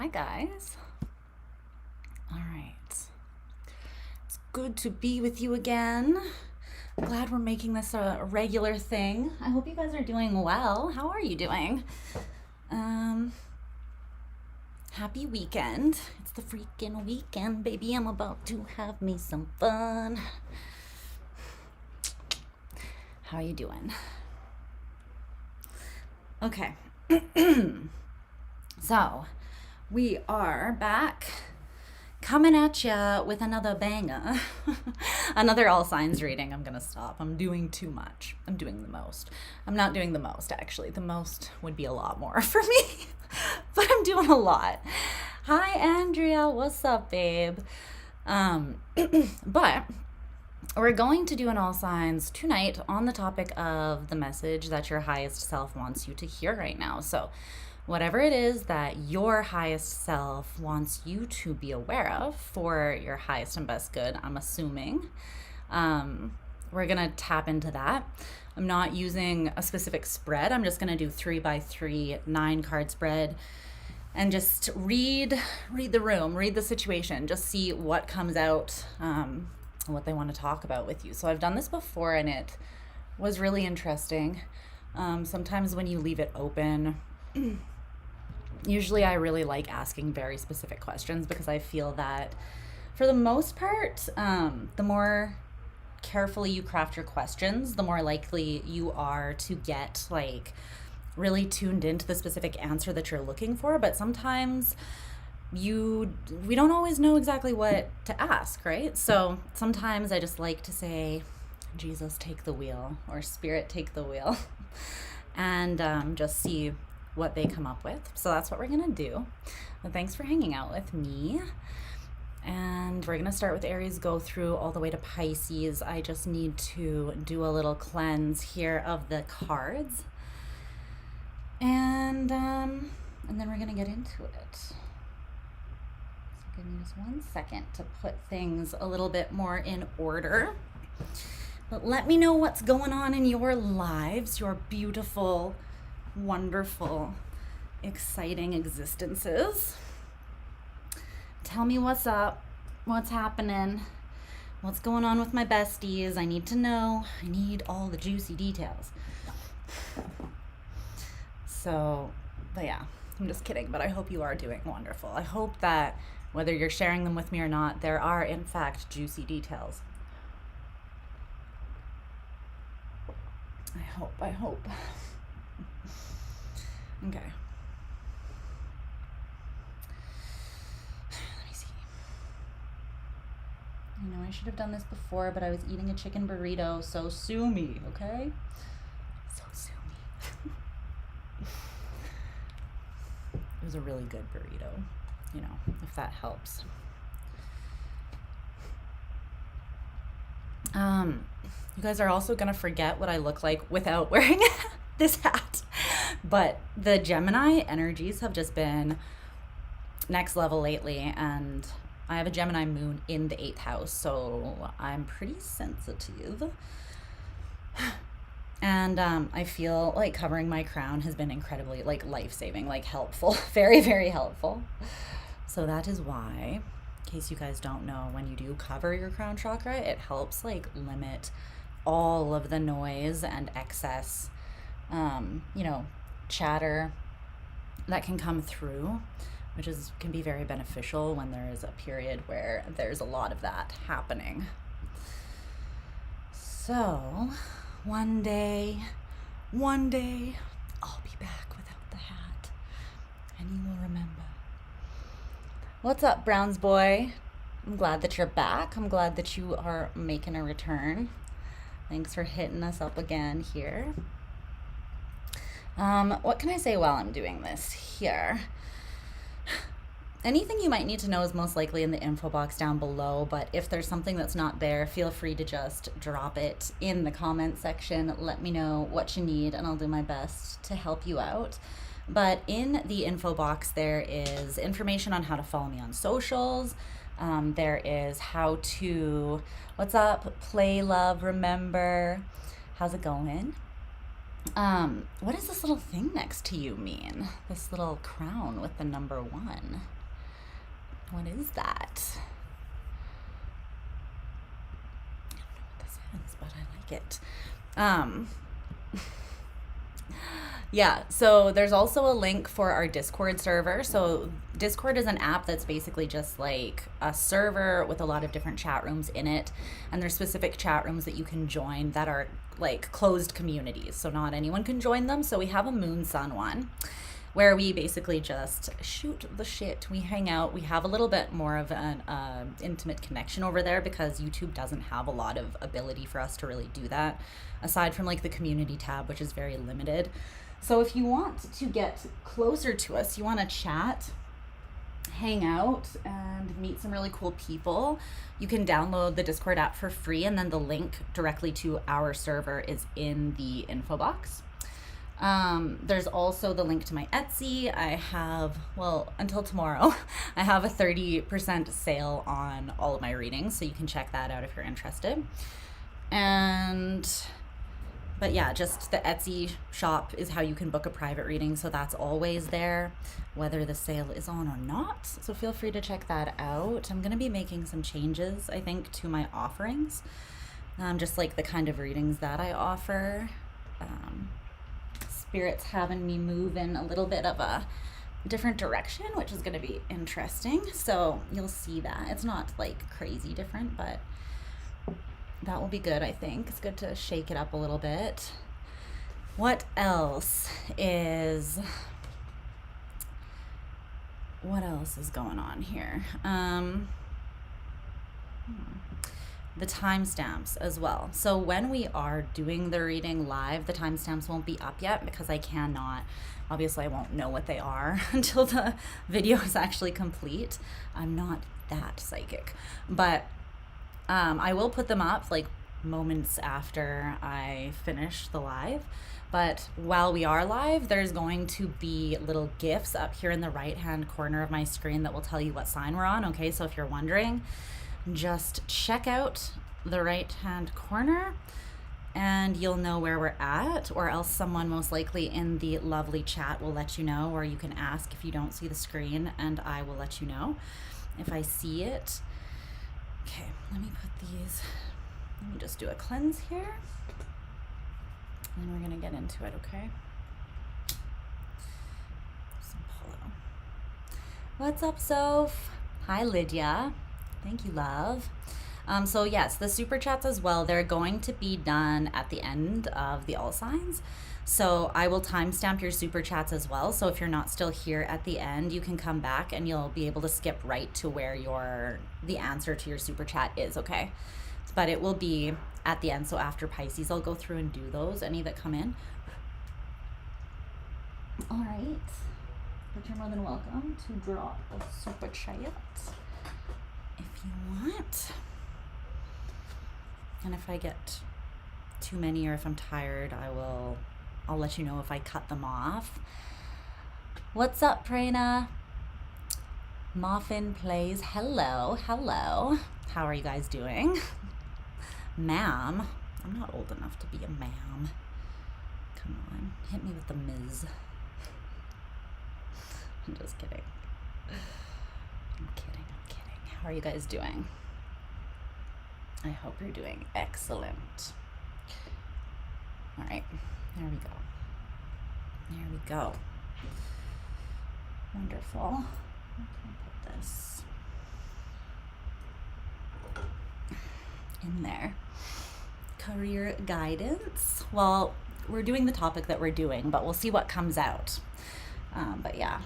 Hi guys. All right. It's good to be with you again. I'm glad we're making this a regular thing. I hope you guys are doing well. How are you doing? Happy weekend. It's the freaking weekend, baby. I'm about to have me some fun. How are you doing? Okay. So, we are back coming at ya with another banger. Another all signs reading. I'm gonna stop. I'm doing too much. I'm doing the most. I'm not doing the most, actually. The most would be a lot more for me, but I'm doing a lot. Hi, Andrea. What's up, babe? But we're going to do an all signs tonight on the topic of the message that your highest self wants you to hear right now. So whatever it is that your highest self wants you to be aware of for your highest and best good, I'm assuming, we're gonna tap into that. I'm not using a specific spread. I'm just gonna do 3x3 9-card spread and just read the room, read the situation, just see what comes out, what they want to talk about with you. So I've done this before and it was really interesting. Sometimes when you leave it open, usually I really like asking very specific questions because I feel that for the most part, the more carefully you craft your questions, the more likely you are to get like really tuned into the specific answer that you're looking for. But sometimes we don't always know exactly what to ask, right? So sometimes I just like to say, Jesus, take the wheel, or Spirit, take the wheel, and just see what they come up with. So that's what we're gonna do. Well, thanks for hanging out with me. And we're gonna start with Aries, go through all the way to Pisces. I just need to do a little cleanse here of the cards. And then we're gonna get into it. Give me just 1 second to put things a little bit more in order. But let me know what's going on in your lives, your beautiful, wonderful, exciting existences. Tell me what's up, what's happening, what's going on with my besties. I need to know. I need all the juicy details. So, but yeah, I'm just kidding, but I hope you are doing wonderful. I hope that whether you're sharing them with me or not, there are, in fact, juicy details. I hope. Okay. Let me see. I know I should have done this before, but I was eating a chicken burrito, so sue me, okay? So sue me. It was a really good burrito. You know, if that helps. You guys are also gonna forget what I look like without wearing this hat. But the Gemini energies have just been next level lately, and I have a Gemini moon in the 8th house, so I'm pretty sensitive. And I feel like covering my crown has been incredibly like life-saving, like helpful, very, very helpful. So that is why, in case you guys don't know, when you do cover your crown chakra, it helps like limit all of the noise and excess, chatter that can come through, which can be very beneficial when there is a period where there's a lot of that happening. So one day, I'll be back without the hat, and you will remember. What's up, Browns boy? I'm glad that you're back. I'm glad that you are making a return. Thanks for hitting us up again here. What can I say while I'm doing this here? Anything you might need to know is most likely in the info box down below, but if there's something that's not there, feel free to just drop it in the comment section. Let me know what you need, and I'll do my best to help you out. But in the info box, there is information on how to follow me on socials. There is how to, what's up, play, love, remember, how's it going? What does this little thing next to you mean? This little crown with the number 1. What is that? I don't know what this is, but I like it. Yeah, so there's also a link for our Discord server. So Discord is an app that's basically just like a server with a lot of different chat rooms in it. And there's specific chat rooms that you can join that are like closed communities. So not anyone can join them. So we have a Moon Sun one where we basically just shoot the shit. We hang out. We have a little bit more of an intimate connection over there because YouTube doesn't have a lot of ability for us to really do that, aside from like the community tab, which is very limited. So if you want to get closer to us, you want to chat, hang out, and meet some really cool people, you can download the Discord app for free, and then the link directly to our server is in the info box. There's also the link to my Etsy. I have, well, until tomorrow, I have a 30% sale on all of my readings, so you can check that out if you're interested. But yeah, just the Etsy shop is how you can book a private reading, so that's always there, whether the sale is on or not. So feel free to check that out. I'm going to be making some changes, I think, to my offerings, just like the kind of readings that I offer. Spirit's having me move in a little bit of a different direction, which is going to be interesting. So you'll see that. It's not like crazy different, but that will be good, I think. It's good to shake it up a little bit. What else is going on here? The timestamps as well. So when we are doing the reading live, the timestamps won't be up yet because I cannot, obviously I won't know what they are until the video is actually complete. I'm not that psychic, but I will put them up like moments after I finish the live. But while we are live, there's going to be little gifs up here in the right hand corner of my screen that will tell you what sign we're on. Okay, so if you're wondering, just check out the right hand corner and you'll know where we're at, or else someone most likely in the lovely chat will let you know, or you can ask if you don't see the screen and I will let you know if I see it. Okay, let me just do a cleanse here and we're gonna get into it, okay? Some polo. What's up, Soph? Hi, Lydia. Thank you, love. So yes, the super chats as well, they're going to be done at the end of the all signs. So I will timestamp your super chats as well. So if you're not still here at the end, you can come back and you'll be able to skip right to where the answer to your super chat is, okay? But it will be at the end. So after Pisces, I'll go through and do those, any that come in. All right, but you're more than welcome to draw a super chat if you want. And if I get too many or if I'm tired, I'll let you know if I cut them off. What's up, Prana? Muffin plays. Hello. How are you guys doing? Ma'am. I'm not old enough to be a ma'am. Come on, hit me with the Ms. I'm just kidding. I'm kidding. How are you guys doing? I hope you're doing excellent. All right, there we go. Wonderful. Where can I put this? In there. Career guidance. Well, we're doing the topic that we're doing, but we'll see what comes out. But yeah.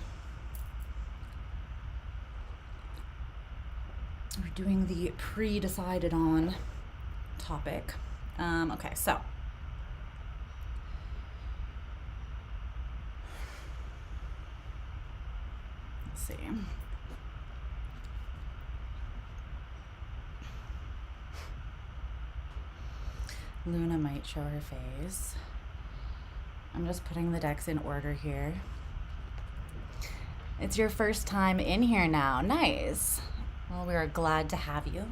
We're doing the pre-decided on topic. Okay, so let's see. Luna might show her face. I'm just putting the decks in order here. It's your first time in here now. Nice. Well, we are glad to have you.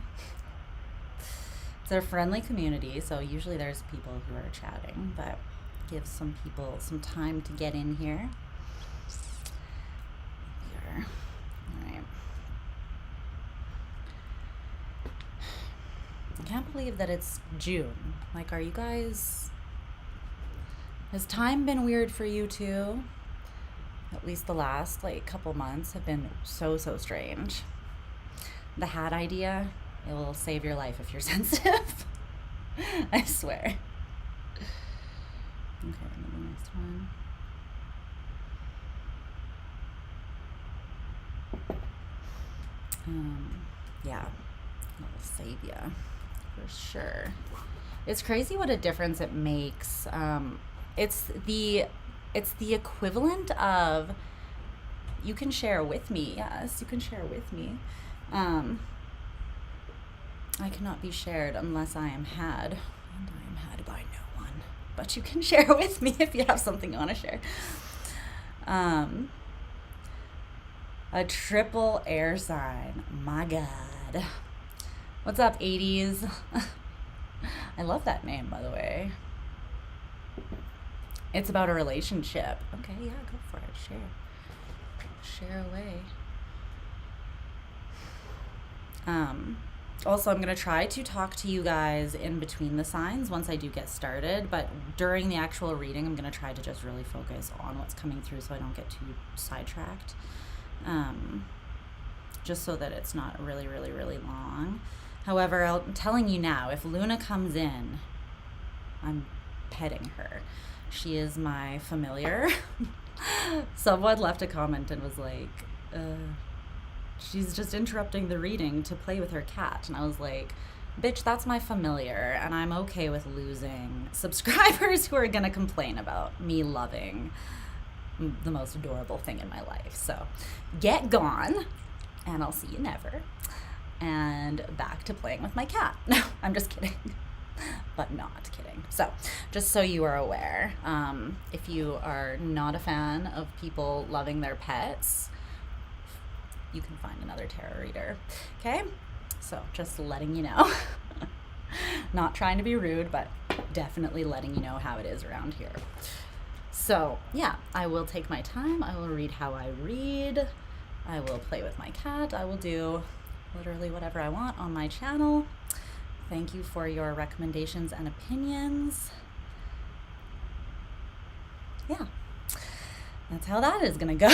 It's a friendly community, so usually there's people who are chatting, but give some people some time to get in here. All right. can't believe that it's June. Like, are you guys... Has time been weird for you too? At least the last, like, couple months have been so strange. The hat idea, it will save your life if you're sensitive. I swear. Okay, the next one. Yeah, it'll save ya for sure. It's crazy what a difference it makes. It's the equivalent of, you can share with me. Yes, you can share with me. I cannot be shared unless I am had, and I am had by no one. But you can share with me if you have something you want to share. A triple air sign. My God. What's up, 80s? I love that name, by the way. It's about a relationship. Okay, yeah, go for it. Share away. Also, I'm going to try to talk to you guys in between the signs once I do get started, but during the actual reading, I'm going to try to just really focus on what's coming through so I don't get too sidetracked. Just so that it's not really long. However, I'm telling you now, if Luna comes in, I'm petting her. She is my familiar. Someone left a comment and was like, she's just interrupting the reading to play with her cat. And I was like, bitch, that's my familiar, and I'm okay with losing subscribers who are gonna complain about me loving the most adorable thing in my life. So get gone, and I'll see you never. And back to playing with my cat. No, I'm just kidding. But not kidding. So just so you are aware, if you are not a fan of people loving their pets, you can find another tarot reader. Okay? So just letting you know. Not trying to be rude, but definitely letting you know how it is around here. So yeah, I will take my time. I will read how I read. I will play with my cat. I will do literally whatever I want on my channel. Thank you for your recommendations and opinions. Yeah, that's how that is gonna go.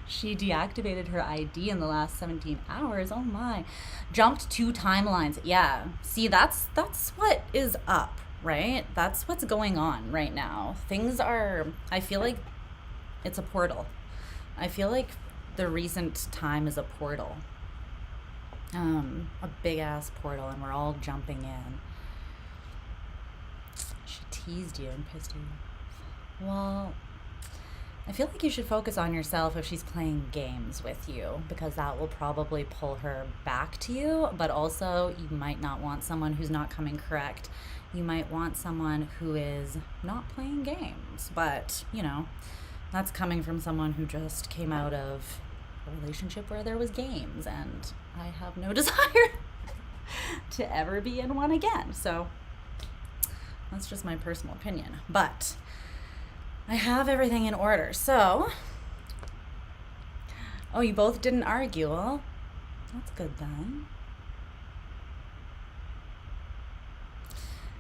She deactivated her ID in the last 17 hours. Oh my. Jumped 2 timelines. Yeah. See, that's what is up, right? That's what's going on right now. Things are, I feel like it's a portal. I feel like the recent time is a portal. A big ass portal, and we're all jumping in. She teased you and pissed you off. Well, I feel like you should focus on yourself if she's playing games with you, because that will probably pull her back to you. But also, you might not want someone who's not coming correct. You might want someone who is not playing games. But, you know, that's coming from someone who just came out of a relationship where there was games, and I have no desire to ever be in one again. So that's just my personal opinion. But I have everything in order. So, oh, you both didn't argue. Well, that's good then.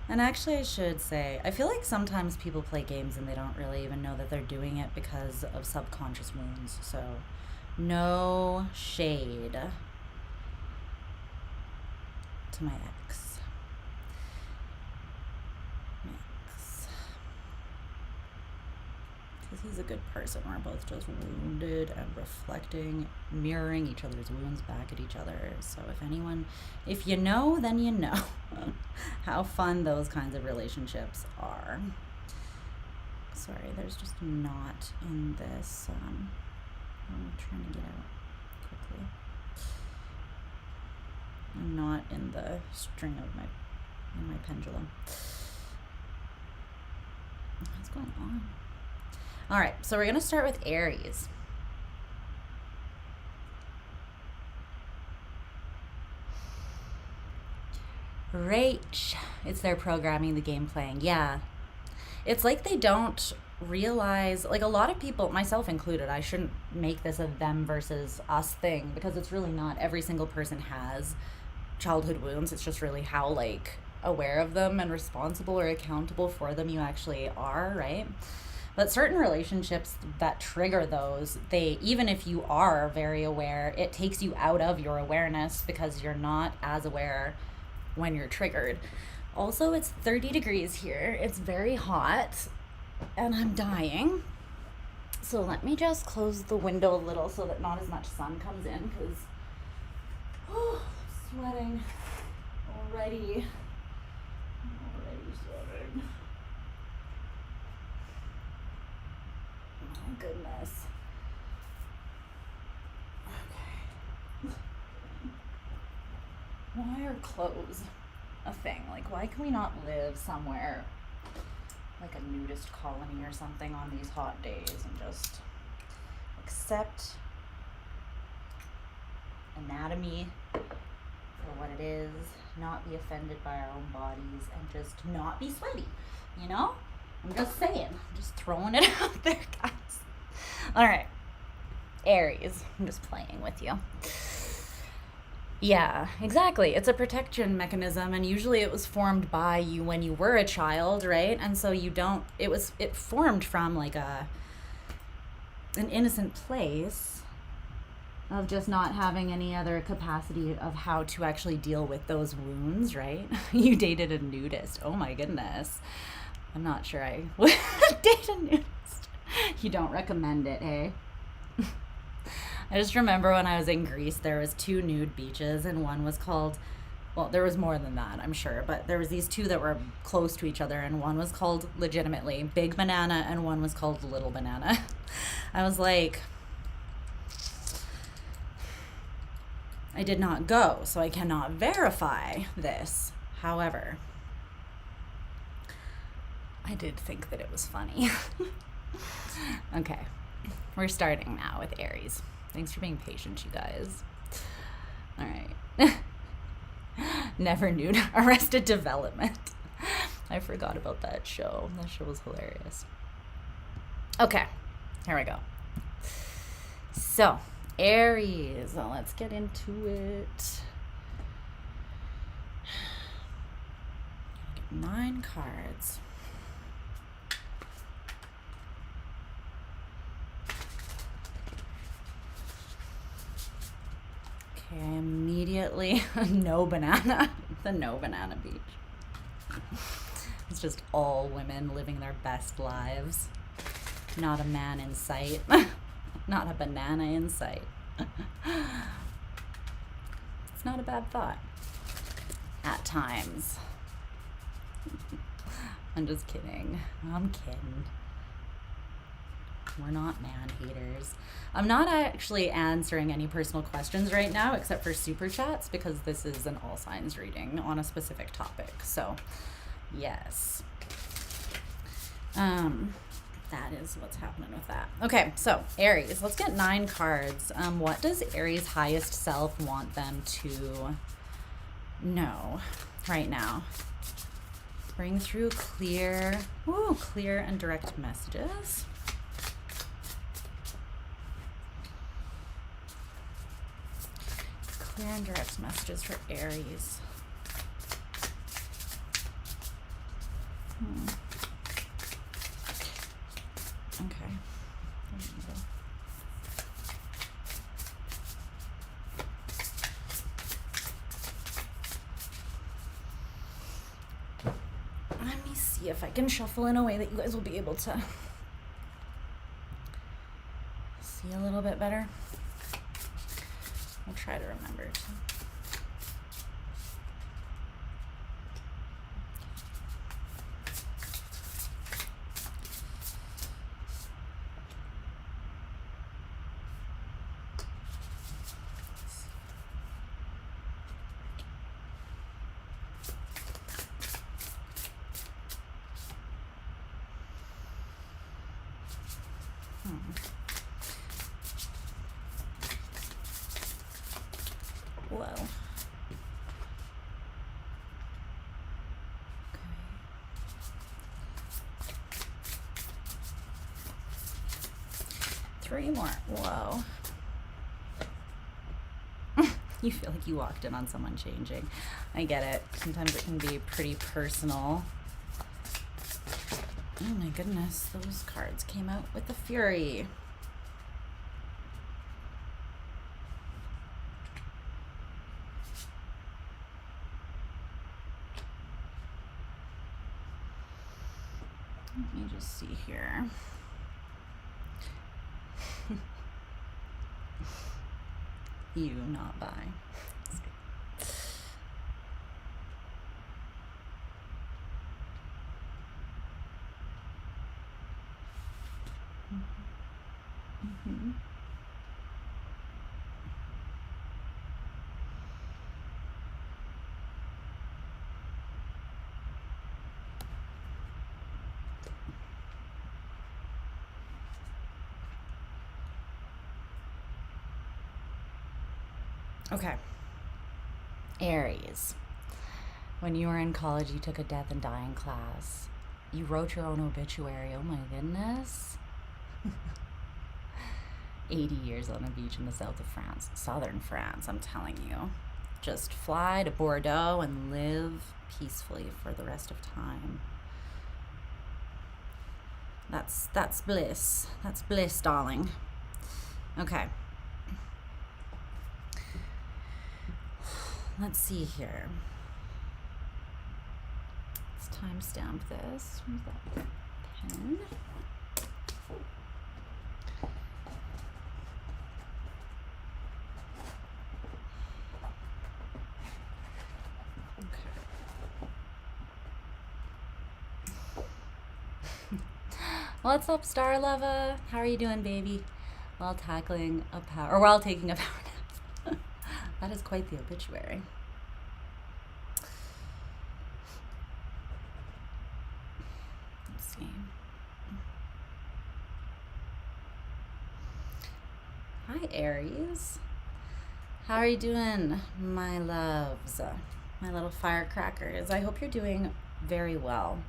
And actually, I should say, I feel like sometimes people play games and they don't really even know that they're doing it because of subconscious wounds. So, no shade to my ex. Because he's a good person. We're both just wounded and reflecting, mirroring each other's wounds back at each other. So if you know, then you know how fun those kinds of relationships are. Sorry, there's just a knot in this. I'm trying to get out quickly. A knot in the string of my pendulum. What's going on? All right, so we're going to start with Aries. RACH. It's their programming, the game playing. Yeah. It's like they don't realize, like a lot of people, myself included, I shouldn't make this a them versus us thing, because it's really not. Every single person has childhood wounds. It's just really how like aware of them and responsible or accountable for them you actually are, right? But certain relationships that trigger those, they, even if you are very aware, it takes you out of your awareness because you're not as aware when you're triggered. Also, it's 30 degrees here. It's very hot and I'm dying. So let me just close the window a little so that not as much sun comes in, because I'm sweating already. Sweating. Oh goodness. Okay. Why are clothes a thing? Like, why can we not live somewhere like a nudist colony or something on these hot days and just accept anatomy for what it is, not be offended by our own bodies, and just not be sweaty, you know? I'm just saying, I'm just throwing it out there, guys. All right, Aries, I'm just playing with you. Yeah, exactly. It's a protection mechanism, and usually it was formed by you when you were a child, right? And so it formed from like an innocent place of just not having any other capacity of how to actually deal with those wounds, right? You dated a nudist. Oh my goodness. I'm not sure I would date a nudist. You don't recommend it, eh? I just remember when I was in Greece, there was 2 nude beaches, and one was called, well, there was more than that, I'm sure, but there was these 2 that were close to each other, and one was called legitimately Big Banana, and one was called Little Banana. I was like, I did not go, so I cannot verify this. However, I did think that it was funny. Okay, we're starting now with Aries. Thanks for being patient, you guys. All right. Never nude. Arrested Development. I forgot about that show. That show was hilarious. Okay, here we go. So, Aries. Well, let's get into it. 9 cards. Okay, immediately, no banana. The no banana beach. It's just all women living their best lives. Not a man in sight. Not a banana in sight. It's not a bad thought. At times. I'm just kidding. I'm kidding. We're not man haters. I'm not actually answering any personal questions right now except for super chats, because this is an all signs reading on a specific topic. So, yes. That is what's happening with that. Okay, so Aries, let's get 9 cards. What does Aries' highest self want them to know right now? Bring through clear and direct messages. Clear and direct messages for Aries. Okay. Let me see if I can shuffle in a way that you guys will be able to see a little bit better. I'll try to remember to. Whoa. Okay. 3 more. Whoa. You feel like you walked in on someone changing. I get it. Sometimes it can be pretty personal. Oh my goodness, those cards came out with the Fury. Let me just see here. You not buy. Mm-hmm. Okay. Aries. When you were in college, you took a death and dying class. You wrote your own obituary. Oh my goodness. 80 years on a beach in the south of France. Southern France, I'm telling you. Just fly to Bordeaux and live peacefully for the rest of time. That's bliss. That's bliss, darling. Okay. Let's see here. Let's timestamp this. Where's that pen? What's up, Star Lava? How are you doing, baby? While tackling a power, or while taking a power nap. That is quite the obituary. Let's see. Hi, Aries. How are you doing, my loves? My little firecrackers. I hope you're doing very well.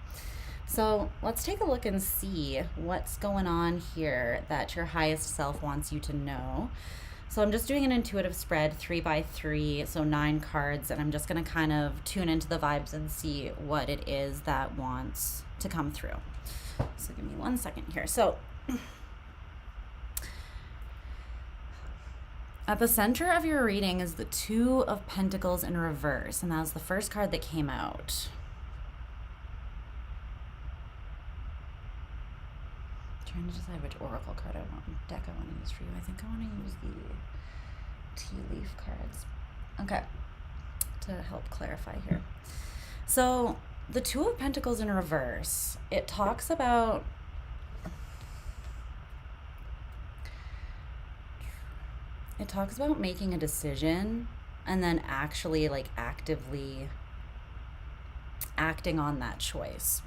So let's take a look and see what's going on here that your highest self wants you to know. So I'm just doing an intuitive spread, 3x3, so 9 cards, and I'm just going to kind of tune into the vibes and see what it is that wants to come through. So give me 1 second here. So at the center of your reading is the Two of Pentacles in reverse, and that was the first card that came out. Trying to decide which oracle card deck I want to use for you. I think I want to use the tea leaf cards. Okay, to help clarify here. So the Two of Pentacles in reverse, it talks about making a decision and then actually like actively acting on that choice.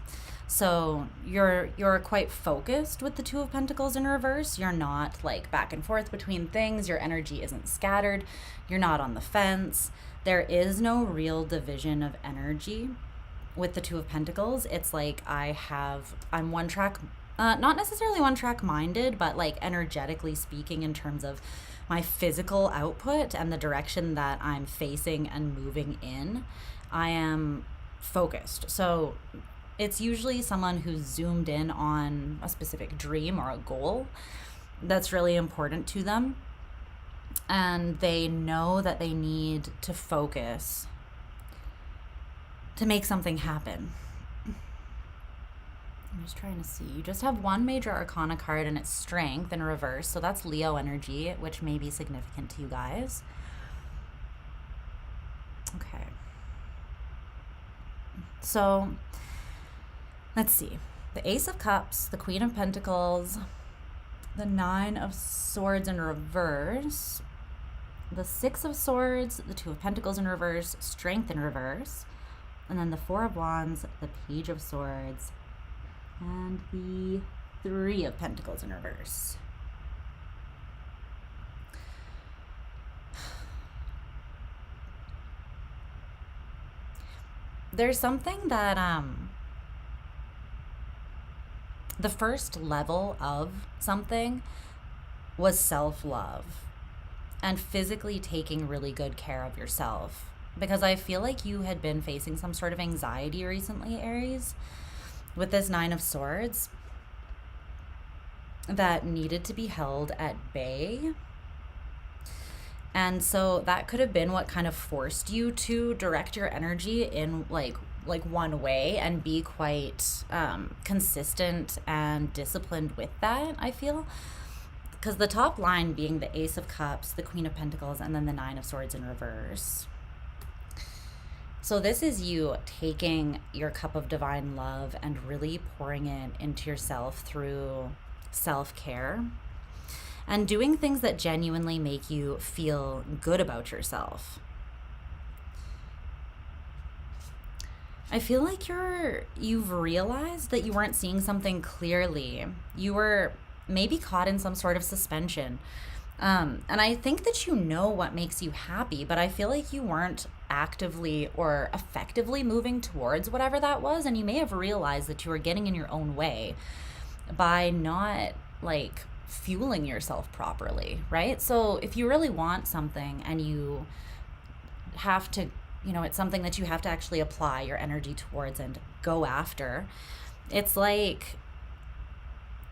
So you're quite focused with the Two of Pentacles in reverse. You're not like back and forth between things. Your energy isn't scattered. You're not on the fence. There is no real division of energy with the Two of Pentacles. It's like I'm one track, not necessarily one track minded, but like energetically speaking in terms of my physical output and the direction that I'm facing and moving in, I am focused. So it's usually someone who's zoomed in on a specific dream or a goal that's really important to them. And they know that they need to focus to make something happen. I'm just trying to see. You just have one major arcana card and it's Strength in reverse. So that's Leo energy, which may be significant to you guys. Okay. So let's see. The Ace of Cups, the Queen of Pentacles, the Nine of Swords in reverse, the Six of Swords, the Two of Pentacles in reverse, Strength in reverse, and then the Four of Wands, the Page of Swords, and the Three of Pentacles in reverse. There's something that the first level of something was self-love. and physically taking really good care of yourself. Because I feel like you had been facing some sort of anxiety recently, Aries, with this Nine of Swords that needed to be held at bay. And so that could have been what kind of forced you to direct your energy in like one way and be quite consistent and disciplined with that, I feel. Because the top line being the Ace of Cups, the Queen of Pentacles, and then the Nine of Swords in reverse. So this is you taking your cup of divine love and really pouring it into yourself through self-care and doing things that genuinely make you feel good about yourself. I feel like you've realized that you weren't seeing something clearly. You were maybe caught in some sort of suspension. And I think that you know what makes you happy, but I feel like you weren't actively or effectively moving towards whatever that was. And you may have realized that you were getting in your own way by not like fueling yourself properly, right? So if you really want something and you have to, it's something that you have to actually apply your energy towards and go after, it's like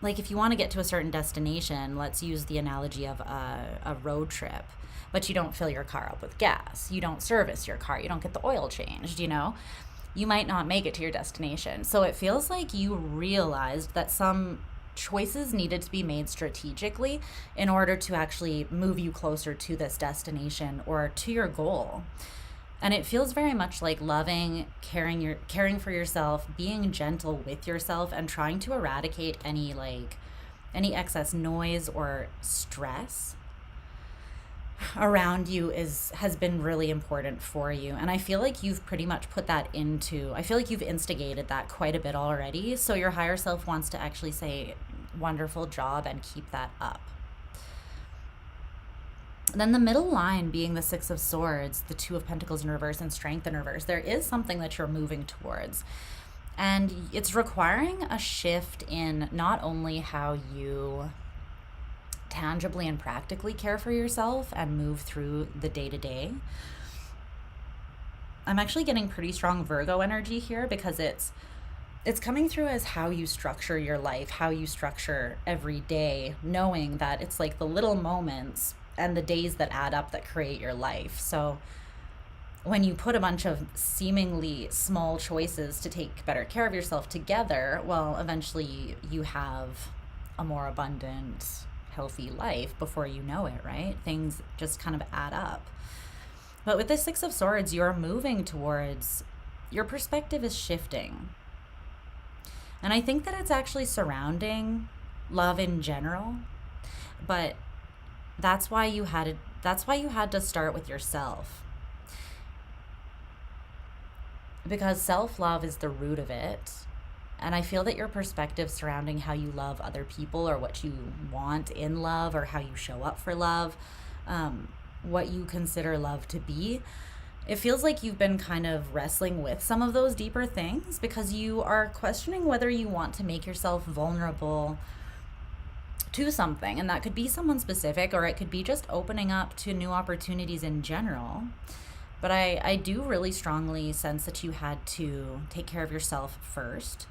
if you want to get to a certain destination, let's use the analogy of a road trip, but you don't fill your car up with gas, you don't service your car, you don't get the oil changed, you might not make it to your destination. So it feels like you realized that some choices needed to be made strategically in order to actually move you closer to this destination or to your goal. And it feels very much like loving, caring for yourself, being gentle with yourself, and trying to eradicate any excess noise or stress around you has been really important for you. And I feel like you've pretty much I feel like you've instigated that quite a bit already. So your higher self wants to actually say, wonderful job, and keep that up. Then the middle line being the Six of Swords, the Two of Pentacles in reverse, and Strength in reverse. There is something that you're moving towards. And it's requiring a shift in not only how you tangibly and practically care for yourself and move through the day-to-day. I'm actually getting pretty strong Virgo energy here because it's coming through as how you structure your life, how you structure every day, knowing that it's like the little moments and the days that add up that create your life. So when you put a bunch of seemingly small choices to take better care of yourself together, well, eventually you have a more abundant, healthy life before you know it, right? Things just kind of add up. But with the Six of Swords, you're moving towards, your perspective is shifting. And I think that it's actually surrounding love in general, but that's why you had to start with yourself. Because self-love is the root of it. And I feel that your perspective surrounding how you love other people, or what you want in love, or how you show up for love, what you consider love to be, it feels like you've been kind of wrestling with some of those deeper things because you are questioning whether you want to make yourself vulnerable to something. And that could be someone specific, or it could be just opening up to new opportunities in general. But I do really strongly sense that you had to take care of yourself first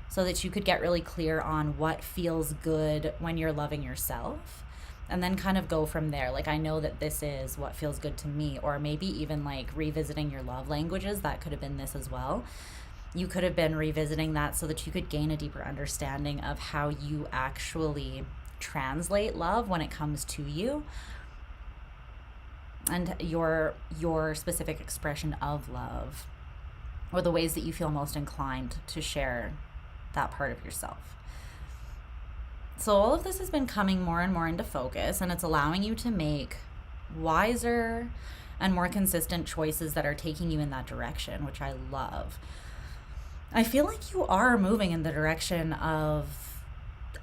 so that you could get really clear on what feels good when you're loving yourself, and then kind of go from there. Like, I know that this is what feels good to me, or maybe even like revisiting your love languages. That could have been this as well. You could have been revisiting that so that you could gain a deeper understanding of how you actually translate love when it comes to you, and your specific expression of love, or the ways that you feel most inclined to share that part of yourself. So all of this has been coming more and more into focus, and it's allowing you to make wiser and more consistent choices that are taking you in that direction, which I love. I feel like you are moving in the direction of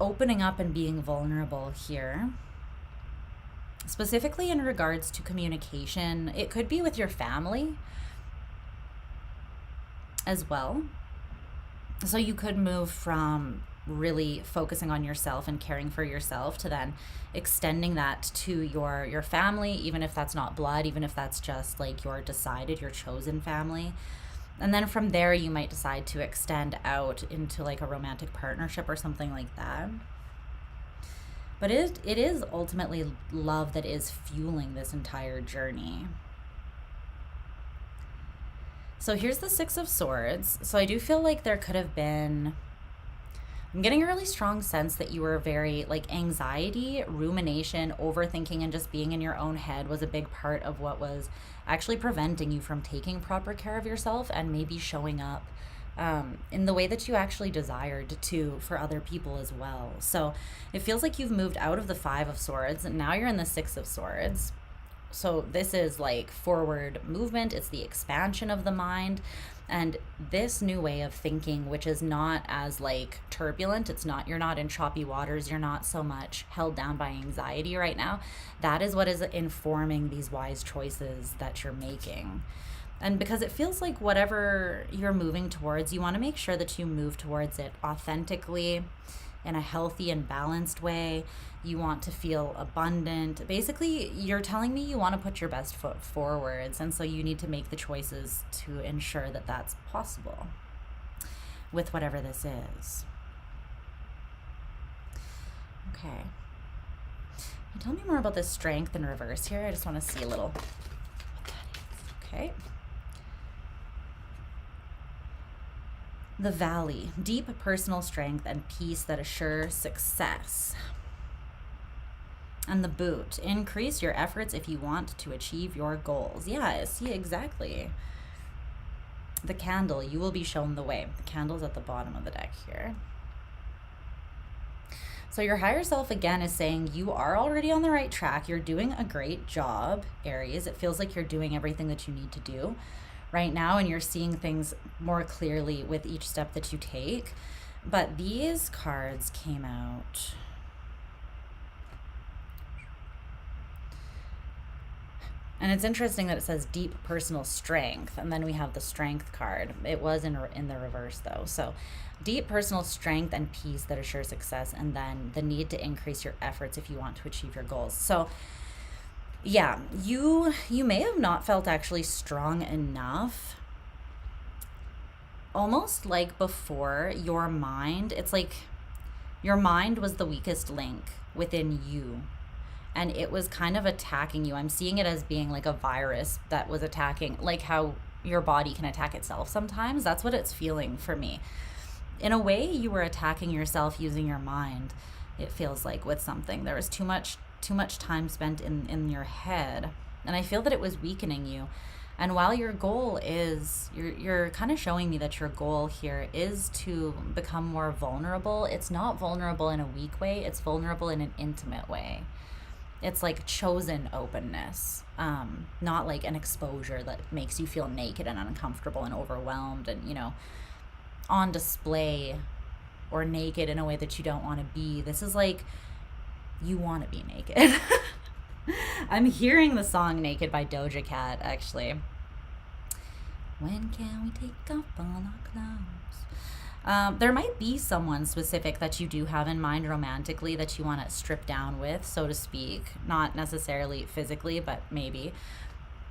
opening up and being vulnerable here. Specifically in regards to communication, it could be with your family as well. So you could move from really focusing on yourself and caring for yourself, to then extending that to your family, even if that's not blood, even if that's just like your chosen family. And then from there, you might decide to extend out into like a romantic partnership or something like that. But it is ultimately love that is fueling this entire journey. So here's the Six of Swords. So I do feel like there could have been, I'm getting a really strong sense that you were very, like, anxiety, rumination, overthinking, and just being in your own head was a big part of what was actually preventing you from taking proper care of yourself and maybe showing up in the way that you actually desired to for other people as well. So it feels like you've moved out of the Five of Swords and now you're in the Six of Swords. So this is like forward movement. It's the expansion of the mind. And this new way of thinking, which is not as like turbulent, you're not in choppy waters, you're not so much held down by anxiety right now. That is what is informing these wise choices that you're making. And because it feels like whatever you're moving towards, you want to make sure that you move towards it authentically, in a healthy and balanced way. You want to feel abundant. Basically, you're telling me you want to put your best foot forwards, and so you need to make the choices to ensure that that's possible with whatever this is. Okay. Tell me more about this Strength in reverse here. I just want to see a little what that is. Okay. The Valley, deep personal strength and peace that assure success. And the Boot, increase your efforts if you want to achieve your goals. Yeah, see, exactly. The Candle, you will be shown the way. The candle's at the bottom of the deck here. So your higher self, again, is saying you are already on the right track. You're doing a great job, Aries. It feels like you're doing everything that you need to do right now, and you're seeing things more clearly with each step that you take. But these cards came out. And it's interesting that it says deep personal strength, and then we have the Strength card. It was in the reverse, though. So deep personal strength and peace that assure success, and then the need to increase your efforts if you want to achieve your goals. So yeah, you may have not felt actually strong enough. Almost like before, your mind, it's like your mind was the weakest link within you. And it was kind of attacking you. I'm seeing it as being like a virus that was attacking, like how your body can attack itself sometimes. That's what it's feeling for me. In a way, you were attacking yourself using your mind, it feels like, with something. There was too much time spent in your head. And I feel that it was weakening you. And while your goal is, you're kind of showing me that your goal here is to become more vulnerable. It's not vulnerable in a weak way. It's vulnerable in an intimate way. It's like chosen openness, not like an exposure that makes you feel naked and uncomfortable and overwhelmed and, you know, on display or naked in a way that you don't want to be. This is like, you want to be naked. I'm hearing the song Naked by Doja Cat, actually. When can we take off all our clothes? There might be someone specific that you do have in mind romantically that you want to strip down with, so to speak. Not necessarily physically, but maybe.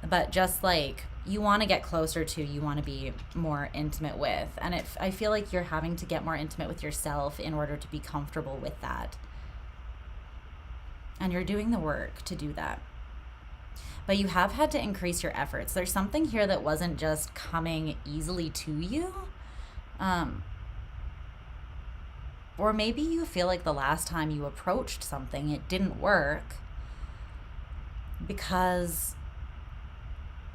But just like you want to get closer to, you want to be more intimate with. And I feel like you're having to get more intimate with yourself in order to be comfortable with that. And you're doing the work to do that. But you have had to increase your efforts. There's something here that wasn't just coming easily to you. Or maybe you feel like the last time you approached something, it didn't work because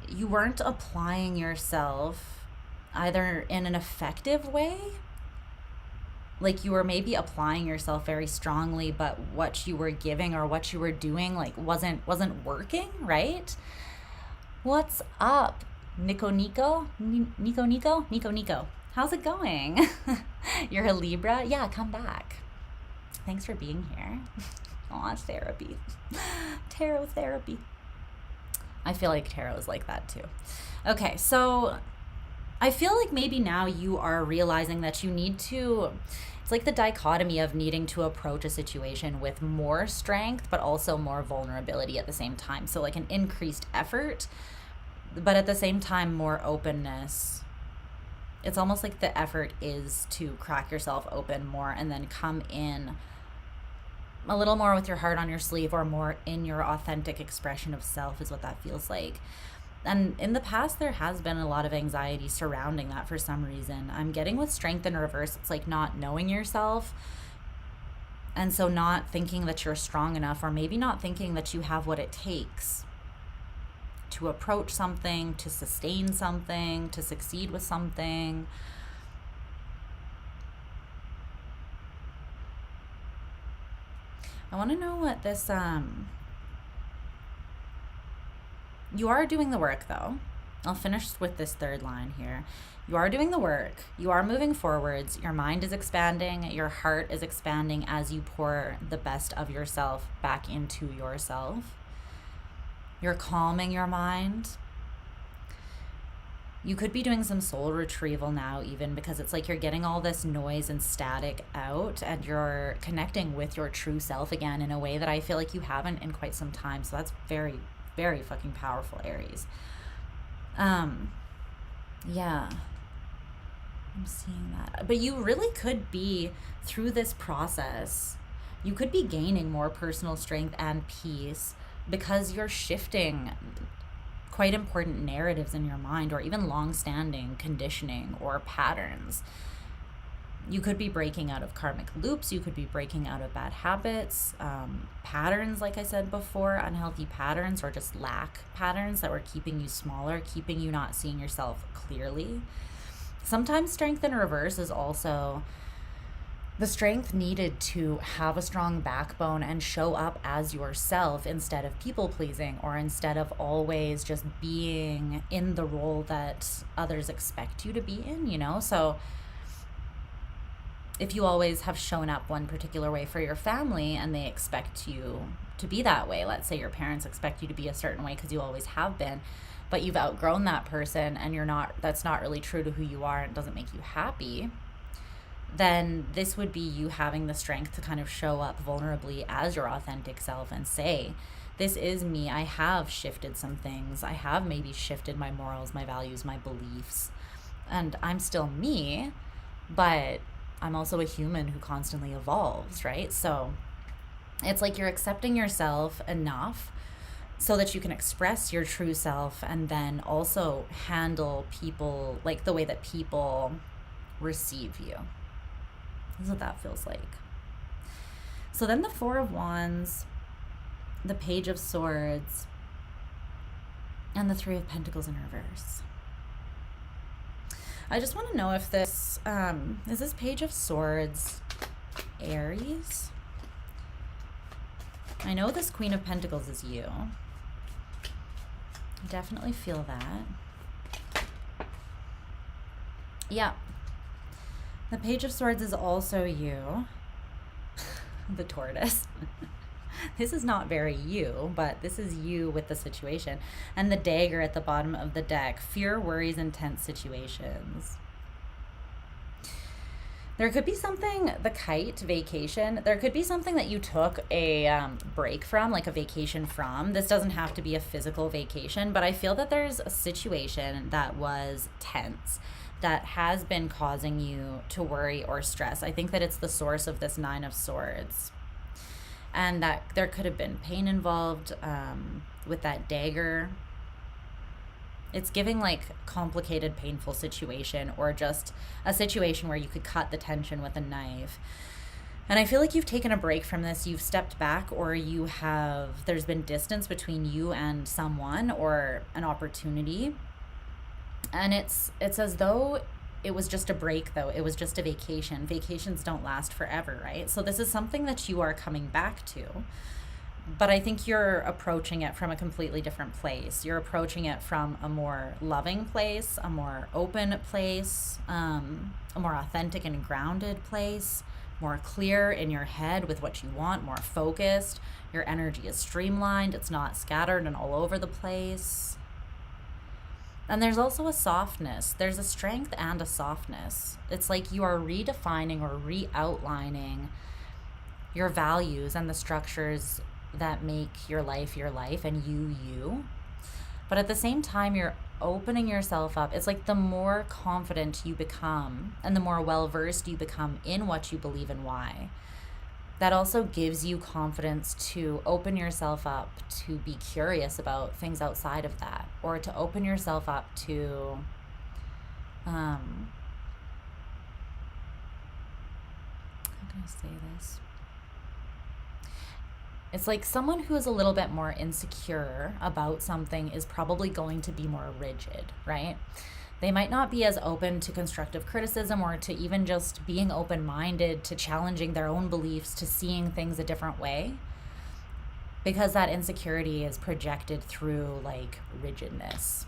you weren't applying yourself either in an effective way, like you were maybe applying yourself very strongly, but what you were giving or what you were doing like wasn't working, right? What's up, Nico? How's it going? You're a Libra? Yeah, come back. Thanks for being here. Aw, therapy. Tarot therapy. I feel like tarot is like that too. Okay, so I feel like maybe now you are realizing that you need to, it's like the dichotomy of needing to approach a situation with more strength, but also more vulnerability at the same time. So like an increased effort, but at the same time, more openness. It's almost like the effort is to crack yourself open more and then come in a little more with your heart on your sleeve, or more in your authentic expression of self, is what that feels like. And in the past, there has been a lot of anxiety surrounding that for some reason. I'm getting with strength in reverse, it's like not knowing yourself. And so not thinking that you're strong enough, or maybe not thinking that you have what it takes to approach something, to sustain something, to succeed with something. I want to know what this, you are doing the work though. I'll finish with this third line here. You are doing the work. You are moving forwards. Your mind is expanding. Your heart is expanding as you pour the best of yourself back into yourself. You're calming your mind. You could be doing some soul retrieval now even, because it's like you're getting all this noise and static out and you're connecting with your true self again in a way that I feel like you haven't in quite some time. So that's very, very fucking powerful, Aries. Yeah, I'm seeing that. But you really could be, through this process, you could be gaining more personal strength and peace because you're shifting quite important narratives in your mind, or even long-standing conditioning or patterns. You could be breaking out of karmic loops. You could be breaking out of bad habits, patterns, like I said before, unhealthy patterns, or just lack patterns that were keeping you smaller, keeping you not seeing yourself clearly. Sometimes strength in reverse is also the strength needed to have a strong backbone and show up as yourself instead of people pleasing, or instead of always just being in the role that others expect you to be in, you know? So if you always have shown up one particular way for your family and they expect you to be that way, let's say your parents expect you to be a certain way because you always have been, but you've outgrown that person and you're not, that's not really true to who you are and doesn't make you happy, then this would be you having the strength to kind of show up vulnerably as your authentic self and say, this is me. I have shifted some things. I have maybe shifted my morals, my values, my beliefs, and I'm still me, but I'm also a human who constantly evolves, right? So it's like you're accepting yourself enough so that you can express your true self and then also handle people like the way that people receive you. That's what that feels like. So then the Four of Wands, the Page of Swords, and the Three of Pentacles in reverse. I just want to know if this, is this Page of Swords Aries? I know this Queen of Pentacles is you. I definitely feel that. Yeah. The Page of Swords is also you. The tortoise. This is not very you, but this is you with the situation. And the dagger at the bottom of the deck. Fear, worries, and tense situations. There could be something, the kite, vacation, there could be something that you took a break from, like a vacation from. This doesn't have to be a physical vacation, but I feel that there's a situation that was tense that has been causing you to worry or stress. I think that it's the source of this Nine of Swords. And that there could have been pain involved with that dagger. It's giving like complicated, painful situation, or just a situation where you could cut the tension with a knife. And I feel like you've taken a break from this. You've stepped back, or there's been distance between you and someone or an opportunity. And it's as though it was just a break, though. It was just a vacation. Vacations don't last forever, right? So this is something that you are coming back to. But I think you're approaching it from a completely different place. You're approaching it from a more loving place, a more open place, a more authentic and grounded place, more clear in your head with what you want, more focused. Your energy is streamlined. It's not scattered and all over the place. And there's also a softness. There's a strength and a softness. It's like you are redefining or re-outlining your values and the structures that make your life and you. But at the same time, you're opening yourself up. It's like the more confident you become and the more well-versed you become in what you believe and why, that also gives you confidence to open yourself up to be curious about things outside of that, or to open yourself up to how can I say this? It's like someone who is a little bit more insecure about something is probably going to be more rigid, right? They might not be as open to constructive criticism or to even just being open-minded to challenging their own beliefs, to seeing things a different way, because that insecurity is projected through like rigidness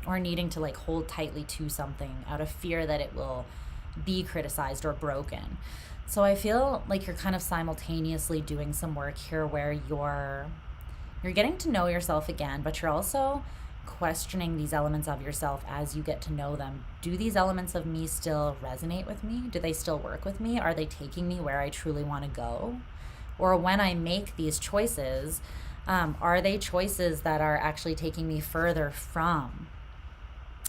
or needing to like hold tightly to something out of fear that it will be criticized or broken. So I feel like you're kind of simultaneously doing some work here where you're getting to know yourself again, but you're also questioning these elements of yourself as you get to know them. Do these elements of me still resonate with me? Do they still work with me? Are they taking me where I truly want to go? Or when I make these choices, are they choices that are actually taking me further from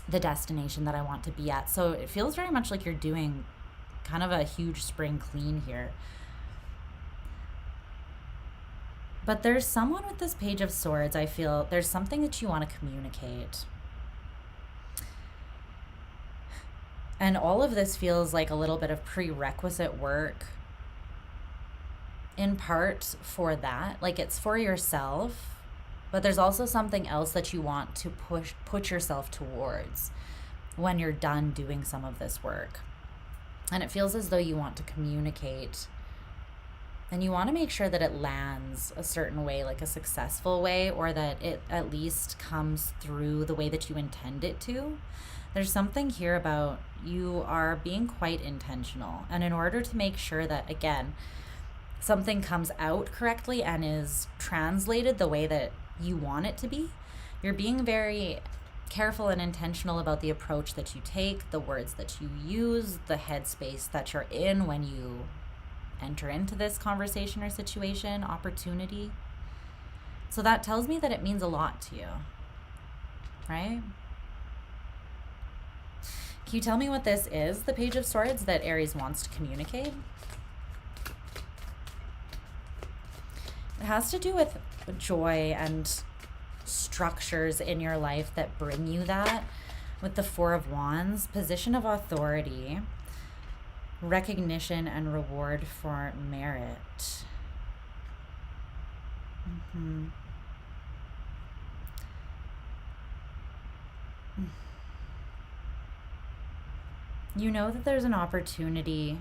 the destination that I want to be at? So it feels very much like you're doing kind of a huge spring clean here. But there's someone with this Page of Swords, I feel there's something that you want to communicate. And all of this feels like a little bit of prerequisite work, in part for that. Like it's for yourself, but there's also something else that you want to put yourself towards when you're done doing some of this work. And it feels as though you want to communicate, and you want to make sure that it lands a certain way, like a successful way, or that it at least comes through the way that you intend it to. There's something here about you are being quite intentional. And in order to make sure that, again, something comes out correctly and is translated the way that you want it to be, you're being very careful and intentional about the approach that you take, the words that you use, the headspace that you're in when you enter into this conversation or situation, opportunity. So that tells me that it means a lot to you, right? Can you tell me what this is, the Page of Swords, that Aries wants to communicate? It has to do with joy and structures in your life that bring you that, with the Four of Wands, position of authority, recognition and reward for merit. You know that there's an opportunity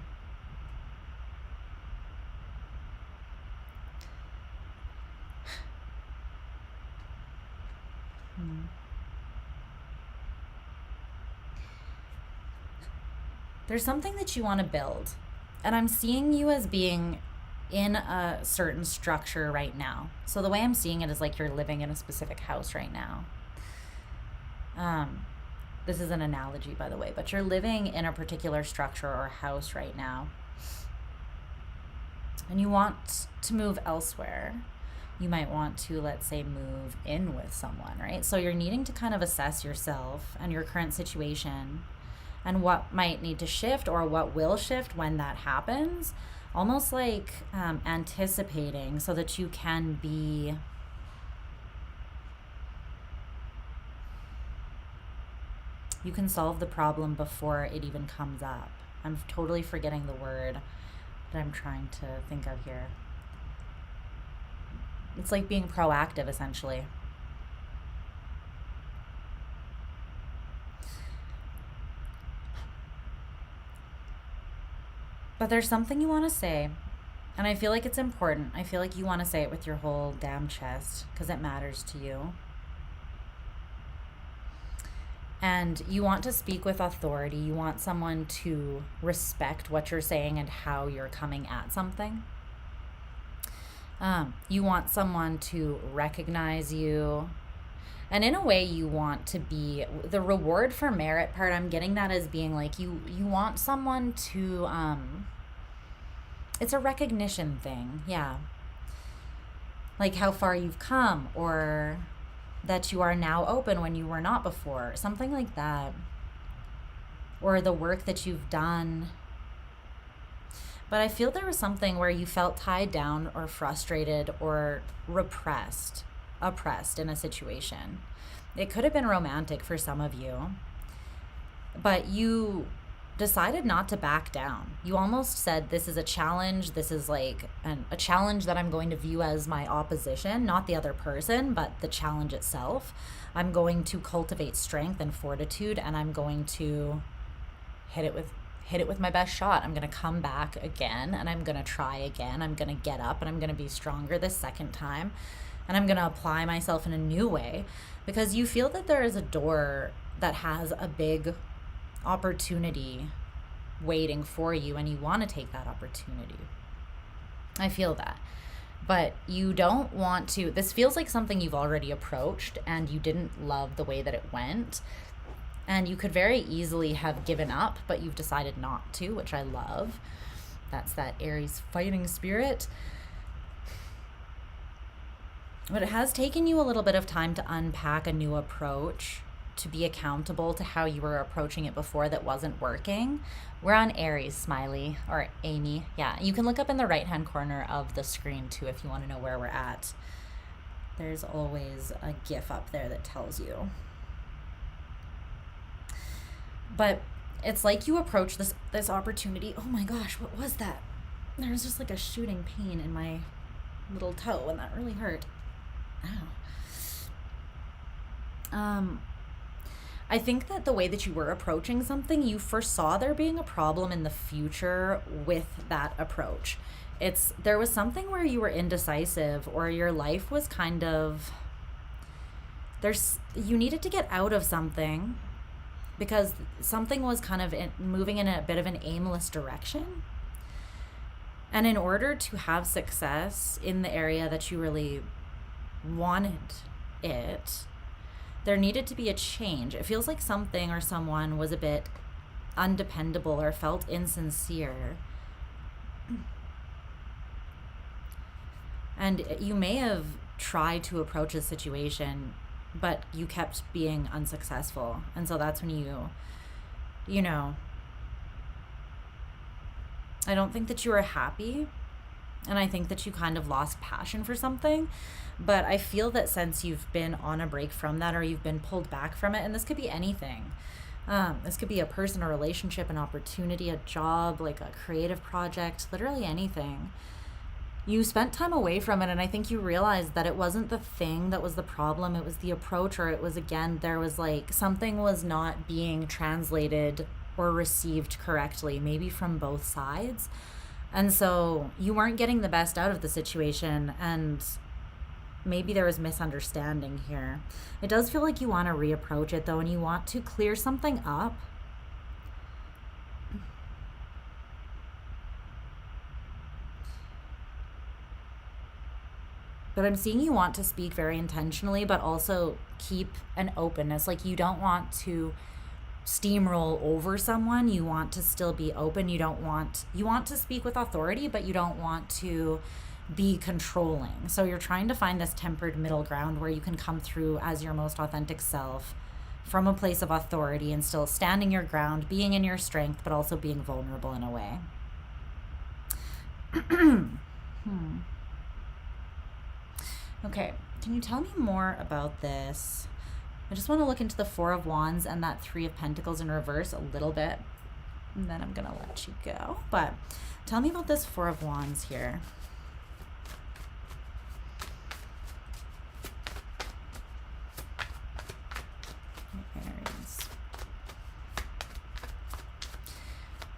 there's something that you want to build, and I'm seeing you as being in a certain structure right now. So the way I'm seeing it is like you're living in a specific house right now. This is an analogy, by the way, but you're living in a particular structure or house right now, and you want to move elsewhere. You might want to, let's say, move in with someone, right? So you're needing to kind of assess yourself and your current situation and what might need to shift or what will shift when that happens, almost like anticipating so that you can be you can solve the problem before it even comes up. I'm totally forgetting the word that I'm trying to think of here. It's like being proactive, essentially. But there's something you want to say, and I feel like it's important. I feel like you want to say it with your whole damn chest because it matters to you. And you want to speak with authority. You want someone to respect what you're saying and how you're coming at something. You want someone to recognize you And in a way, you want to be the reward for merit part. I'm getting that as being like you want someone to it's a recognition thing. Yeah. Like how far you've come, or that you are now open when you were not before. Something like that. Or the work that you've done. But I feel there was something where you felt tied down or frustrated or oppressed in a situation. It could have been romantic for some of you, but you decided not to back down. You almost said, this is a challenge. This is like a challenge that I'm going to view as my opposition, not the other person, but the challenge itself. I'm going to cultivate strength and fortitude, and I'm going to hit it with my best shot. I'm going to come back again, and I'm going to try again. I'm going to get up, and I'm going to be stronger this second time, and I'm going to apply myself in a new way, because you feel that there is a door that has a big opportunity waiting for you, and you want to take that opportunity. I feel that. But you don't want to. This feels like something you've already approached, and you didn't love the way that it went. And you could very easily have given up, but you've decided not to, which I love. That's that Aries fighting spirit. But it has taken you a little bit of time to unpack a new approach, to be accountable to how you were approaching it before that wasn't working. We're on Aries, Smiley, or Amy. Yeah, you can look up in the right-hand corner of the screen, too, if you want to know where we're at. There's always a GIF up there that tells you. But it's like you approach this opportunity. Oh my gosh, what was that? There was just like a shooting pain in my little toe, and that really hurt. Ow. I think that the way that you were approaching something, you foresaw there being a problem in the future with that approach. There was something where you were indecisive, or your life was kind of, you needed to get out of something, because something was kind of moving in a bit of an aimless direction. And in order to have success in the area that you really wanted it, there needed to be a change. It feels like something or someone was a bit undependable or felt insincere. And you may have tried to approach a situation, but you kept being unsuccessful. And so that's when you know, I don't think that you were happy. And I think that you kind of lost passion for something. But I feel that since you've been on a break from that, or you've been pulled back from it, and this could be anything. This could be a person, a relationship, an opportunity, a job, like a creative project, literally anything. You spent time away from it, and I think you realized that it wasn't the thing that was the problem. It was the approach, or it was, again, there was like something was not being translated or received correctly, maybe from both sides. And so you weren't getting the best out of the situation, and maybe there was misunderstanding here. It does feel like you want to reapproach it, though, and you want to clear something up. But I'm seeing you want to speak very intentionally, but also keep an openness. Like, you don't want to steamroll over someone. You want to still be open. You want to speak with authority, but you don't want to be controlling. So you're trying to find this tempered middle ground where you can come through as your most authentic self from a place of authority, and still standing your ground, being in your strength, but also being vulnerable in a way. Okay, can you tell me more about this? I just want to look into the Four of Wands and that Three of Pentacles in reverse a little bit, and then I'm going to let you go. But tell me about this Four of Wands here. Aries.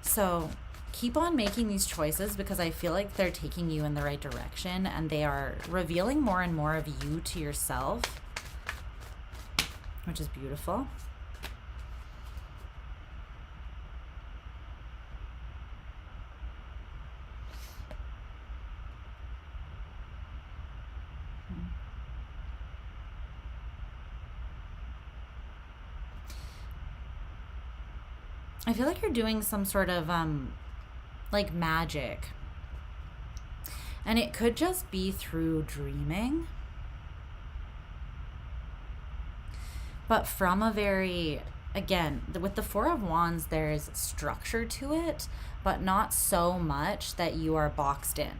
So keep on making these choices, because I feel like they're taking you in the right direction, and they are revealing more and more of you to yourself, which is beautiful. I feel like you're doing some sort of like magic. And it could just be through dreaming. But from a very, again, with the Four of Wands, there's structure to it, but not so much that you are boxed in.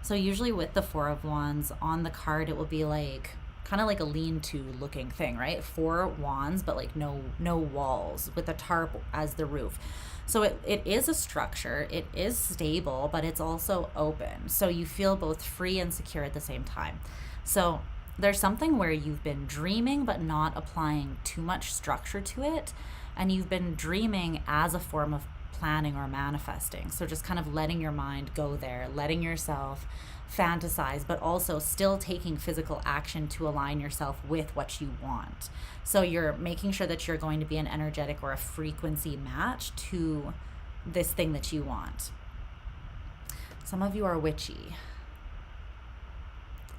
So usually with the Four of Wands on the card, it will be like kind of like a lean-to looking thing, right? 4 wands, but like no walls, with a tarp as the roof. So it is a structure, it is stable, but it's also open. So you feel both free and secure at the same time. So there's something where you've been dreaming but not applying too much structure to it, and you've been dreaming as a form of planning or manifesting. So just kind of letting your mind go there, letting yourself fantasize, but also still taking physical action to align yourself with what you want. So you're making sure that you're going to be an energetic or a frequency match to this thing that you want. Some of you are witchy.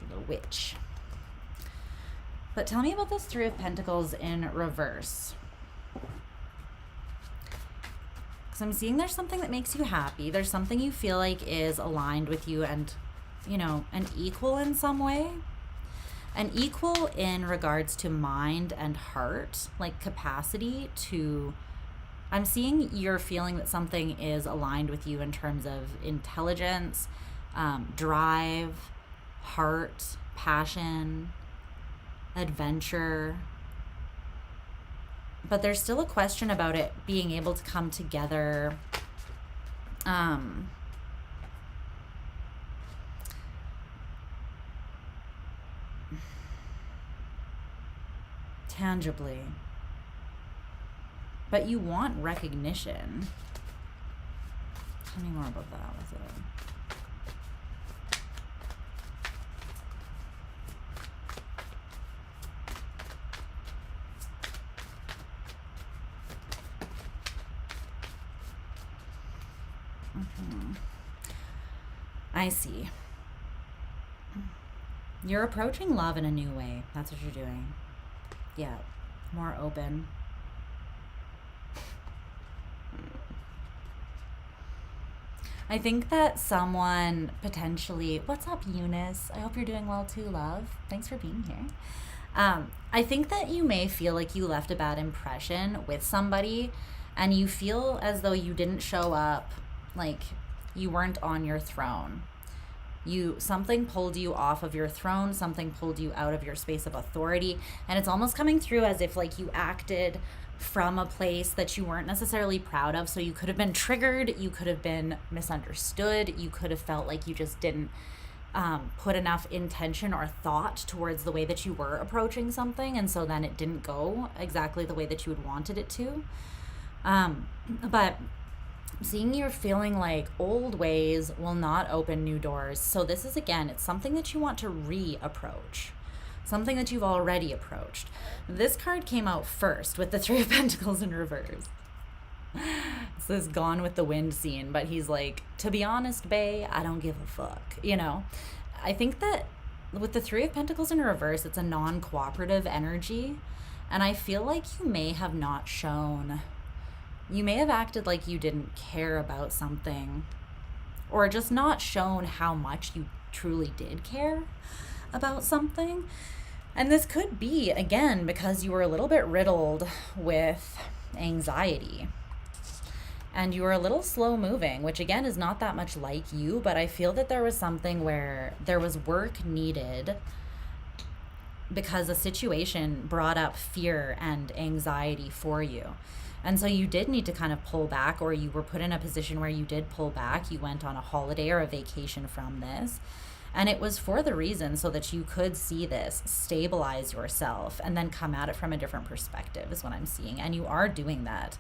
A little witch. But tell me about this Three of Pentacles in reverse. Because I'm seeing there's something that makes you happy. There's something you feel like is aligned with you and, you know, an equal in some way. An equal in regards to mind and heart, like capacity to, I'm seeing you're feeling that something is aligned with you in terms of intelligence, drive, heart, passion, adventure. But there's still a question about it being able to come together tangibly. But you want recognition. Tell me more about that. What's it? I see. You're approaching love in a new way. That's what you're doing. Yeah, more open. I think that someone potentially, what's up, Eunice? I hope you're doing well too, love. Thanks for being here. I think that you may feel like you left a bad impression with somebody, and you feel as though you didn't show up, like you weren't on your throne. Something pulled you off of your throne, something pulled you out of your space of authority, and it's almost coming through as if like you acted from a place that you weren't necessarily proud of. So you could have been triggered, you could have been misunderstood, you could have felt like you just didn't put enough intention or thought towards the way that you were approaching something, and so then it didn't go exactly the way that you had wanted it to. But seeing you're feeling like old ways will not open new doors. So this is, again, it's something that you want to reapproach, something that you've already approached. This card came out first with the Three of Pentacles in reverse. It's this Gone with the Wind scene, but he's like, to be honest, bae, I don't give a fuck, you know? I think that with the Three of Pentacles in reverse, it's a non-cooperative energy, and I feel like you may have not shown, you may have acted like you didn't care about something, or just not shown how much you truly did care about something. And this could be, again, because you were a little bit riddled with anxiety and you were a little slow moving, which again is not that much like you, but I feel that there was something where there was work needed because a situation brought up fear and anxiety for you. And so you did need to kind of pull back, or you were put in a position where you did pull back. You went on a holiday or a vacation from this. And it was for the reason so that you could see this, stabilize yourself, and then come at it from a different perspective is what I'm seeing. And you are doing that.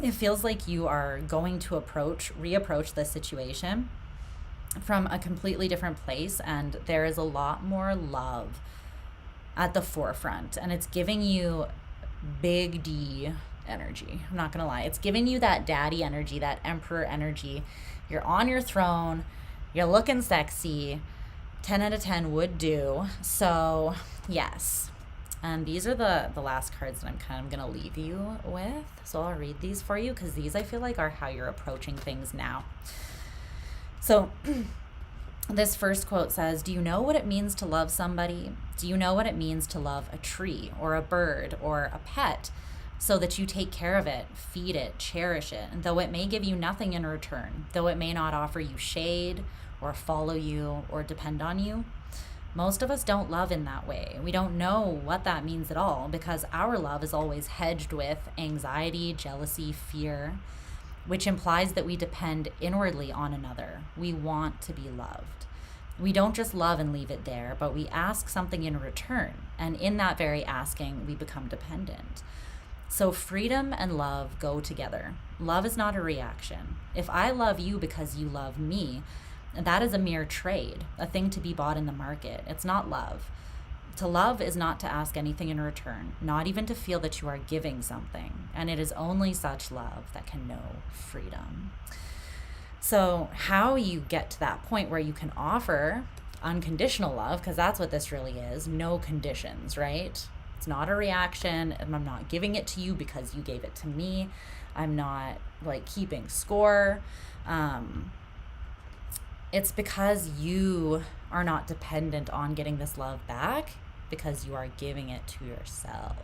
It feels like you are going to reapproach this situation from a completely different place. And there is a lot more love at the forefront. And it's giving you big D energy. I'm not going to lie. It's giving you that daddy energy, that emperor energy. You're on your throne. You're looking sexy. 10 out of 10 would do. So, yes. And these are the last cards that I'm kind of going to leave you with. So I'll read these for you because these I feel like are how you're approaching things now. So this first quote says, do you know what it means to love somebody? Do you know what it means to love a tree or a bird or a pet so that you take care of it, feed it, cherish it, and though it may give you nothing in return, though it may not offer you shade or follow you or depend on you? Most of us don't love in that way. We don't know what that means at all because our love is always hedged with anxiety, jealousy, fear, which implies that we depend inwardly on another. We want to be loved. We don't just love and leave it there, but we ask something in return. And in that very asking, we become dependent. So freedom and love go together. Love is not a reaction. If I love you because you love me, that is a mere trade, a thing to be bought in the market. It's not love. To love is not to ask anything in return, not even to feel that you are giving something. And it is only such love that can know freedom. So how you get to that point where you can offer unconditional love, because that's what this really is, no conditions, right? It's not a reaction, and I'm not giving it to you because you gave it to me. I'm not like keeping score. It's because you are not dependent on getting this love back, because you are giving it to yourself,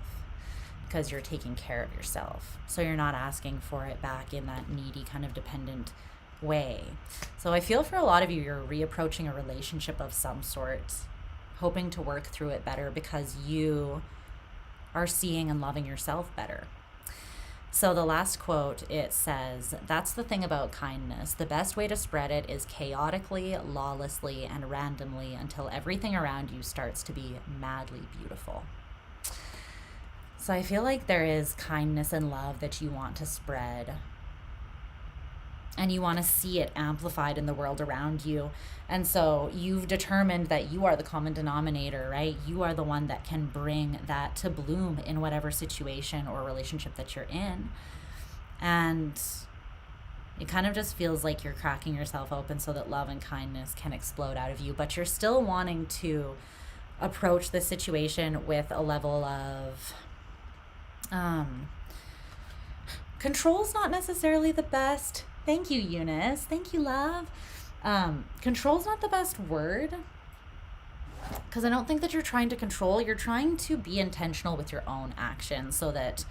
because you're taking care of yourself. So you're not asking for it back in that needy kind of dependent way. So I feel for a lot of you, you're reapproaching a relationship of some sort, hoping to work through it better because you are seeing and loving yourself better. So the last quote, it says, that's the thing about kindness. The best way to spread it is chaotically, lawlessly, and randomly until everything around you starts to be madly beautiful. So I feel like there is kindness and love that you want to spread, and you want to see it amplified in the world around you. And so you've determined that you are the common denominator, right? You are the one that can bring that to bloom in whatever situation or relationship that you're in. And it kind of just feels like you're cracking yourself open so that love and kindness can explode out of you. But you're still wanting to approach the situation with a level of control's not necessarily the best. Thank you, Eunice. Thank you, love. Control's not the best word, because I don't think that you're trying to control. You're trying to be intentional with your own actions so that,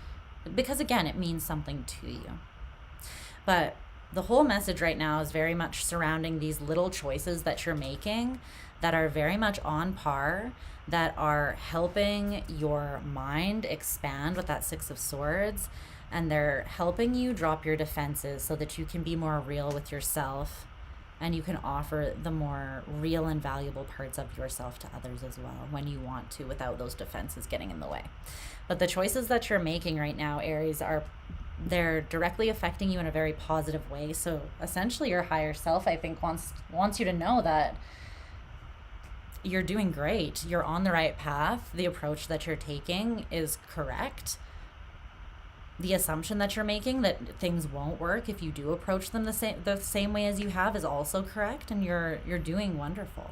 because again, it means something to you. But the whole message right now is very much surrounding these little choices that you're making that are very much on par, that are helping your mind expand with that Six of Swords. And they're helping you drop your defenses so that you can be more real with yourself, and you can offer the more real and valuable parts of yourself to others as well when you want to, without those defenses getting in the way. But the choices that you're making right now, Aries, they're directly affecting you in a very positive way. So essentially your higher self, I think, wants you to know that you're doing great. You're on the right path. The approach that you're taking is correct. The assumption that you're making that things won't work if you do approach them the same way as you have is also correct, and you're doing wonderful.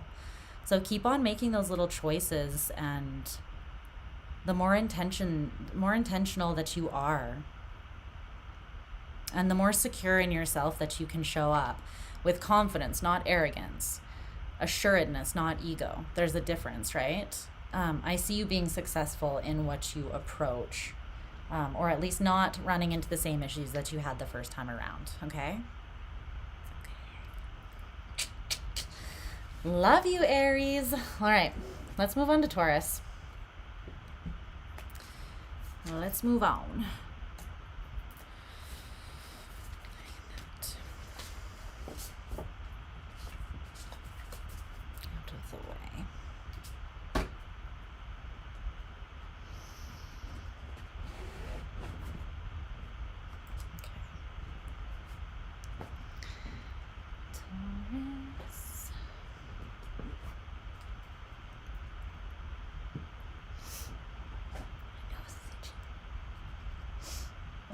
So keep on making those little choices, and the more intentional that you are, and the more secure in yourself that you can show up with confidence, not arrogance, assuredness, not ego. There's a difference, right? I see you being successful in what you approach. Or at least not running into the same issues that you had the first time around, okay? Love you, Aries. All right, let's move on to Taurus. Let's move on. Out of the way.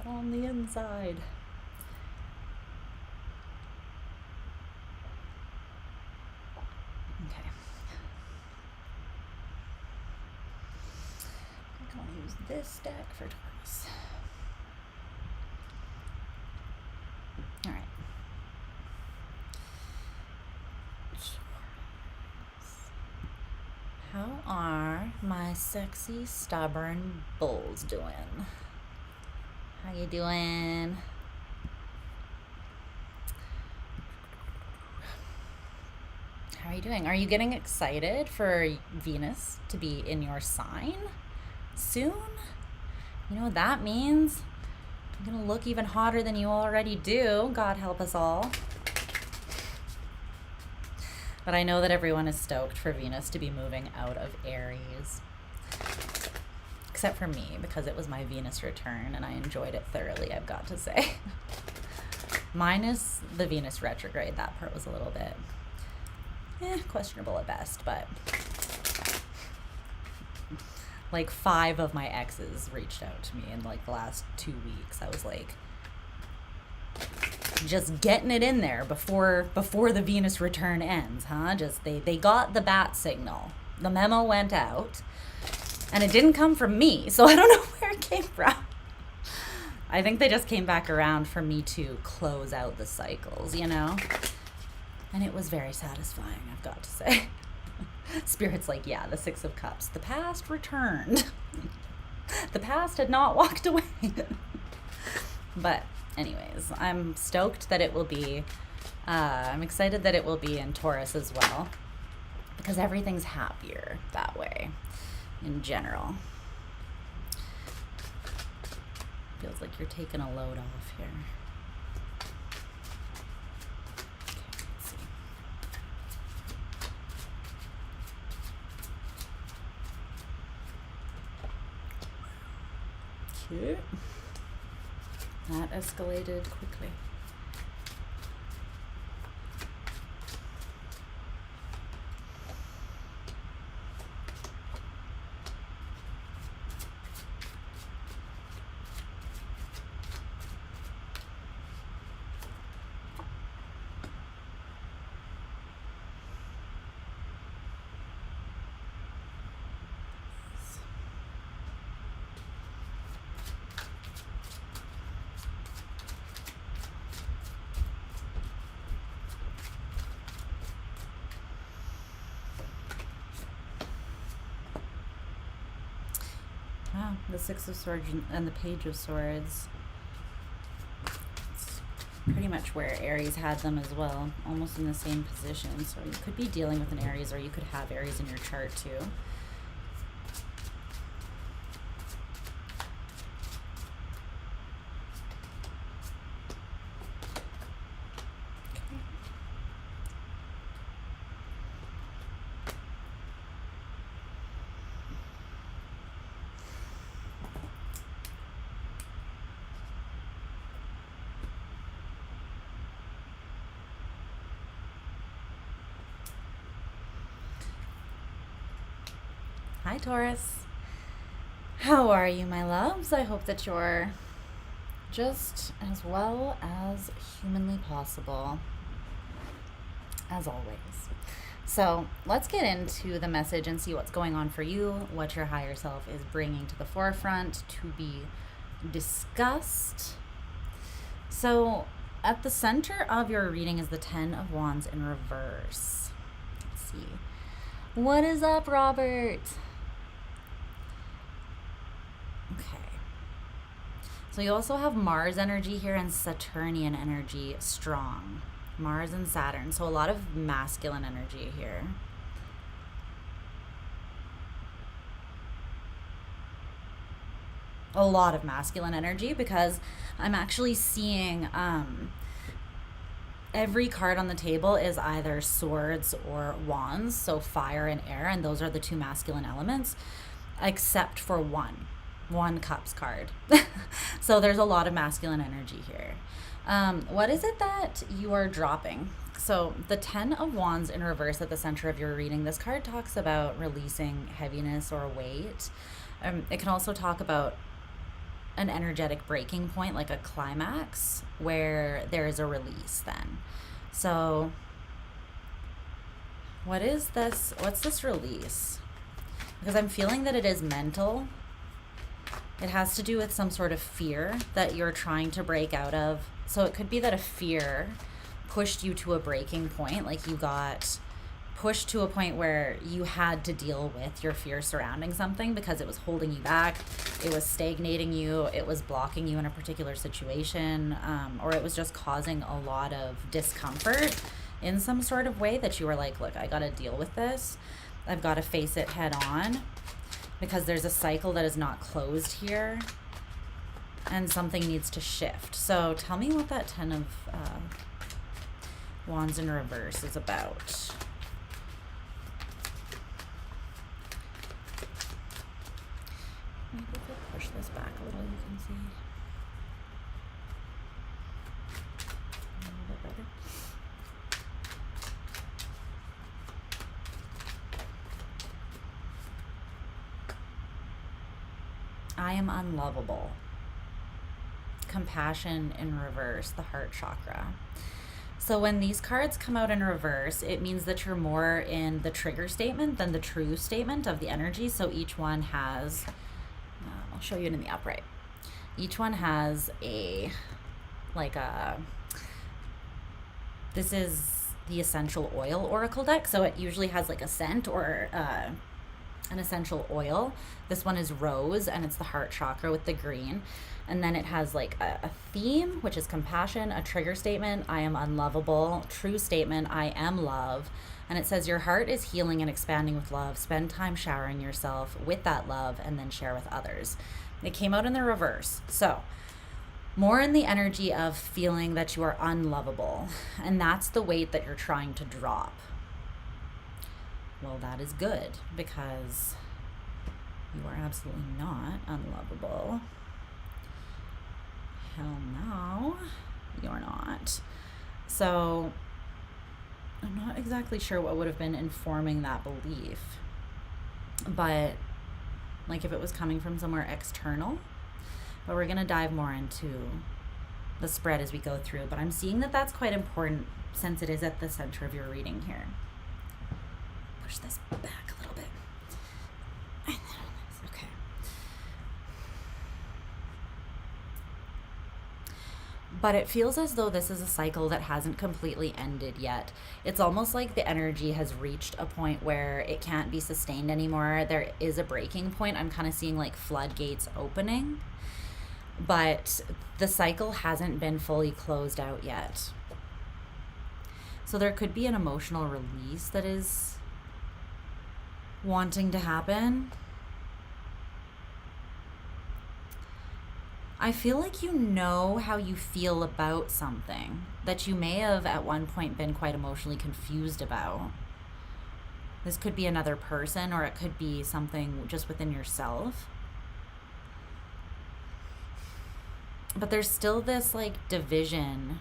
On the inside. Okay. stack for Taurus. All right. How are my sexy, stubborn bulls doing? How you doing? How are you doing? Are you getting excited for Venus to be in your sign soon? You know what that means? You're gonna look even hotter than you already do. God help us all. But I know that everyone is stoked for Venus to be moving out of Aries. Except for me, because it was my Venus return and I enjoyed it thoroughly, I've got to say. Minus the Venus retrograde, that part was a little bit questionable at best, but like 5 of my exes reached out to me in like the last 2 weeks. I was like, just getting it in there before the Venus return ends, huh? Just they got the bat signal. The memo went out, and it didn't come from me, so I don't know where it came from. I think they just came back around for me to close out the cycles, you know? And it was very satisfying, I've got to say. Spirit's like, yeah, the 6 of Cups. The past returned. The past had not walked away. But anyways, I'm stoked that it will be, I'm excited that it will be in Taurus as well, because everything's happier that way in general. Feels like you're taking a load off here. Okay, let's see. Cute. That escalated quickly. Wow, the 6 of Swords and the Page of Swords. It's pretty much where Aries had them as well, almost in the same position. So you could be dealing with an Aries, or you could have Aries in your chart too. Hi, Taurus. How are you, my loves? I hope that you're just as well as humanly possible, as always. So let's get into the message and see what's going on for you, what your higher self is bringing to the forefront to be discussed. So at the center of your reading is the 10 of Wands in reverse. Let's see. What is up, Robert? Okay. So you also have Mars energy here and Saturnian energy strong. Mars and Saturn. So a lot of masculine energy here. A lot of masculine energy, because I'm actually seeing every card on the table is either swords or wands, so fire and air, and those are the 2 masculine elements, except for one cups card. So there's a lot of masculine energy here. What is it that you are dropping? So the 10 of Wands in reverse at the center of your reading, this card talks about releasing heaviness or weight. It can also talk about an energetic breaking point, like a climax, where there is a release then. So what is this? What's this release? Because I'm feeling that it is mental. It has to do with some sort of fear that you're trying to break out of. So it could be that a fear pushed you to a breaking point, like you got pushed to a point where you had to deal with your fear surrounding something because it was holding you back, it was stagnating you, it was blocking you in a particular situation, or it was just causing a lot of discomfort in some sort of way that you were like, look, I gotta deal with this. I've got to face it head on because there's a cycle that is not closed here and something needs to shift. So tell me what that 10 of Wands in reverse is about. Maybe if I push this back a little, you can see a little bit better. I am unlovable. Compassion in reverse, the heart chakra. So when these cards come out in reverse, it means that you're more in the trigger statement than the true statement of the energy. So each one has, I'll show you it in the upright. Each one has a, this is the essential oil oracle deck. So it usually has like a scent or an essential oil. This one is rose and it's the heart chakra with the green. And then it has like a theme, which is compassion, a trigger statement, I am unlovable, true statement, I am love. And it says your heart is healing and expanding with love. Spend time showering yourself with that love and then share with others. It came out in the reverse. So more in the energy of feeling that you are unlovable. And that's the weight that you're trying to drop. Well, that is good because you are absolutely not unlovable. Hell no, you're not. So I'm not exactly sure what would have been informing that belief, but like if it was coming from somewhere external. But we're gonna dive more into the spread as we go through. But I'm seeing that that's quite important since it is at the center of your reading here. Push this back a little bit. Okay. But it feels as though this is a cycle that hasn't completely ended yet. It's almost like the energy has reached a point where it can't be sustained anymore. There is a breaking point. I'm kind of seeing like floodgates opening, but the cycle hasn't been fully closed out yet. So there could be an emotional release that is wanting to happen. I feel like you know how you feel about something that you may have at one point been quite emotionally confused about. This could be another person, or it could be something just within yourself. But there's still this like division,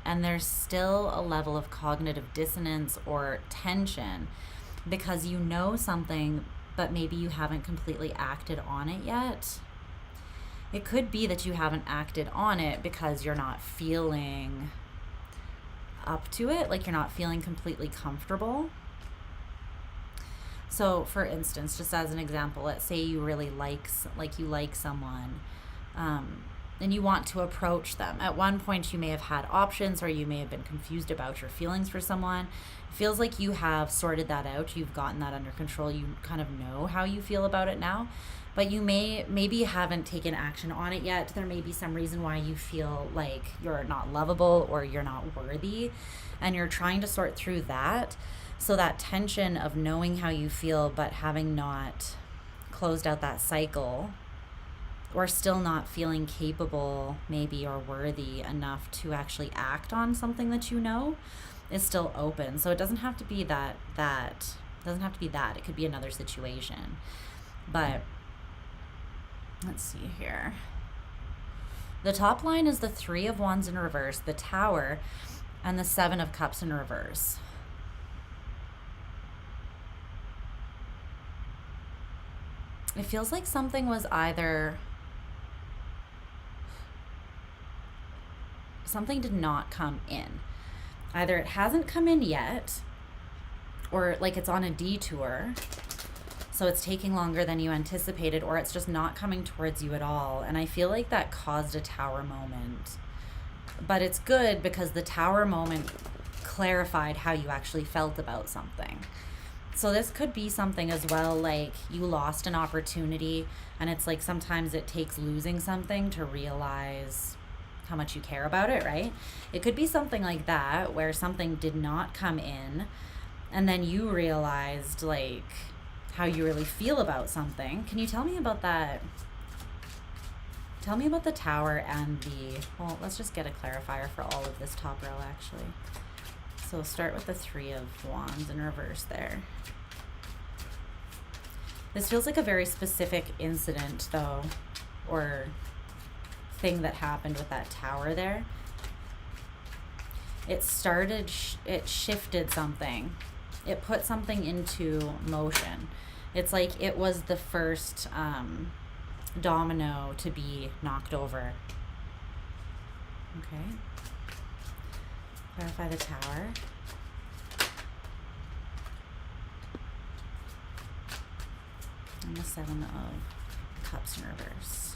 and there's still a level of cognitive dissonance or tension because you know something, but maybe you haven't completely acted on it yet. It could be that you haven't acted on it because you're not feeling up to it, like you're not feeling completely comfortable. So for instance, just as an example, let's say you really like someone, and you want to approach them. At one point you may have had options, or you may have been confused about your feelings for someone. It feels like you have sorted that out. You've gotten that under control. You kind of know how you feel about it now. But you maybe haven't taken action on it yet. There may be some reason why you feel like you're not lovable or you're not worthy, and you're trying to sort through that. So that tension of knowing how you feel but having not closed out that cycle, or still not feeling capable maybe or worthy enough to actually act on something that you know, is still open. So it doesn't have to be that doesn't have to be that. It could be another situation. But let's see here. The top line is the 3 of Wands in reverse, the Tower, and the 7 of Cups in reverse. It feels like something was something did not come in. Either it hasn't come in yet, or like it's on a detour. So it's taking longer than you anticipated, or it's just not coming towards you at all. And I feel like that caused a tower moment. But it's good because the tower moment clarified how you actually felt about something. So this could be something as well, like you lost an opportunity, and it's like sometimes it takes losing something to realize how much you care about it, right? It could be something like that, where something did not come in, and then you realized like how you really feel about something. Can you tell me about that? Tell me about the tower and the, well, let's just get a clarifier for all of this top row actually. So we'll start with the 3 of Wands in reverse there. This feels like a very specific incident though, or thing that happened with that tower there. It started, it shifted something. It put something into motion. It's like it was the first domino to be knocked over. Okay. Clarify the tower. And the 7 of Cups in reverse.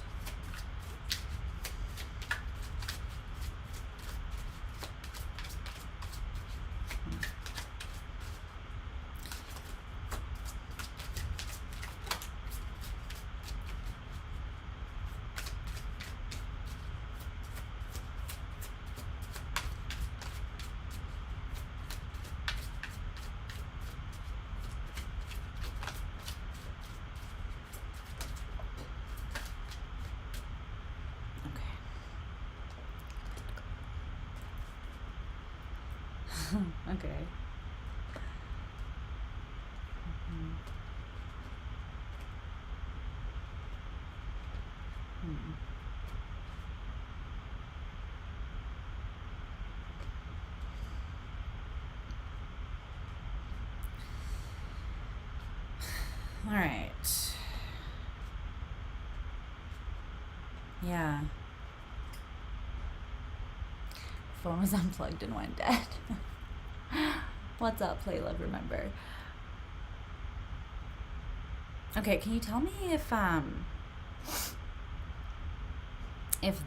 Okay. All right. Yeah. Phone was unplugged and went dead. What's up, Play Love Remember? Okay, can you tell me if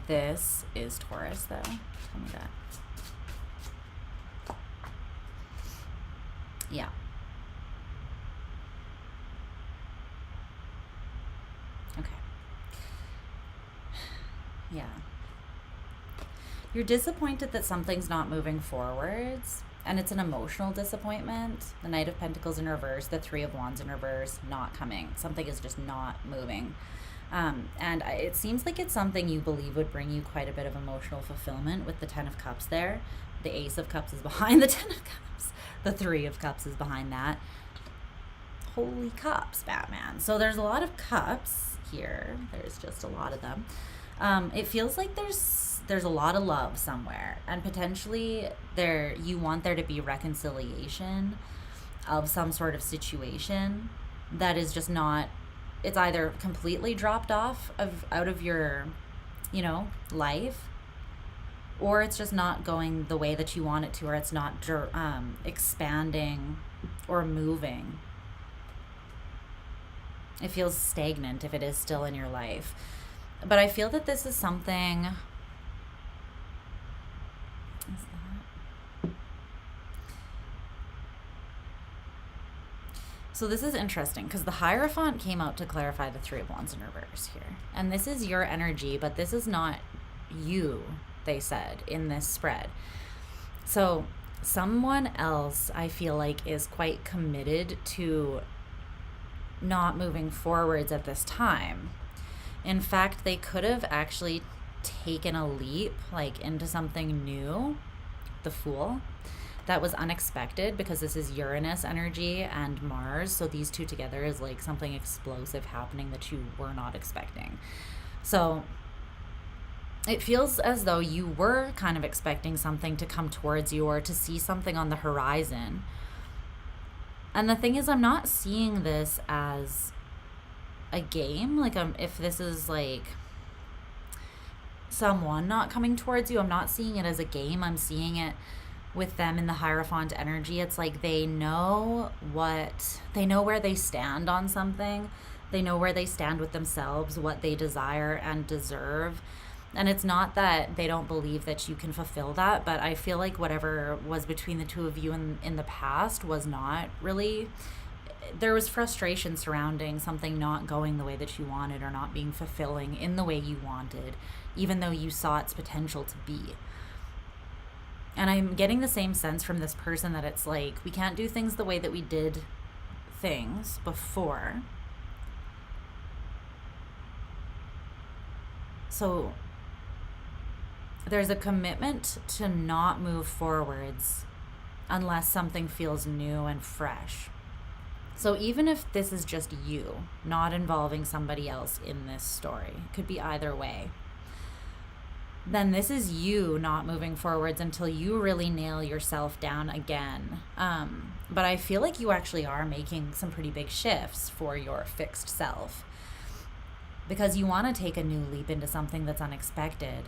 this is Taurus though? Tell me that. Yeah. Okay. Yeah. You're disappointed that something's not moving forwards, and it's an emotional disappointment. The Knight of Pentacles in reverse, the 3 of Wands in reverse, not coming. Something is just not moving. And it seems like it's something you believe would bring you quite a bit of emotional fulfillment with the 10 of Cups there. The Ace of Cups is behind the 10 of Cups. The 3 of Cups is behind that. Holy cups, Batman. So there's a lot of cups here. There's just a lot of them. It feels like there's a lot of love somewhere, and potentially you want there to be reconciliation of some sort of situation that is just not, it's either completely dropped off out of your, life, or it's just not going the way that you want it to, or it's not expanding or moving. It feels stagnant if it is still in your life. But I feel that this is something. Is that? So this is interesting because the Hierophant came out to clarify the 3 of Wands in reverse here. And this is your energy, but this is not you, they said, in this spread. So someone else, I feel like, is quite committed to not moving forwards at this time. In fact, they could have actually taken a leap, like, into something new, the Fool, that was unexpected, because this is Uranus energy and Mars, so these two together is like something explosive happening that you were not expecting. So it feels as though you were kind of expecting something to come towards you, or to see something on the horizon. And the thing is, I'm not seeing this as a game. Like, if this is like someone not coming towards you, I'm not seeing it as a game. I'm seeing it with them in the Hierophant energy, it's like they know where they stand on something. They know where they stand with themselves, what they desire and deserve. And it's not that they don't believe that you can fulfill that, but I feel like whatever was between the two of you in the past was not really, there was frustration surrounding something not going the way that you wanted or not being fulfilling in the way you wanted, even though you saw its potential to be. And I'm getting the same sense from this person that it's like, we can't do things the way that we did things before. So there's a commitment to not move forwards unless something feels new and fresh. So even if this is just you, not involving somebody else in this story, it could be either way, then this is you not moving forwards until you really nail yourself down again. But I feel like you actually are making some pretty big shifts for your fixed self, because you want to take a new leap into something that's unexpected.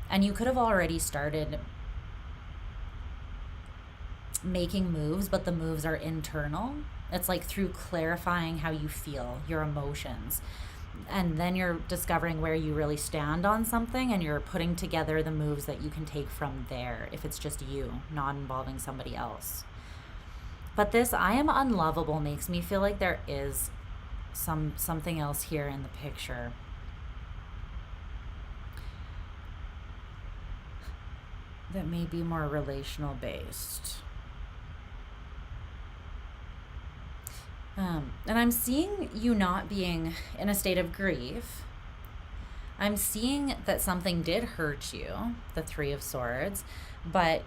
And you could have already started making moves, but the moves are internal. It's like through clarifying how you feel, your emotions. And then you're discovering where you really stand on something, and you're putting together the moves that you can take from there if it's just you, not involving somebody else. But this I am unlovable makes me feel like there is something else here in the picture. That may be more relational based. And I'm seeing you not being in a state of grief. I'm seeing that something did hurt you, the Three of Swords, but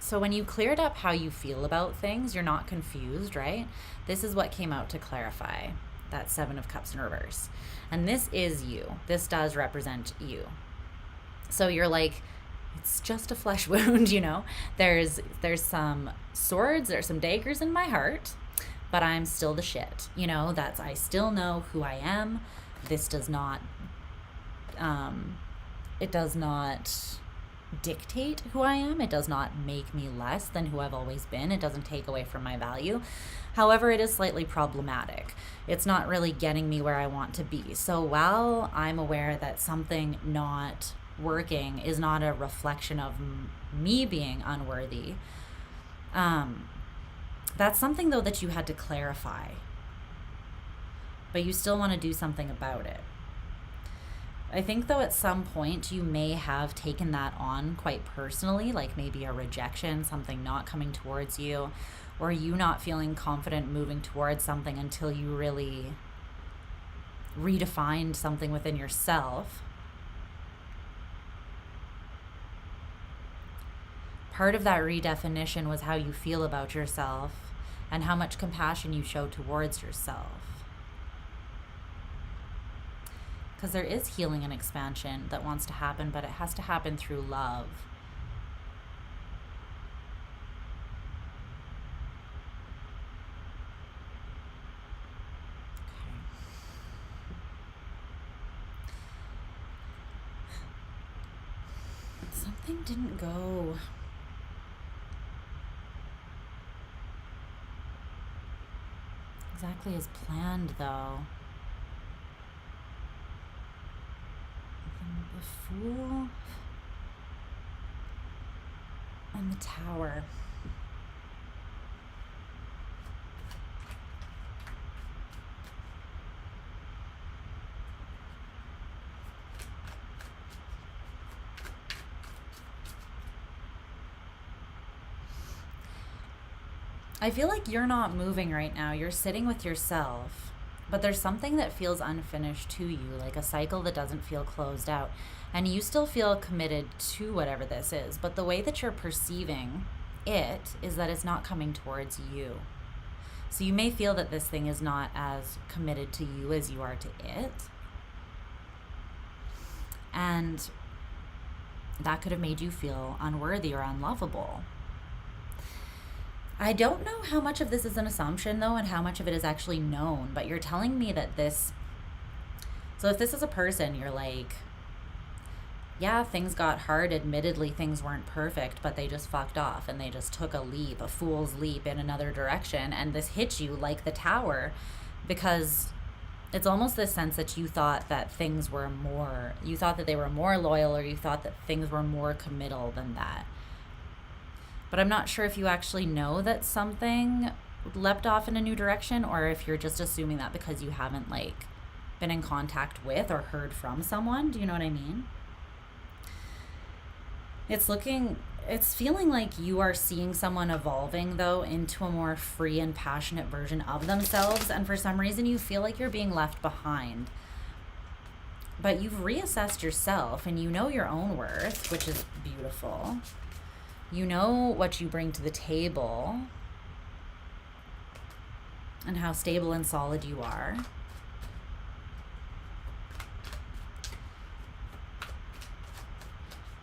so when you cleared up how you feel about things, you're not confused, right? This is what came out to clarify that Seven of Cups in reverse. And this is you. This does represent you. So you're like, it's just a flesh wound, you know? There's some swords, there's some daggers in my heart, but I'm still the shit. You know, I still know who I am. This does not, it does not dictate who I am. It does not make me less than who I've always been. It doesn't take away from my value. However, it is slightly problematic. It's not really getting me where I want to be. So while I'm aware that something not working is not a reflection of me being unworthy, that's something though that you had to clarify, but you still want to do something about it. I think though at some point you may have taken that on quite personally, like maybe a rejection, something not coming towards you, or you not feeling confident moving towards something until you really redefined something within yourself. Part of that redefinition was how you feel about yourself and how much compassion you show towards yourself. Because there is healing and expansion that wants to happen, but it has to happen through love. Okay. Something didn't go exactly as planned, though. The Fool and the Tower. I feel like you're not moving right now. You're sitting with yourself, but there's something that feels unfinished to you, like a cycle that doesn't feel closed out. And you still feel committed to whatever this is, but the way that you're perceiving it is that it's not coming towards you. So you may feel that this thing is not as committed to you as you are to it. And that could have made you feel unworthy or unlovable. I don't know how much of this is an assumption, though, and how much of it is actually known, but you're telling me that this... So if this is a person, you're like, yeah, things got hard. Admittedly, things weren't perfect, but they just fucked off and they just took a leap, a fool's leap in another direction. And this hit you like the tower, because it's almost this sense that you thought that things were more, you thought that they were more loyal, or you thought that things were more committal than that. But I'm not sure if you actually know that something leapt off in a new direction, or if you're just assuming that because you haven't like been in contact with or heard from someone. Do you know what I mean? It's feeling like you are seeing someone evolving, though, into a more free and passionate version of themselves, and for some reason you feel like you're being left behind. But you've reassessed yourself and you know your own worth, which is beautiful. You know what you bring to the table and how stable and solid you are.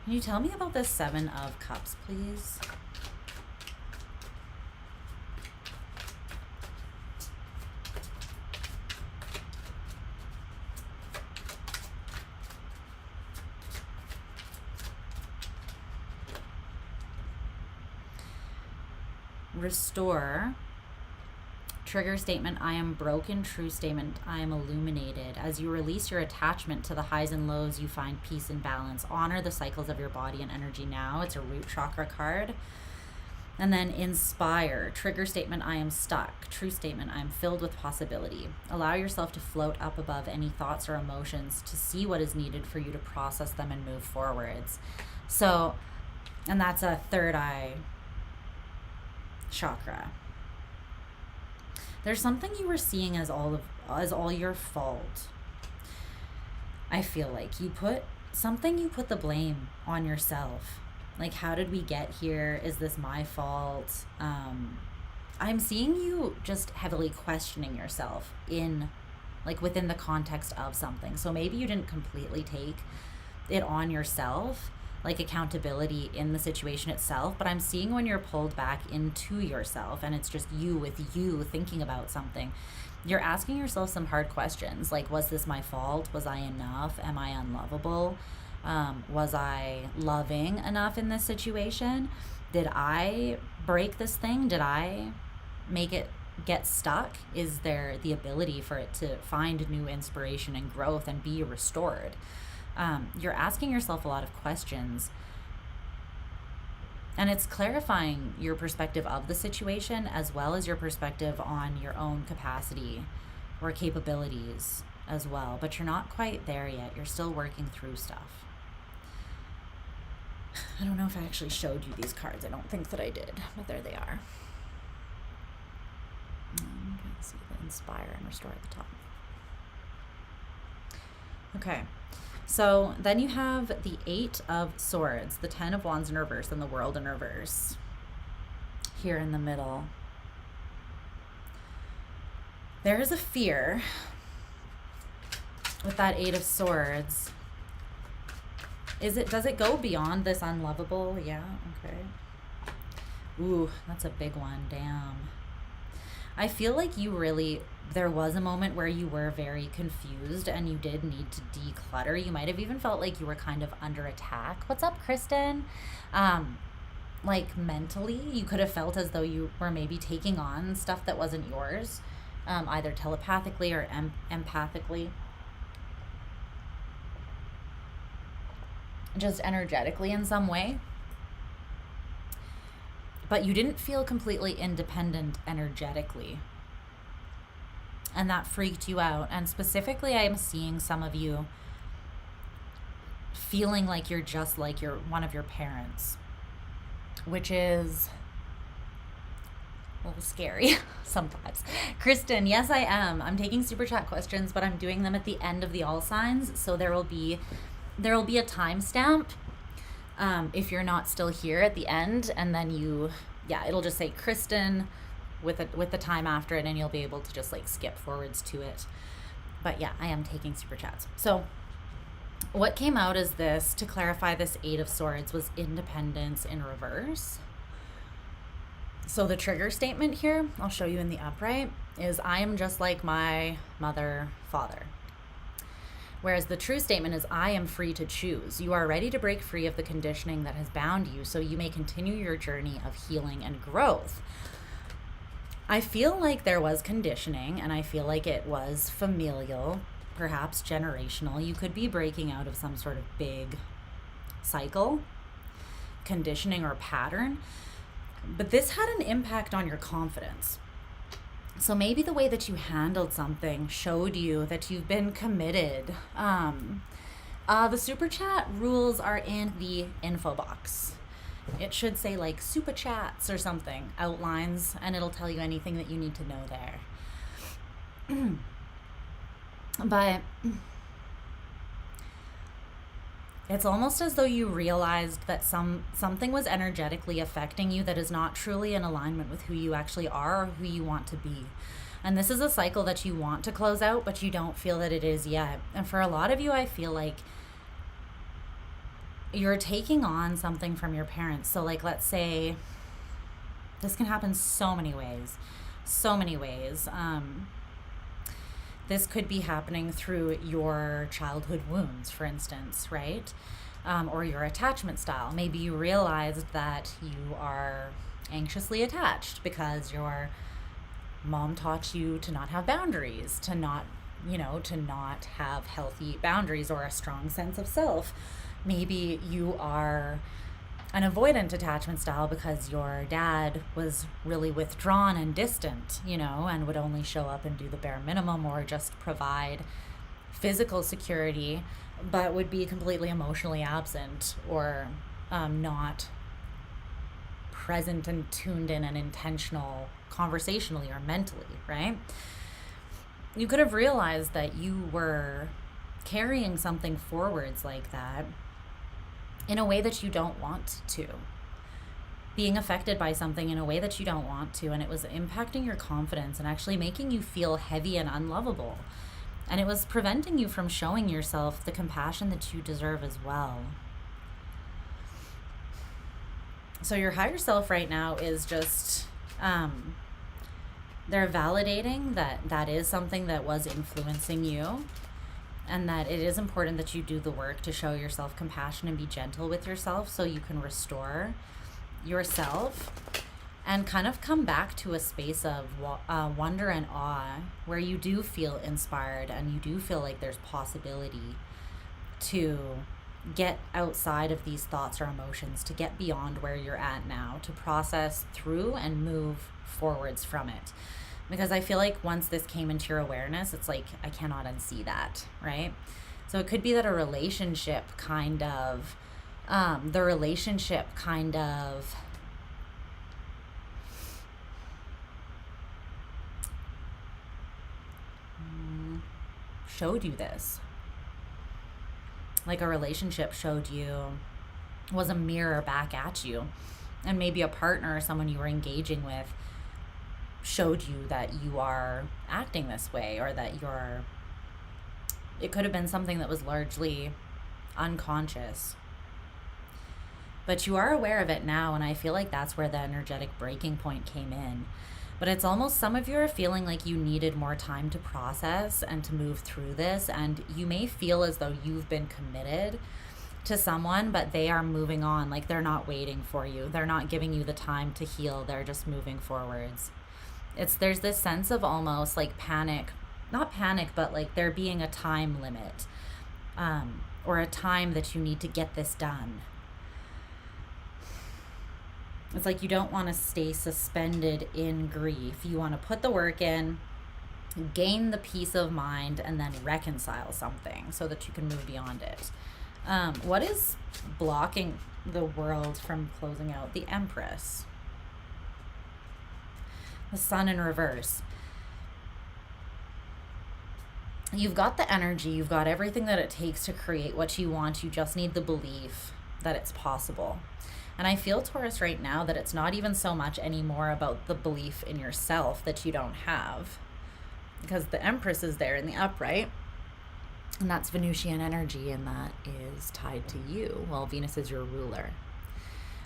Can you tell me about this 7 of Cups, please? Restore. Trigger statement, I am broken. True statement, I am illuminated. As you release your attachment to the highs and lows, you find peace and balance. Honor the cycles of your body and energy now. It's a root chakra card. And then inspire. Trigger statement, I am stuck. True statement, I am filled with possibility. Allow yourself to float up above any thoughts or emotions to see what is needed for you to process them and move forwards. So, and that's a third eye chakra. There's something you were seeing as all your fault. I feel like you put the blame on yourself. Like, how did we get here? Is this my fault? I'm seeing you just heavily questioning yourself within the context of something. So maybe you didn't completely take it on yourself, like accountability in the situation itself, but I'm seeing when you're pulled back into yourself and it's just you with you thinking about something, you're asking yourself some hard questions, like, was this my fault? Was I enough? Am I unlovable? Was I loving enough in this situation? Did I break this thing? Did I make it get stuck? Is there the ability for it to find new inspiration and growth and be restored? You're asking yourself a lot of questions, and it's clarifying your perspective of the situation as well as your perspective on your own capacity or capabilities as well. But you're not quite there yet. You're still working through stuff. I don't know if I actually showed you these cards. I don't think that I did, but there they are. You can see the inspire and restore at the top. Okay. So then you have the 8 of Swords, the 10 of Wands in reverse, and the World in reverse here in the middle. There is a fear with that 8 of Swords. Does it go beyond this unlovable? Yeah, okay. Ooh, that's a big one. Damn. I feel like there was a moment where you were very confused and you did need to declutter. You might have even felt like you were kind of under attack. What's up, Kristen? Like mentally, you could have felt as though you were maybe taking on stuff that wasn't yours, either telepathically or empathically. Just energetically in some way. But you didn't feel completely independent energetically. And that freaked you out. And specifically, I am seeing some of you feeling like you're just like one of your parents, which is a little scary sometimes. Kristen, yes, I am. I'm taking super chat questions, but I'm doing them at the end of the all signs. So there will be a timestamp. If you're not still here at the end, and then it'll just say Kristen with the time after it, and you'll be able to just like skip forwards to it. But yeah, I am taking super chats. So what came out is this, to clarify this 8 of Swords, was independence in reverse. So the trigger statement here, I'll show you in the upright, is I am just like my mother, father. Whereas the true statement is, I am free to choose. You are ready to break free of the conditioning that has bound you so you may continue your journey of healing and growth. I feel like there was conditioning, and I feel like it was familial, perhaps generational. You could be breaking out of some sort of big cycle, conditioning, or pattern, but this had an impact on your confidence. So maybe the way that you handled something showed you that you've been committed. The super chat rules are in the info box. It should say like Superchats or something, outlines, and it'll tell you anything that you need to know there. But it's almost as though you realized that something was energetically affecting you that is not truly in alignment with who you actually are or who you want to be. And this is a cycle that you want to close out, but you don't feel that it is yet. And for a lot of you, I feel like you're taking on something from your parents. So like, let's say, this can happen so many ways. This could be happening through your childhood wounds, for instance, right? Or your attachment style. Maybe you realized that you are anxiously attached because your mom taught you to not have boundaries, to not have healthy boundaries or a strong sense of self. Maybe you are an avoidant attachment style because your dad was really withdrawn and distant, and would only show up and do the bare minimum or just provide physical security, but would be completely emotionally absent or not present and tuned in and intentional conversationally or mentally, right? You could have realized that you were carrying something forwards like that in a way that you don't want to, being affected by something in a way that you don't want to, and it was impacting your confidence and actually making you feel heavy and unlovable, and it was preventing you from showing yourself the compassion that you deserve as well. So your higher self right now is just they're validating that is something that was influencing you, and that it is important that you do the work to show yourself compassion and be gentle with yourself so you can restore yourself and kind of come back to a space of wonder and awe, where you do feel inspired and you do feel like there's possibility to get outside of these thoughts or emotions, to get beyond where you're at now, to process through and move forwards from it. Because I feel like once this came into your awareness, it's like, I cannot unsee that, right? So it could be that a relationship kind of, showed you this. Like a relationship showed you, was a mirror back at you. And maybe a partner or someone you were engaging with showed you that you are acting this way, or that it could have been something that was largely unconscious, but you are aware of it now. And I feel like that's where the energetic breaking point came in. But it's almost, some of you are feeling like you needed more time to process and to move through this, and you may feel as though you've been committed to someone, but they are moving on. Like, they're not waiting for you, they're not giving you the time to heal, they're just moving forwards. There's this sense of almost like not panic, but like there being a time limit, or a time that you need to get this done. It's like you don't want to stay suspended in grief. You want to put the work in, gain the peace of mind, and then reconcile something so that you can move beyond it. What is blocking the world from closing out? The Empress. The Sun in reverse. You've got the energy, you've got everything that it takes to create what you want. You just need the belief that it's possible. And I feel, Taurus, right now that it's not even so much anymore about the belief in yourself that you don't have, because the Empress is there in the upright, and that's Venusian energy, and that is tied to you. Well, Venus is your ruler.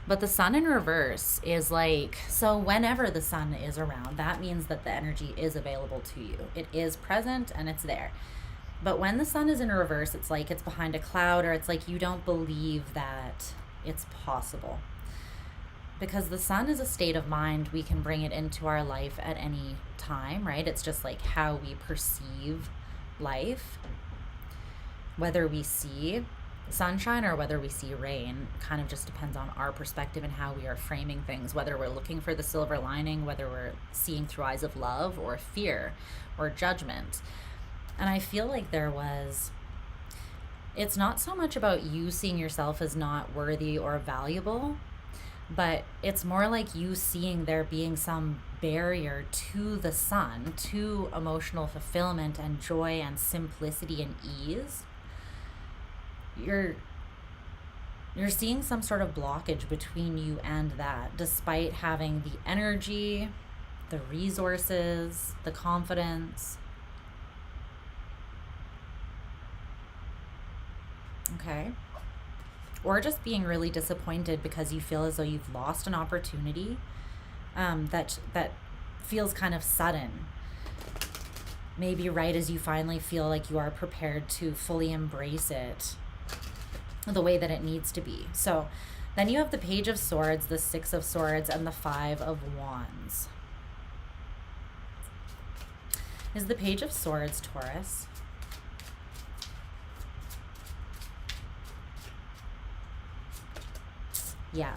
But the Sun in reverse is like, so whenever the Sun is around, that means that the energy is available to you. It is present and it's there. But when the sun is in reverse, it's like it's behind a cloud, or it's like you don't believe that it's possible. Because the sun is a state of mind, we can bring it into our life at any time, right? It's just like how we perceive life. Whether we see sunshine or whether we see rain kind of just depends on our perspective and how we are framing things, whether we're looking for the silver lining, whether we're seeing through eyes of love or fear or judgment. And I feel like it's not so much about you seeing yourself as not worthy or valuable, but it's more like you seeing there being some barrier to the sun, to emotional fulfillment and joy and simplicity and ease. You're seeing some sort of blockage between you and that, despite having the energy, the resources, the confidence. Okay. Or just being really disappointed because you feel as though you've lost an opportunity that feels kind of sudden. Maybe right as you finally feel like you are prepared to fully embrace it the way that it needs to be. So then you have the Page of Swords, the Six of Swords, and the Five of Wands. Is the Page of Swords Taurus? Yeah.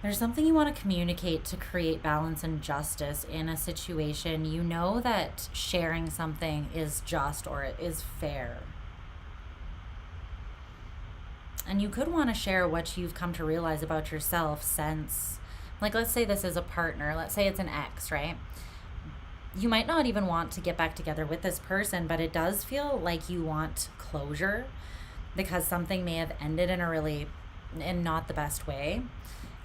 There's something you want to communicate to create balance and justice in a situation. You know that sharing something is just or it is fair. And you could want to share what you've come to realize about yourself since, like, let's say this is a partner. Let's say it's an ex, right? You might not even want to get back together with this person, but it does feel like you want closure because something may have ended in not the best way,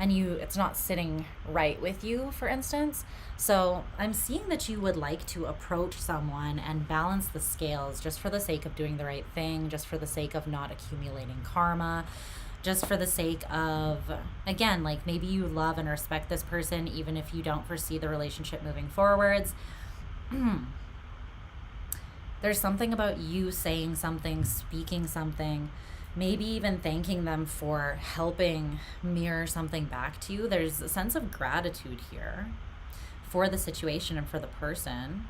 and it's not sitting right with you, for instance. So I'm seeing that you would like to approach someone and balance the scales just for the sake of doing the right thing, just for the sake of not accumulating karma, just for the sake of, again, like maybe you love and respect this person even if you don't foresee the relationship moving forwards. There's something about you saying something, speaking something, maybe even thanking them for helping mirror something back to you. There's a sense of gratitude here for the situation and for the person,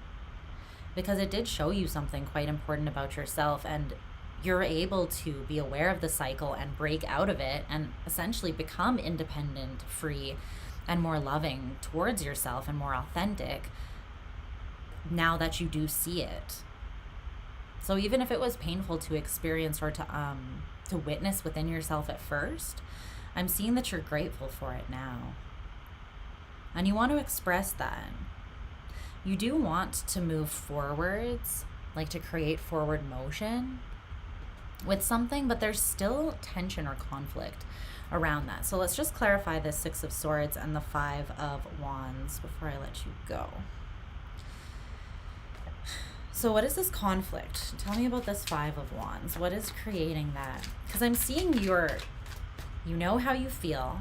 because it did show you something quite important about yourself, and you're able to be aware of the cycle and break out of it and essentially become independent, free, and more loving towards yourself and more authentic now that you do see it. So even if it was painful to experience or to witness within yourself at first, I'm seeing that you're grateful for it now. And you want to express that. You do want to move forwards, like to create forward motion with something, but there's still tension or conflict around that. So let's just clarify this Six of Swords and the Five of Wands before I let you go. So what is this conflict? Tell me about this Five of Wands. What is creating that? Because I'm seeing you know how you feel.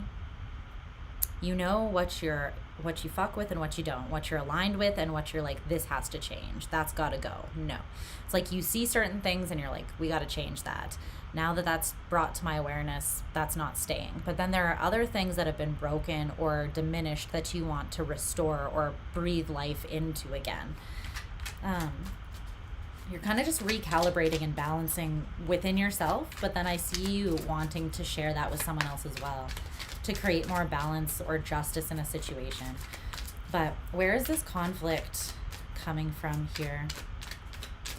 You know what you fuck with and what you don't. What you're aligned with and what you're like, this has to change. That's got to go. No. It's like you see certain things and you're like, we got to change that. Now that that's brought to my awareness, that's not staying. But then there are other things that have been broken or diminished that you want to restore or breathe life into again. You're kind of just recalibrating and balancing within yourself, but then I see you wanting to share that with someone else as well to create more balance or justice in a situation. But where is this conflict coming from here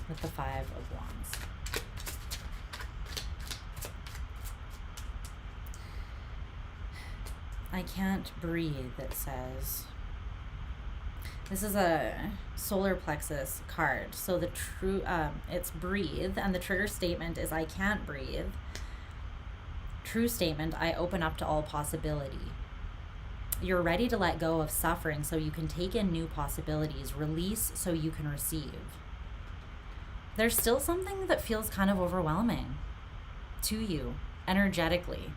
with the Five of Wands? I can't breathe, it says. This is a solar plexus card. So the it's breathe, and the trigger statement is I can't breathe. True statement, I open up to all possibility. You're ready to let go of suffering so you can take in new possibilities. Release so you can receive. There's still something that feels kind of overwhelming to you energetically.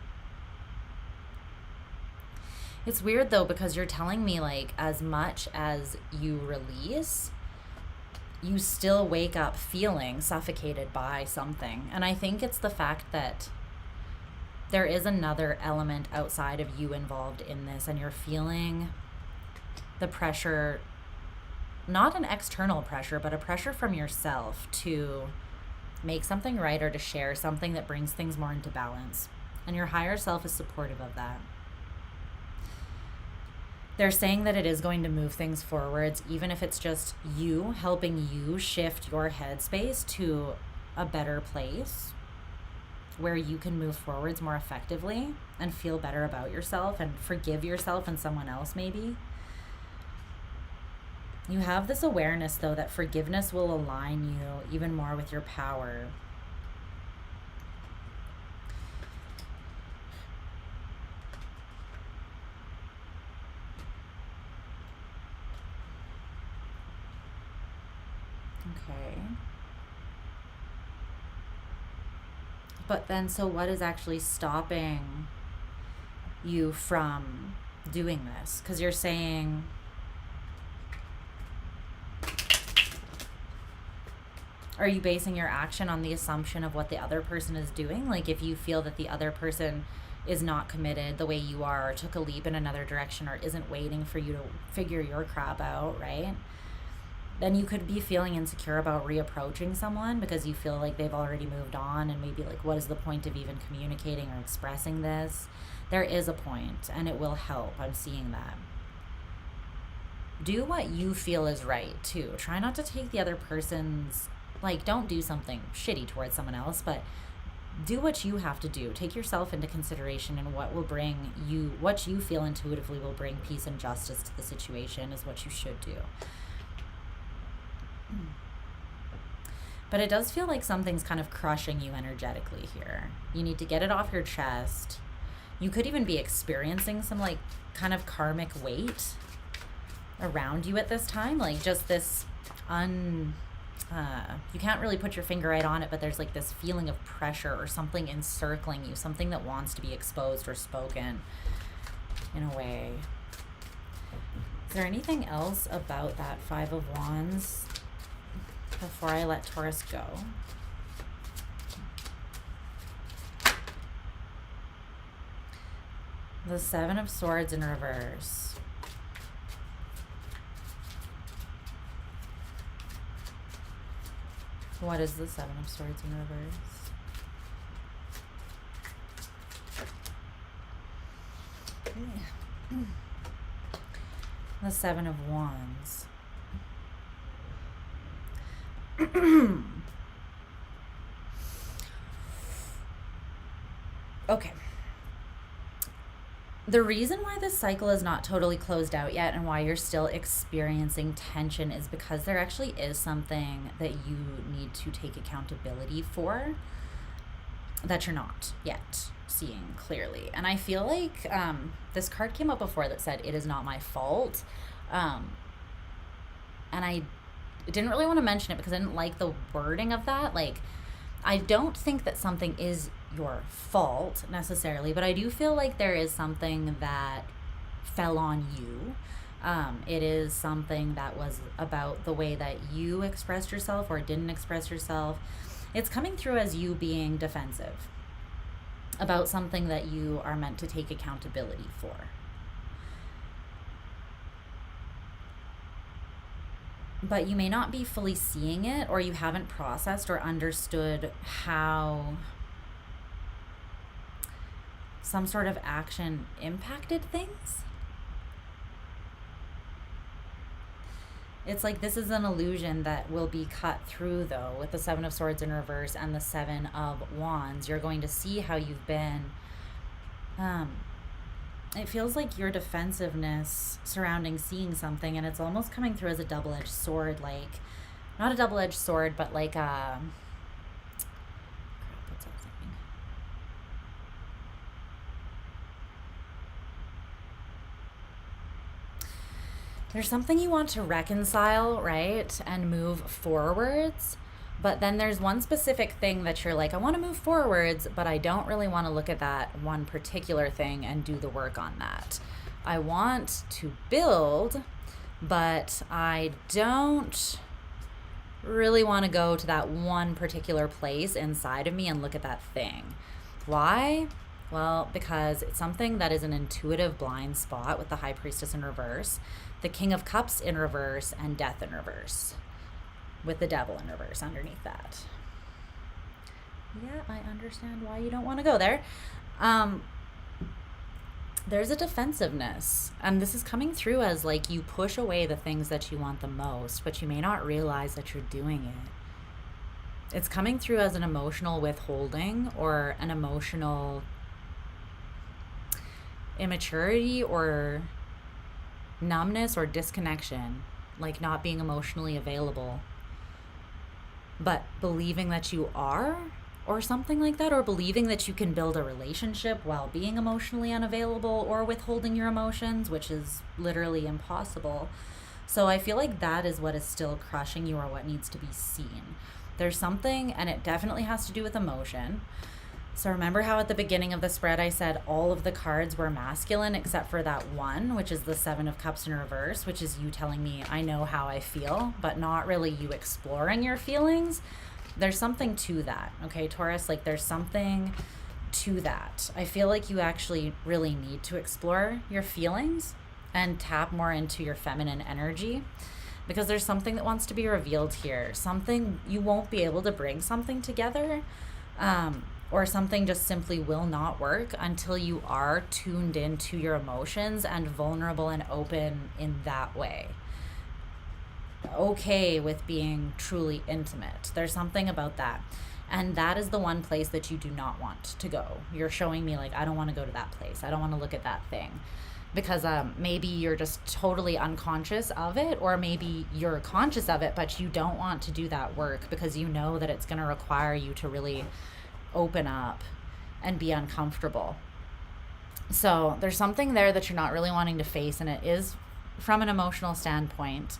It's weird though, because you're telling me like as much as you release, you still wake up feeling suffocated by something. And I think it's the fact that there is another element outside of you involved in this, and you're feeling the pressure, not an external pressure, but a pressure from yourself to make something right or to share something that brings things more into balance. And your higher self is supportive of that. They're saying that it is going to move things forwards, even if it's just you helping you shift your headspace to a better place where you can move forwards more effectively and feel better about yourself and forgive yourself and someone else maybe. You have this awareness, though, that forgiveness will align you even more with your power. Okay. But then, so what is actually stopping you from doing this? Because you're saying, are you basing your action on the assumption of what the other person is doing? Like, if you feel that the other person is not committed the way you are, or took a leap in another direction, or isn't waiting for you to figure your crap out, right? Then you could be feeling insecure about reapproaching someone because you feel like they've already moved on, and maybe like, what is the point of even communicating or expressing this? There is a point, and it will help. I'm seeing that. Do what you feel is right, too. Try not to take the other person's, like, don't do something shitty towards someone else, but do what you have to do. Take yourself into consideration, and what will bring you, what you feel intuitively will bring peace and justice to the situation is what you should do. But it does feel like something's kind of crushing you energetically here. You need to get it off your chest. You could even be experiencing some like kind of karmic weight around you at this time. Like just this you can't really put your finger right on it, but there's like this feeling of pressure or something encircling you, something that wants to be exposed or spoken in a way. Is there anything else about that Five of Wands before I let Taurus go? The Seven of Swords in reverse. What is the Seven of Swords in reverse? The Seven of Wands. Okay. The reason why this cycle is not totally closed out yet and why you're still experiencing tension is because there actually is something that you need to take accountability for that you're not yet seeing clearly. And I feel like this card came up before that said, "It is not my fault." And I didn't really want to mention it because I didn't like the wording of that. Like, I don't think that something is your fault necessarily, but I do feel like there is something that fell on you. It is something that was about the way that you expressed yourself or didn't express yourself. It's coming through as you being defensive about something that you are meant to take accountability for. But you may not be fully seeing it, or you haven't processed or understood how some sort of action impacted things. It's like this is an illusion that will be cut through, though, with the Seven of Swords in reverse and the Seven of Wands. You're going to see how you've been it feels like your defensiveness surrounding seeing something, and it's almost coming through as a double-edged sword, like, not a double-edged sword, but like a, what's that thing? There's something you want to reconcile, right, and move forwards. But then there's one specific thing that you're like, I want to move forwards, but I don't really want to look at that one particular thing and do the work on that. I want to build, but I don't really want to go to that one particular place inside of me and look at that thing. Why? Well, because it's something that is an intuitive blind spot with the High Priestess in reverse, the King of Cups in reverse, and Death in reverse, with the Devil in reverse underneath that. Yeah, I understand why you don't want to go there. There's a defensiveness, and this is coming through as like you push away the things that you want the most, but you may not realize that you're doing it. It's coming through as an emotional withholding or an emotional immaturity or numbness or disconnection, like not being emotionally available, but believing that you are, or something like that, or believing that you can build a relationship while being emotionally unavailable or withholding your emotions, which is literally impossible. So I feel like that is what is still crushing you, or what needs to be seen. There's something, and it definitely has to do with emotion. So remember how at the beginning of the spread I said all of the cards were masculine except for that one, which is the Seven of Cups in reverse, which is you telling me I know how I feel, but not really you exploring your feelings. There's something to that, okay, Taurus? Like there's something to that. I feel like you actually really need to explore your feelings and tap more into your feminine energy, because there's something that wants to be revealed here. Something you won't be able to bring something together, or something just simply will not work until you are tuned into your emotions and vulnerable and open in that way. Okay with being truly intimate. There's something about that. And that is the one place that you do not want to go. You're showing me like, I don't want to go to that place. I don't want to look at that thing. Because maybe you're just totally unconscious of it, or maybe you're conscious of it, but you don't want to do that work because you know that it's going to require you to really open up and be uncomfortable. So there's something there that you're not really wanting to face, and it is from an emotional standpoint.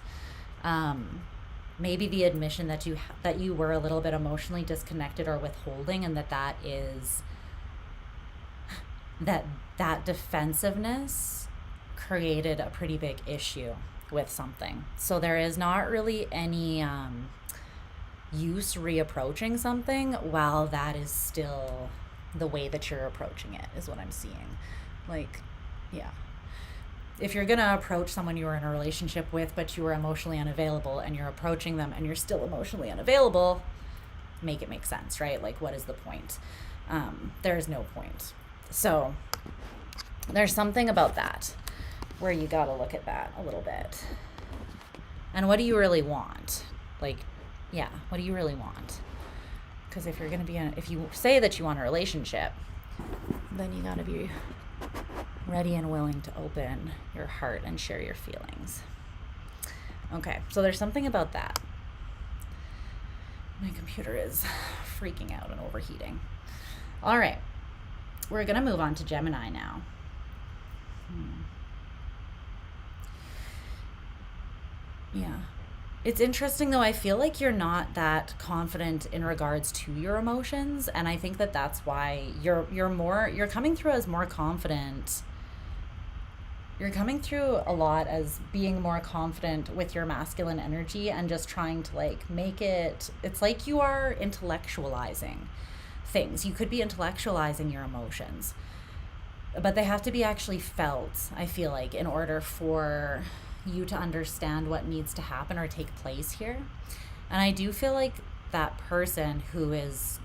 Maybe the admission that you were a little bit emotionally disconnected or withholding, and that is that defensiveness created a pretty big issue with something. So there is not really any use reapproaching something while that is still the way that you're approaching it, is what I'm seeing. Like, yeah. If you're going to approach someone you were in a relationship with, but you were emotionally unavailable, and you're approaching them and you're still emotionally unavailable, make it make sense, right? Like, what is the point? There is no point. So there's something about that where you got to look at that a little bit. And what do you really want? Like, yeah, what do you really want? Because if you're going to be if you say that you want a relationship, then you got to be ready and willing to open your heart and share your feelings. Okay, so there's something about that. My computer is freaking out and overheating. All right, we're going to move on to Gemini now. Yeah. It's interesting though, I feel like you're not that confident in regards to your emotions, and I think that that's why you're coming through as more confident. You're coming through a lot as being more confident with your masculine energy and just trying to like make it's like you are intellectualizing things. You could be intellectualizing your emotions, but they have to be actually felt, I feel like, in order for you to understand what needs to happen or take place here. And I do feel like that person who is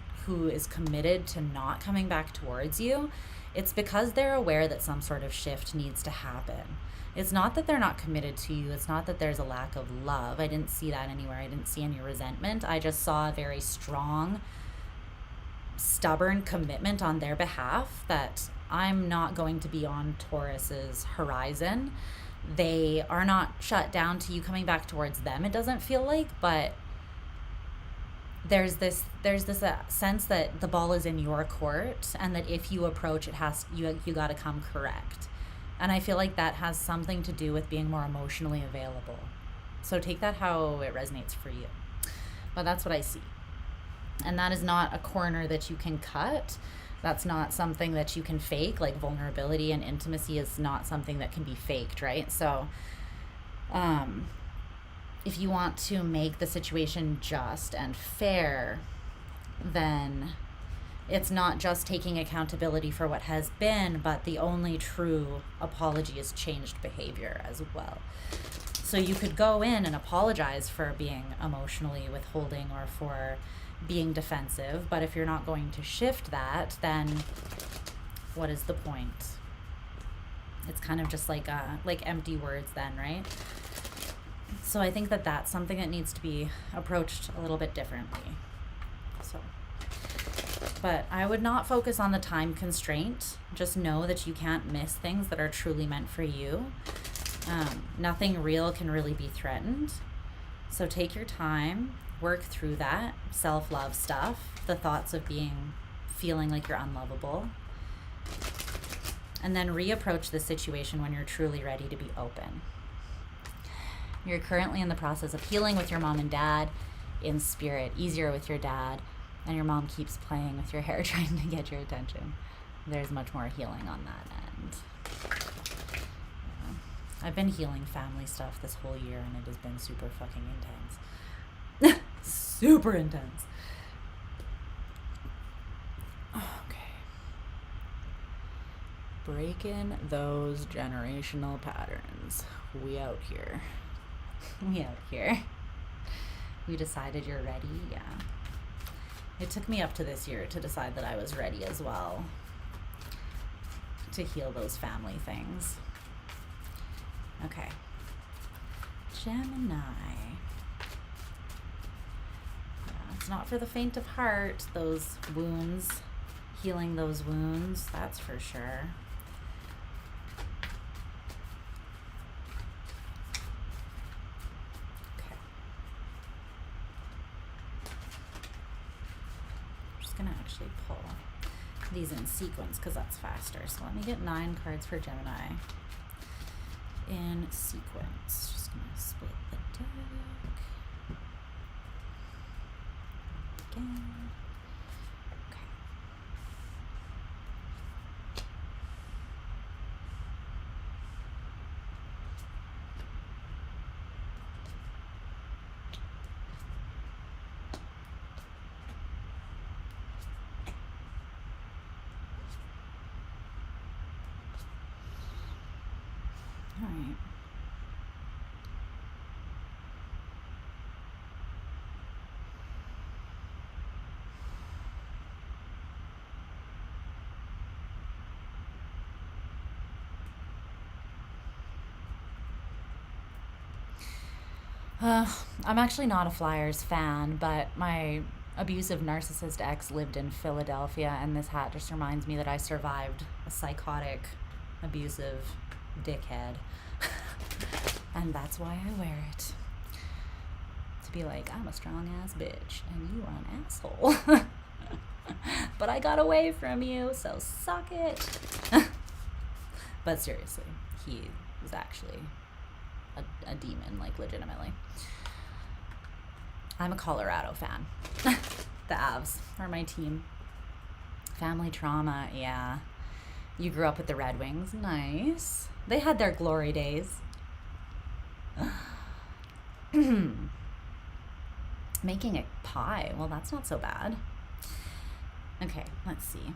committed to not coming back towards you, it's because they're aware that some sort of shift needs to happen. It's not that they're not committed to you. It's not that there's a lack of love. I didn't see that anywhere. I didn't see any resentment. I just saw a very strong, stubborn commitment on their behalf that I'm not going to be on Taurus's horizon. They are not shut down to you coming back towards them, it doesn't feel like, but there's this sense that the ball is in your court, and that if you approach it, you got to come correct. And I feel like that has something to do with being more emotionally available. So take that how it resonates for you. But that's what I see. And that is not a corner that you can cut. That's not something that you can fake. Like vulnerability and intimacy is not something that can be faked, right? So if you want to make the situation just and fair, then it's not just taking accountability for what has been, but the only true apology is changed behavior as well. So you could go in and apologize for being emotionally withholding or for being defensive, but if you're not going to shift that, then what is the point? It's kind of just like empty words then, right? So I think that that's something that needs to be approached a little bit differently. So, but I would not focus on the time constraint. Just know that you can't miss things that are truly meant for you. Nothing real can really be threatened. So take your time, work through that self-love stuff, the thoughts of feeling like you're unlovable, and then reapproach the situation when you're truly ready to be open. You're currently in the process of healing with your mom and dad in spirit, easier with your dad, and your mom keeps playing with your hair trying to get your attention. There's much more healing on that end. I've been healing family stuff this whole year, and it has been super fucking intense. Super intense. Okay. Breaking those generational patterns. We out here. We out here. You decided you're ready? Yeah. It took me up to this year to decide that I was ready as well to heal those family things. Okay. Gemini. Yeah, it's not for the faint of heart, those wounds, healing those wounds, that's for sure. Okay. I'm just gonna actually pull these in sequence because that's faster. So let me get 9 cards for Gemini in sequence. Just gonna split the deck again. Okay. All right. I'm actually not a Flyers fan, but my abusive narcissist ex lived in Philadelphia, and this hat just reminds me that I survived a psychotic, abusive dickhead. And that's why I wear it. To be like, I'm a strong ass bitch, and you are an asshole. But I got away from you, so suck it. But seriously, he was actually a demon, like legitimately. I'm a Colorado fan. The Avs are my team. Family trauma, yeah. You grew up with the Red Wings, nice. They had their glory days. Making a pie, well, that's not so bad. Okay, let's see.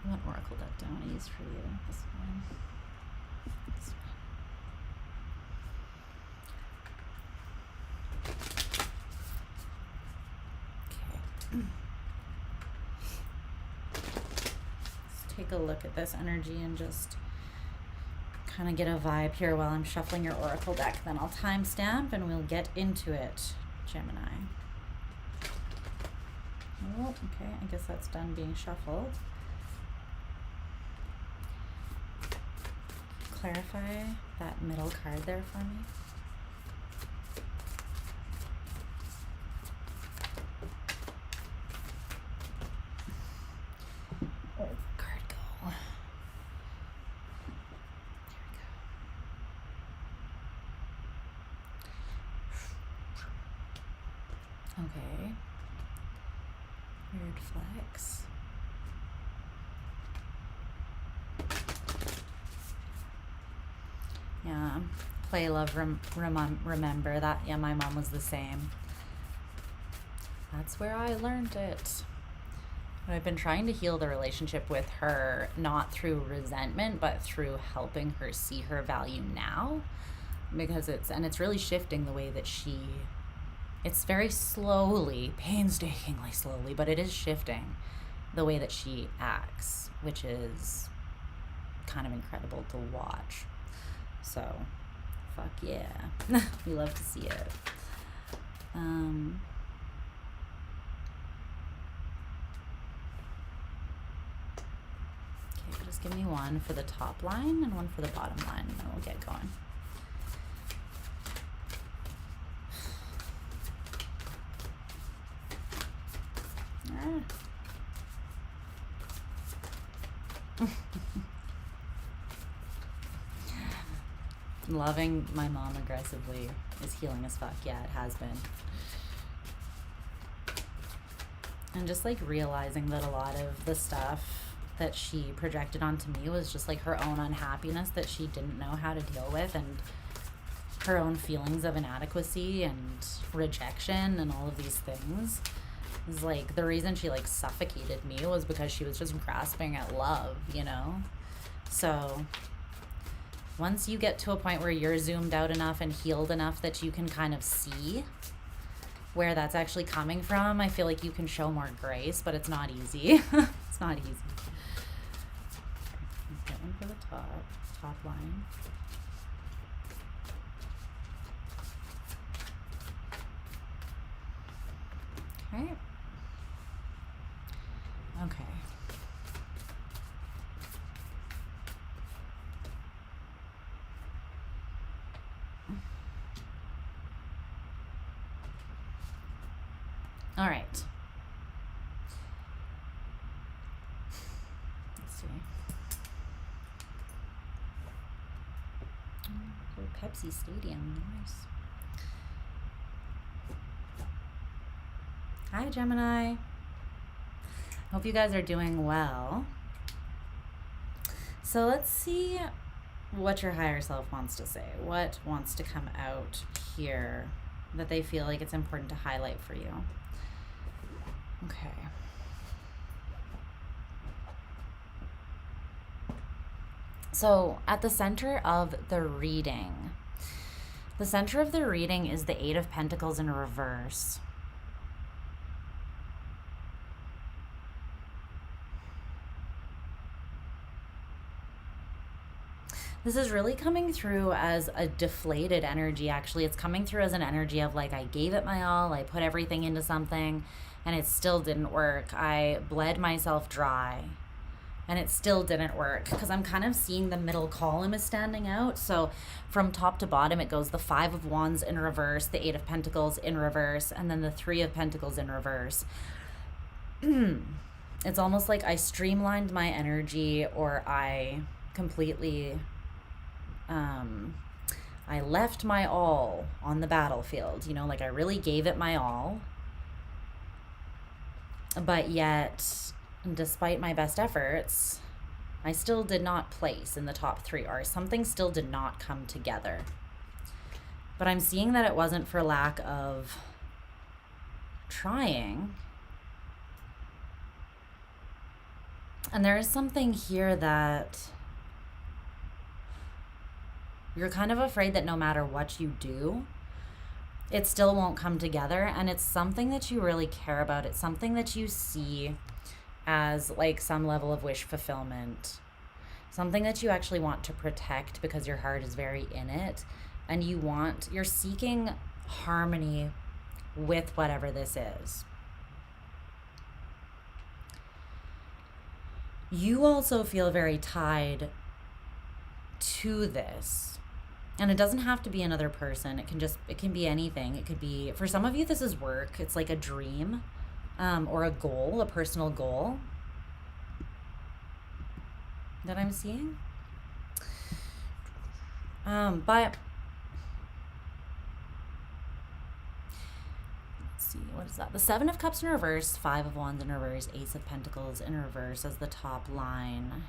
What oracle deck do I want to use for you? This one. This one. Let's take a look at this energy and just kind of get a vibe here while I'm shuffling your oracle deck. Then I'll timestamp and we'll get into it, Gemini. Oh, okay, I guess that's done being shuffled. Clarify that middle card there for me. Okay. Weird flex. Yeah. Play, love, remember that. Yeah, my mom was the same. That's where I learned it. I've been trying to heal the relationship with her, not through resentment, but through helping her see her value now. Because it's really shifting the way that it's very slowly, painstakingly slowly, but it is shifting the way that she acts, which is kind of incredible to watch. So, fuck yeah. We love to see it. Okay, just give me one for the top line and one for the bottom line, and then we'll get going. Loving my mom aggressively is healing as fuck. Yeah, it has been. And just like realizing that a lot of the stuff that she projected onto me was just like her own unhappiness that she didn't know how to deal with, and her own feelings of inadequacy and rejection and all of these things. Is like the reason she like suffocated me was because she was just grasping at love, you know? So once you get to a point where you're zoomed out enough and healed enough that you can kind of see where that's actually coming from, I feel like you can show more grace, but it's not easy. It's not easy. Get one for the top line. Okay. Okay. All right. Let's see. Oh, Pepsi Stadium. Nice. Hi, Gemini. Hope you guys are doing well. So let's see what your higher self wants to say. What wants to come out here that they feel like it's important to highlight for you. Okay. So at the center of the reading is the Eight of Pentacles in reverse. This is really coming through as a deflated energy, actually. It's coming through as an energy of like, I gave it my all, I put everything into something, and it still didn't work. I bled myself dry, and it still didn't work. Because I'm kind of seeing the middle column is standing out. So from top to bottom, it goes the Five of Wands in reverse, the Eight of Pentacles in reverse, and then the Three of Pentacles in reverse. It's almost like I streamlined my energy, or I completely... I left my all on the battlefield, you know, like I really gave it my all, but yet, despite my best efforts, I still did not place in the top three, or something still did not come together. But I'm seeing that it wasn't for lack of trying. And there is something here that you're kind of afraid that no matter what you do, it still won't come together. And it's something that you really care about. It's something that you see as like some level of wish fulfillment. Something that you actually want to protect because your heart is very in it. And you're seeking harmony with whatever this is. You also feel very tied to this. And it doesn't have to be another person. It can be anything. It could be, for some of you, this is work. It's like a dream, or a goal, a personal goal that I'm seeing. But let's see, what is that? The Seven of Cups in reverse, Five of Wands in reverse, Ace of Pentacles in reverse as the top line.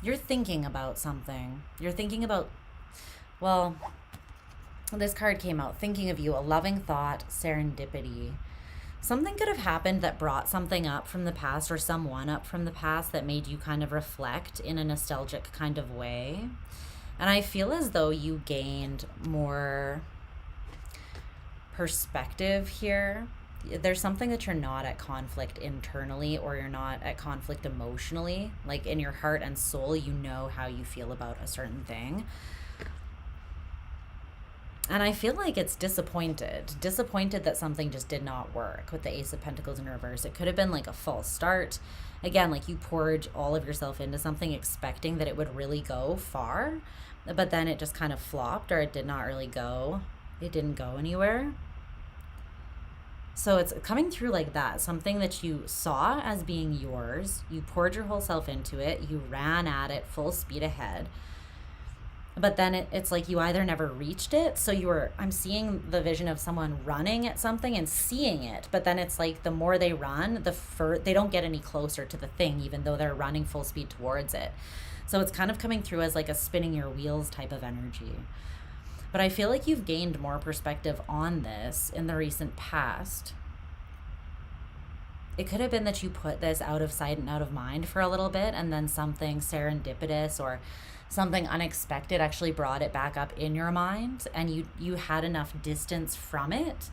You're thinking about something. You're thinking about Well, this card came out, thinking of you, a loving thought, serendipity. Something could have happened that brought something up from the past or someone up from the past that made you kind of reflect in a nostalgic kind of way. And I feel as though you gained more perspective here. There's something that you're not at conflict internally, or you're not at conflict emotionally. Like in your heart and soul, you know how you feel about a certain thing. And I feel like it's disappointed that something just did not work with the Ace of Pentacles in reverse. It could have been like a false start. Again, like you poured all of yourself into something expecting that it would really go far, but then it just kind of flopped, or it did not really go. It didn't go anywhere. So it's coming through like that. Something that you saw as being yours. You poured your whole self into it. You ran at it full speed ahead. But then it's like you either never reached it. So I'm seeing the vision of someone running at something and seeing it. But then it's like the more they run, they don't get any closer to the thing, even though they're running full speed towards it. So it's kind of coming through as like a spinning your wheels type of energy. But I feel like you've gained more perspective on this in the recent past. It could have been that you put this out of sight and out of mind for a little bit, and then something serendipitous or something unexpected actually brought it back up in your mind, and you had enough distance from it,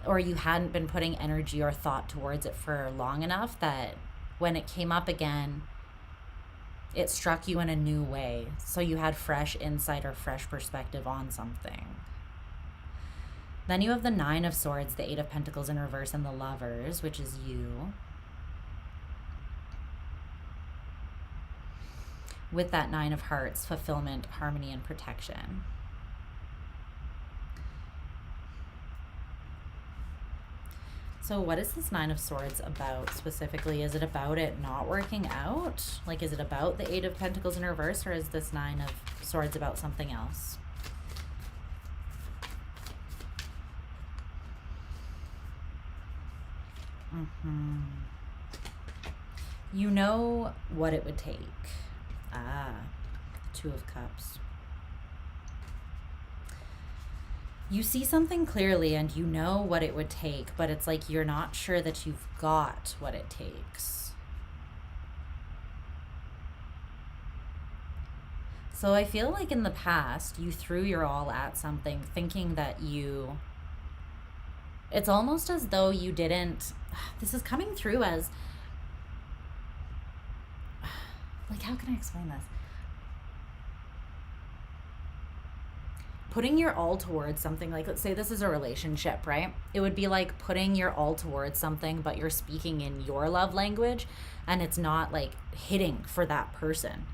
or you hadn't been putting energy or thought towards it for long enough that when it came up again, it struck you in a new way. So you had fresh insight or fresh perspective on something. Then you have the Nine of Swords, the Eight of Pentacles in reverse, and the Lovers, which is you. With that Nine of Hearts, fulfillment, harmony, and protection. So what is this Nine of Swords about specifically? Is it about it not working out? Like, is it about the Eight of Pentacles in reverse, or is this Nine of Swords about something else? You know what it would take. Two of Cups. You see something clearly and you know what it would take, but it's like you're not sure that you've got what it takes. So I feel like in the past, you threw your all at something thinking that it's almost as though you didn't, this is coming through as, like, how can I explain this? Putting your all towards something, like, let's say this is a relationship, right? It would be like putting your all towards something, but you're speaking in your love language and it's not like hitting for that person.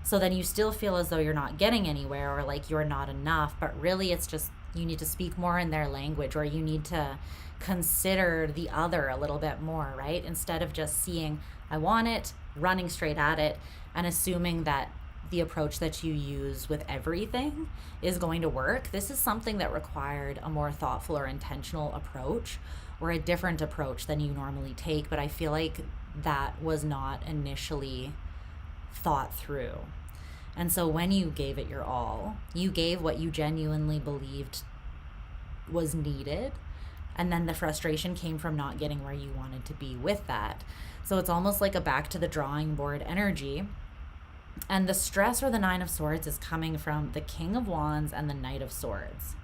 So then you still feel as though you're not getting anywhere, or like you're not enough, but really it's just you need to speak more in their language, or you need to consider the other a little bit more, right? Instead of just seeing, I want it, running straight at it, and assuming that the approach that you use with everything is going to work. This is something that required a more thoughtful or intentional approach, or a different approach than you normally take. But I feel like that was not initially thought through. And so when you gave it your all, you gave what you genuinely believed was needed. And then the frustration came from not getting where you wanted to be with that. So it's almost like a back to the drawing board energy. And the stress, or the Nine of Swords, is coming from the King of Wands and the Knight of Swords.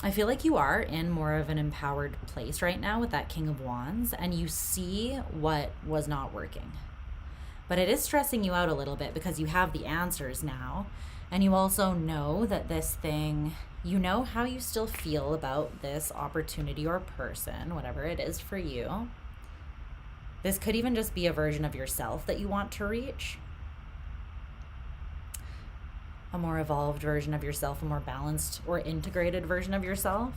I feel like you are in more of an empowered place right now with that King of Wands, and you see what was not working. But it is stressing you out a little bit because you have the answers now, and you also know that this thing, you know how you still feel about this opportunity or person, whatever it is for you. This could even just be a version of yourself that you want to reach. A more evolved version of yourself, a more balanced or integrated version of yourself.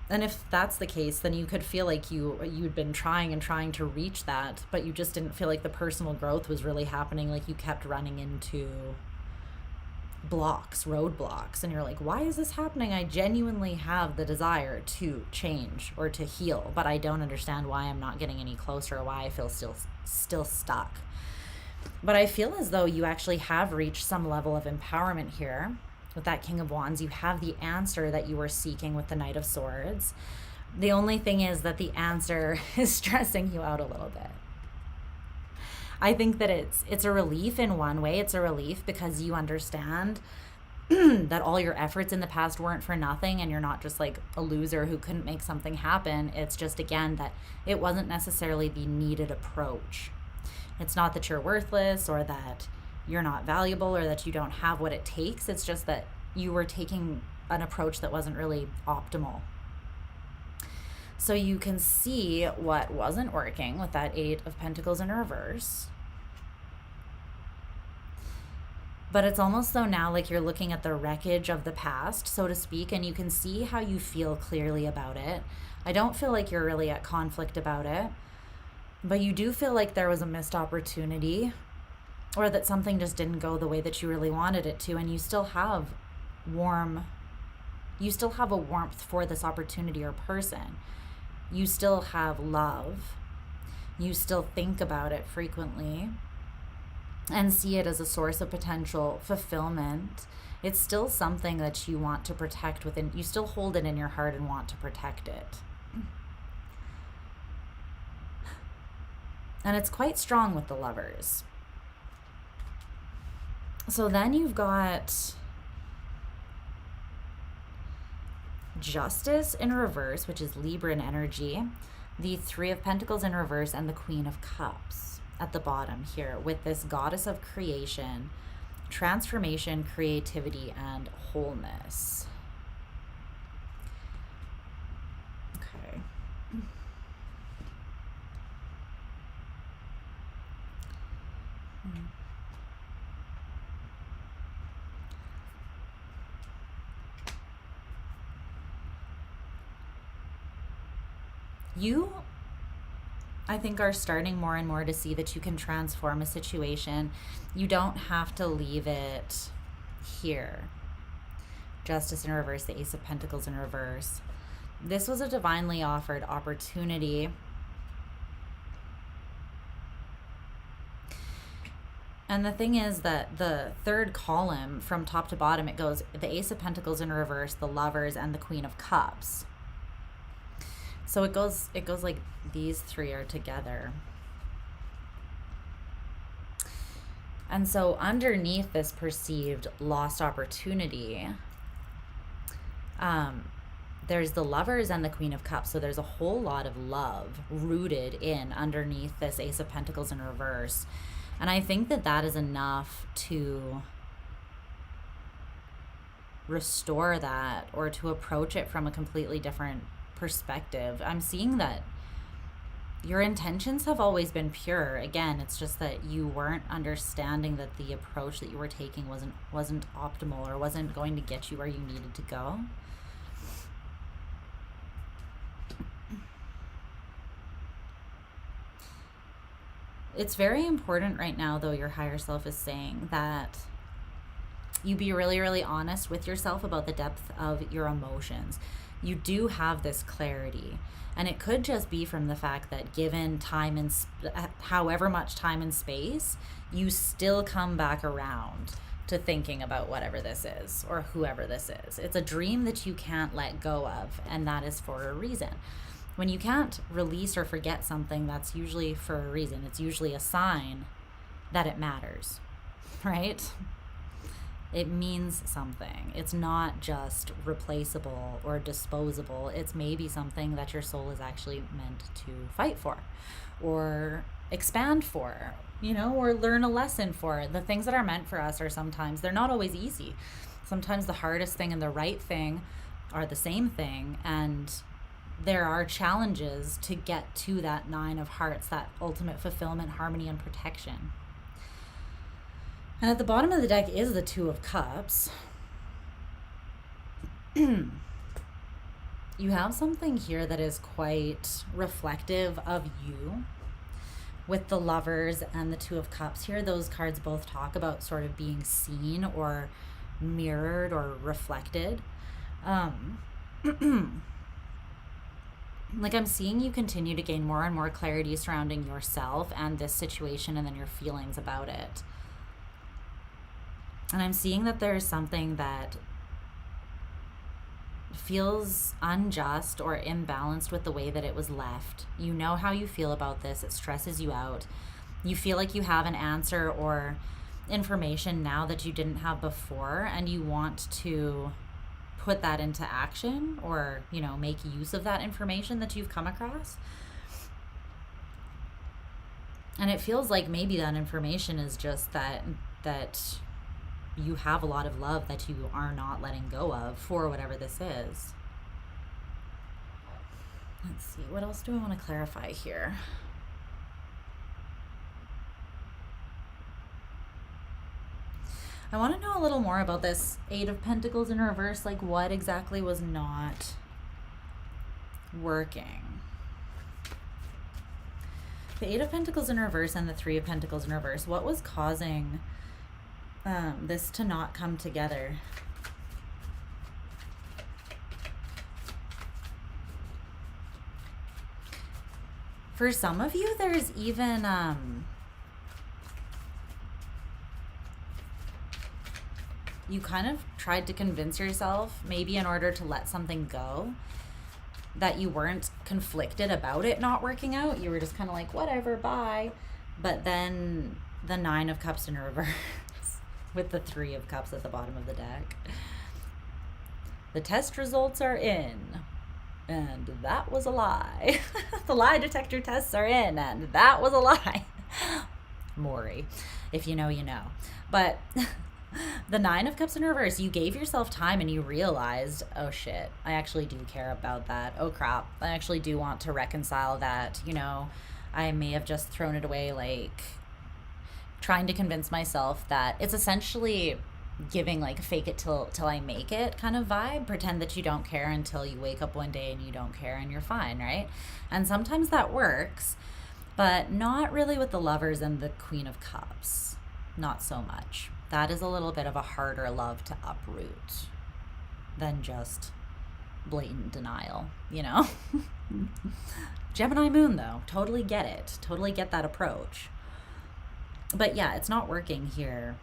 And if that's the case, then you could feel like you'd been trying and trying to reach that, but you just didn't feel like the personal growth was really happening. Like you kept running into roadblocks, and you're like, why is this happening? I genuinely have the desire to change or to heal, but I don't understand why I'm not getting any closer, or why I feel still stuck. But I feel as though you actually have reached some level of empowerment here. With that King of Wands, you have the answer that you were seeking with the Knight of Swords. The only thing is that the answer is stressing you out a little bit. I think that it's a relief in one way. It's a relief because you understand that all your efforts in the past weren't for nothing, and you're not just like a loser who couldn't make something happen. It's just, again, that it wasn't necessarily the needed approach. It's not that you're worthless or that you're not valuable or that you don't have what it takes. It's just that you were taking an approach that wasn't really optimal. So you can see what wasn't working with that Eight of Pentacles in reverse. But it's almost though now like you're looking at the wreckage of the past, so to speak, and you can see how you feel clearly about it. I don't feel like you're really at conflict about it, but you do feel like there was a missed opportunity, or that something just didn't go the way that you really wanted it to, and you still have a warmth for this opportunity or person. You still have love. You still think about it frequently and see it as a source of potential fulfillment. It's still something that you want to protect within. You still hold it in your heart and want to protect it. And it's quite strong with the Lovers. So then you've got Justice in reverse, which is Libra in energy, the Three of Pentacles in reverse, and the Queen of Cups at the bottom here with this Goddess of creation, transformation, creativity, and wholeness. Okay. You, I think, are starting more and more to see that you can transform a situation. You don't have to leave it here. Justice in reverse, the Ace of Pentacles in reverse. This was a divinely offered opportunity. And the thing is that the third column from top to bottom, it goes the Ace of Pentacles in reverse, the Lovers, and the Queen of Cups. So it goes like these three are together. And so underneath this perceived lost opportunity, there's the Lovers and the Queen of Cups. So there's a whole lot of love rooted in underneath this Ace of Pentacles in reverse. And I think that that is enough to restore that, or to approach it from a completely different perspective. I'm seeing that your intentions have always been pure. Again, it's just that you weren't understanding that the approach that you were taking wasn't optimal, or wasn't going to get you where you needed to go. It's very important right now, though, your higher self is saying that you be really, really honest with yourself about the depth of your emotions. You do have this clarity, and it could just be from the fact that given time and however much time and space, you still come back around to thinking about whatever this is or whoever this is. It's a dream that you can't let go of, and that is for a reason. When you can't release or forget something, that's usually for a reason. It's usually a sign that it matters, right? It means something. It's not just replaceable or disposable. It's maybe something that your soul is actually meant to fight for, or expand for, or learn a lesson for. The things that are meant for us are sometimes, they're not always easy. Sometimes the hardest thing and the right thing are the same thing, and there are challenges to get to that Nine of Hearts, that ultimate fulfillment, harmony, and protection. And at the bottom of the deck is the Two of Cups. You have something here that is quite reflective of you. With the Lovers and the Two of Cups here, those cards both talk about sort of being seen or mirrored or reflected. Like, I'm seeing you continue to gain more and more clarity surrounding yourself and this situation and then your feelings about it. And I'm seeing that there's something that feels unjust or imbalanced with the way that it was left. You know how you feel about this. It stresses you out. You feel like you have an answer or information now that you didn't have before, and you want to put that into action, or, you know, make use of that information that you've come across. And it feels like maybe that information is just that you have a lot of love that you are not letting go of for whatever this is. Let's see, what else do I want to clarify here? I want to know a little more about this Eight of Pentacles in reverse. Like, what exactly was not working? The Eight of Pentacles in reverse and the Three of Pentacles in reverse. What was causing this to not come together? For some of you, there's even you kind of tried to convince yourself, maybe in order to let something go, that you weren't conflicted about it not working out. You were just kind of like, whatever, bye. But then the Nine of Cups in reverse with the Three of Cups at the bottom of the deck. The test results are in, and that was a lie. The lie detector tests are in, and that was a lie. Maury, if you know, you know. But the Nine of Cups in reverse, you gave yourself time and you realized, oh shit, I actually do care about that. Oh crap, I actually do want to reconcile that. You know, I may have just thrown it away, like trying to convince myself that it's essentially giving like a fake it till I make it kind of vibe. Pretend that you don't care until you wake up one day and you don't care and you're fine, right? And sometimes that works, but not really with the Lovers and the Queen of Cups. Not so much. That is a little bit of a harder love to uproot than just blatant denial, you know? Gemini moon, though. Totally get it. Totally get that approach. But yeah, it's not working here.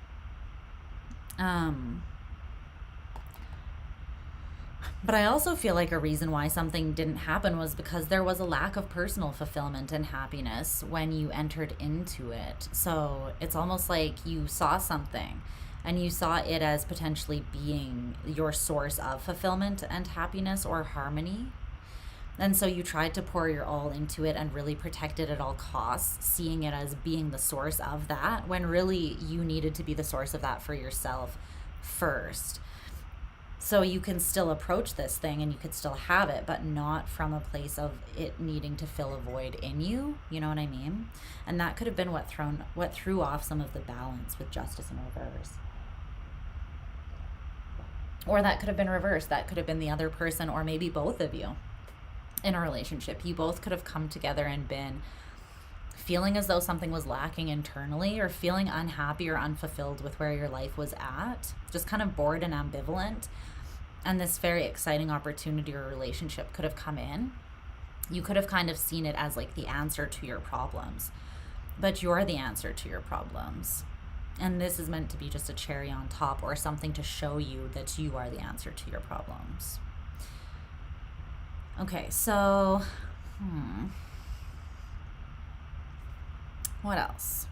But I also feel like a reason why something didn't happen was because there was a lack of personal fulfillment and happiness when you entered into it. So it's almost like you saw something and you saw it as potentially being your source of fulfillment and happiness or harmony. And so you tried to pour your all into it and really protect it at all costs, seeing it as being the source of that, when really you needed to be the source of that for yourself first. So you can still approach this thing and you could still have it, but not from a place of it needing to fill a void in you. You know what I mean? And that could have been what threw off some of the balance with Justice in reverse. Or that could have been reversed. That could have been the other person, or maybe both of you in a relationship. You both could have come together and been feeling as though something was lacking internally, or feeling unhappy or unfulfilled with where your life was at, just kind of bored and ambivalent. And this very exciting opportunity or relationship could have come in. You could have kind of seen it as like the answer to your problems, but you're the answer to your problems. And this is meant to be just a cherry on top, or something to show you that you are the answer to your problems. Okay, so, what else?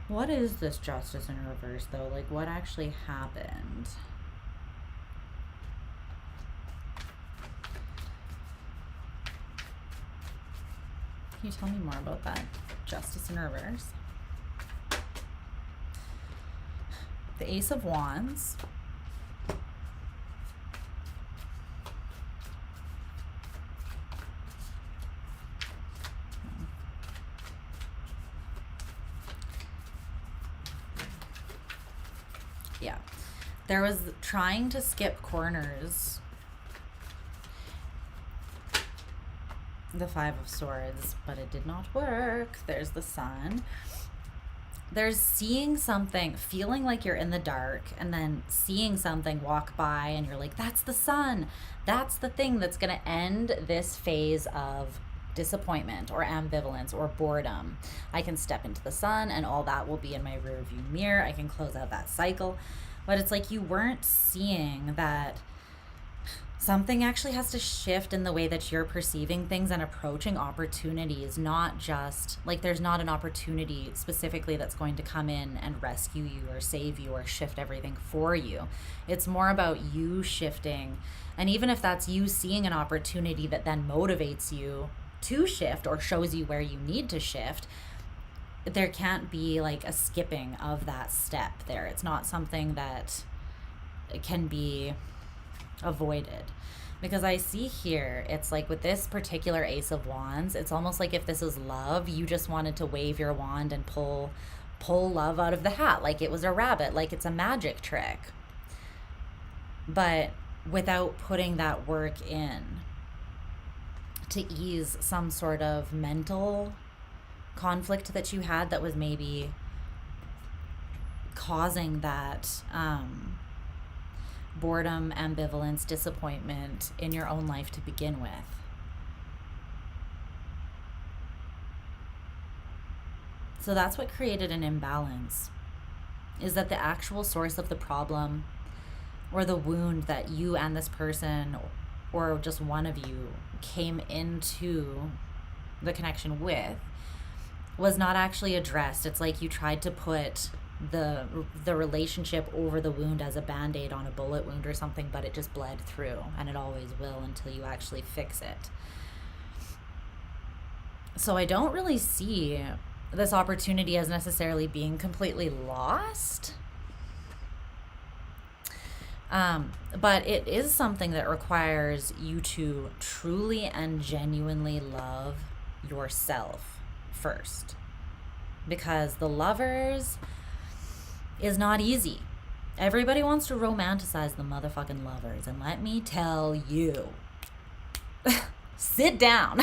What is this Justice in reverse, though? Like, what actually happened? Can you tell me more about that Justice in reverse? The Ace of Wands. Yeah, there was trying to skip corners. The Five of Swords, but it did not work. There's the Sun. there's seeing something, feeling like you're in the dark, and then seeing something walk by and you're like, that's the sun. That's the thing that's going to end this phase of disappointment or ambivalence or boredom. I can step into the sun and all that will be in my rear view mirror. I can close out that cycle. But it's like you weren't seeing that something actually has to shift in the way that you're perceiving things and approaching opportunities, not just like there's not an opportunity specifically that's going to come in and rescue you or save you or shift everything for you. It's more about you shifting. And even if that's you seeing an opportunity that then motivates you to shift or shows you where you need to shift, there can't be like a skipping of that step there. It's not something that can be avoided. Because I see here, it's like with this particular Ace of Wands, it's almost like if this is love, you just wanted to wave your wand and pull love out of the hat like it was a rabbit, like it's a magic trick. But without putting that work in to ease some sort of mental conflict that you had that was maybe causing that boredom, ambivalence, disappointment in your own life to begin with. So that's what created an imbalance, is that the actual source of the problem or the wound that you and this person or just one of you came into the connection with was not actually addressed. It's like you tried to put the relationship over the wound as a band-aid on a bullet wound or something, but it just bled through, and it always will until you actually fix it. So I don't really see this opportunity as necessarily being completely lost. But it is something that requires you to truly and genuinely love yourself first. Because the Lovers is not easy. Everybody wants to romanticize the motherfucking Lovers, and let me tell you, sit down.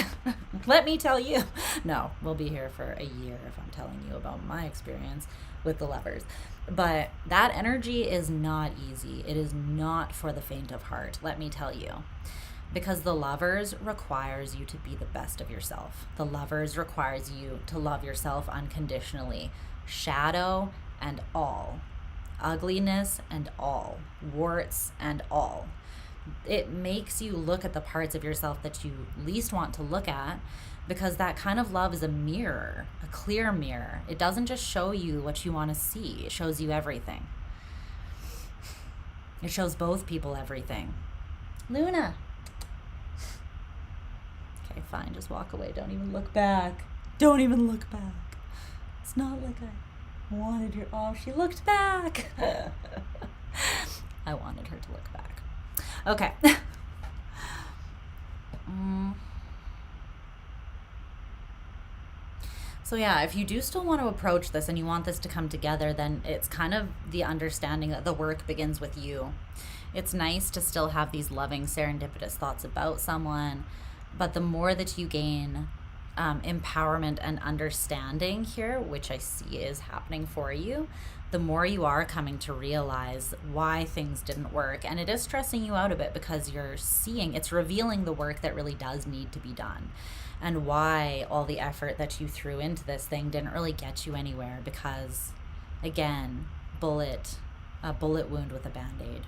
Let me tell you. No, we'll be here for a year if I'm telling you about my experience with the Lovers. But that energy is not easy. It is not for the faint of heart, let me tell you. Because the Lovers requires you to be the best of yourself. The Lovers requires you to love yourself unconditionally. Shadow and all. Ugliness and all. Warts and all. It makes you look at the parts of yourself that you least want to look at, because that kind of love is a mirror, a clear mirror. It doesn't just show you what you want to see. It shows you everything. It shows both people everything. Luna. Okay, fine. Just walk away. Don't even look back. Don't even look back. It's not like I wanted her. Oh, she looked back. I wanted her to look back. Okay. So yeah, if you do still want to approach this and you want this to come together, then it's kind of the understanding that the work begins with you. It's nice to still have these loving, serendipitous thoughts about someone, but the more that you gain empowerment and understanding here, which I see is happening for you, the more you are coming to realize why things didn't work. And it is stressing you out a bit because you're seeing, it's revealing the work that really does need to be done, and why all the effort that you threw into this thing didn't really get you anywhere, because again, a bullet wound with a band-aid.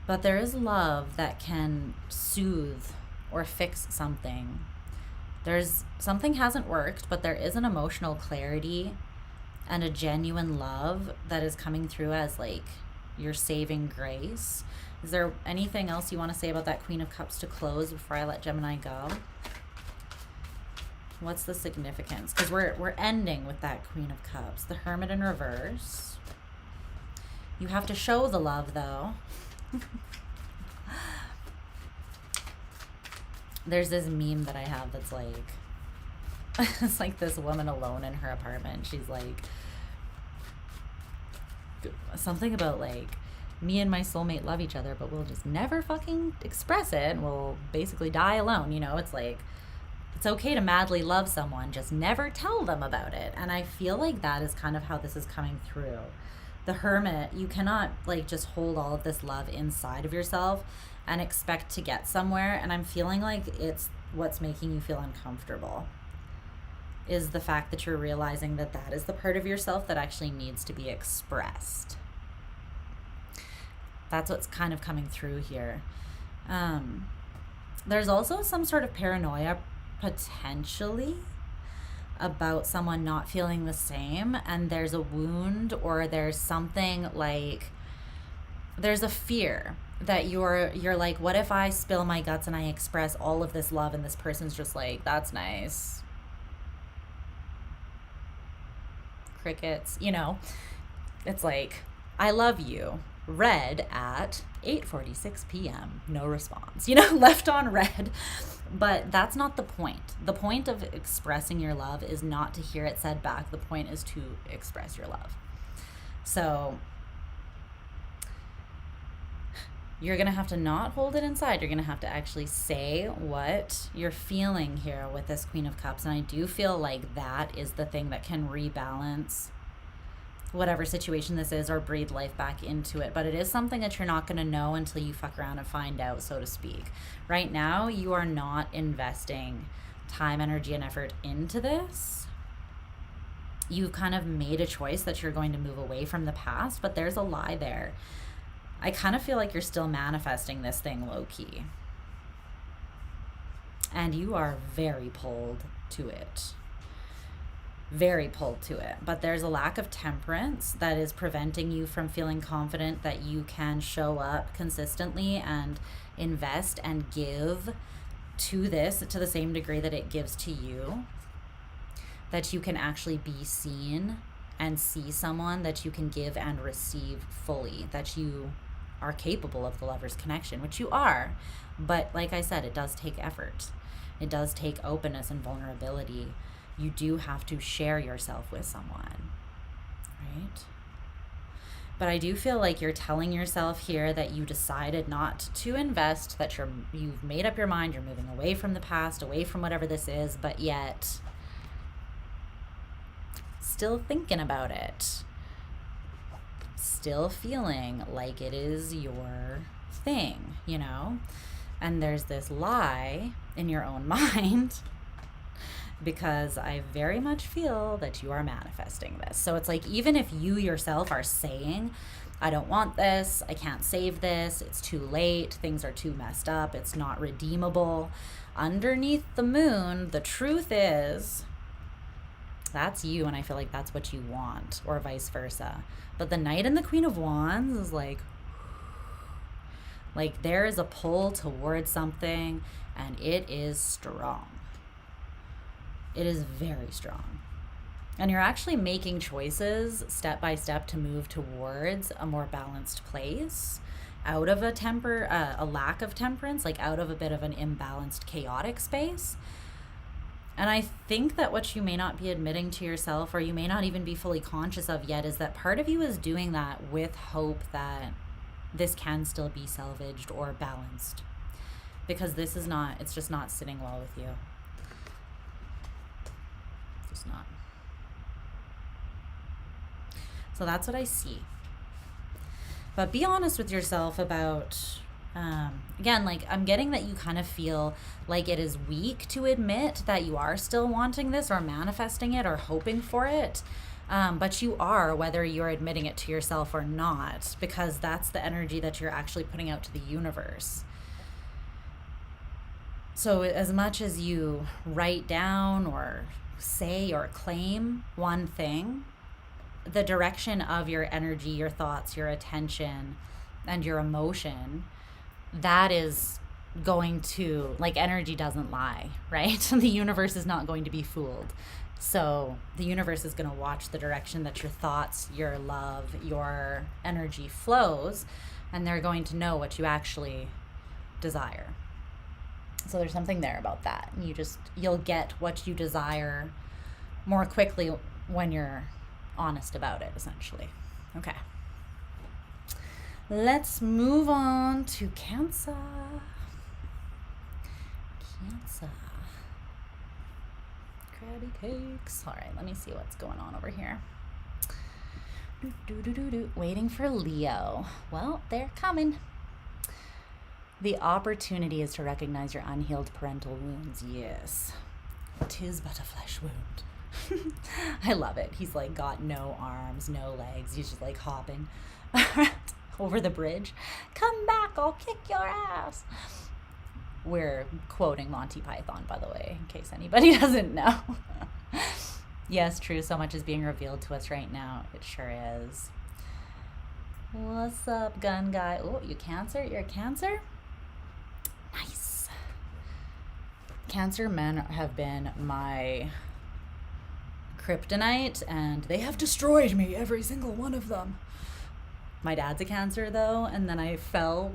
But there is love that can soothe or fix something. There's something hasn't worked, but there is an emotional clarity and a genuine love that is coming through as like your saving grace. Is there anything else you want to say about that Queen of Cups to close before I let Gemini go? What's the significance? Because we're ending with that Queen of Cups. The Hermit in reverse. You have to show the love though. There's this meme that I have that's like, it's like this woman alone in her apartment. She's like, something about like, me and my soulmate love each other, but we'll just never fucking express it, and we'll basically die alone. You know, it's like, it's okay to madly love someone, just never tell them about it. And I feel like that is kind of how this is coming through. The Hermit, you cannot like just hold all of this love inside of yourself and expect to get somewhere. And I'm feeling like it's what's making you feel uncomfortable is the fact that you're realizing that that is the part of yourself that actually needs to be expressed. That's what's kind of coming through here. There's also some sort of paranoia potentially about someone not feeling the same, and there's a wound, or there's something like, there's a fear that you're like, what if I spill my guts and I express all of this love and this person's just like, that's nice, crickets, you know? It's like, I love you, read at 8:46 p.m. no response, you know, left on read. But that's not the point. The point of expressing your love is not to hear it said back. The point is to express your love. So you're going to have to not hold it inside. You're going to have to actually say what you're feeling here with this Queen of Cups. And I do feel like that is the thing that can rebalance whatever situation this is, or breathe life back into it. But it is something that you're not going to know until you fuck around and find out, so to speak. Right now, you are not investing time, energy, and effort into this. You've kind of made a choice that you're going to move away from the past, but there's a lie there. I kind of feel like you're still manifesting this thing low-key. And you are very pulled to it. Very pulled to it. But there's a lack of temperance that is preventing you from feeling confident that you can show up consistently and invest and give to this to the same degree that it gives to you. That you can actually be seen and see someone that you can give and receive fully. That you are capable of the lover's connection, which you are. But like I said, it does take effort. It does take openness and vulnerability. You do have to share yourself with someone, right? But I do feel like you're telling yourself here that you decided not to invest, that you've made up your mind, you're moving away from the past, away from whatever this is, but yet still thinking about it, still feeling like it is your thing, you know? And there's this lie in your own mind, because I very much feel that you are manifesting this. So it's like, even if you yourself are saying, I don't want this, I can't save this, it's too late, things are too messed up, it's not redeemable, underneath the moon, the truth is, that's you, and I feel like that's what you want, or vice versa. But the Knight and the Queen of Wands is like there is a pull towards something, and it is strong. It is very strong. And you're actually making choices step by step to move towards a more balanced place, out of a lack of temperance, like out of a bit of an imbalanced, chaotic space. And I think that what you may not be admitting to yourself, or you may not even be fully conscious of yet, is that part of you is doing that with hope that this can still be salvaged or balanced. Because this is not, it's just not sitting well with you. It's not. So that's what I see. But be honest with yourself about, again, like, I'm getting that you kind of feel like it is weak to admit that you are still wanting this, or manifesting it, or hoping for it. But you are, whether you're admitting it to yourself or not, because that's the energy that you're actually putting out to the universe. So as much as you write down or say or claim one thing, the direction of your energy, your thoughts, your attention, and your emotion, that is going to, like, energy doesn't lie, right? The universe is not going to be fooled. So the universe is going to watch the direction that your thoughts, your love, your energy flows, and they're going to know what you actually desire. So there's something there about that. You'll get what you desire more quickly when you're honest about it, essentially. Okay. Let's move on to Cancer. Cancer. Crabby cakes. All right, let me see what's going on over here. Waiting for Leo. Well, they're coming. The opportunity is to recognize your unhealed parental wounds. Yes. 'Tis but a flesh wound. I love it. He's like got no arms, no legs. He's just like hopping over the bridge. Come back, I'll kick your ass. We're quoting Monty Python, by the way, in case anybody doesn't know. Yes, true. So much is being revealed to us right now. It sure is. What's up, gun guy? Oh, you Cancer? You're a Cancer? Nice. Cancer men have been my kryptonite, and they have destroyed me, every single one of them. My dad's a Cancer, though, and then I fell,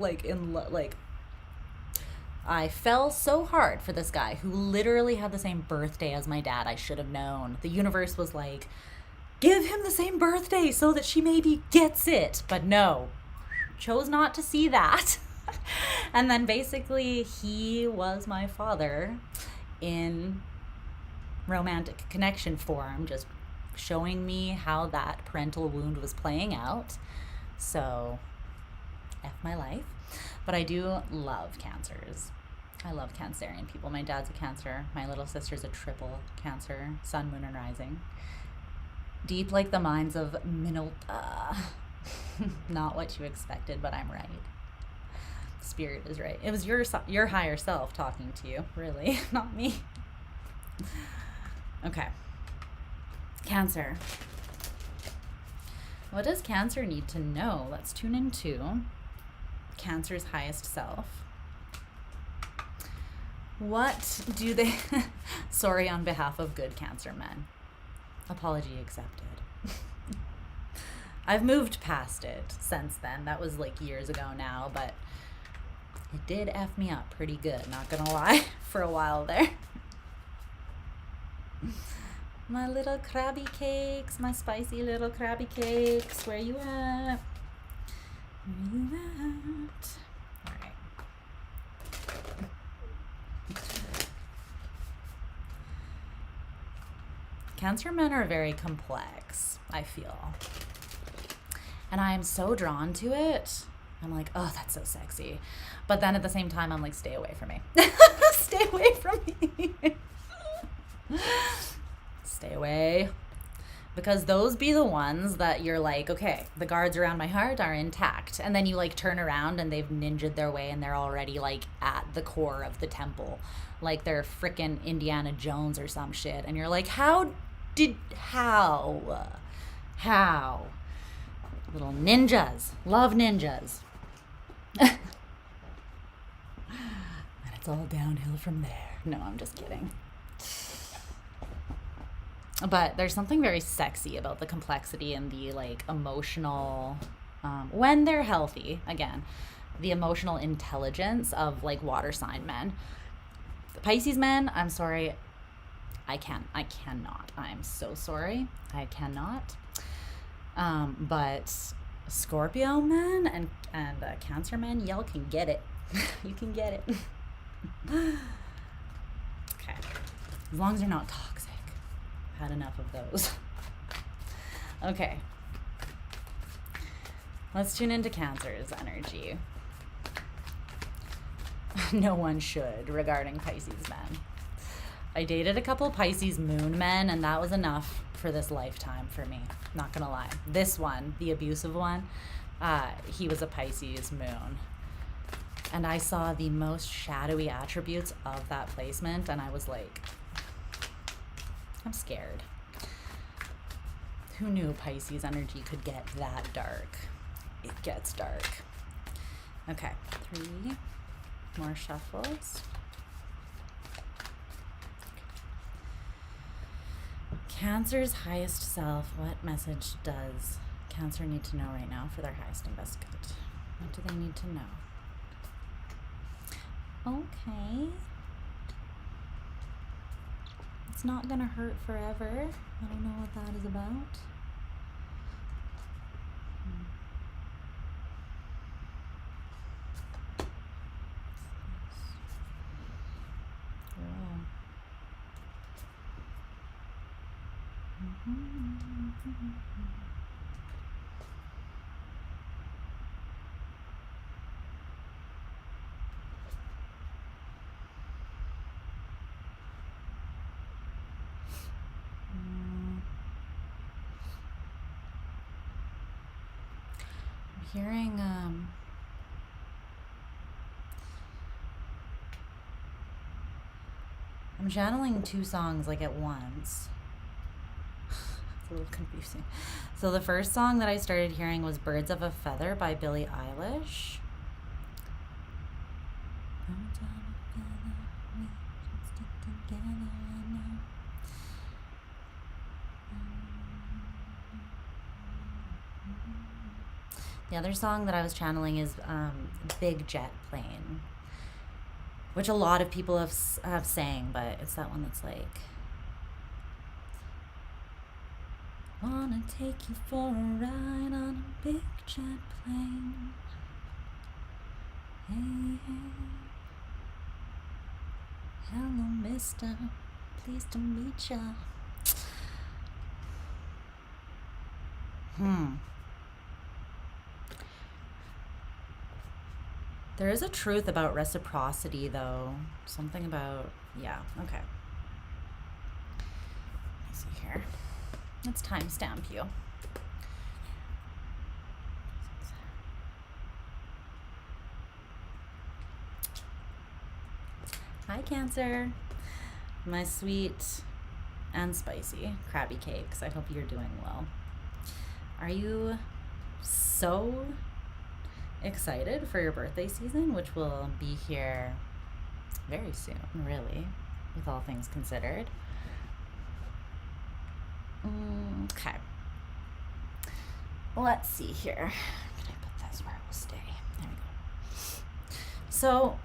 I fell so hard for this guy who literally had the same birthday as my dad. I should have known. The universe was like, give him the same birthday so that she maybe gets it. But no, chose not to see that. And then basically he was my father in romantic connection form, just showing me how that parental wound was playing out. So, F my life. But I do love Cancers. I love Cancerian people. My dad's a Cancer. My little sister's a triple Cancer. Sun, moon, and rising. Deep like the minds of Minolta. Not what you expected, but I'm right. Spirit is right. It was your higher self talking to you, really, not me. Okay. Cancer. What does Cancer need to know? Let's tune into Cancer's highest self. What do they... Sorry on behalf of good Cancer men. Apology accepted. I've moved past it since then. That was like years ago now, but it did F me up pretty good, not gonna lie, for a while there. My little crabby cakes, my spicy little crabby cakes, where you at? Where you at? All right. Cancer men are very complex, I feel. And I am so drawn to it. I'm like, oh, that's so sexy. But then at the same time, I'm like, stay away from me. Stay away from me. Stay away. Because those be the ones that you're like, okay, the guards around my heart are intact. And then you like turn around and they've ninja'd their way and they're already like at the core of the temple. Like they're frickin' Indiana Jones or some shit. And you're like, how? Little ninjas. Love ninjas. And it's all downhill from there. No, I'm just kidding. But there's something very sexy about the complexity and the like emotional, when they're healthy, again, the emotional intelligence of like water sign men. The Pisces men, I'm sorry, I cannot. I'm so sorry. I cannot. But Scorpio men and Cancer men, y'all can get it. You can get it. Okay. As long as you're not toxic. Had enough of those. Okay. Let's tune into Cancer's energy. No one should regarding Pisces men. I dated a couple Pisces moon men, and that was enough for this lifetime for me. Not gonna lie. This one, the abusive one, he was a Pisces moon. And I saw the most shadowy attributes of that placement, and I was like, I'm scared. Who knew Pisces energy could get that dark? It gets dark. Okay, 3 more shuffles. Cancer's highest self. What message does Cancer need to know right now for their highest and best good? What do they need to know? Okay. It's not gonna hurt forever. I don't know what that is about. Hearing I'm channeling two songs like at once. It's a little confusing. So the first song that I started hearing was Birds of a Feather by Billie Eilish. The other song that I was channeling is Big Jet Plane, which a lot of people have sang, but it's that one that's like, wanna take you for a ride on a big jet plane. Hey, hey. Hello, mister. Pleased to meet ya. There is a truth about reciprocity, though. Something about, yeah, okay. Let me see here. Let's timestamp you. Hi, Cancer. My sweet and spicy crabby cakes. I hope you're doing well. Are you so excited for your birthday season, which will be here very soon, really, with all things considered? Okay. Let's see here. Can I put this where it will stay? There we go. So,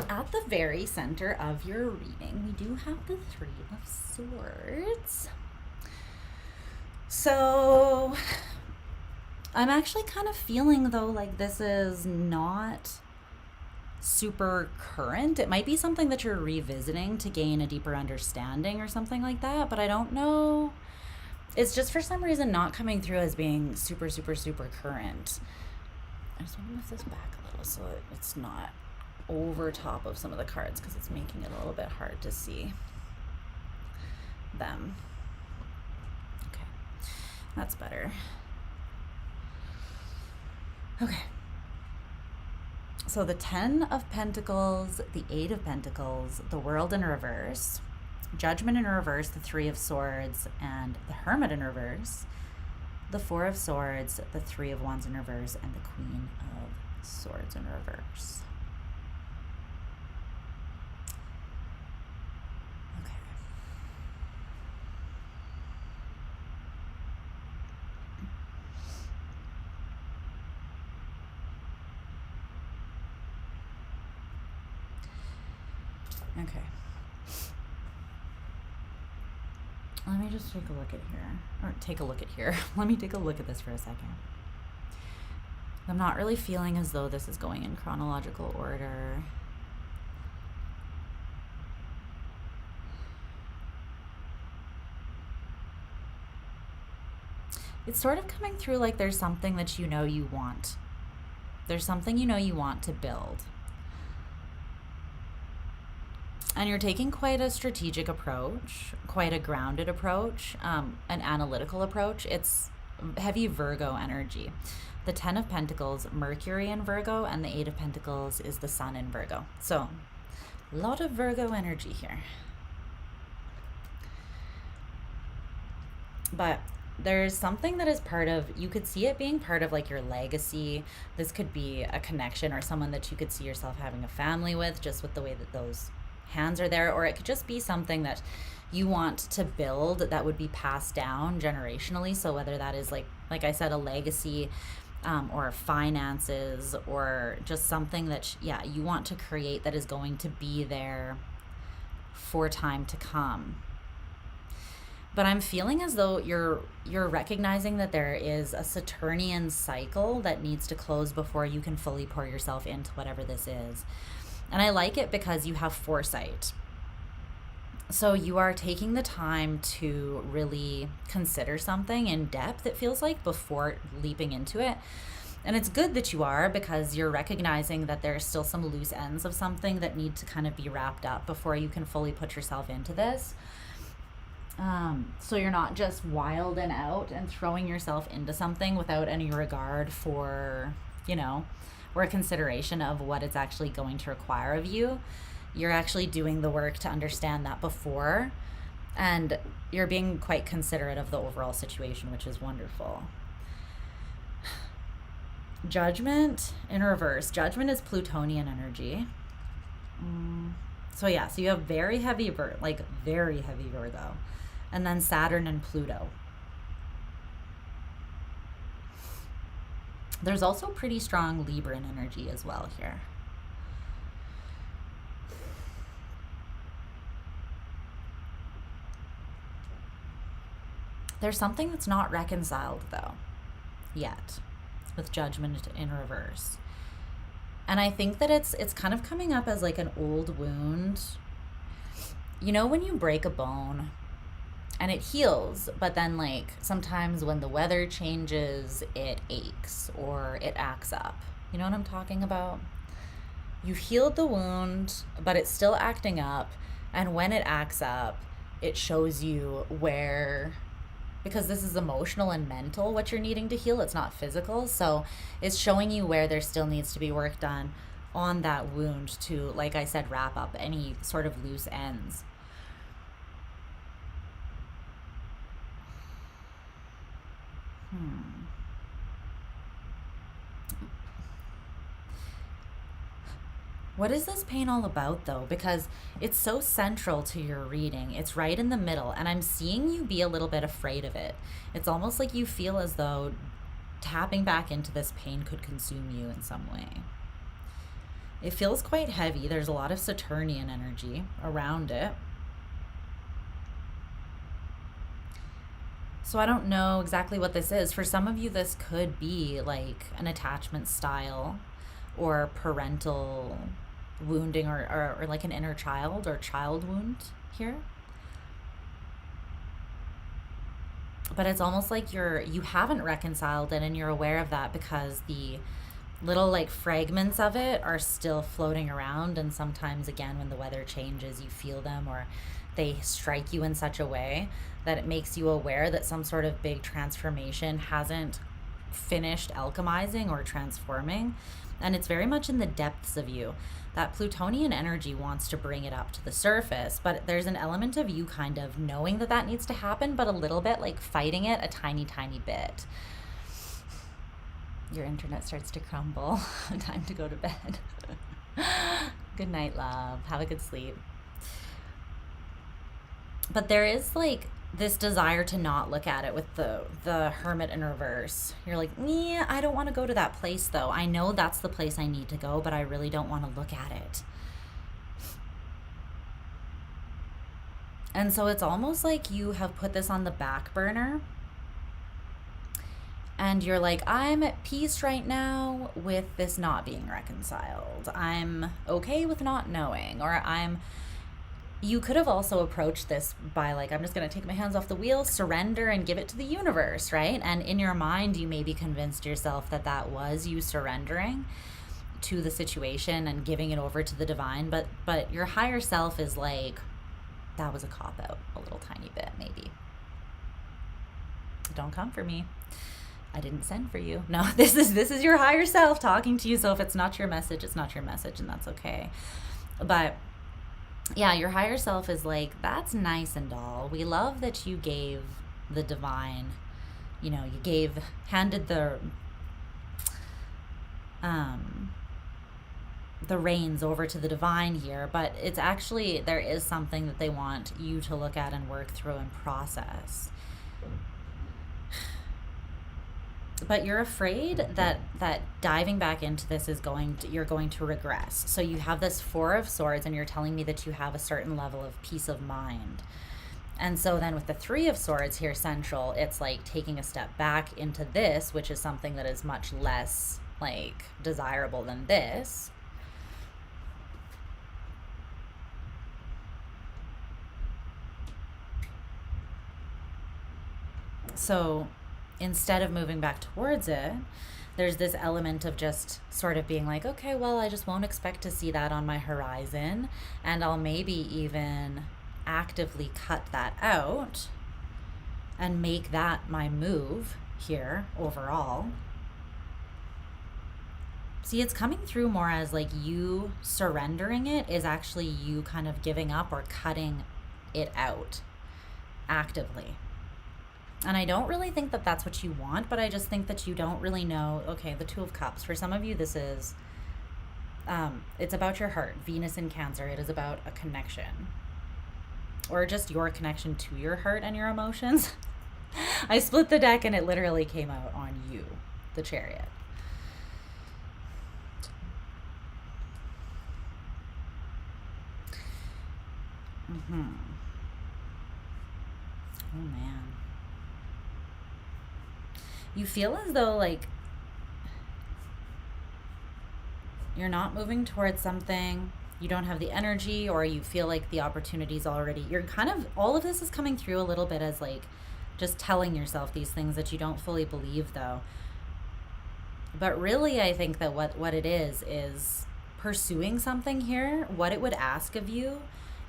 at the very center of your reading, we do have the Three of Swords. So, I'm actually kind of feeling, though, like this is not super current. It might be something that you're revisiting to gain a deeper understanding or something like that, but I don't know. It's just for some reason not coming through as being super, super, super current. I just want to move this back a little so it's not over top of some of the cards because it's making it a little bit hard to see them. Okay, that's better. Okay. So the 10 of Pentacles, the 8 of Pentacles, the World in reverse, Judgment in reverse, the 3 of Swords, and the Hermit in reverse, the 4 of Swords, the 3 of Wands in reverse, and the Queen of Swords in reverse. Okay. Let me just take a look at here. Or take a look at here. Let me take a look at this for a second. I'm not really feeling as though this is going in chronological order. It's sort of coming through like there's something that you know you want. There's something you know you want to build. And you're taking quite a strategic approach, quite a grounded approach, an analytical approach. It's heavy Virgo energy. The 10 of Pentacles, Mercury in Virgo, and the 8 of Pentacles is the Sun in Virgo. So, a lot of Virgo energy here. But there's something that is part of, you could see it being part of like your legacy. This could be a connection or someone that you could see yourself having a family with, just with the way that those hands are there, or it could just be something that you want to build that would be passed down generationally. So whether that is like I said, a legacy, or finances, or just something that you want to create that is going to be there for time to come. But I'm feeling as though you're recognizing that there is a Saturnian cycle that needs to close before you can fully pour yourself into whatever this is. And I like it because you have foresight. So you are taking the time to really consider something in depth, it feels like, before leaping into it. And it's good that you are, because you're recognizing that there's still some loose ends of something that need to kind of be wrapped up before you can fully put yourself into this. So you're not just wild and out and throwing yourself into something without any regard for, or a consideration of what it's actually going to require of you. You're actually doing the work to understand that before, and you're being quite considerate of the overall situation, which is wonderful. Judgment in reverse. Judgment is Plutonian energy. So yeah, so you have very heavy Virgo, and then Saturn and Pluto. There's also pretty strong Libran energy as well here. There's something that's not reconciled though, yet, with Judgment in reverse. And I think that it's kind of coming up as like an old wound. You know when you break a bone and it heals, but then like sometimes when the weather changes, it aches or it acts up. You know what I'm talking about? You've healed the wound, but it's still acting up. And when it acts up, it shows you where, because this is emotional and mental, what you're needing to heal. It's not physical. So it's showing you where there still needs to be work done on that wound to, like I said, wrap up any sort of loose ends. What is this pain all about though? Because it's so central to your reading. It's right in the middle, and I'm seeing you be a little bit afraid of it. It's almost like you feel as though tapping back into this pain could consume you in some way. It feels quite heavy. There's a lot of Saturnian energy around it. So I don't know exactly what this is. For some of you, this could be like an attachment style or parental wounding, or like an inner child or child wound here. But it's almost like you haven't reconciled it, and you're aware of that because the little like fragments of it are still floating around, and sometimes again when the weather changes you feel them, or they strike you in such a way that it makes you aware that some sort of big transformation hasn't finished alchemizing or transforming. And it's very much in the depths of you. That Plutonian energy wants to bring it up to the surface, but there's an element of you kind of knowing that that needs to happen, but a little bit like fighting it a tiny bit. Your internet starts to crumble. Time to go to bed. Good night, love. Have a good sleep. But there is like this desire to not look at it with the Hermit in reverse. You're like, yeah, I don't want to go to that place though. I know that's the place I need to go, but I really don't want to look at it. And so it's almost like you have put this on the back burner, and you're like, I'm at peace right now with this not being reconciled. I'm okay with not knowing, or you could have also approached this by like, I'm just going to take my hands off the wheel, surrender, and give it to the universe, right? And in your mind, you maybe convinced yourself that that was you surrendering to the situation and giving it over to the divine. But your higher self is like, that was a cop-out a little tiny bit, maybe. Don't come for me. I didn't send for you. No, this is your higher self talking to you. So if it's not your message, it's not your message, and that's okay. But yeah, your higher self is like, that's nice and all. We love that you gave the divine, handed the reins over to the divine here, but it's actually, there is something that they want you to look at and work through and process. But you're afraid that diving back into this is you're going to regress. So you have this Four of Swords, and you're telling me that you have a certain level of peace of mind. And so then with the Three of Swords here central, it's like taking a step back into this, which is something that is much less like desirable than this. So instead of moving back towards it, there's this element of just sort of being like, okay, well, I just won't expect to see that on my horizon, and I'll maybe even actively cut that out and make that my move here overall. See, it's coming through more as like you surrendering it is actually you kind of giving up or cutting it out actively. And I don't really think that that's what you want, but I just think that you don't really know. Okay, the Two of Cups. For some of you, this is, it's about your heart. Venus in Cancer. It is about a connection. Or just your connection to your heart and your emotions. I split the deck and it literally came out on you, the Chariot. Oh, man. You feel as though, like, you're not moving towards something, you don't have the energy, or you feel like the opportunity's already, you're kind of, all of this is coming through a little bit as, like, just telling yourself these things that you don't fully believe, though. But really, I think that what it is pursuing something here, what it would ask of you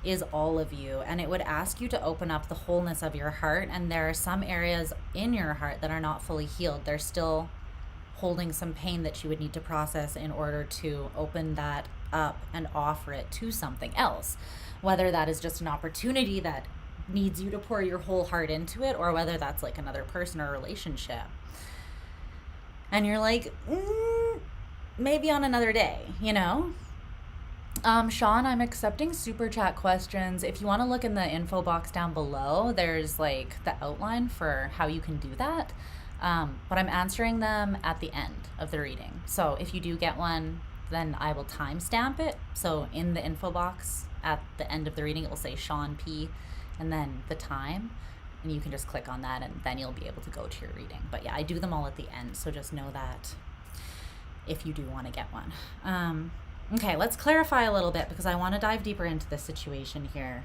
is all of you, and it would ask you to open up the wholeness of your heart. And there are some areas in your heart that are not fully healed. They're still holding some pain that you would need to process in order to open that up and offer it to something else, whether that is just an opportunity that needs you to pour your whole heart into it, or whether that's like another person or relationship, and you're like, maybe on another day, you know. Sean, I'm accepting super chat questions. If you want to look in the info box down below, there's like the outline for how you can do that. But I'm answering them at the end of the reading. So if you do get one, then I will timestamp it. So in the info box at the end of the reading, it will say Sean P and then the time. And you can just click on that and then you'll be able to go to your reading. But yeah, I do them all at the end. So just know that if you do want to get one. Okay, let's clarify a little bit because I want to dive deeper into this situation here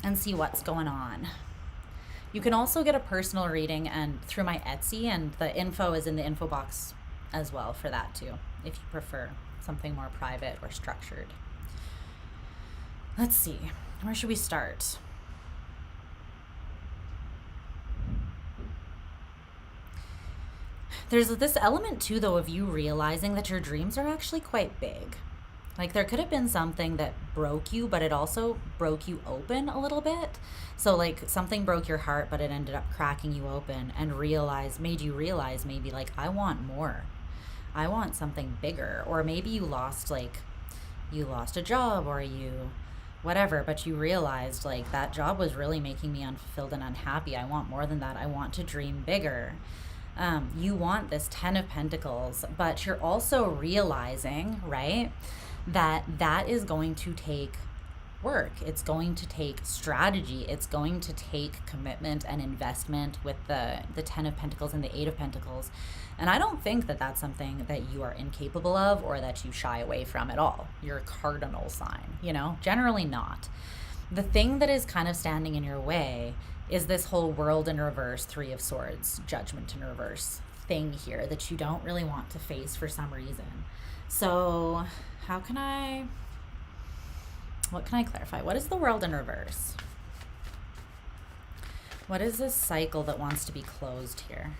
and see what's going on. You can also get a personal reading and through my Etsy, and the info is in the info box as well for that too, if you prefer something more private or structured. Let's see, where should we start? There's this element too, though, of you realizing that your dreams are actually quite big. Like there could have been something that broke you, but it also broke you open a little bit. So like something broke your heart, but it ended up cracking you open and made you realize maybe like, I want more. I want something bigger. Or maybe you lost a job or whatever, but you realized like that job was really making me unfulfilled and unhappy. I want more than that. I want to dream bigger. You want this 10 of Pentacles, but you're also realizing, right, that is going to take work. It's going to take strategy. It's going to take commitment and investment with the 10 of Pentacles and the 8 of Pentacles. And I don't think that that's something that you are incapable of or that you shy away from at all. You're a cardinal sign, you know, generally not. The thing that is kind of standing in your way is this whole World in reverse, 3 of Swords, Judgment in reverse thing here that you don't really want to face for some reason. So what can I clarify? What is the World in reverse? What is this cycle that wants to be closed here,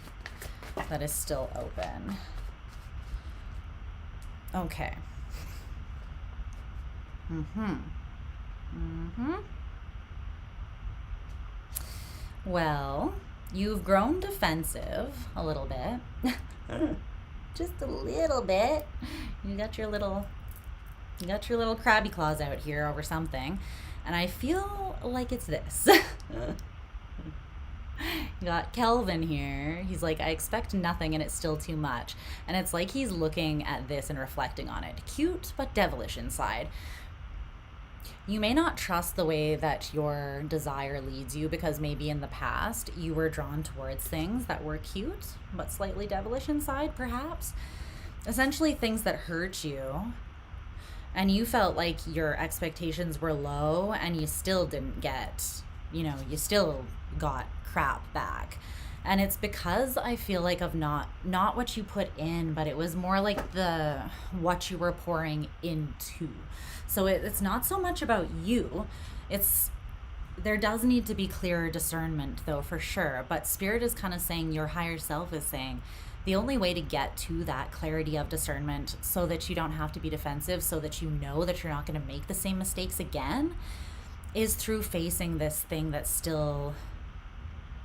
that is still open? Okay. Well, you've grown defensive a little bit. Just a little bit. You got your little crabby claws out here over something. And I feel like it's this. You got Kelvin here. He's like, I expect nothing and it's still too much. And it's like he's looking at this and reflecting on it. Cute, but devilish inside. You may not trust the way that your desire leads you because maybe in the past you were drawn towards things that were cute but slightly devilish inside, perhaps. Essentially things that hurt you, and you felt like your expectations were low and you still didn't get you know, you still got crap back. And it's because I feel like of not what you put in, but it was more like the what you were pouring into. So it's not so much about you. There does need to be clearer discernment, though, for sure. But Spirit is kind of saying, your higher self is saying, the only way to get to that clarity of discernment so that you don't have to be defensive, so that you know that you're not going to make the same mistakes again, is through facing this thing that's still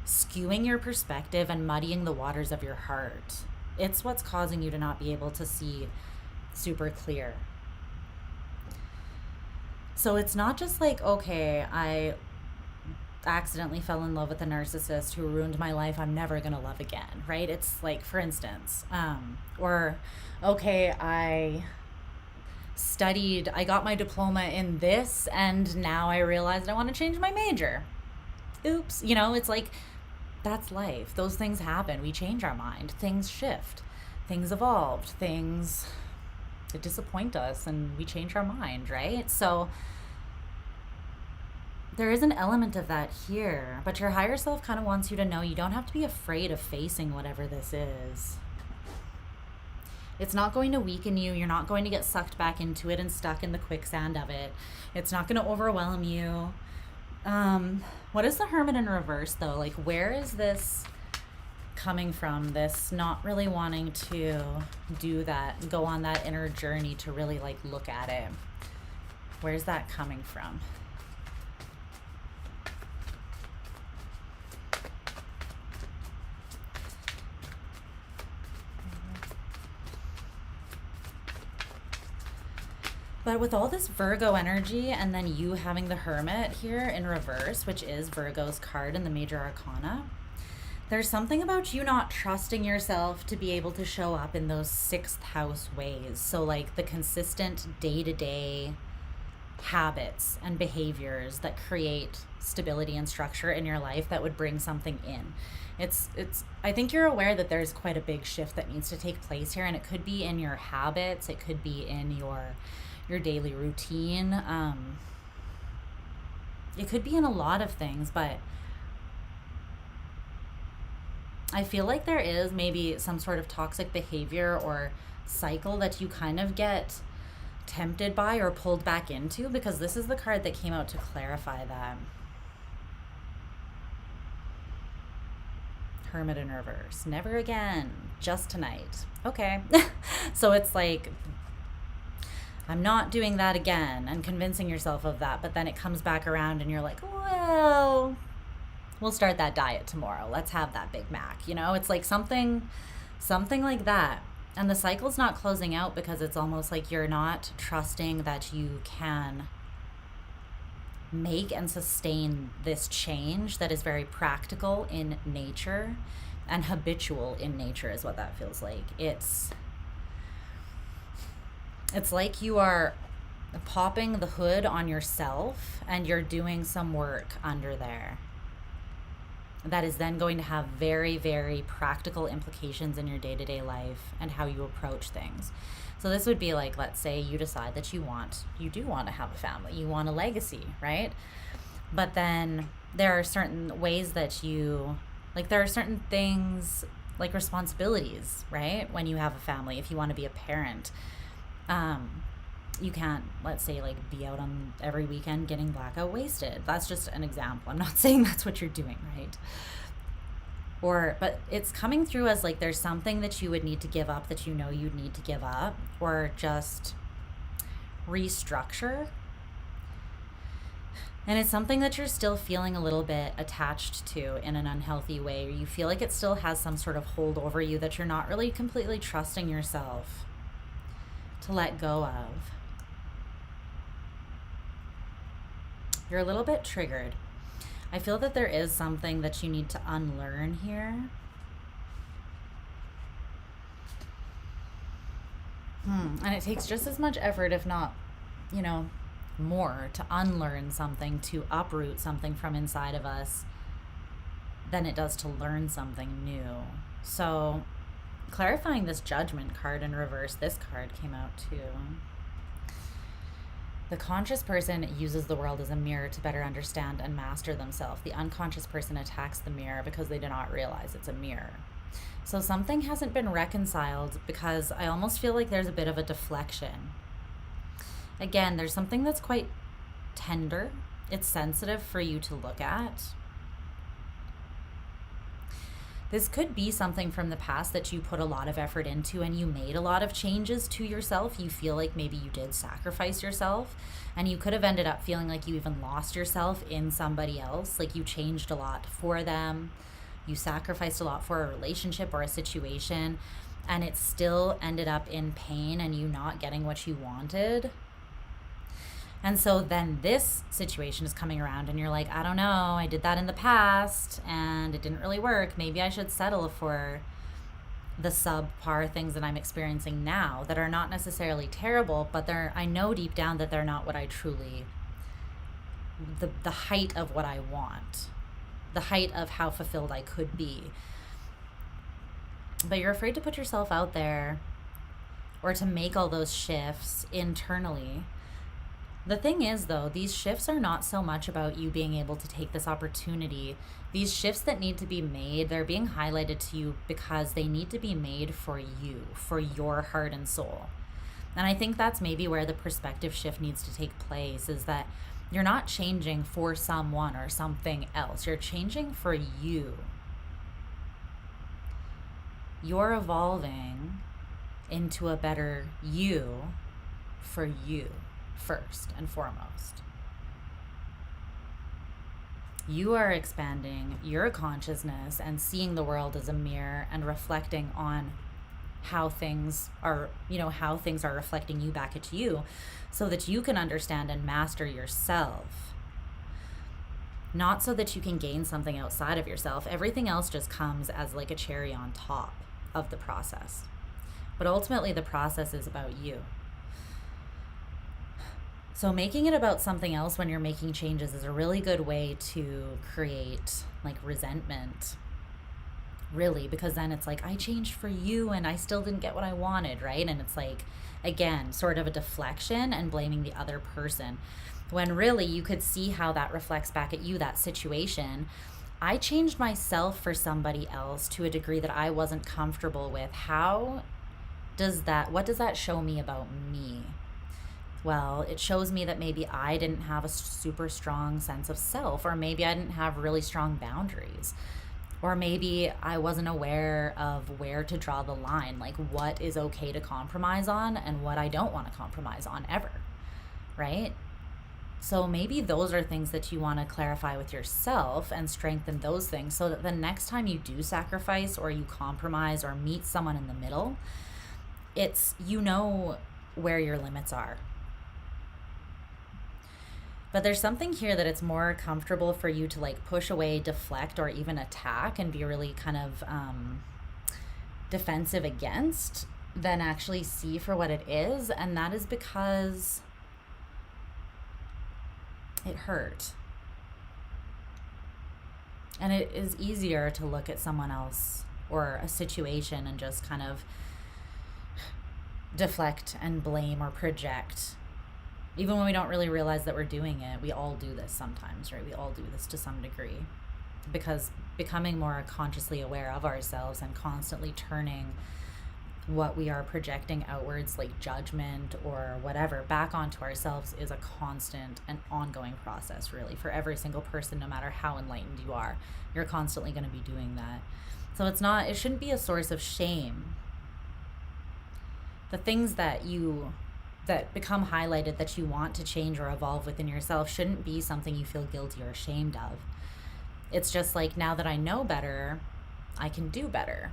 skewing your perspective and muddying the waters of your heart. It's what's causing you to not be able to see super clear. So it's not just like, okay, I accidentally fell in love with a narcissist who ruined my life, I'm never gonna love again, right? It's like, for instance, or okay, I got my diploma in this and now I realized I want to change my major. Oops. You know, it's like, that's life. Those things happen. We change our mind. Things shift. Things evolved. Things disappoint us and we change our mind, right? So there is an element of that here, but your higher self kind of wants you to know you don't have to be afraid of facing whatever this is. It's not going to weaken you. You're not going to get sucked back into it and stuck in the quicksand of it. It's not going to overwhelm you. What is the Hermit in reverse, though? Like, where is this coming from? This not really wanting to do that, go on that inner journey to really, like, look at it. Where's that coming from? But with all this Virgo energy and then you having the Hermit here in reverse, which is Virgo's card in the Major Arcana, there's something about you not trusting yourself to be able to show up in those 6th house ways. So like the consistent day-to-day habits and behaviors that create stability and structure in your life that would bring something in. I think you're aware that there's quite a big shift that needs to take place here, and it could be in your habits, it could be in your daily routine. It could be in a lot of things, but I feel like there is maybe some sort of toxic behavior or cycle that you kind of get tempted by or pulled back into, because this is the card that came out to clarify that. Hermit in reverse. Never again. Just tonight. Okay. So it's like, I'm not doing that again, and convincing yourself of that, but then it comes back around and you're like, well, we'll start that diet tomorrow. Let's have that Big Mac. You know, it's like something like that. And the cycle's not closing out because it's almost like you're not trusting that you can make and sustain this change that is very practical in nature and habitual in nature is what that feels like. It's like you are popping the hood on yourself and you're doing some work under there that is then going to have very, very practical implications in your day-to-day life and how you approach things. So this would be like, let's say you decide that you do want to have a family, you want a legacy, right? But then there are certain ways that there are certain things like responsibilities, right? When you have a family, if you want to be a parent, you can't, let's say, like, be out on every weekend getting blackout wasted. That's just an example. I'm not saying that's what you're doing, right? But it's coming through as like there's something that you would need to give up, that you know you'd need to give up, or just restructure. And it's something that you're still feeling a little bit attached to in an unhealthy way, or you feel like it still has some sort of hold over you that you're not really completely trusting yourself to let go of. You're a little bit triggered. I feel that there is something that you need to unlearn here. And it takes just as much effort, if not, more, to unlearn something, to uproot something from inside of us than it does to learn something new. So clarifying this Judgment card in reverse, this card came out too. The conscious person uses the world as a mirror to better understand and master themselves. The unconscious person attacks the mirror because they do not realize it's a mirror. So something hasn't been reconciled because I almost feel like there's a bit of a deflection. Again, there's something that's quite tender. It's sensitive for you to look at. This could be something from the past that you put a lot of effort into and you made a lot of changes to yourself. You feel like maybe you did sacrifice yourself, and you could have ended up feeling like you even lost yourself in somebody else. Like you changed a lot for them. You sacrificed a lot for a relationship or a situation, and it still ended up in pain and you not getting what you wanted. And so then this situation is coming around and you're like, I don't know, I did that in the past and it didn't really work. Maybe I should settle for the subpar things that I'm experiencing now that are not necessarily terrible, but I know deep down that they're not what I truly, the height of what I want, the height of how fulfilled I could be. But you're afraid to put yourself out there or to make all those shifts internally. The thing is, though, these shifts are not so much about you being able to take this opportunity. These shifts that need to be made, they're being highlighted to you because they need to be made for you, for your heart and soul. And I think that's maybe where the perspective shift needs to take place, is that you're not changing for someone or something else. You're changing for you. You're evolving into a better you for you. First and foremost, you are expanding your consciousness and seeing the world as a mirror and reflecting on how things are, how things are reflecting you back at you, so that you can understand and master yourself. Not so that you can gain something outside of yourself. Everything else just comes as like a cherry on top of the process. But ultimately, the process is about you. So making it about something else when you're making changes is a really good way to create like resentment, really, because then it's like, I changed for you and I still didn't get what I wanted, right? And it's like, again, sort of a deflection and blaming the other person, when really you could see how that reflects back at you, that situation. I changed myself for somebody else to a degree that I wasn't comfortable with. What does that show me about me? Well, it shows me that maybe I didn't have a super strong sense of self, or maybe I didn't have really strong boundaries, or maybe I wasn't aware of where to draw the line, like what is okay to compromise on and what I don't want to compromise on ever, right? So maybe those are things that you want to clarify with yourself and strengthen those things, so that the next time you do sacrifice or you compromise or meet someone in the middle, it's, where your limits are. But there's something here that it's more comfortable for you to like push away, deflect, or even attack and be really kind of defensive against, than actually see for what it is. And that is because it hurt. And it is easier to look at someone else or a situation and just kind of deflect and blame or project. Even when we don't really realize that we're doing it, we all do this sometimes, right? We all do this to some degree, because becoming more consciously aware of ourselves and constantly turning what we are projecting outwards, like judgment or whatever, back onto ourselves is a constant and ongoing process, really, for every single person, no matter how enlightened you are. You're constantly going to be doing that. So it shouldn't be a source of shame. The things that become highlighted that you want to change or evolve within yourself shouldn't be something you feel guilty or ashamed of. It's just like, now that I know better, I can do better,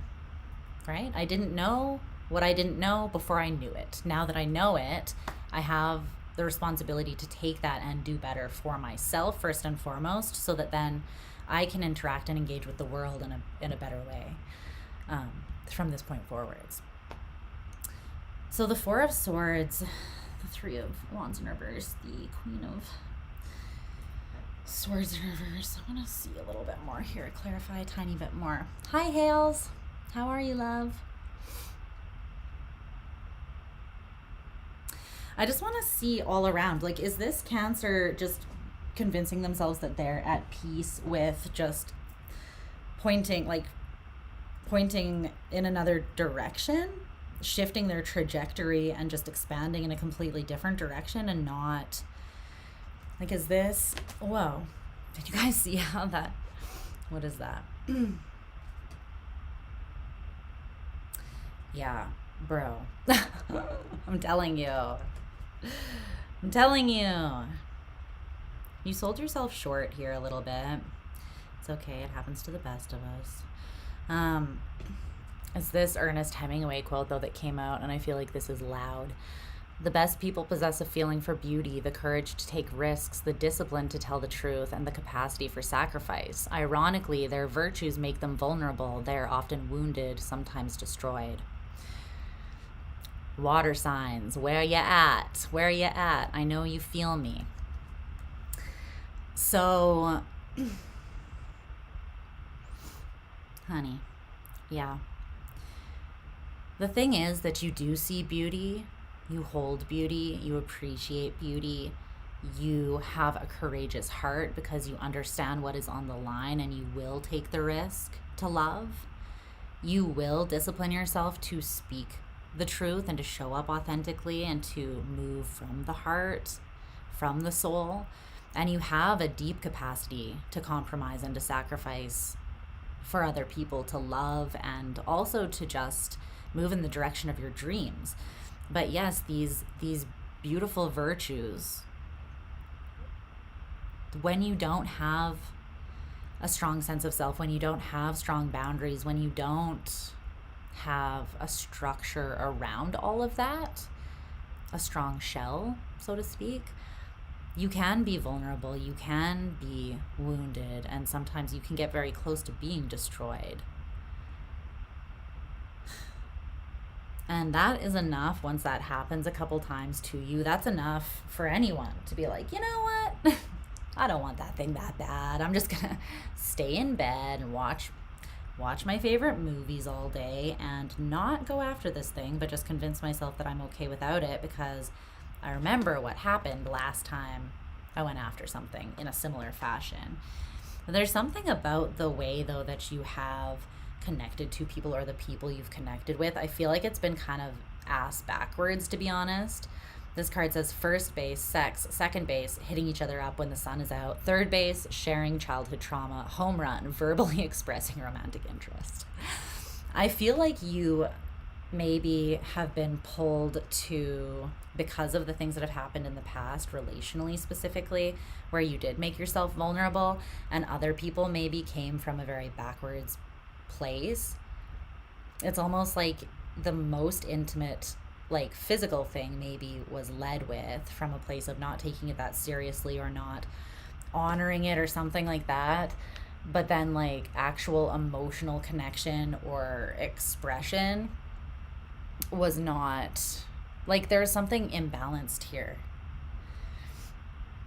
right? I didn't know what I didn't know before I knew it. Now that I know it, I have the responsibility to take that and do better for myself first and foremost, so that then I can interact and engage with the world in a better way from this point forwards. So the Four of Swords, the Three of Wands in reverse, the Queen of Swords in reverse. I want to see a little bit more here, clarify a tiny bit more. Hi, Hales. How are you, love? I just want to see all around. Like, is this Cancer just convincing themselves that they're at peace with just pointing in another direction, shifting their trajectory and just expanding in a completely different direction, and not like, is this, whoa, did you guys see how that, what is that? Yeah, bro. I'm telling you. You sold yourself short here a little bit. It's okay. It happens to the best of us. It's this Ernest Hemingway quote, though, that came out, and I feel like this is loud. The best people possess a feeling for beauty, the courage to take risks, the discipline to tell the truth, and the capacity for sacrifice. Ironically, their virtues make them vulnerable. They are often wounded, sometimes destroyed. Water signs, where you at? Where you at? I know you feel me. So, honey, yeah. The thing is that you do see beauty, you hold beauty, you appreciate beauty, you have a courageous heart because you understand what is on the line, and you will take the risk to love. You will discipline yourself to speak the truth and to show up authentically and to move from the heart, from the soul. And you have a deep capacity to compromise and to sacrifice for other people, to love, and also to just move in the direction of your dreams. But yes, these beautiful virtues, when you don't have a strong sense of self, when you don't have strong boundaries, when you don't have a structure around all of that, a strong shell, so to speak, you can be vulnerable, you can be wounded, and sometimes you can get very close to being destroyed. And that is enough. Once that happens a couple times to you, that's enough for anyone to be like, you know what? I don't want that thing that bad. I'm just gonna stay in bed and watch my favorite movies all day and not go after this thing, but just convince myself that I'm okay without it, because I remember what happened last time I went after something in a similar fashion. There's something about the way, though, that you have connected to people, or the people you've connected with. I feel like it's been kind of ass backwards, to be honest. This card says first base, sex; second base, hitting each other up when the sun is out; third base, sharing childhood trauma; home run, verbally expressing romantic interest. I feel like you maybe have been pulled to, because of the things that have happened in the past, relationally specifically, where you did make yourself vulnerable, and other people maybe came from a very backwards place. It's almost like the most intimate, like, physical thing maybe was led with from a place of not taking it that seriously, or not honoring it, or something like that. But then, like, actual emotional connection or expression was not, like, there's something imbalanced here.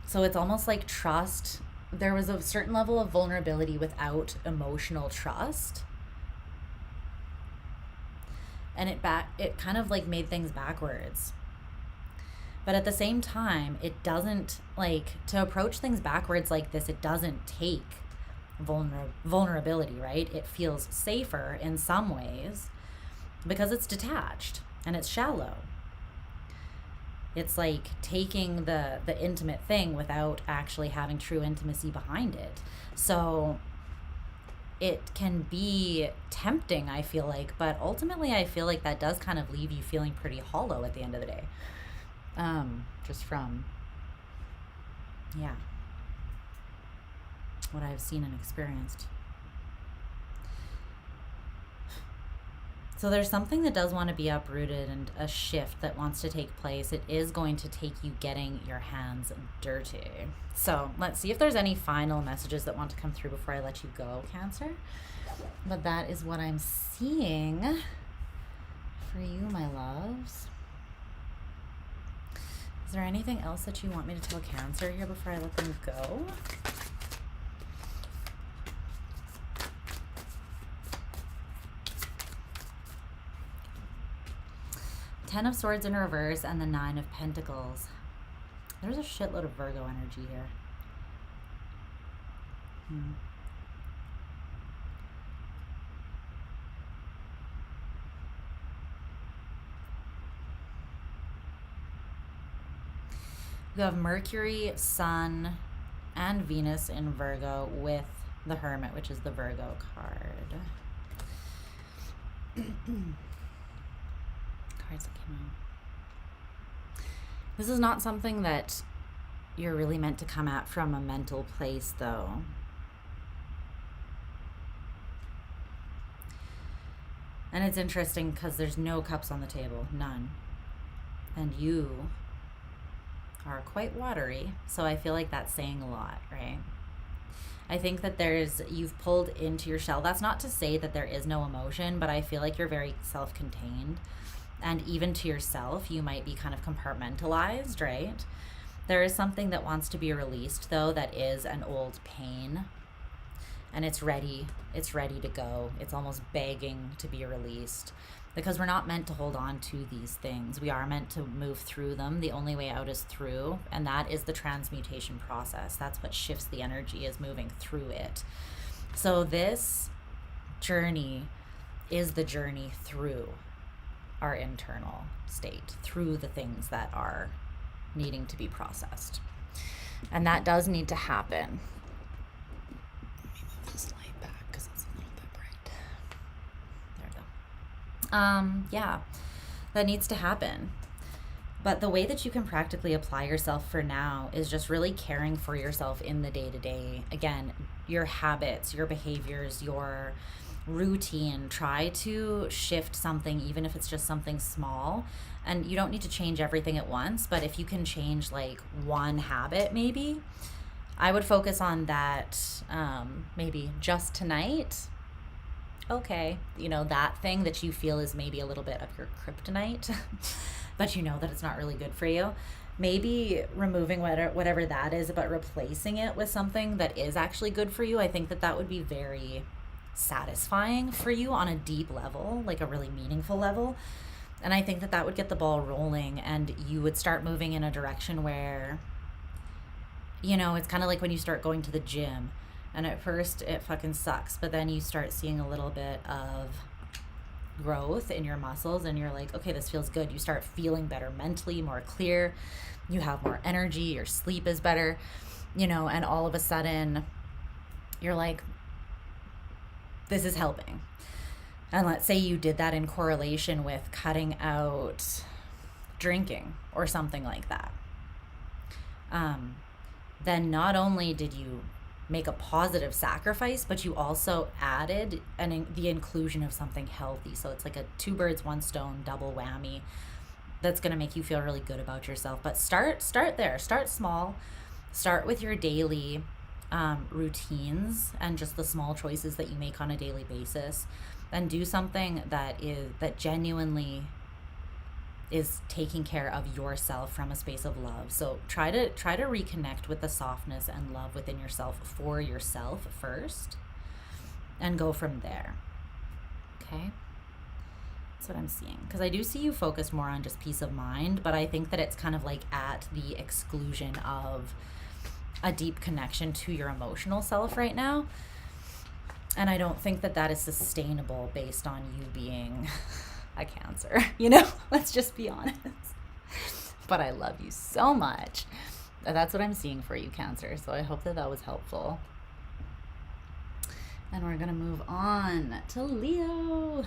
So it's almost like trust. There was a certain level of vulnerability without emotional trust. And it kind of like made things backwards. But at the same time, it doesn't, like, to approach things backwards like this, it doesn't take vulnerability, right? It feels safer in some ways because it's detached and it's shallow. It's like taking the intimate thing without actually having true intimacy behind it. So it can be tempting, I feel like, but ultimately I feel like that does kind of leave you feeling pretty hollow at the end of the day. Just from, yeah, what I've seen and experienced. So there's something that does want to be uprooted, and a shift that wants to take place. It is going to take you getting your hands dirty. So let's see if there's any final messages that want to come through before I let you go, Cancer. But that is what I'm seeing for you, my loves. Is there anything else that you want me to tell Cancer here before I let them go? Ten of Swords in reverse and the Nine of Pentacles. There's a shitload of Virgo energy here. You have Mercury, Sun, and Venus in Virgo with the Hermit, which is the Virgo card. Cards that came out. This is not something that you're really meant to come at from a mental place, though. And it's interesting because there's no cups on the table, none. And you are quite watery, so I feel like that's saying a lot, right? I think that you've pulled into your shell. That's not to say that there is no emotion, but I feel like you're very self-contained. And even to yourself, you might be kind of compartmentalized, right? There is something that wants to be released, though, that is an old pain. And it's ready to go. It's almost begging to be released. Because we're not meant to hold on to these things. We are meant to move through them. The only way out is through, and that is the transmutation process. That's what shifts the energy, is moving through it. So this journey is the journey through our internal state, through the things that are needing to be processed. And that does need to happen. Let me move this light back because it's a little bit bright. There we go. Yeah, that needs to happen. But the way that you can practically apply yourself for now is just really caring for yourself in the day-to-day. Again, your habits, your behaviors, your routine. Try to shift something, even if it's just something small. And you don't need to change everything at once, but if you can change like one habit, maybe I would focus on that. Maybe just tonight. Okay, you know, that thing that you feel is maybe a little bit of your kryptonite, but you know that it's not really good for you. Maybe removing whatever that is, but replacing it with something that is actually good for you. I think that would be very satisfying for you on a deep level, like a really meaningful level. And I think that would get the ball rolling, and you would start moving in a direction where, you know, it's kind of like when you start going to the gym, and at first it fucking sucks, but then you start seeing a little bit of growth in your muscles, and you're like, okay, this feels good. You start feeling better mentally, more clear, you have more energy, your sleep is better, you know, and all of a sudden you're like, this is helping. And let's say you did that in correlation with cutting out drinking or something like that. Then not only did you make a positive sacrifice, but you also added the inclusion of something healthy. So it's like a 2 birds, 1 stone, double whammy that's going to make you feel really good about yourself. But start there. Start small. Start with your daily routines and just the small choices that you make on a daily basis, and do something that genuinely is taking care of yourself from a space of love. So try to reconnect with the softness and love within yourself for yourself first, and go from there. Okay, that's what I'm seeing, because I do see you focused more on just peace of mind, but I think that it's kind of like at the exclusion of a deep connection to your emotional self right now. And I don't think that is sustainable based on you being a Cancer, you know, let's just be honest. But I love you so much. That's what I'm seeing for you, Cancer. So I hope that was helpful. And we're going to move on to Leo.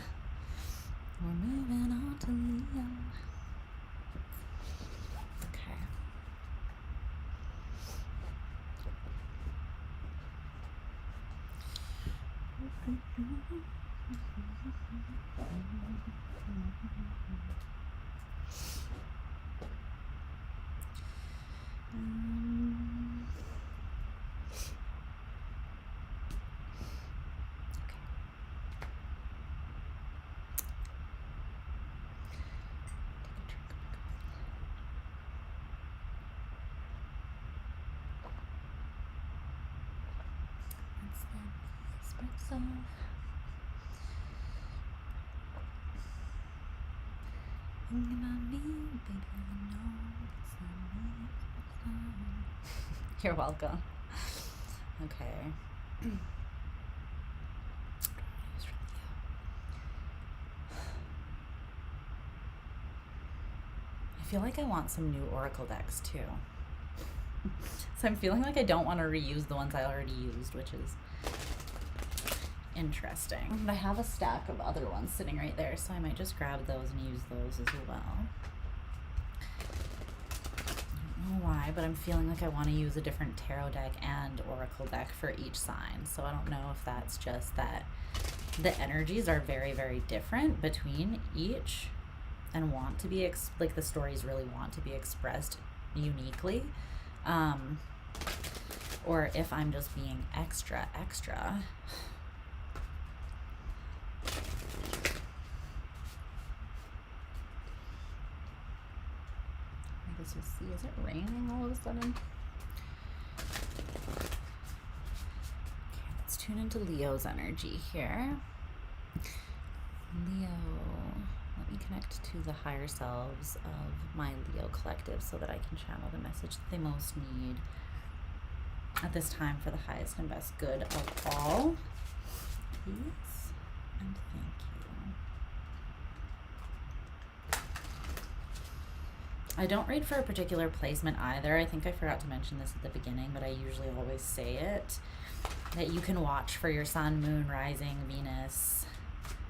We're moving on to Leo. You're welcome. Okay. I feel like I want some new oracle decks too. So I'm feeling like I don't want to reuse the ones I already used, which is interesting. But I have a stack of other ones sitting right there, so I might just grab those and use those as well. I don't know why, but I'm feeling like I want to use a different tarot deck and oracle deck for each sign. So I don't know if that's just that the energies are very, very different between each and want to be, like the stories really want to be expressed uniquely. Or if I'm just being extra. I guess we'll see. Is it raining all of a sudden? Okay, let's tune into Leo's energy here. Leo, let me connect to the higher selves of my Leo collective so that I can channel the message that they most need at this time for the highest and best good of all. Please and thank you. I don't read for a particular placement either. I think I forgot to mention this at the beginning, but I usually always say it, that you can watch for your sun, moon, rising, Venus.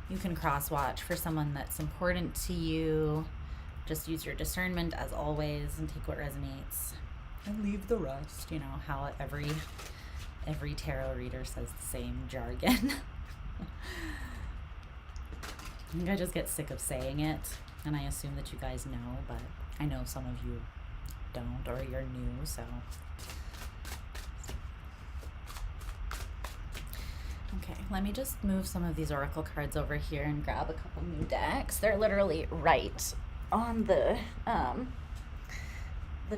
You can cross watch for someone that's important to you. Just use your discernment as always and take what resonates and leave the rest. You know how every tarot reader says the same jargon. I think I just get sick of saying it, and I assume that you guys know, but I know some of you don't, or you're new, so. Okay, let me just move some of these oracle cards over here and grab a couple new decks. They're literally right on the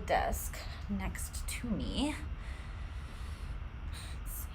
desk next to me. Let's see.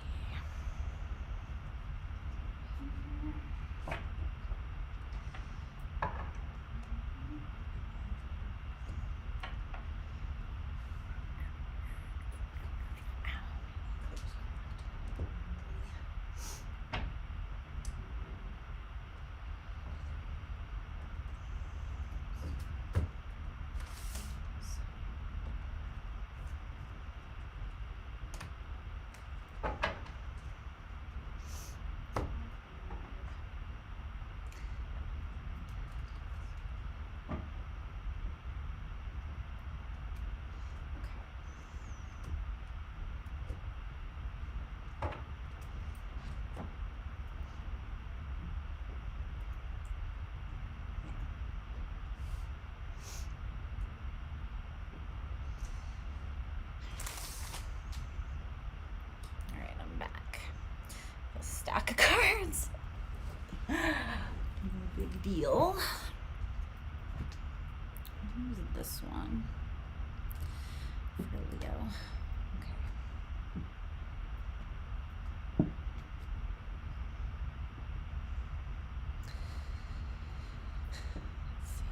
Stack of cards. No big deal. Who's this one? For Leo. Okay. Let's see.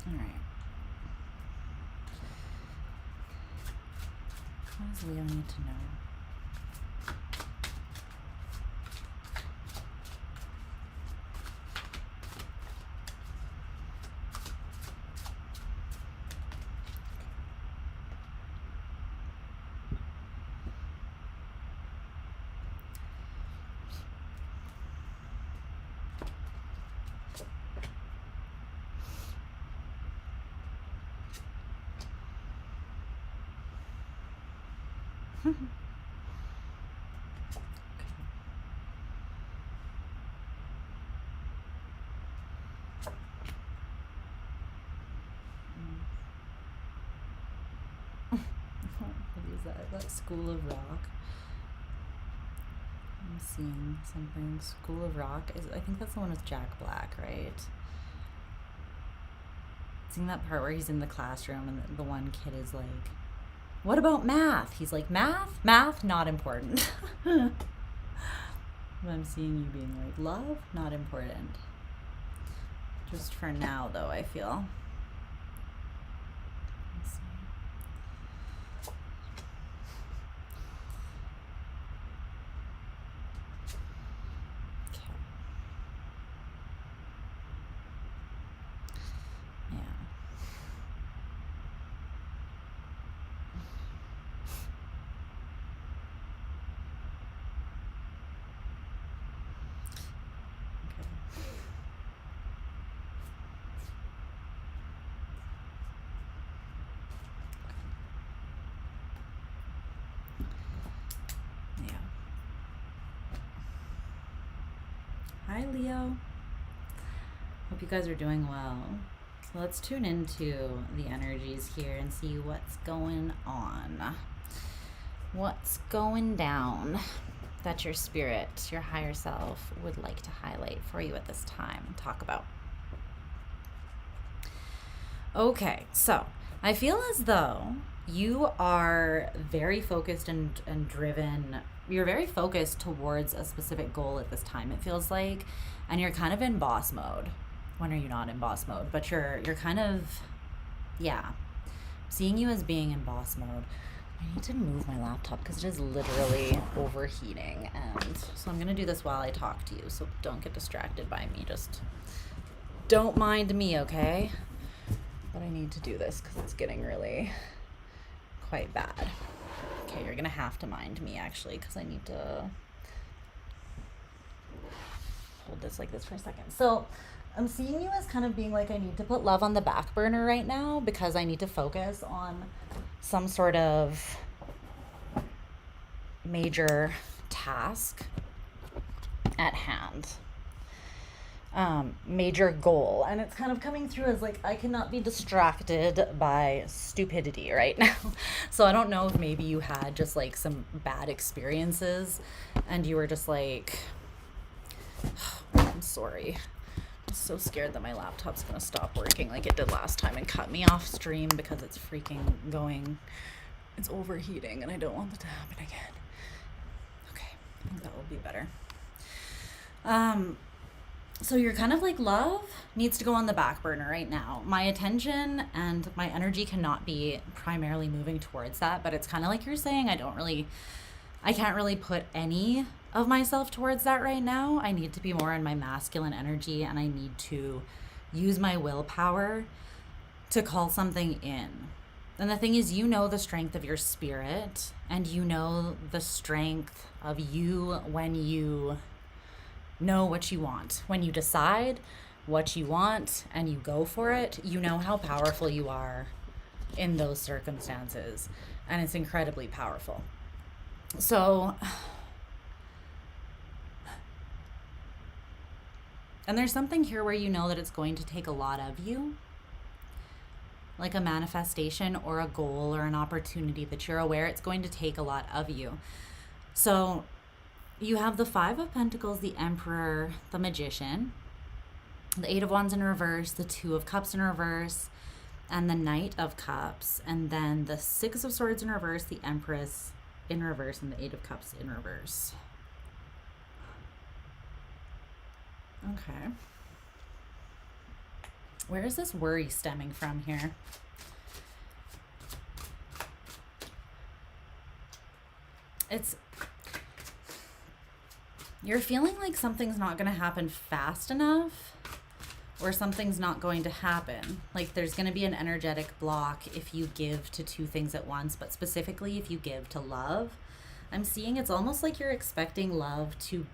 All right. What does Leo need to know? What is that? That School of Rock. I'm seeing something. School of Rock is, I think that's the one with Jack Black, right? Seeing that part where he's in the classroom and the one kid is like, what about math? He's like, math? Math, not important. I'm seeing you being like, love, not important. Just for now, though, I feel. Let's see. Okay. Yeah. Yeah. Hi, Leo. Hope you guys are doing well. So let's tune into the energies here and see what's going on. What's going down that your spirit, your higher self, would like to highlight for you at this time and talk about. Okay, so I feel as though you are very focused and driven. You're very focused towards a specific goal at this time, it feels like, and you're kind of in boss mode. When are you not in boss mode? But you're kind of, yeah, seeing you as being in boss mode. I need to move my laptop because it is literally overheating, and so I'm gonna do this while I talk to you, so don't get distracted by me. Just don't mind me, okay? But I need to do this because it's getting really quite bad. Okay, you're gonna have to mind me actually, because I need to hold this like this for a second. So I'm seeing you as kind of being like, I need to put love on the back burner right now because I need to focus on some sort of major task at hand. Major goal, and it's kind of coming through as like, I cannot be distracted by stupidity right now. So I don't know if maybe you had just like some bad experiences and you were just like, I'm sorry, I'm so scared that my laptop's gonna stop working like it did last time and cut me off stream because it's freaking going, it's overheating and I don't want that to happen again. Okay, I think that will be better. So you're kind of like, love needs to go on the back burner right now. My attention and my energy cannot be primarily moving towards that, but it's kind of like you're saying, I can't really put any of myself towards that right now. I need to be more in my masculine energy, and I need to use my willpower to call something in. And the thing is, you know the strength of your spirit, and you know the strength of you when you know what you want. When you decide what you want and you go for it, you know how powerful you are in those circumstances, and it's incredibly powerful. So, and there's something here where you know that it's going to take a lot of you, like a manifestation or a goal or an opportunity that you're aware it's going to take a lot of you. So you have the Five of Pentacles, the Emperor, the Magician, the Eight of Wands in reverse, the Two of Cups in reverse, and the Knight of Cups, and then the Six of Swords in reverse, the Empress in reverse, and the Eight of Cups in reverse. Okay. Where is this worry stemming from here? You're feeling like something's not going to happen fast enough, or something's not going to happen. Like there's going to be an energetic block if you give to two things at once, but specifically if you give to love. I'm seeing it's almost like you're expecting love to,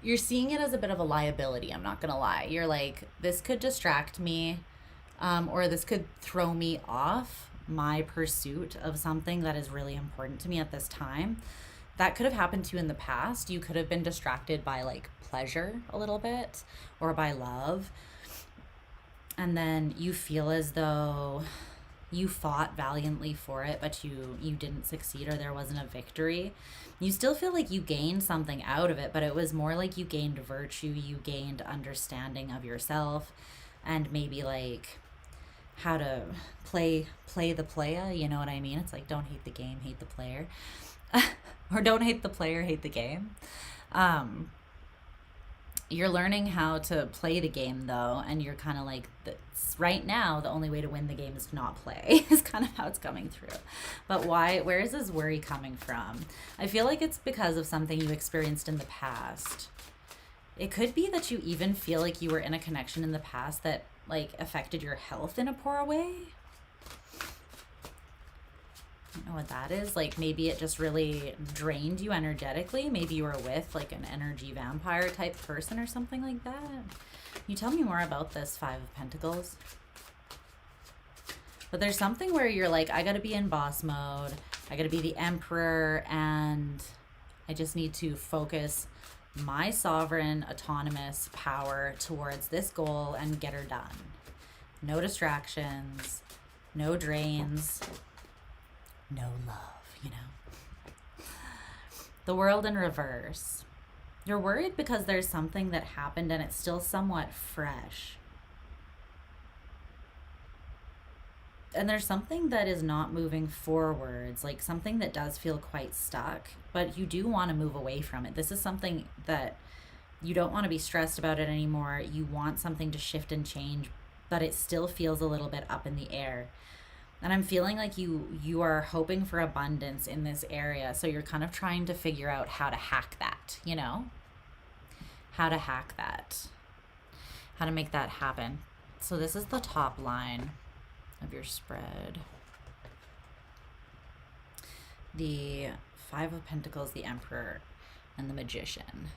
you're seeing it as a bit of a liability, I'm not going to lie. You're like, this could distract me, or this could throw me off my pursuit of something that is really important to me at this time. That could have happened to you in the past. You could have been distracted by like pleasure a little bit, or by love. And then you feel as though you fought valiantly for it, but you didn't succeed, or there wasn't a victory, you still feel like you gained something out of it, but it was more like you gained virtue, you gained understanding of yourself, and maybe like how to play the player, you know what I mean? It's like, don't hate the game, hate the player. Or don't hate the player, hate the game. You're learning how to play the game, though, and you're kind of like, right now, the only way to win the game is to not play, is kind of how it's coming through. But why? Where is this worry coming from? I feel like it's because of something you experienced in the past. It could be that you even feel like you were in a connection in the past that, like, affected your health in a poor way. I don't know what that is. Like, maybe it just really drained you energetically. Maybe you were with like an energy vampire type person or something like that. Can you tell me more about this Five of Pentacles? But there's something where you're like, I gotta be in boss mode, I gotta be the emperor, and I just need to focus my sovereign autonomous power towards this goal and get her done. No distractions, no drains, no love, you know. The World in reverse. You're worried because there's something that happened and it's still somewhat fresh. And there's something that is not moving forwards, like something that does feel quite stuck, but you do want to move away from it. This is something that you don't want to be stressed about it anymore. You want something to shift and change, but it still feels a little bit up in the air. And I'm feeling like you are hoping for abundance in this area. So you're kind of trying to figure out how to hack that, you know? How to hack that. How to make that happen. So this is the top line of your spread. The Five of Pentacles, the Emperor, and the Magician.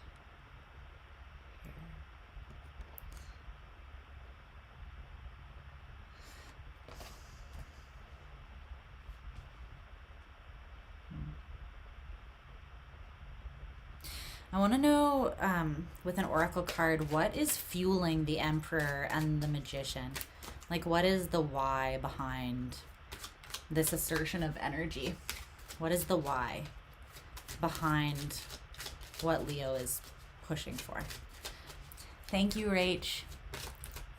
I want to know, with an oracle card, what is fueling the Emperor and the Magician? Like, what is the why behind this assertion of energy? What is the why behind what Leo is pushing for? Thank you, Rach.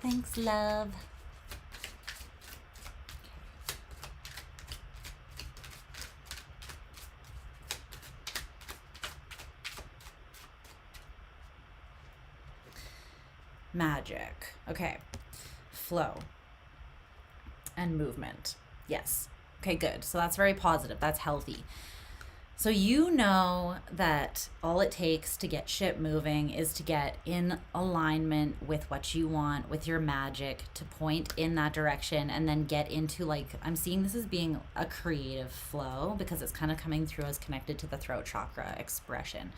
Thanks, love. Magic. Okay. Flow and movement. Yes. Okay, good. So that's very positive. That's healthy. So you know that all it takes to get shit moving is to get in alignment with what you want, with your magic, to point in that direction, and then get into, like, I'm seeing this as being a creative flow because it's kind of coming through as connected to the throat chakra expression.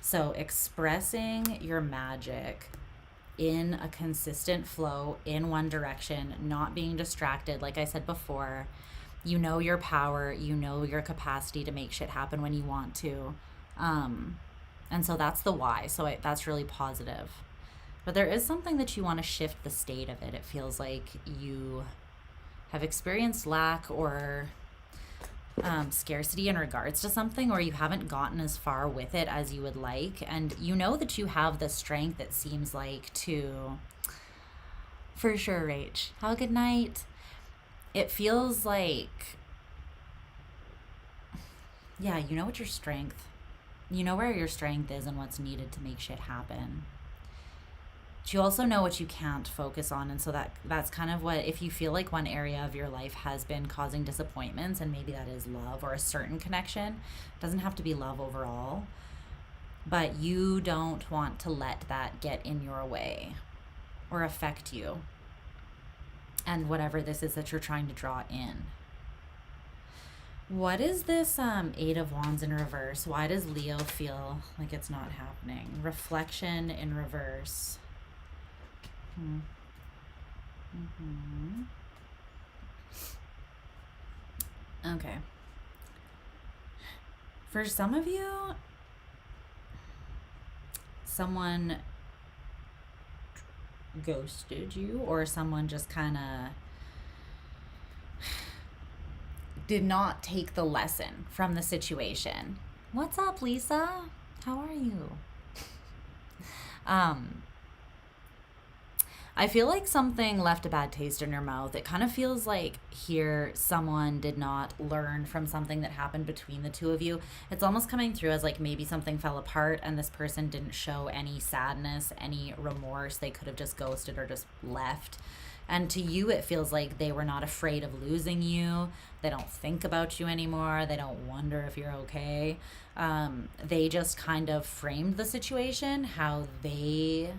So expressing your magic in a consistent flow in one direction, not being distracted. Like I said before, you know your power, you know your capacity to make shit happen when you want to. And so that's the why. So that's really positive. But there is something that you want to shift the state of it. It feels like you have experienced lack or scarcity in regards to something, or you haven't gotten as far with it as you would like, and you know that you have the strength, it seems like, to, for sure, Rach, have a good night. It feels like, yeah, you know what your strength, you know where your strength is and what's needed to make shit happen. But you also know what you can't focus on, and so that's kind of what, if you feel like one area of your life has been causing disappointments, and maybe that is love or a certain connection, it doesn't have to be love overall, but you don't want to let that get in your way or affect you and whatever this is that you're trying to draw in. What is this Eight of Wands in reverse? Why does Leo feel like it's not happening? Reflection in reverse. Okay. For some of you, someone ghosted you, or someone just kind of did not take the lesson from the situation. What's up, Lisa? How are you? I feel like something left a bad taste in your mouth. It kind of feels like here someone did not learn from something that happened between the two of you. It's almost coming through as like maybe something fell apart and this person didn't show any sadness, any remorse. They could have just ghosted or just left. And to you, it feels like they were not afraid of losing you. They don't think about you anymore. They don't wonder if you're okay. They just kind of framed the situation how they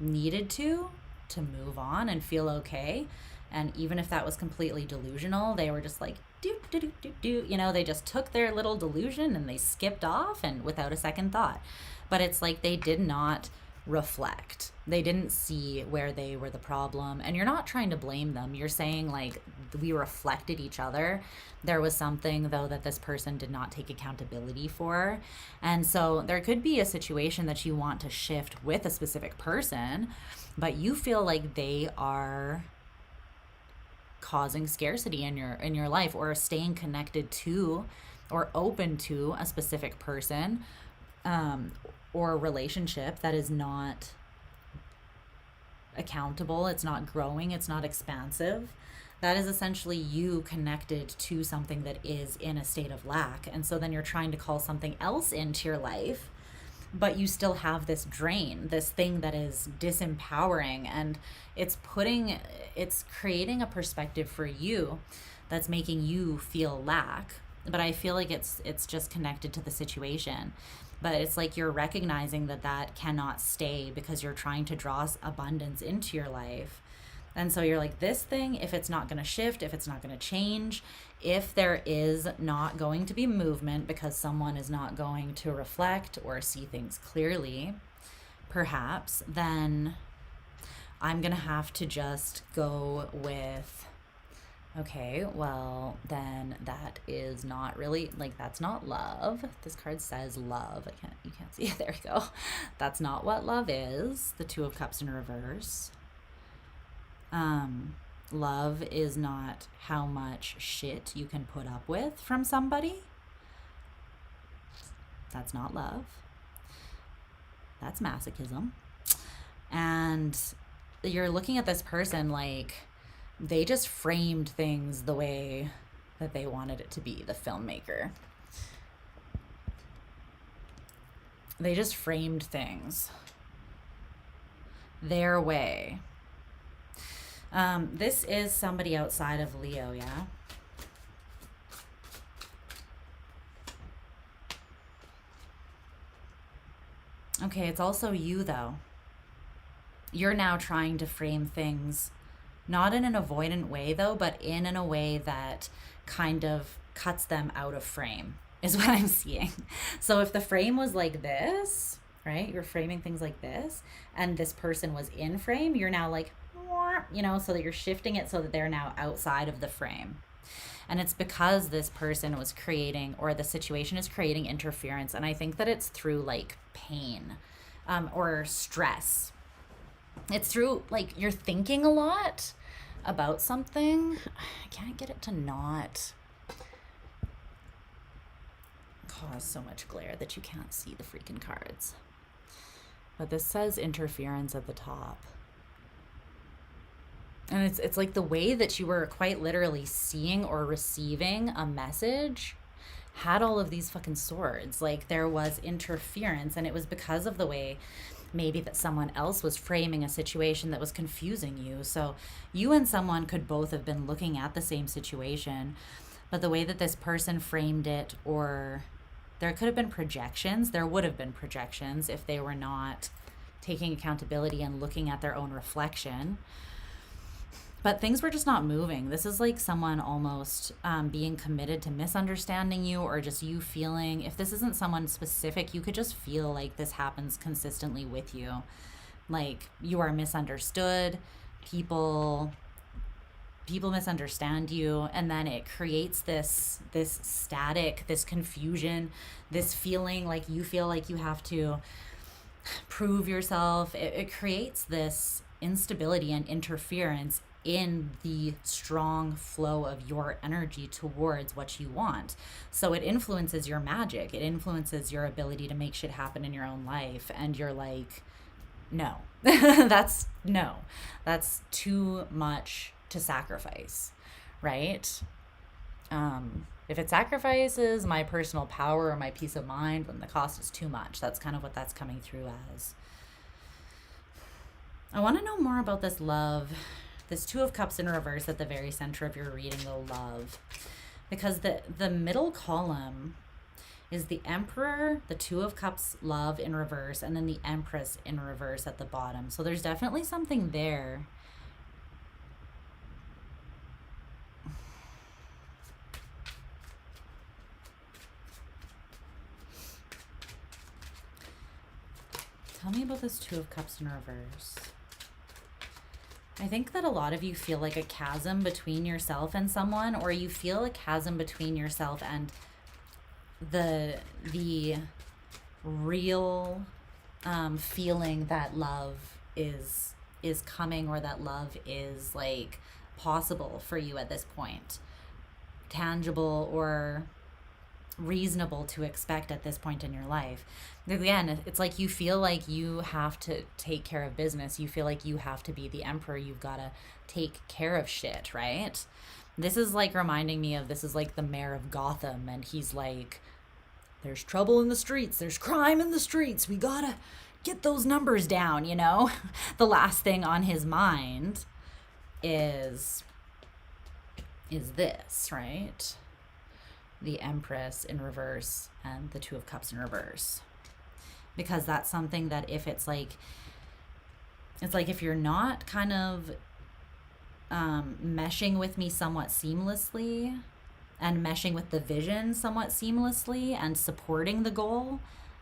needed to move on and feel okay. And even if that was completely delusional, they were just like, you know, they just took their little delusion and they skipped off and without a second thought. But it's like they did not reflect. They didn't see where they were the problem. And you're not trying to blame them. You're saying like we reflected each other. There was something though that this person did not take accountability for. And so there could be a situation that you want to shift with a specific person, but you feel like they are causing scarcity in your life, or staying connected to or open to a specific person, or a relationship that is not accountable, it's not growing, it's not expansive. That is essentially you connected to something that is in a state of lack. And so then you're trying to call something else into your life, but you still have this drain, this thing that is disempowering, and it's creating a perspective for you that's making you feel lack. But I feel like it's just connected to the situation. But it's like you're recognizing that cannot stay because you're trying to draw abundance into your life. And so you're like, this thing, if it's not going to shift, if it's not going to change, if there is not going to be movement because someone is not going to reflect or see things clearly, perhaps, then I'm going to have to just go with, okay, well, then that is not really, like, that's not love. This card says love. You can't see it. There we go. That's not what love is. The Two of Cups in reverse. Love is not how much shit you can put up with from somebody. That's not love. That's masochism. And you're looking at this person like they just framed things the way that they wanted it to be, the filmmaker. They just framed things their way. This is somebody outside of Leo, yeah? Okay, it's also you, though. You're now trying to frame things, not in an avoidant way, though, but in a way that kind of cuts them out of frame, is what I'm seeing. So if the frame was like this, right? You're framing things like this, and this person was in frame, you're now like, you know, so that you're shifting it so that they're now outside of the frame. And it's because this person was creating, or the situation is creating interference. And I think that it's through like pain, or stress. It's through like you're thinking a lot about something. I can't get it to not cause so much glare that you can't see the freaking cards. But this says interference at the top. And it's like the way that you were quite literally seeing or receiving a message had all of these fucking swords. Like there was interference, and it was because of the way maybe that someone else was framing a situation that was confusing you. So you and someone could both have been looking at the same situation, but the way that this person framed it, or there could have been projections, there would have been projections if they were not taking accountability and looking at their own reflection. But things were just not moving. This is like someone almost being committed to misunderstanding you, or just you feeling, if this isn't someone specific, you could just feel like this happens consistently with you. Like you are misunderstood, people misunderstand you, and then it creates this static, this confusion, this feeling like you feel like you have to prove yourself. It creates this instability and interference in the strong flow of your energy towards what you want. So it influences your magic. It influences your ability to make shit happen in your own life. And you're like, no, that's too much to sacrifice, right? If it sacrifices my personal power or my peace of mind, then the cost is too much. That's kind of what that's coming through as. I want to know more about this love, this Two of Cups in reverse at the very center of your reading, the love. Because the middle column is the Emperor, the Two of Cups, love in reverse, and then the Empress in reverse at the bottom. So there's definitely something there. Tell me about this Two of Cups in reverse. I think that a lot of you feel like a chasm between yourself and someone, or you feel a chasm between yourself and the real feeling that love is coming, or that love is like possible for you at this point, tangible or reasonable to expect at this point in your life. Again, it's like you feel like you have to take care of business. You feel like you have to be the emperor. You've got to take care of shit, right? This is like reminding me of, this is like the mayor of Gotham, and he's like, there's trouble in the streets, there's crime in the streets, we gotta get those numbers down, you know? The last thing on his mind is this, right? The Empress in reverse and the Two of Cups in reverse. Because that's something that if it's like if you're not kind of meshing with me somewhat seamlessly, and meshing with the vision somewhat seamlessly, and supporting the goal,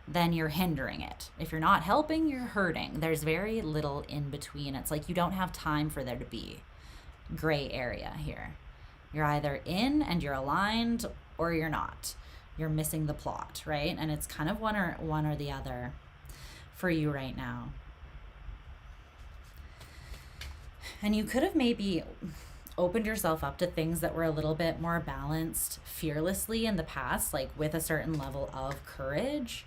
then you're hindering it. If you're not helping, you're hurting. There's very little in between. It's like you don't have time for there to be gray area here. You're either in and you're aligned, or you're not. You're missing the plot, right? And it's kind of one or the other for you right now. And you could have maybe opened yourself up to things that were a little bit more balanced fearlessly in the past, like with a certain level of courage.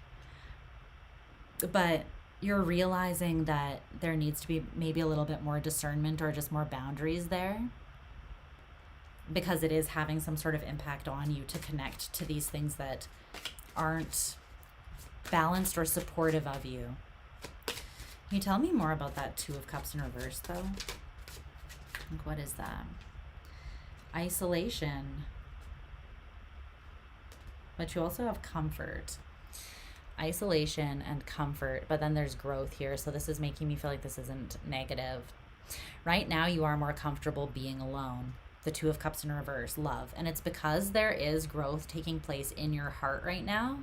But you're realizing that there needs to be maybe a little bit more discernment, or just more boundaries there, because it is having some sort of impact on you to connect to these things that aren't balanced or supportive of you. Can you tell me more about that Two of Cups in reverse, though? Like, what is that? Isolation. But you also have comfort. Isolation and comfort, but then there's growth here. So this is making me feel like this isn't negative. Right now, you are more comfortable being alone. The Two of Cups in reverse, love. And it's because there is growth taking place in your heart right now,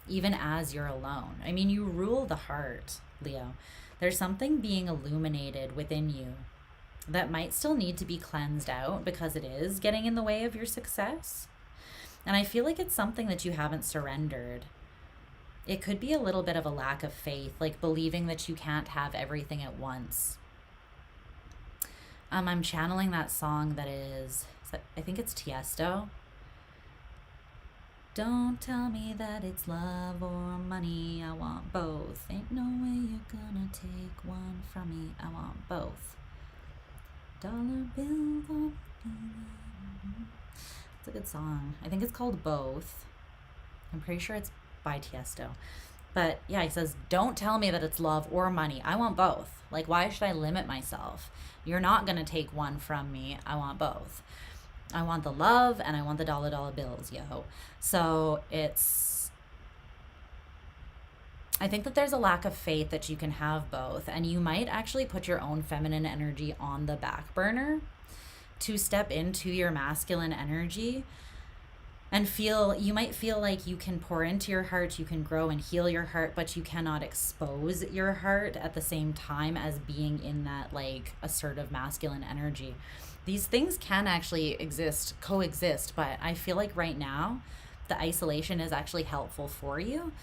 even as you're alone. I mean, you rule the heart, Leo. There's something being illuminated within you that might still need to be cleansed out, because it is getting in the way of your success. And I feel like it's something that you haven't surrendered. It could be a little bit of a lack of faith, like believing that you can't have everything at once. I'm channeling that song that is, I think it's Tiesto. Don't tell me that it's love or money, I want both. Ain't no way you're gonna take one from me, I want both. Dollar bills on. It's a good song. I think it's called Both. I'm pretty sure it's by Tiesto. But yeah, he says, don't tell me that it's love or money. I want both. Like, why should I limit myself? You're not going to take one from me. I want both. I want the love and I want the dollar bills, yo. So I think that there's a lack of faith that you can have both. And you might actually put your own feminine energy on the back burner to step into your masculine energy. And you might feel like you can pour into your heart, you can grow and heal your heart, but you cannot expose your heart at the same time as being in that like assertive masculine energy. These things can actually coexist, but I feel like right now the isolation is actually helpful for you,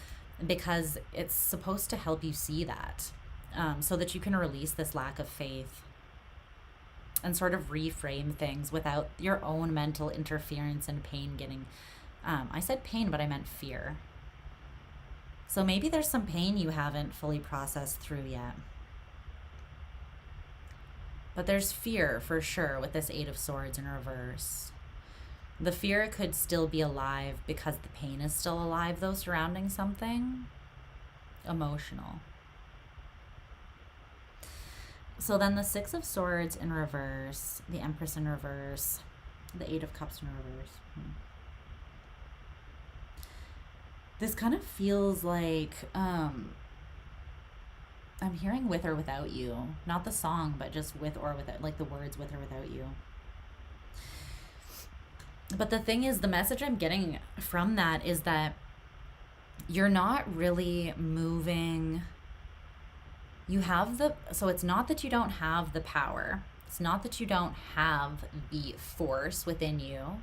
because it's supposed to help you see that, so that you can release this lack of faith and sort of reframe things without your own mental interference and pain getting, I said pain, but I meant fear. So maybe there's some pain you haven't fully processed through yet. But there's fear for sure with this Eight of Swords in reverse. The fear could still be alive because the pain is still alive, though, surrounding something emotional. So then the Six of Swords in reverse, the Empress in reverse, the Eight of Cups in reverse. This kind of feels like, I'm hearing with or without you. Not the song, but just with or without, like the words with or without you. But the thing is, the message I'm getting from that is that you're not really moving. You have so it's not that you don't have the power. It's not that you don't have the force within you,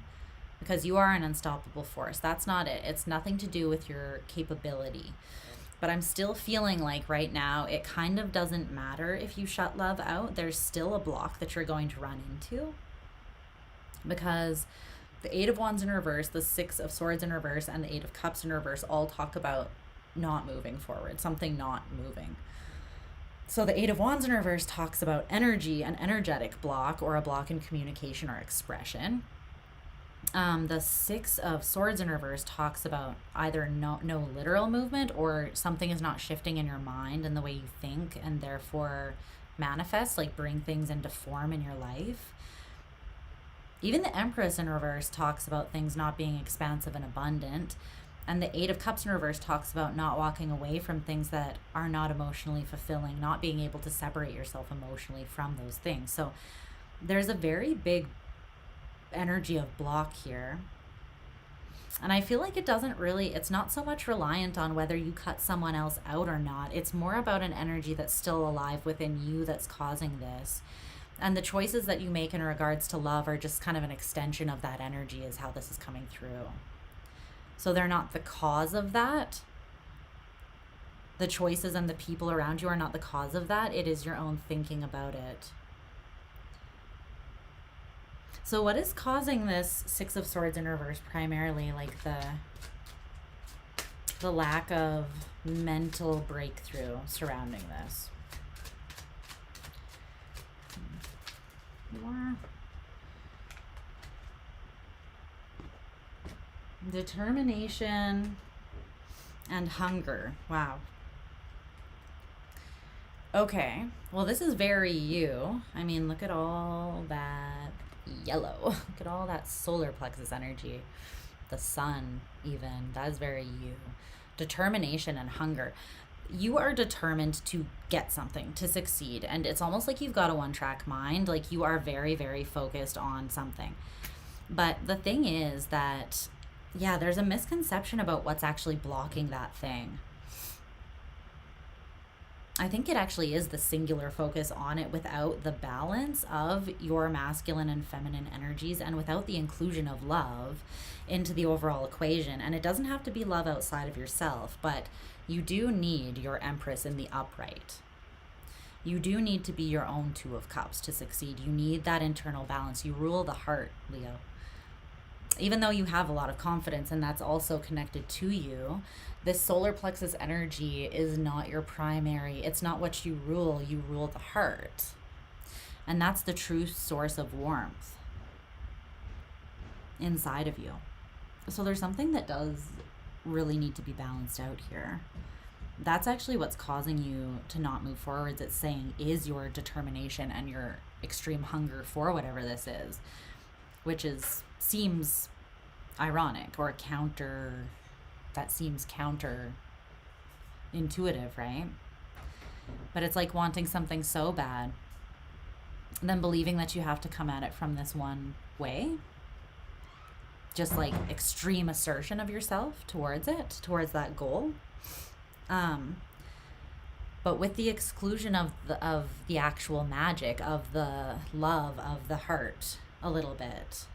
because you are an unstoppable force. That's not it. It's nothing to do with your capability. But I'm still feeling like right now it kind of doesn't matter if you shut love out. There's still a block that you're going to run into, because the Eight of Wands in reverse, the Six of Swords in reverse, and the Eight of Cups in reverse all talk about not moving forward, something not moving. So the Eight of Wands in reverse talks about energy, an energetic block, or a block in communication or expression. The Six of Swords in reverse talks about either no literal movement, or something is not shifting in your mind and the way you think, and therefore manifest, like bring things into form in your life. Even the Empress in reverse talks about things not being expansive and abundant. And the Eight of Cups in reverse talks about not walking away from things that are not emotionally fulfilling, not being able to separate yourself emotionally from those things. So there's a very big energy of block here. And I feel like it's not so much reliant on whether you cut someone else out or not. It's more about an energy that's still alive within you that's causing this. And the choices that you make in regards to love are just kind of an extension of that energy, is how this is coming through. So they're not the cause of that. The choices and the people around you are not the cause of that. It is your own thinking about it. So what is causing this Six of Swords in reverse primarily? Like the lack of mental breakthrough surrounding this. More determination and hunger. Wow. Okay. Well, this is very you. I mean, look at all that yellow. Look at all that solar plexus energy. The sun, even. That is very you. Determination and hunger. You are determined to get something, to succeed. And it's almost like you've got a one-track mind. Like you are very, very focused on something. But the thing is that, yeah, there's a misconception about what's actually blocking that thing. I think it actually is the singular focus on it without the balance of your masculine and feminine energies, and without the inclusion of love into the overall equation. And it doesn't have to be love outside of yourself, but you do need your Empress in the upright. You do need to be your own Two of Cups to succeed. You need that internal balance. You rule the heart, Leo. Even though you have a lot of confidence, and that's also connected to you, this solar plexus energy is not your primary. It's not what you rule. You rule the heart. And that's the true source of warmth inside of you. So there's something that does really need to be balanced out here. That's actually what's causing you to not move forwards. It's saying is your determination and your extreme hunger for whatever this is, which seems ironic, or that seems counter intuitive, right? But it's like wanting something so bad, then believing that you have to come at it from this one way. Just like extreme assertion of yourself towards that goal. But with the exclusion of the actual magic, of the love, of the heart a little bit.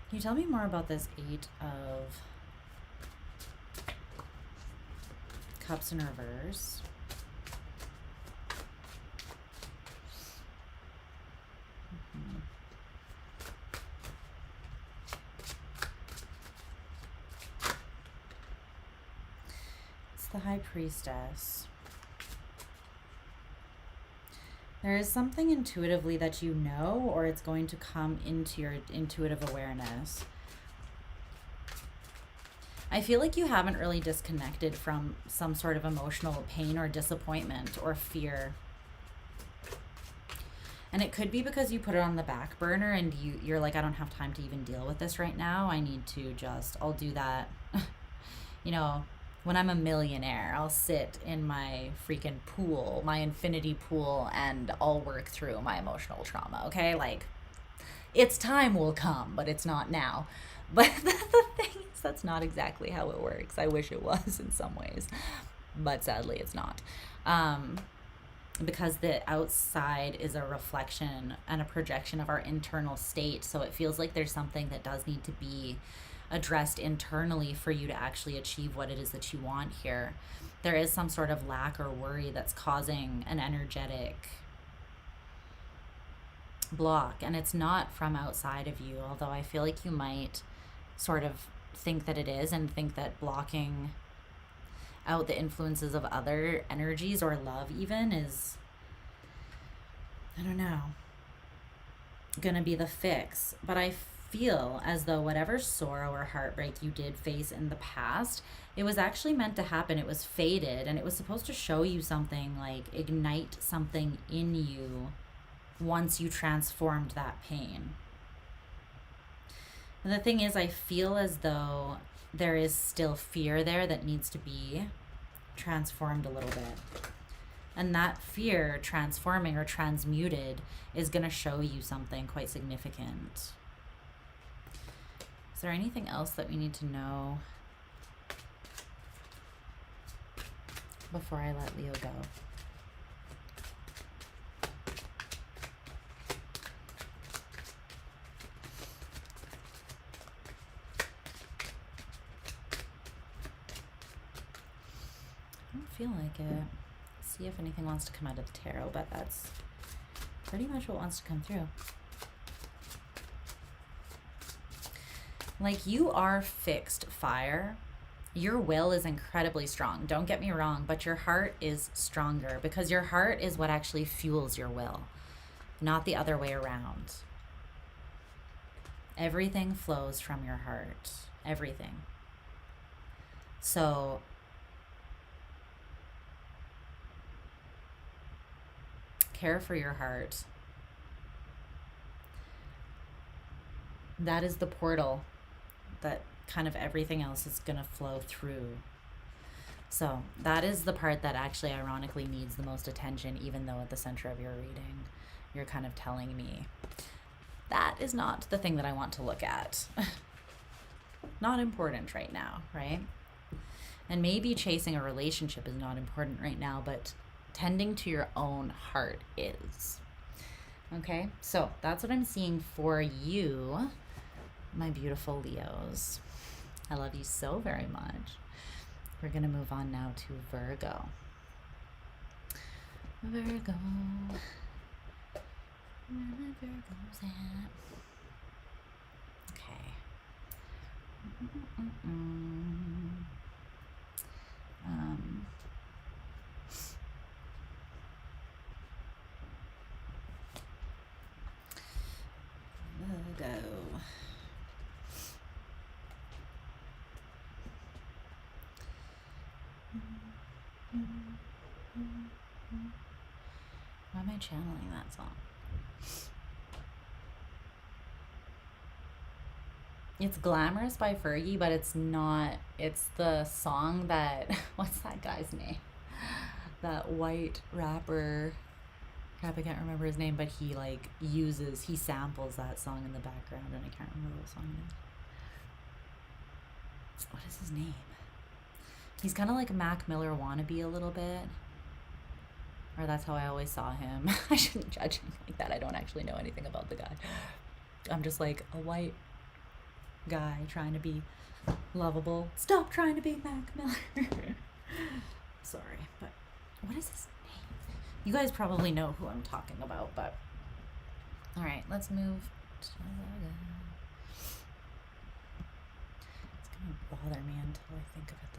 Can you tell me more about this Eight of Cups in reverse. It's the High Priestess. There is something intuitively that you know, or it's going to come into your intuitive awareness. I feel like you haven't really disconnected from some sort of emotional pain or disappointment or fear. And it could be because you put it on the back burner and you're like, I don't have time to even deal with this right now. I need to I'll do that. You know, when I'm a millionaire, I'll sit in my freaking pool, my infinity pool, and I'll work through my emotional trauma, okay? Like, its time will come, but it's not now. But the thing is, that's not exactly how it works. I wish it was in some ways, but sadly it's not. Because the outside is a reflection and a projection of our internal state. So it feels like there's something that does need to be addressed internally for you to actually achieve what it is that you want here. There is some sort of lack or worry that's causing an energetic block, and it's not from outside of you, although I feel like you might sort of think that it is, and think that blocking out the influences of other energies or love even is, I don't know, gonna be the fix. But I feel as though whatever sorrow or heartbreak you did face in the past, it was actually meant to happen. It was fated, and it was supposed to show you something, like ignite something in you once you transformed that pain. And the thing is, I feel as though there is still fear there that needs to be transformed a little bit. And that fear transforming or transmuted is going to show you something quite significant. Is there anything else that we need to know before I let Leo go? I don't feel like it. See if anything wants to come out of the tarot, but that's pretty much what wants to come through. Like, you are fixed fire. Your will is incredibly strong. Don't get me wrong, but your heart is stronger, because your heart is what actually fuels your will, not the other way around. Everything flows from your heart. Everything. So care for your heart. That is the portal that kind of everything else is going to flow through. So that is the part that actually ironically needs the most attention, even though at the center of your reading, you're kind of telling me that is not the thing that I want to look at. Not important right now, right? And maybe chasing a relationship is not important right now, but tending to your own heart is. Okay, so that's what I'm seeing for you, my beautiful Leos. I love you so very much. We're going to move on now to Virgo. Virgo. Where are my Virgos at? Okay. Virgo. Why am I channeling that song? It's Glamorous by Fergie, but it's not. It's the song that, what's that guy's name? That white rapper. Crap, I can't remember his name, but he he samples that song in the background, and I can't remember what song it is. What is his name? He's kind of like a Mac Miller wannabe a little bit. Or that's how I always saw him. I shouldn't judge him like that. I don't actually know anything about the guy. I'm just like a white guy trying to be lovable. Stop trying to be Mac Miller. Sorry, but what is his name? You guys probably know who I'm talking about, but all right, let's move. It's gonna bother me until I think of it though.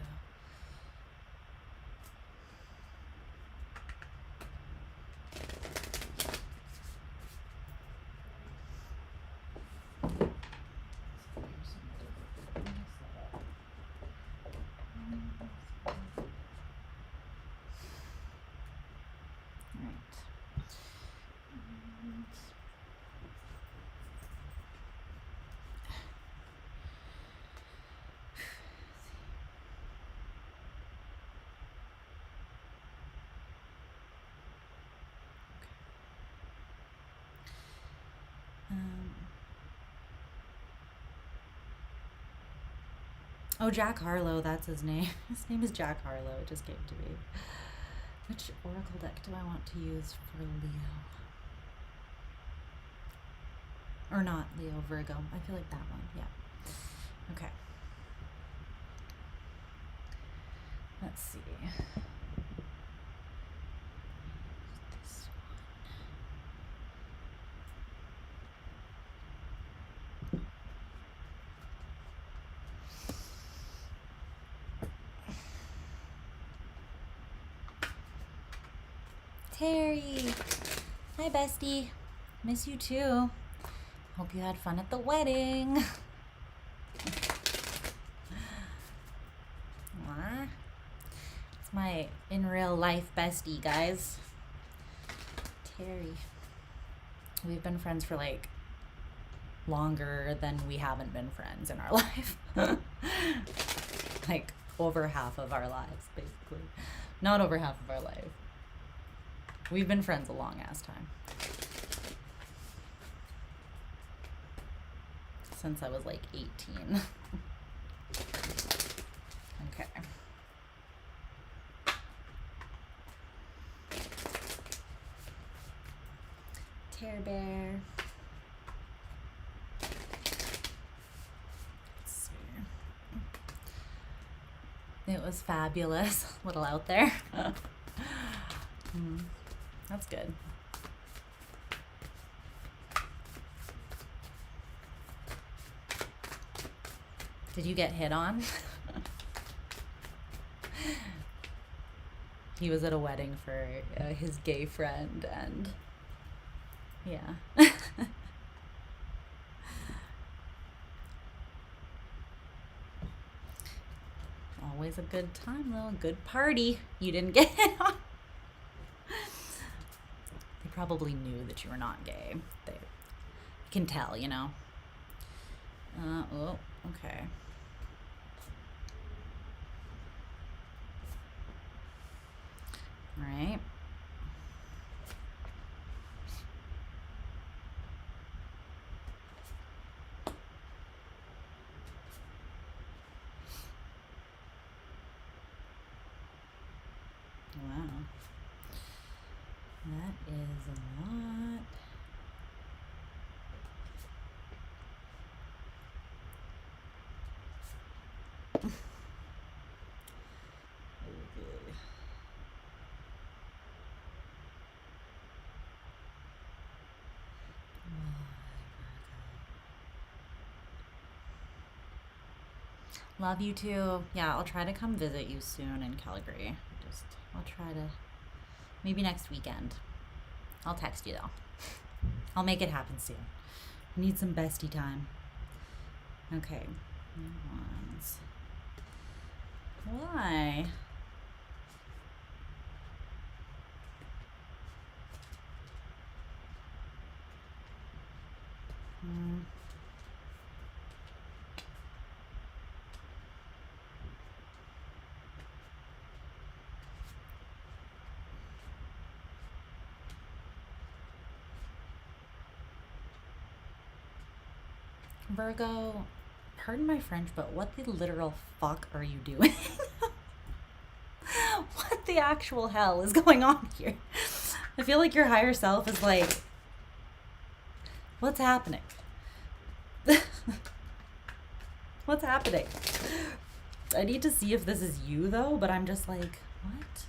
Oh, Jack Harlow, that's his name. His name is Jack Harlow. It just came to me. Which oracle deck do I want to use for Leo? Or not Leo, Virgo. I feel like that one. Yeah. Okay. Let's see. This Terry. Hi, bestie. Miss you too. Hope you had fun at the wedding. Aww. It's my in real life bestie, guys. Terry. We've been friends for like longer than we haven't been friends in our life. Like over half of our lives, basically. Not over half of our life. We've been friends a long ass time. Since I was like 18. Okay. Tear Bear. Let's see. It was fabulous. A little out there. That's good. Did you get hit on? He was at a wedding for his gay friend, and yeah. Always a good time though, a good party. You didn't get hit on. They probably knew that you were not gay. They can tell, you know. Oh, okay. All right. Wow. That is a lot. Love you too. Yeah, I'll try to come visit you soon in Calgary. I'll try to, maybe next weekend. I'll text you though. I'll make it happen soon. Need some bestie time. Okay. Ones. Why? Virgo, pardon my French, but what the literal fuck are you doing? What the actual hell is going on here? I feel like your higher self is like, what's happening? What's happening? I need to see if this is you though, but I'm just like, What?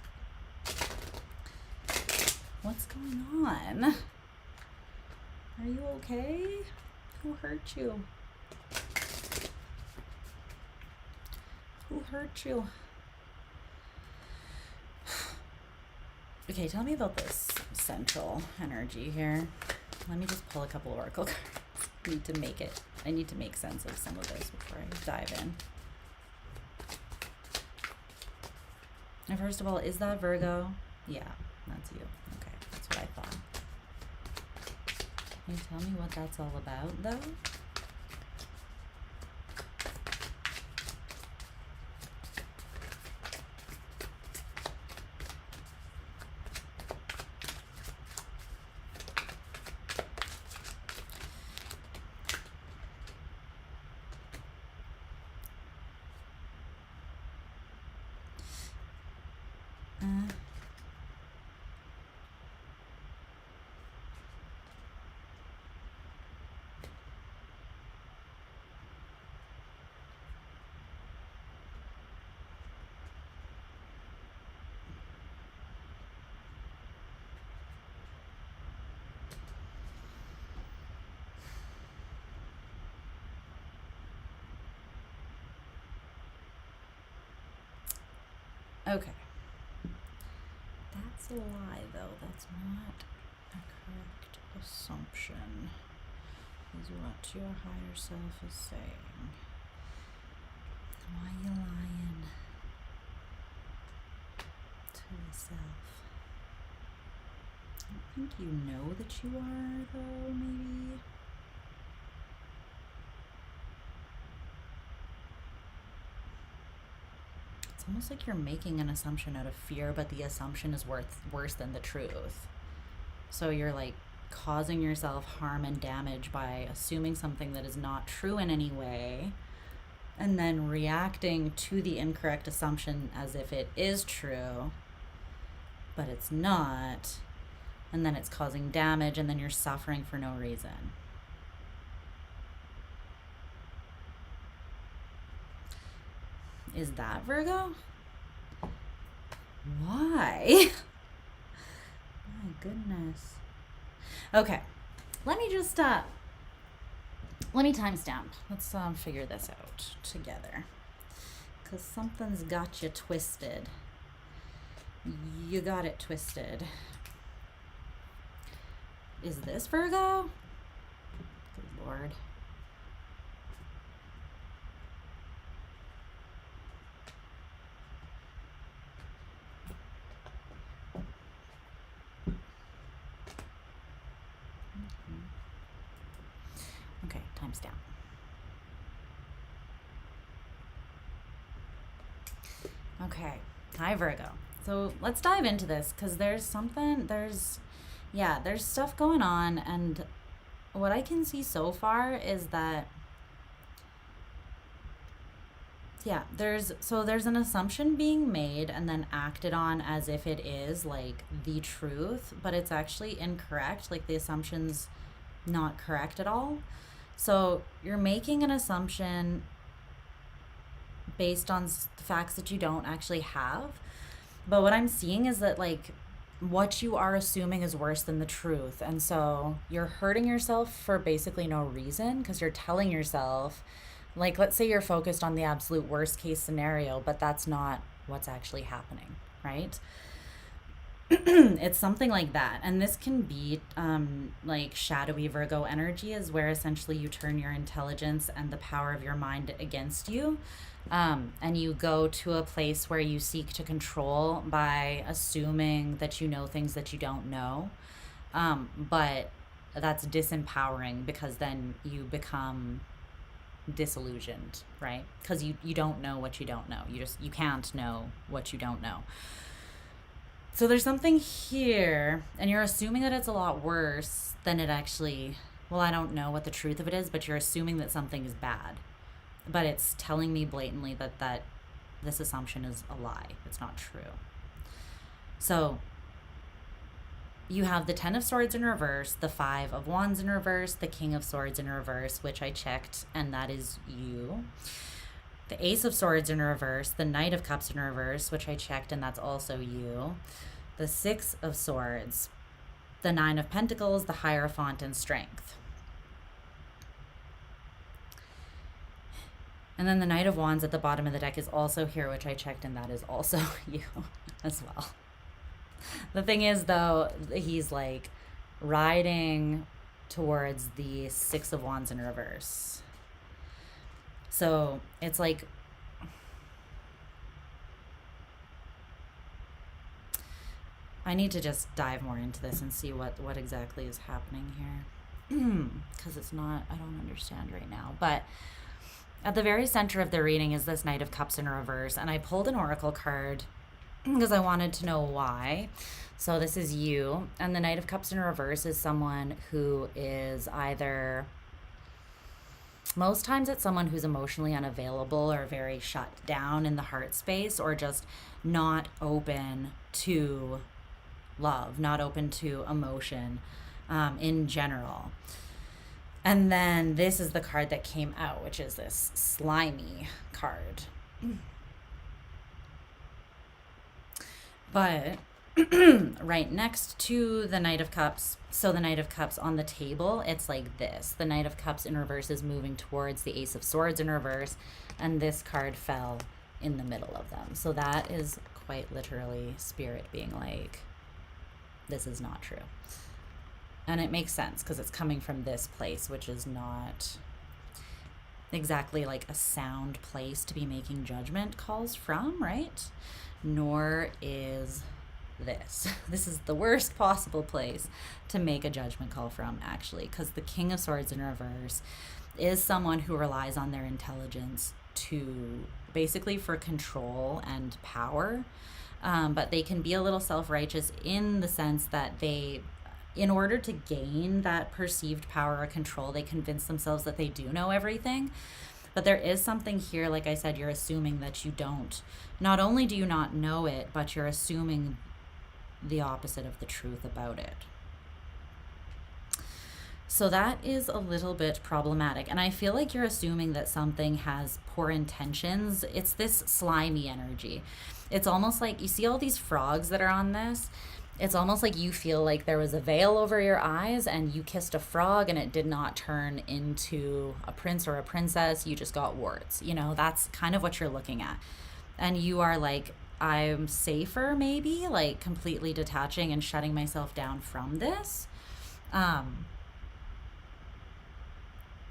What's going on? Are you okay? Who hurt you? Who hurt you? Okay, tell me about this central energy here. Let me just pull a couple of oracle cards. I need to make sense of some of this before I dive in. And first of all, is that Virgo? Yeah, that's you. Okay, that's what I thought. Can you tell me what that's all about, though? Okay. That's a lie, though. That's not a correct assumption, is what your higher self is saying. Why you lying to yourself? I don't think you know that you are, though, maybe. It's almost like you're making an assumption out of fear, but the assumption is worse than the truth. So you're like causing yourself harm and damage by assuming something that is not true in any way, and then reacting to the incorrect assumption as if it is true, but it's not, and then it's causing damage, and then you're suffering for no reason. Is that Virgo? Why? My goodness. Okay, let me just let me timestamp. Let's figure this out together, because something's got you twisted. You got it twisted. Is this Virgo? Good Lord. Okay, timestamp. Okay, hi Virgo. So let's dive into this, because there's stuff going on, and what I can see so far is that there's an assumption being made and then acted on as if it is like the truth, but it's actually incorrect. Like the assumption's not correct at all. So you're making an assumption based on the facts that you don't actually have. But what I'm seeing is that like what you are assuming is worse than the truth. And so you're hurting yourself for basically no reason, because you're telling yourself, like, let's say you're focused on the absolute worst case scenario, but that's not what's actually happening, right? It's something like that. And this can be like shadowy Virgo energy, is where essentially you turn your intelligence and the power of your mind against you. And you go to a place where you seek to control by assuming that you know things that you don't know. But that's disempowering, because then you become disillusioned, right? Because you don't know what you don't know. You can't know what you don't know. So there's something here, and you're assuming that it's a lot worse than it actually, well, I don't know what the truth of it is, but you're assuming that something is bad. But it's telling me blatantly that this assumption is a lie. It's not true. So you have the 10 of Swords in reverse, the 5 of Wands in reverse, the King of Swords in reverse, which I checked, and that is you. the Ace of Swords in reverse, the Knight of Cups in reverse, which I checked, and that's also you, the Six of Swords, the Nine of Pentacles, the Hierophant, and Strength. And then the Knight of Wands at the bottom of the deck is also here, which I checked, and that is also you as well. The thing is, though, he's like riding towards the Six of Wands in reverse. So it's like, I need to just dive more into this and see what exactly is happening here. Because it's not, I don't understand right now. But at the very center of the reading is this Knight of Cups in reverse. And I pulled an oracle card because I wanted to know why. So this is you. And the Knight of Cups in reverse is someone who is either, most times it's someone who's emotionally unavailable or very shut down in the heart space, or just not open to love, not open to emotion in general. And then this is the card that came out, which is this slimy card. But right next to the Knight of Cups, so the Knight of Cups on the table, it's like this. The Knight of Cups in reverse is moving towards the Ace of Swords in reverse, and this card fell in the middle of them. So that is quite literally Spirit being like, this is not true. And it makes sense because it's coming from this place, which is not exactly like a sound place to be making judgment calls from, right? Nor is this. This is the worst possible place to make a judgment call from, actually, because the King of Swords in reverse is someone who relies on their intelligence to basically for control and power. But they can be a little self-righteous in the sense that they, in order to gain that perceived power or control, they convince themselves that they do know everything. But there is something here, like I said, you're assuming that you don't. Not only do you not know it, but you're assuming the opposite of the truth about it. So that is a little bit problematic. And I feel like you're assuming that something has poor intentions. It's this slimy energy. It's almost like, you see all these frogs that are on this? It's almost like you feel like there was a veil over your eyes and you kissed a frog and it did not turn into a prince or a princess. You just got warts. You know, that's kind of what you're looking at. And you are like, I'm safer, maybe, like completely detaching and shutting myself down from this.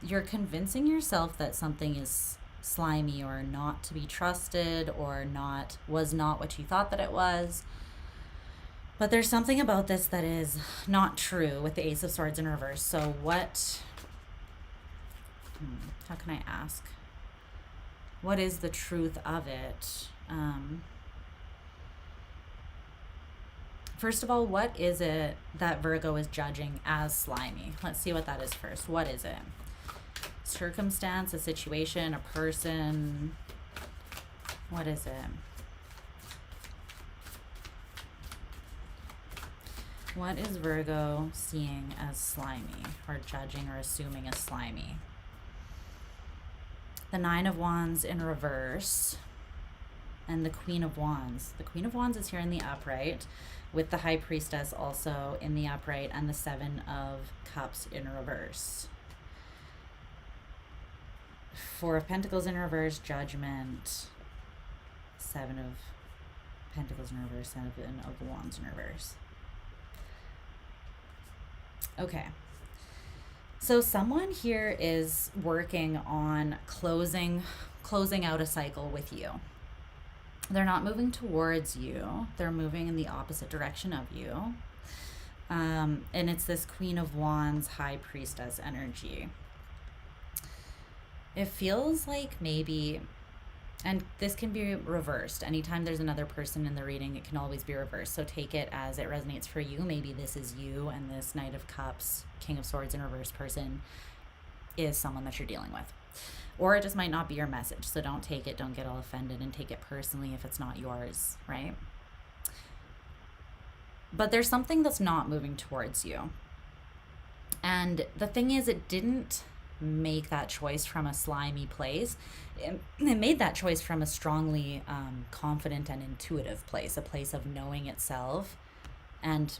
You're convincing yourself that something is slimy or not to be trusted or was not what you thought that it was. But there's something about this that is not true with the Ace of Swords in reverse. So how can I ask? What is the truth of it? First of all, what is it that Virgo is judging as slimy? Let's see what that is first. What is it? Circumstance, a situation, a person? What is it? What is Virgo seeing as slimy, or judging or assuming as slimy? The Nine of Wands in reverse and the Queen of Wands. The Queen of Wands is here in the upright, with the High Priestess also in the upright, and the Seven of Cups in reverse. Four of Pentacles in reverse, Judgment. Seven of Pentacles in reverse, Seven of Wands in reverse. Okay. So someone here is working on closing out a cycle with you. They're not moving towards you. They're moving in the opposite direction of you. And it's this Queen of Wands, High Priestess energy. It feels like maybe, and this can be reversed. Anytime there's another person in the reading, it can always be reversed. So take it as it resonates for you. Maybe this is you, and this Knight of Cups, King of Swords in reverse person is someone that you're dealing with. Or it just might not be your message. So don't take it, don't get all offended and take it personally if it's not yours, right? But there's something that's not moving towards you. And the thing is, it didn't make that choice from a slimy place. It made that choice from a strongly confident and intuitive place, a place of knowing itself and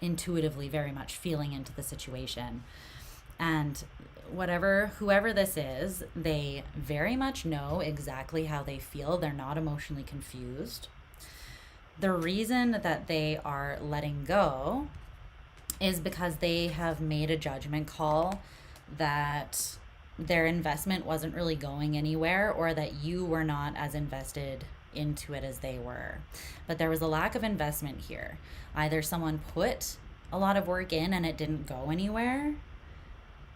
intuitively very much feeling into the situation. And whoever this is, they very much know exactly how they feel. They're not emotionally confused. The reason that they are letting go is because they have made a judgment call that their investment wasn't really going anywhere, or that you were not as invested into it as they were. But there was a lack of investment here. Either someone put a lot of work in and it didn't go anywhere,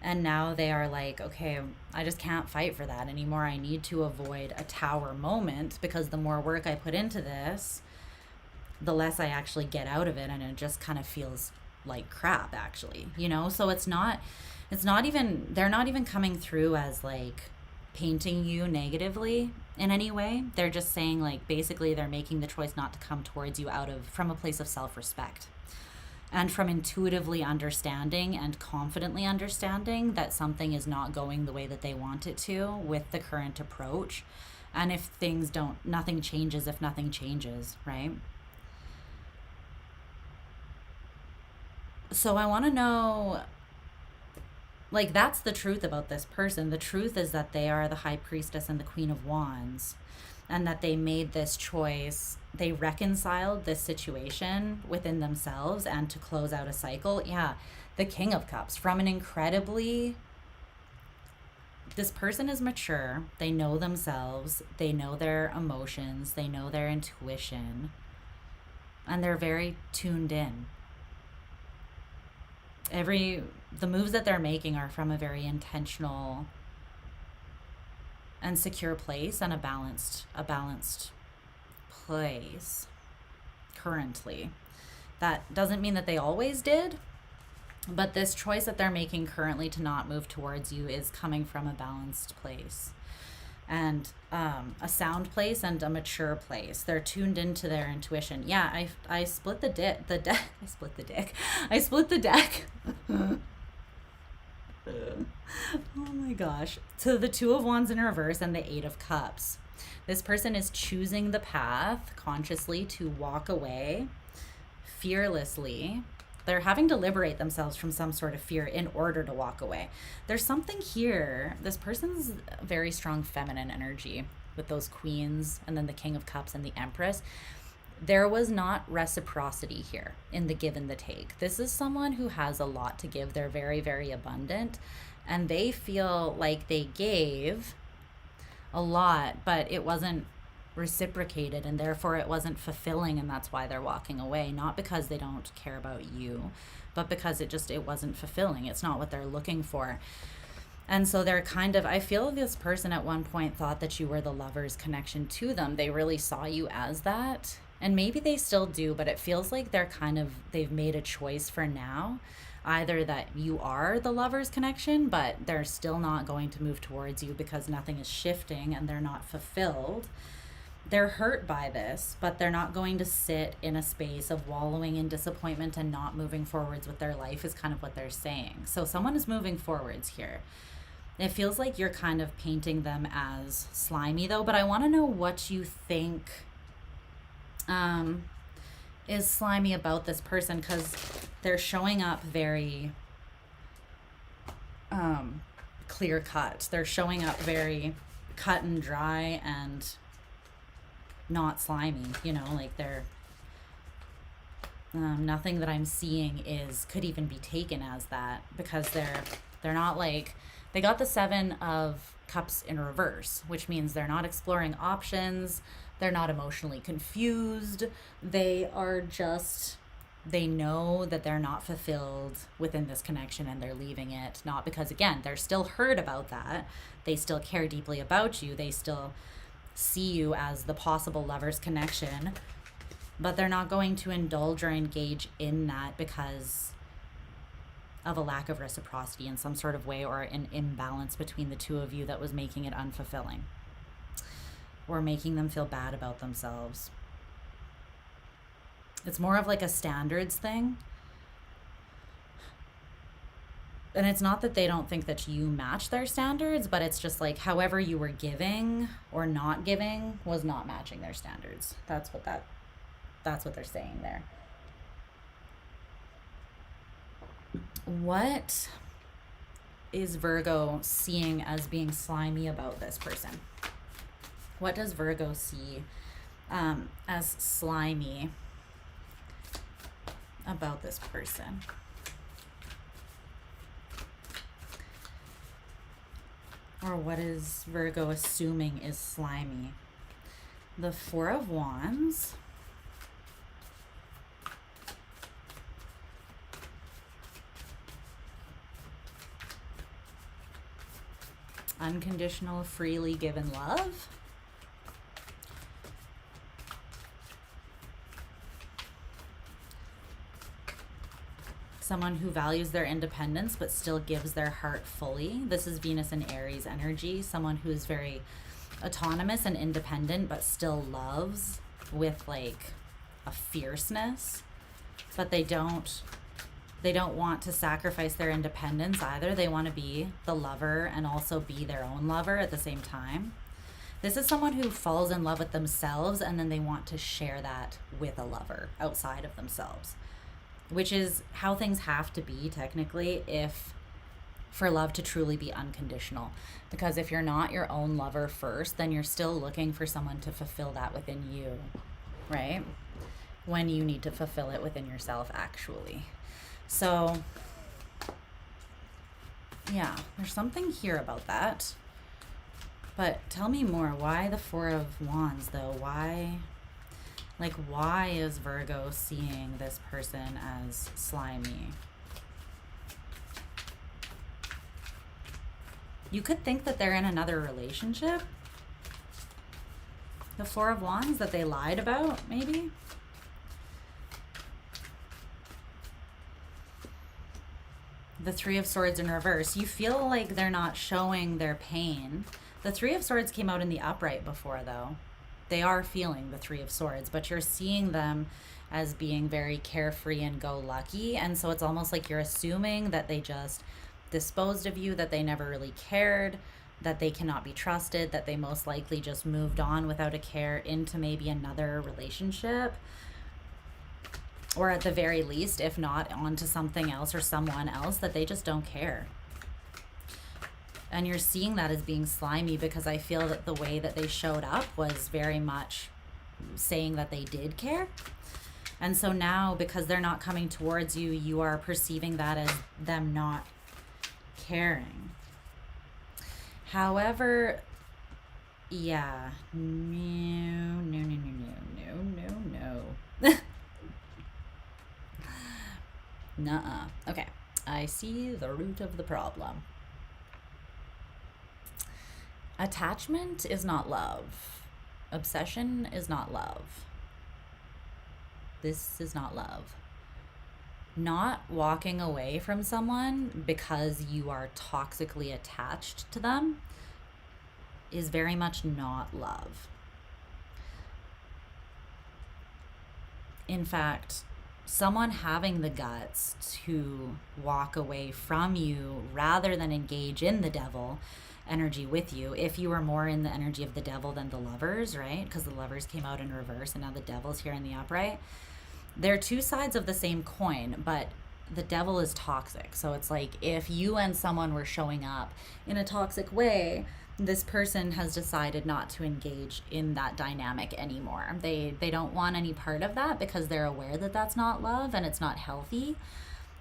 and now they are like, okay, I just can't fight for that anymore. I need to avoid a tower moment, because the more work I put into this, the less I actually get out of it, and it just kind of feels like crap, actually, you know? So it's not even, they're not even coming through as like painting you negatively in any way. They're just saying, like, basically they're making the choice not to come towards you from a place of self-respect, and from intuitively understanding and confidently understanding that something is not going the way that they want it to with the current approach. And if things don't, nothing changes if nothing changes, right? So I want to know, like, that's the truth about this person. The truth is that they are the High Priestess and the Queen of Wands, and that they made this choice. They reconciled this situation within themselves, and to close out a cycle. Yeah, the King of Cups, from an incredibly, this person is mature. They know themselves. They know their emotions. They know their intuition. And they're very tuned in. The moves that they're making are from a very intentional and secure place, and a balanced place currently. That doesn't mean that they always did, but this choice that they're making currently to not move towards you is coming from a balanced place, and a sound place, and a mature place. They're tuned into their intuition. Yeah, I split the deck. I split the deck. Oh my gosh. To the Two of Wands in reverse and the Eight of Cups. This person is choosing the path consciously to walk away fearlessly. They're having to liberate themselves from some sort of fear in order to walk away. There's something here. This person's very strong feminine energy with those queens, and then the King of Cups and the Empress. There was not reciprocity here in the give and the take. This is someone who has a lot to give. They're very, very abundant, and they feel like they gave a lot, but it wasn't reciprocated, and therefore it wasn't fulfilling, and that's why they're walking away. Not because they don't care about you, but because it wasn't fulfilling. It's not what they're looking for. And so they're kind of, I feel this person at one point thought that you were the lover's connection to them. They really saw you as that, and maybe they still do, but it feels like they've made a choice for now, either that you are the lover's connection, but they're still not going to move towards you because nothing is shifting and they're not fulfilled. They're hurt by this, but they're not going to sit in a space of wallowing in disappointment and not moving forwards with their life, is kind of what they're saying. So someone is moving forwards here. It feels like you're kind of painting them as slimy, though, but I want to know what you think is slimy about this person, because they're showing up very clear cut. They're showing up very cut and dry and not slimy, you know, like they're nothing that I'm seeing could even be taken as that, because they're not like, they got the Seven of Cups in reverse, which means they're not exploring options. They're not emotionally confused. They know that they're not fulfilled within this connection, and they're leaving it, not because, again, they're still hurt about that. They still care deeply about you. They still see you as the possible lover's connection, but they're not going to indulge or engage in that because of a lack of reciprocity in some sort of way, or an imbalance between the two of you that was making it unfulfilling or making them feel bad about themselves. It's more of like a standards thing. and it's not that they don't think that you match their standards, but it's just like however you were giving or not giving was not matching their standards. That's what they're saying there. What is Virgo seeing as being slimy about this person? What does Virgo see as slimy about this person? Or what is Virgo assuming is slimy? The Four of Wands. Unconditional, freely given love. Someone who values their independence but still gives their heart fully. This is Venus and Aries energy. Someone who's very autonomous and independent but still loves with like a fierceness, but they don't want to sacrifice their independence either. They want to be the lover and also be their own lover at the same time. This is someone who falls in love with themselves and then they want to share that with a lover outside of themselves, which is how things have to be technically if for love to truly be unconditional. Because if you're not your own lover first, then you're still looking for someone to fulfill that within you, right? When you need to fulfill it within yourself actually. So yeah, there's something here about that. But tell me more. Why the Four of Wands though? Why is Virgo seeing this person as slimy? You could think that they're in another relationship. The Four of Wands that they lied about, maybe? The Three of Swords in reverse. You feel like they're not showing their pain. The Three of Swords came out in the upright before, though. They are feeling the Three of Swords, but you're seeing them as being very carefree and go-lucky. And so it's almost like you're assuming that they just disposed of you, that they never really cared, that they cannot be trusted, that they most likely just moved on without a care into maybe another relationship. Or at the very least, if not onto something else or someone else, that they just don't care. And you're seeing that as being slimy because I feel that the way that they showed up was very much saying that they did care. And so now, because they're not coming towards you, you are perceiving that as them not caring. However, yeah. No. Nuh-uh. Okay. I see the root of the problem. Attachment is not love. Obsession is not love. This is not love. Not walking away from someone because you are toxically attached to them is very much not love. In fact, someone having the guts to walk away from you rather than engage in the devil energy with you, if you were more in the energy of the devil than the lovers, right? Because the lovers came out in reverse and now the devil's here in the upright. They're two sides of the same coin, but the devil is toxic. So it's like if you and someone were showing up in a toxic way, this person has decided not to engage in that dynamic anymore. They don't want any part of that because they're aware that that's not love and it's not healthy.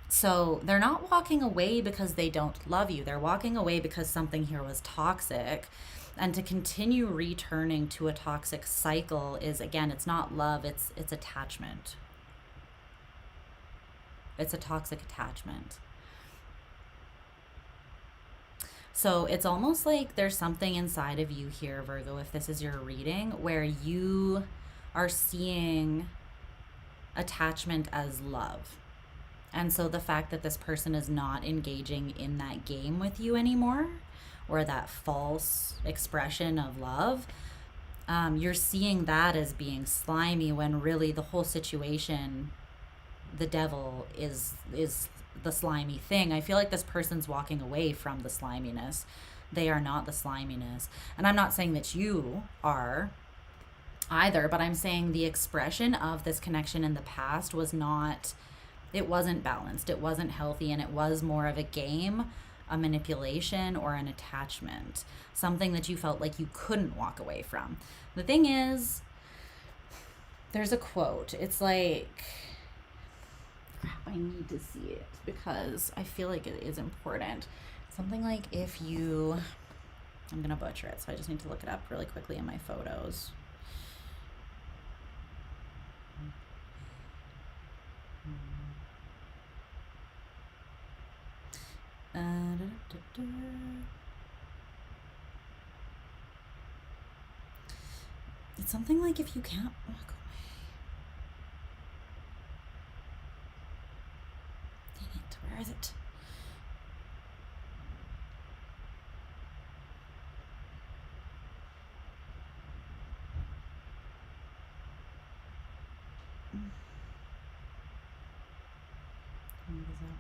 So they're not walking away because they don't love you. They're walking away because something here was toxic. And to continue returning to a toxic cycle is, again, it's not love, it's attachment. It's a toxic attachment. So it's almost like there's something inside of you here, Virgo, if this is your reading, where you are seeing attachment as love. And so the fact that this person is not engaging in that game with you anymore, or that false expression of love, you're seeing that as being slimy when really the whole situation, the devil is the slimy thing. I feel like this person's walking away from the sliminess. They are not the sliminess. And I'm not saying that you are either, but I'm saying the expression of this connection in the past was not, it wasn't balanced, it wasn't healthy, and it was more of a game, a manipulation, or an attachment, something that you felt like you couldn't walk away from. The thing is, there's a quote. It's like, crap, I need to see it because I feel like it is important. Something like, if you, I'm gonna butcher it, so I just need to look it up really quickly in my photos. It's something like, if you can't walk away. Dang it, where is it? What is that?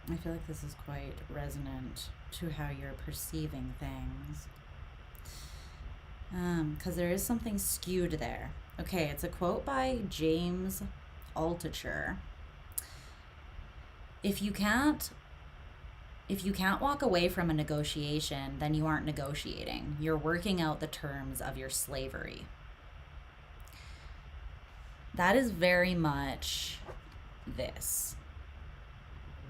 I feel like this is quite resonant to how you're perceiving things. Because there is something skewed there. Okay, it's a quote by James Altucher. If you can't walk away from a negotiation, then you aren't negotiating. You're working out the terms of your slavery. That is very much this.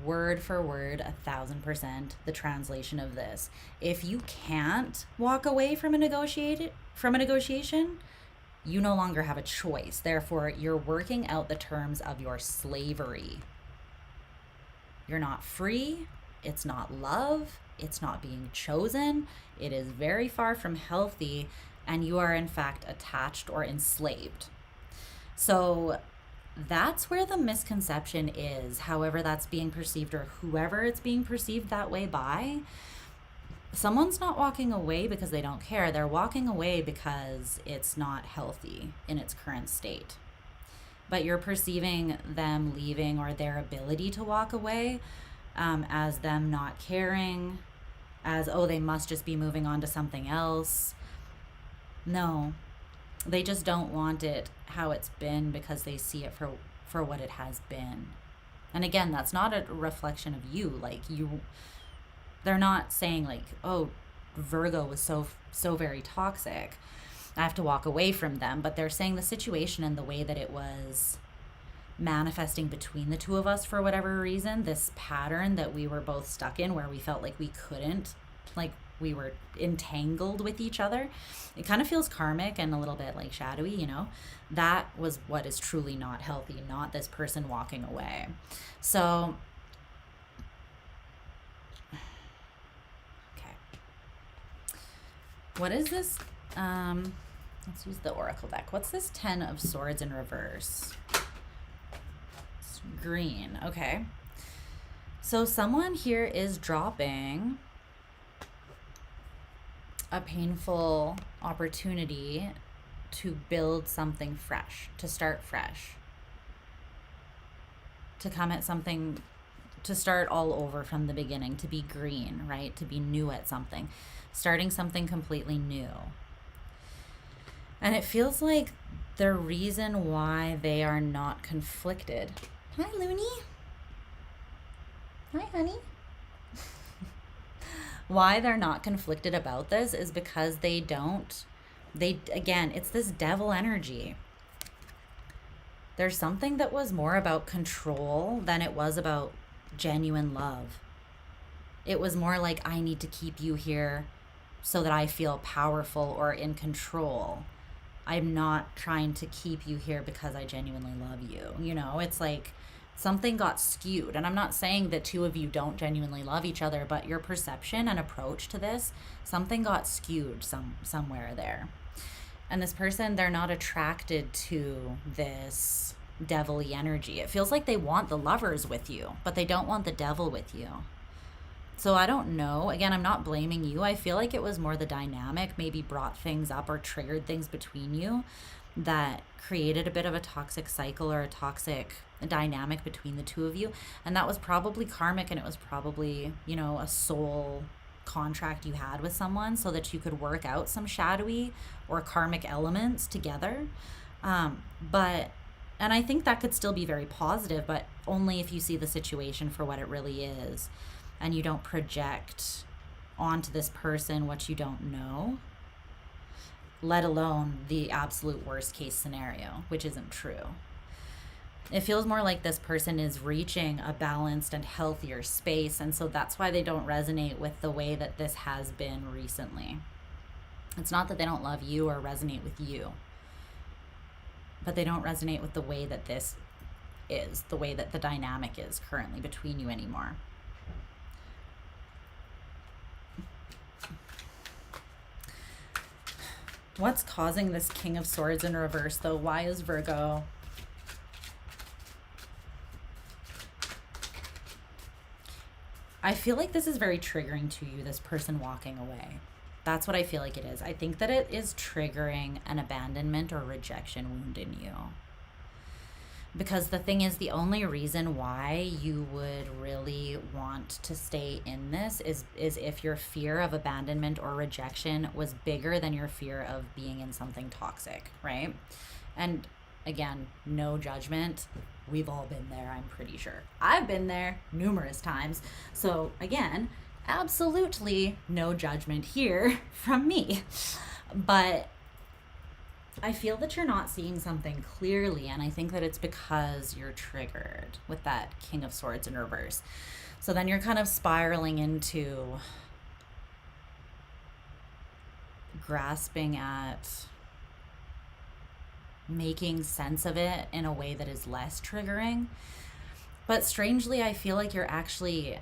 Word for word, 1,000%, the translation of this. If you can't walk away from a negotiation, you no longer have a choice. Therefore, you're working out the terms of your slavery. You're not free. It's not love. It's not being chosen. It is very far from healthy, and you are in fact attached or enslaved. So that's where the misconception is, however that's being perceived, or whoever it's being perceived that way by. Someone's not walking away because they don't care. They're walking away because it's not healthy in its current state. But you're perceiving them leaving, or their ability to walk away, as them not caring, as, oh, they must just be moving on to something else. No, they just don't want it how it's been because they see it for what it has been. And again, that's not a reflection of you. Like, they're not saying like, oh, Virgo was so very toxic, I have to walk away from them. But they're saying the situation and the way that it was manifesting between the two of us for whatever reason, this pattern that we were both stuck in where we felt like we couldn't, like we were entangled with each other. It kind of feels karmic and a little bit like shadowy, you know. That was what is truly not healthy, not this person walking away. So, okay. What is this? Let's use the Oracle deck. What's this 10 of Swords in reverse? It's green. Okay. So someone here is dropping a painful opportunity to build something fresh, to start fresh, to come at something, to start all over from the beginning, to be green, right? To be new at something, starting something completely new. And it feels like the reason why they are not conflicted. Hi, Looney. Hi, honey. Why they're not conflicted about this is because again, it's this devil energy. There's something that was more about control than it was about genuine love. It was more like, I need to keep you here so that I feel powerful or in control. I'm not trying to keep you here because I genuinely love you. You know, it's like something got skewed. And I'm not saying that two of you don't genuinely love each other, but your perception and approach to this, something got skewed somewhere there. And this person, they're not attracted to this devilly energy. It feels like they want the lovers with you, but they don't want the devil with you. So I don't know. Again, I'm not blaming you. I feel like it was more the dynamic maybe brought things up or triggered things between you that created a bit of a toxic cycle or a toxic dynamic between the two of you. And that was probably karmic, and it was probably, you know, a soul contract you had with someone so that you could work out some shadowy or karmic elements together. But and I think that could still be very positive, but only if you see the situation for what it really is and you don't project onto this person what you don't know, let alone the absolute worst case scenario, which isn't true. It feels more like this person is reaching a balanced and healthier space, and so that's why they don't resonate with the way that this has been recently. It's not that they don't love you or resonate with you, but they don't resonate with the way that this is, the way that the dynamic is currently between you anymore. What's causing this King of Swords in reverse, though? Why is Virgo? I feel like this is very triggering to you, this person walking away. That's what I feel like it is. I think that it is triggering an abandonment or rejection wound in you. Because the thing is, the only reason why you would really want to stay in this is if your fear of abandonment or rejection was bigger than your fear of being in something toxic, right? And again, no judgment. We've all been there, I'm pretty sure. I've been there numerous times. So again, absolutely no judgment here from me. But I feel that you're not seeing something clearly, and I think that it's because you're triggered with that King of Swords in reverse. So then you're kind of spiraling into grasping at making sense of it in a way that is less triggering. But strangely, I feel like you're actually...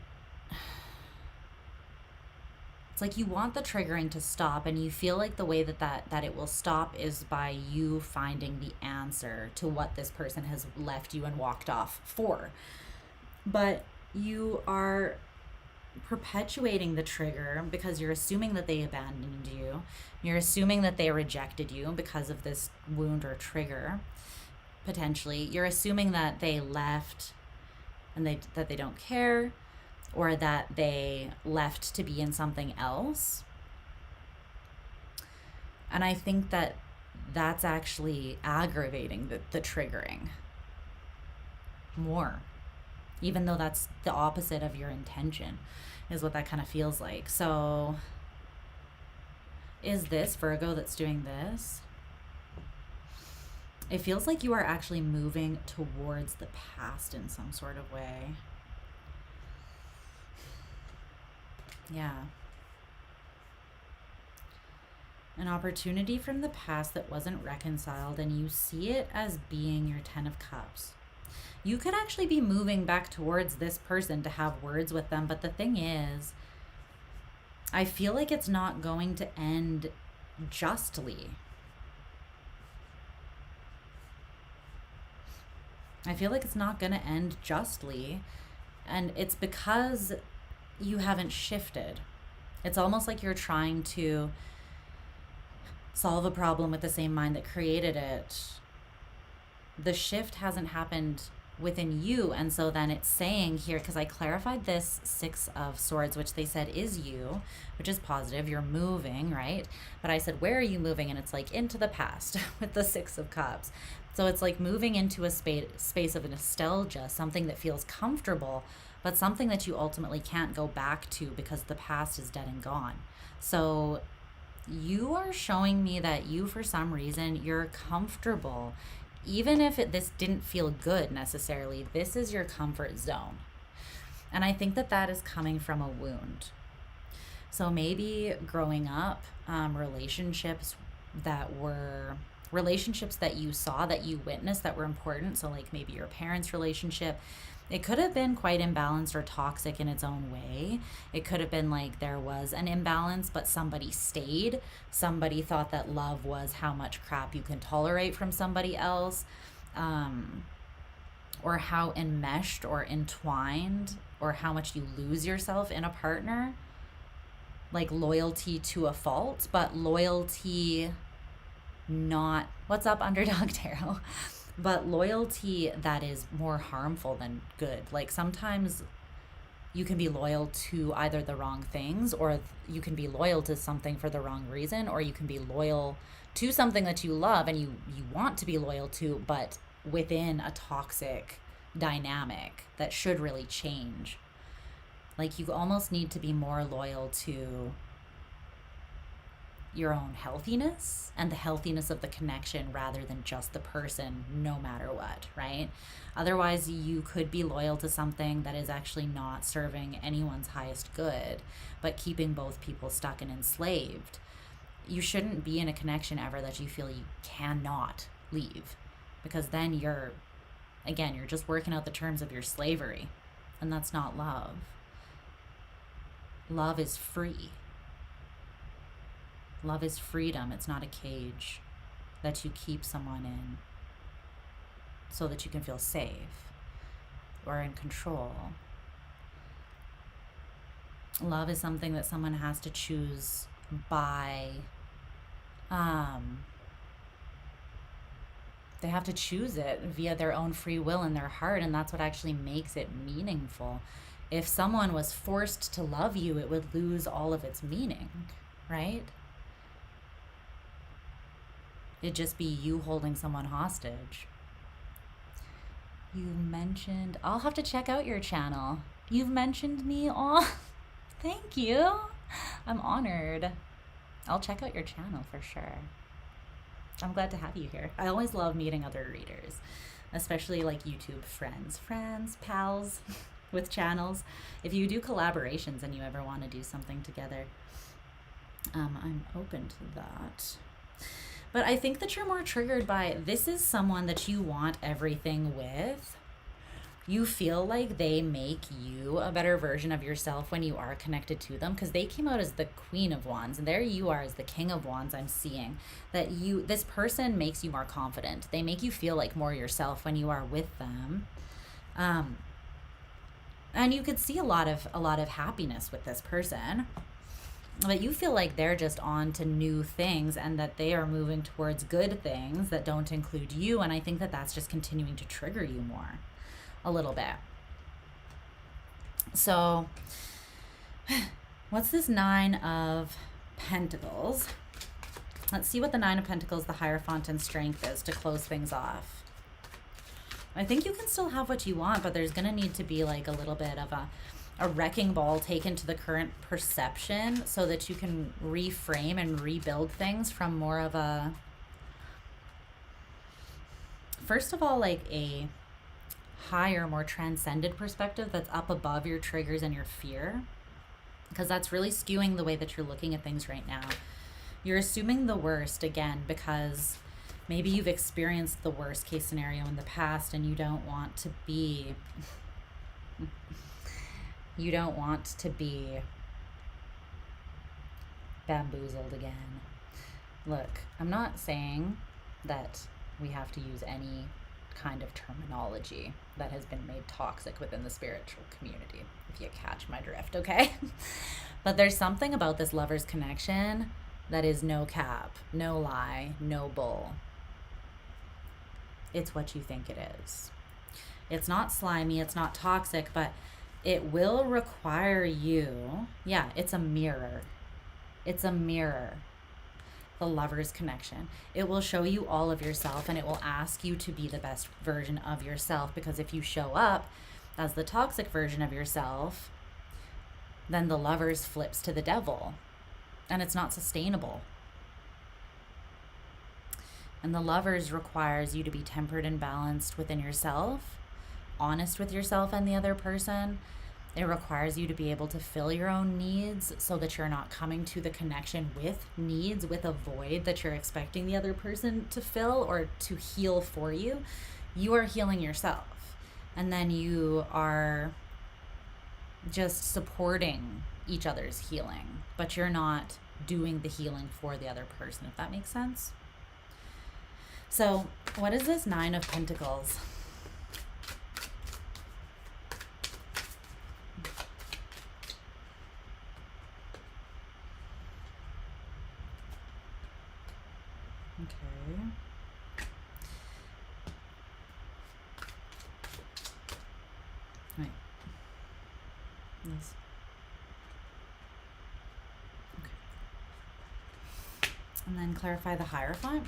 It's like you want the triggering to stop, and you feel like the way that it will stop is by you finding the answer to what this person has left you and walked off for. But you are perpetuating the trigger because you're assuming that they abandoned you. You're assuming that they rejected you because of this wound or trigger, potentially. You're assuming that they left and that they don't care, or that they left to be in something else. And I think that that's actually aggravating the triggering more, even though that's the opposite of your intention, is what that kind of feels like. So is this Virgo that's doing this? It feels like you are actually moving towards the past in some sort of way. Yeah. An opportunity from the past that wasn't reconciled, and you see it as being your 10 of Cups. You could actually be moving back towards this person to have words with them, but the thing is, I feel like it's not going to end justly. I feel like it's not going to end justly, and it's because you haven't shifted. It's almost like you're trying to solve a problem with the same mind that created it. The shift hasn't happened within you, and so then it's saying here, because I clarified this 6 of Swords, which they said is you, which is positive. You're moving, right? But I said, where are you moving? And it's like into the past with the 6 of Cups. So it's like moving into a space of nostalgia, something that feels comfortable, but something that you ultimately can't go back to because the past is dead and gone. So you are showing me that you, for some reason, you're comfortable. Even if this didn't feel good necessarily, this is your comfort zone. And I think that is coming from a wound. So maybe growing up, relationships that you saw, that you witnessed, that were important. So like maybe your parents' relationship, it could have been quite imbalanced or toxic in its own way. It could have been like there was an imbalance, but somebody stayed. Somebody thought that love was how much crap you can tolerate from somebody else. or how enmeshed or entwined or how much you lose yourself in a partner, like loyalty to a fault, but loyalty not, what's up, Underdog Tarot? But loyalty that is more harmful than good. Like sometimes you can be loyal to either the wrong things, or you can be loyal to something for the wrong reason, or you can be loyal to something that you love and you want to be loyal to, but within a toxic dynamic that should really change. Like you almost need to be more loyal to your own healthiness and the healthiness of the connection rather than just the person, no matter what, right? Otherwise, you could be loyal to something that is actually not serving anyone's highest good, but keeping both people stuck and enslaved. You shouldn't be in a connection ever that you feel you cannot leave, because then you're just working out the terms of your slavery, and that's not love. Love is free. Love is freedom. It's not a cage that you keep someone in so that you can feel safe or in control. Love is something that someone has to choose by, they have to choose it via their own free will and their heart, and that's what actually makes it meaningful. If someone was forced to love you, it would lose all of its meaning, right? It'd just be you holding someone hostage. You mentioned, I'll have to check out your channel. You've mentioned me. Oh, thank you. I'm honored. I'll check out your channel for sure. I'm glad to have you here. I always love meeting other readers, especially like YouTube friends, pals with channels. If you do collaborations and you ever want to do something together, I'm open to that. But I think that you're more triggered by, this is someone that you want everything with. You feel like they make you a better version of yourself when you are connected to them, because they came out as the Queen of Wands, and there you are as the King of Wands. I'm seeing that this person makes you more confident. They make you feel like more yourself when you are with them. And you could see a lot of happiness with this person. But you feel like they're just on to new things and that they are moving towards good things that don't include you. And I think that that's just continuing to trigger you more a little bit. So what's this Nine of Pentacles? Let's see what the Nine of Pentacles, the Hierophant, and Strength is to close things off. I think you can still have what you want, but there's going to need to be like a little bit of a wrecking ball taken to the current perception so that you can reframe and rebuild things from more of a, first of all, like a higher, more transcended perspective that's up above your triggers and your fear, because that's really skewing the way that you're looking at things right now. You're assuming the worst again because maybe you've experienced the worst case scenario in the past and you don't want to be bamboozled again. Look, I'm not saying that we have to use any kind of terminology that has been made toxic within the spiritual community, if you catch my drift, okay? But there's something about this lover's connection that is no cap, no lie, no bull. It's what you think it is. It's not slimy, it's not toxic, but it will require you, yeah, it's a mirror. It's a mirror. The lover's connection. It will show you all of yourself, and it will ask you to be the best version of yourself, because if you show up as the toxic version of yourself, then the lover's flips to the devil, and it's not sustainable. And the lover's requires you to be tempered and balanced within yourself, honest with yourself and the other person. It requires you to be able to fill your own needs so that you're not coming to the connection with needs, with a void that you're expecting the other person to fill or to heal for you. You are healing yourself. And then you are just supporting each other's healing, but you're not doing the healing for the other person, if that makes sense. So what is this Nine of Pentacles? Okay. Right. Yes. Okay. And then clarify the Hierophant.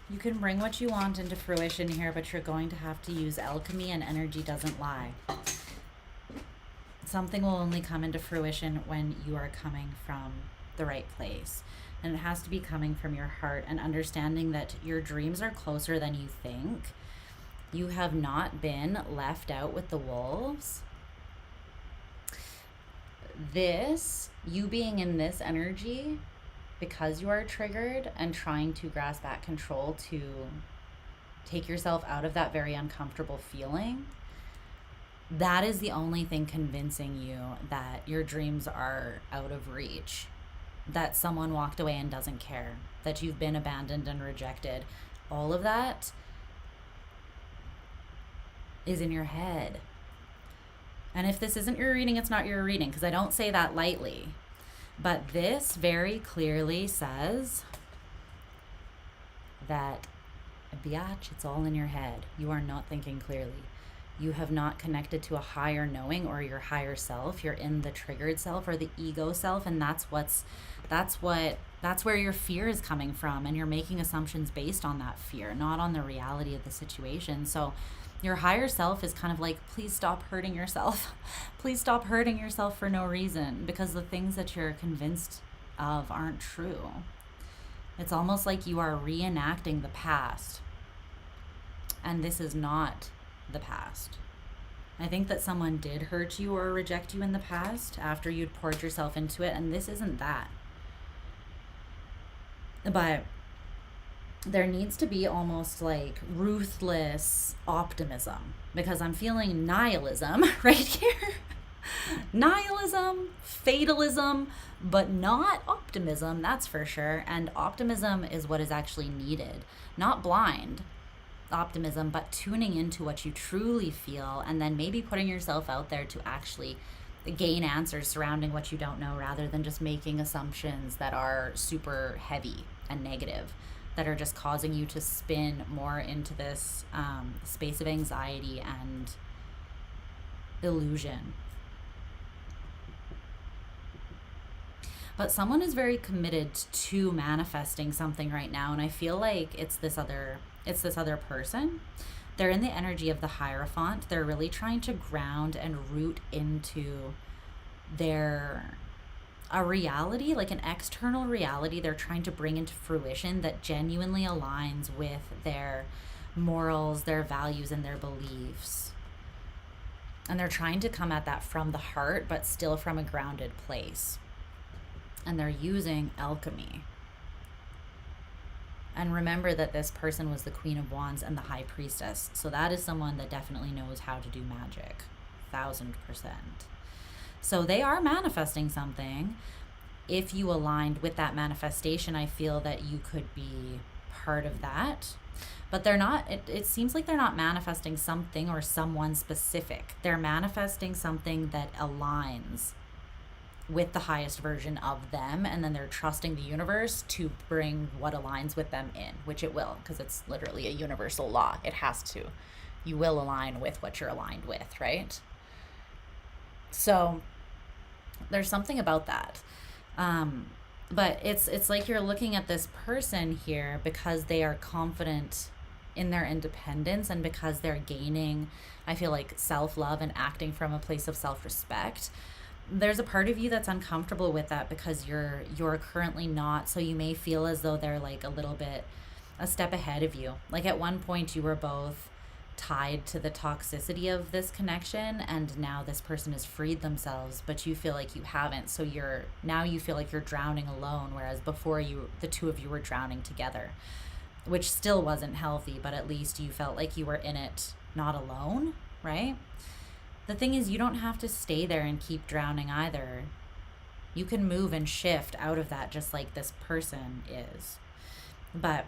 You can bring what you want into fruition here, but you're going to have to use alchemy, and energy doesn't lie. Something will only come into fruition when you are coming from the right place. And it has to be coming from your heart and understanding that your dreams are closer than you think. You have not been left out with the wolves. This, you being in this energy, because you are triggered and trying to grasp that control to take yourself out of that very uncomfortable feeling, that is the only thing convincing you that your dreams are out of reach, that someone walked away and doesn't care, that you've been abandoned and rejected. All of that is in your head. And if this isn't your reading, it's not your reading, because I don't say that lightly. But this very clearly says that, biatch, it's all in your head. You are not thinking clearly. You have not connected to a higher knowing or your higher self. You're in the triggered self or the ego self, and that's where your fear is coming from, and you're making assumptions based on that fear, not on the reality of the situation. So your higher self is kind of like, please stop hurting yourself. Please stop hurting yourself for no reason, because the things that you're convinced of aren't true. It's almost like you are reenacting the past, and this is not the past. I think that someone did hurt you or reject you in the past after you'd poured yourself into it, and this isn't that. But there needs to be almost like ruthless optimism, because I'm feeling nihilism right here. Nihilism, fatalism, but not optimism, that's for sure. And optimism is what is actually needed, not blind optimism, but tuning into what you truly feel, and then maybe putting yourself out there to actually gain answers surrounding what you don't know, rather than just making assumptions that are super heavy and negative, that are just causing you to spin more into this space of anxiety and illusion. But someone is very committed to manifesting something right now, and I feel like it's this other person. They're in the energy of the Hierophant. They're really trying to ground and root into a reality, like an external reality they're trying to bring into fruition that genuinely aligns with their morals, their values, and their beliefs. And they're trying to come at that from the heart, but still from a grounded place. And they're using alchemy. And remember that this person was the Queen of Wands and the High Priestess. So that is someone that definitely knows how to do magic. 1000%. So they are manifesting something. If you aligned with that manifestation, I feel that you could be part of that. But they're not, it seems like they're not manifesting something or someone specific. They're manifesting something that aligns with the highest version of them, and then they're trusting the universe to bring what aligns with them in, which it will, because it's literally a universal law. It has to. You will align with what you're aligned with, right? So there's something about that. But it's like you're looking at this person here because they are confident in their independence, and because they're gaining, I feel like, self-love and acting from a place of self-respect. There's a part of you that's uncomfortable with that because you're currently not. So you may feel as though they're like a step ahead of you. Like at one point you were both tied to the toxicity of this connection, and now this person has freed themselves, but you feel like you haven't. So now you feel like you're drowning alone, whereas before the two of you were drowning together, which still wasn't healthy, but at least you felt like you were in it not alone, right? The thing is, you don't have to stay there and keep drowning either. You can move and shift out of that just like this person is. But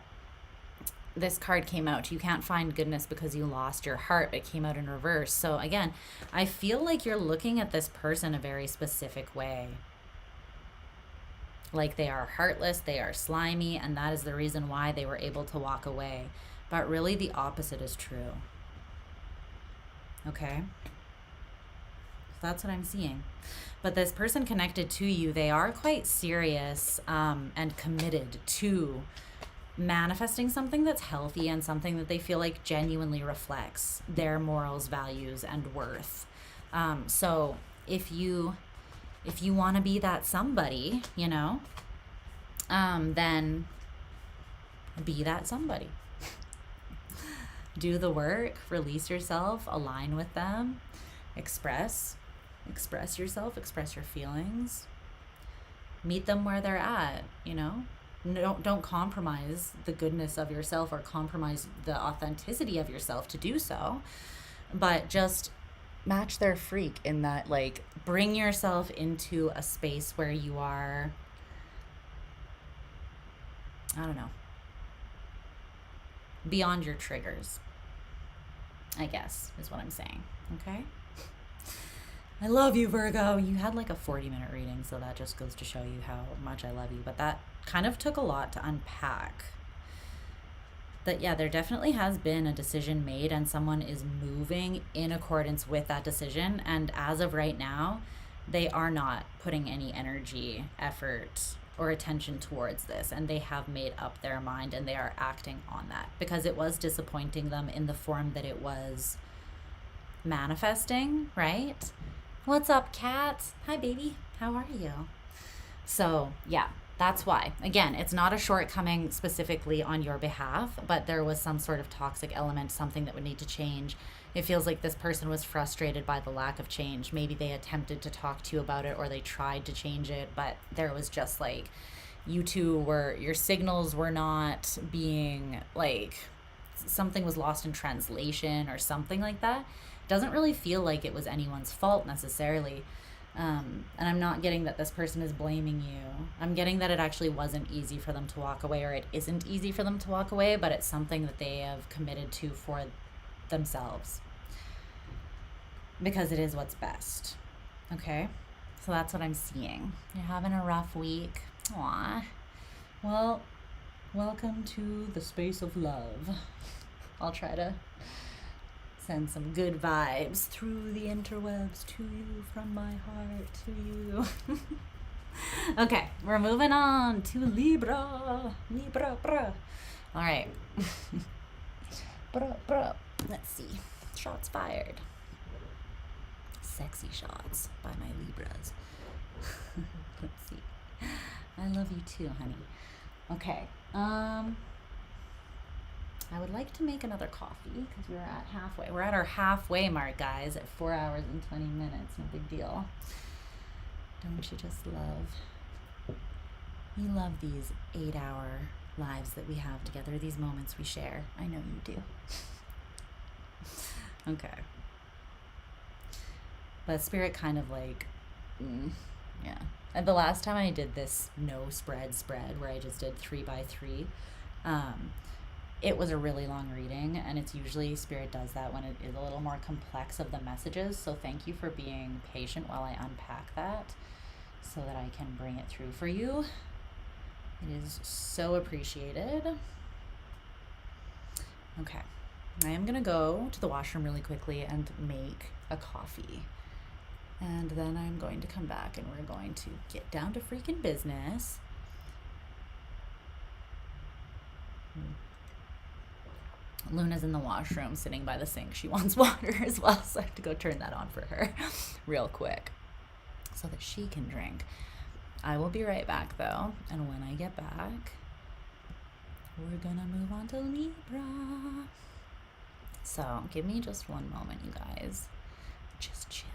this card came out. You can't find goodness because you lost your heart. It came out in reverse. So again, I feel like you're looking at this person a very specific way. Like they are heartless, they are slimy, and that is the reason why they were able to walk away. But really the opposite is true. Okay? That's what I'm seeing. But this person connected to you, they are quite serious and committed to manifesting something that's healthy and something that they feel like genuinely reflects their morals, values, and worth. So if you want to be that somebody, you know, then be that somebody. Do the work, release yourself, align with them, express yourself, express your feelings, meet them where they're at, you know. Don't compromise the goodness of yourself or compromise the authenticity of yourself to do so, but just match their freak in that, like, bring yourself into a space where you are, I don't know, beyond your triggers, I guess is what I'm saying. Okay? I love you, Virgo. You had like a 40-minute reading, so that just goes to show you how much I love you. But that kind of took a lot to unpack. But yeah, there definitely has been a decision made and someone is moving in accordance with that decision. And as of right now, they are not putting any energy, effort, or attention towards this. And they have made up their mind and they are acting on that because it was disappointing them in the form that it was manifesting, right? What's up, cat? Hi, baby. How are you? So, yeah, that's why. Again, it's not a shortcoming specifically on your behalf, but there was some sort of toxic element, something that would need to change. It feels like this person was frustrated by the lack of change. Maybe they attempted to talk to you about it or they tried to change it, but there was just like, you two were, your signals were not being like, something was lost in translation or something like that. Doesn't really feel like it was anyone's fault necessarily. And I'm not getting that this person is blaming you. I'm getting that it actually wasn't easy for them to walk away, or it isn't easy for them to walk away, but it's something that they have committed to for themselves because it is what's best. Okay? So that's what I'm seeing. You're having a rough week. Aw. Well, welcome to the space of love. I'll try to send some good vibes through the interwebs to you, from my heart to you. Okay, we're moving on to Libra. Libra, bruh. All right. Bruh. Let's see. Shots fired. Sexy shots by my Libras. Let's see. I love you too, honey. Okay. I would like to make another coffee because we're at halfway. We're at our halfway mark, guys, at 4 hours and 20 minutes. No big deal. Don't you just love? You love these 8-hour lives that we have together, these moments we share. I know you do. Okay. But Spirit kind of like, yeah. And the last time I did this no spread where I just did 3 by 3, it was a really long reading, and it's usually Spirit does that when it is a little more complex of the messages. So thank you for being patient while I unpack that so that I can bring it through for you. It is so appreciated. Okay. I am going to go to the washroom really quickly and make a coffee. And then I'm going to come back and we're going to get down to freaking business. Luna's in the washroom sitting by the sink. She wants water as well, so I have to go turn that on for her real quick so that she can drink. I will be right back though, and when I get back, we're gonna move on to Libra. So give me just one moment, you guys. Just chill.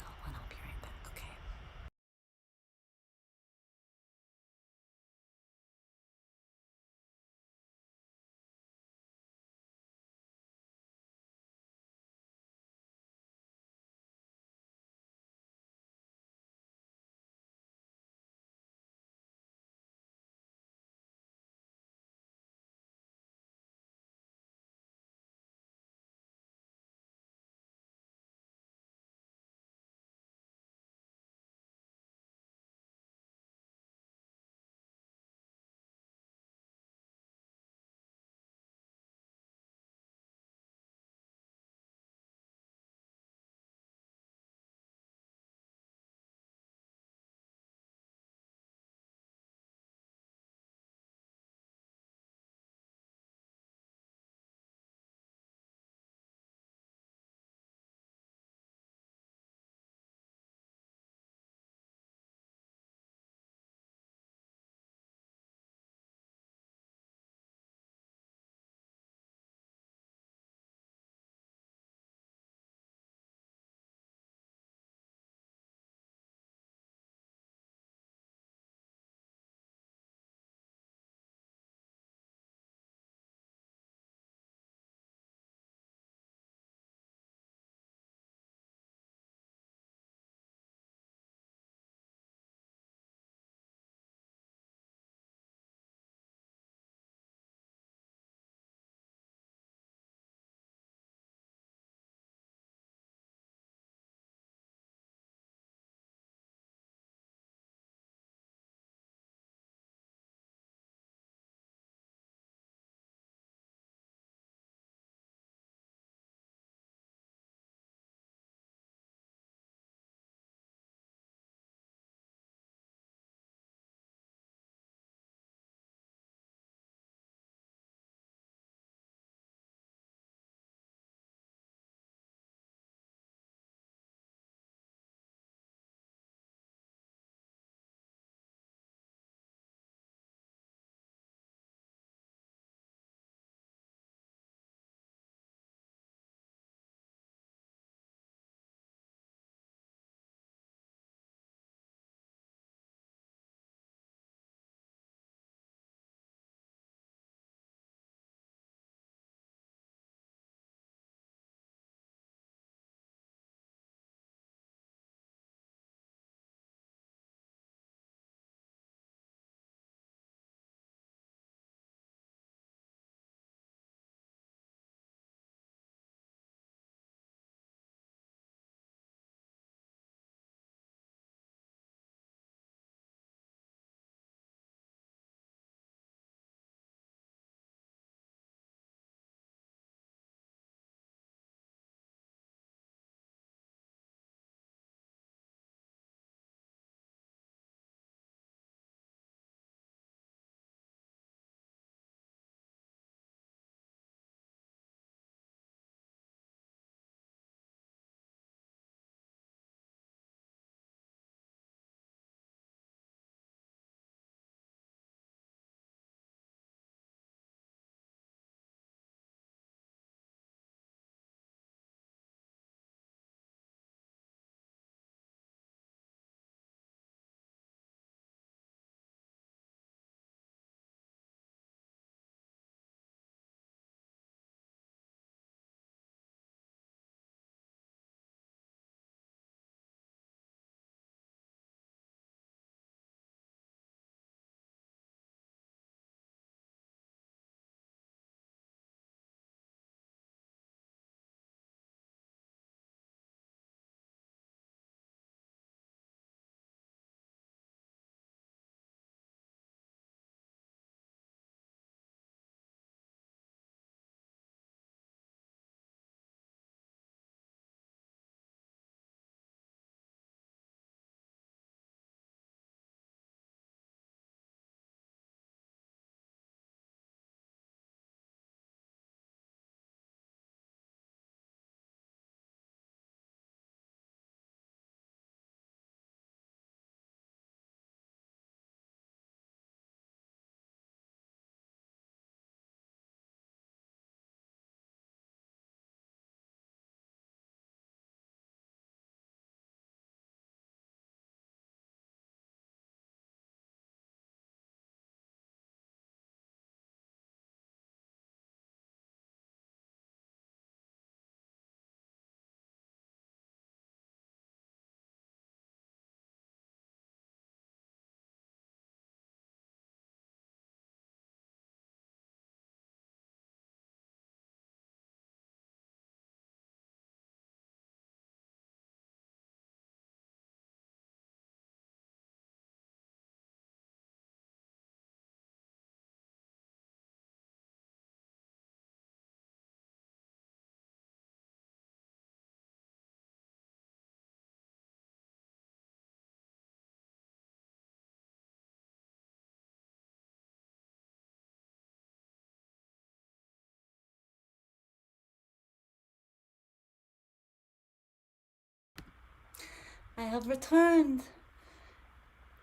I have returned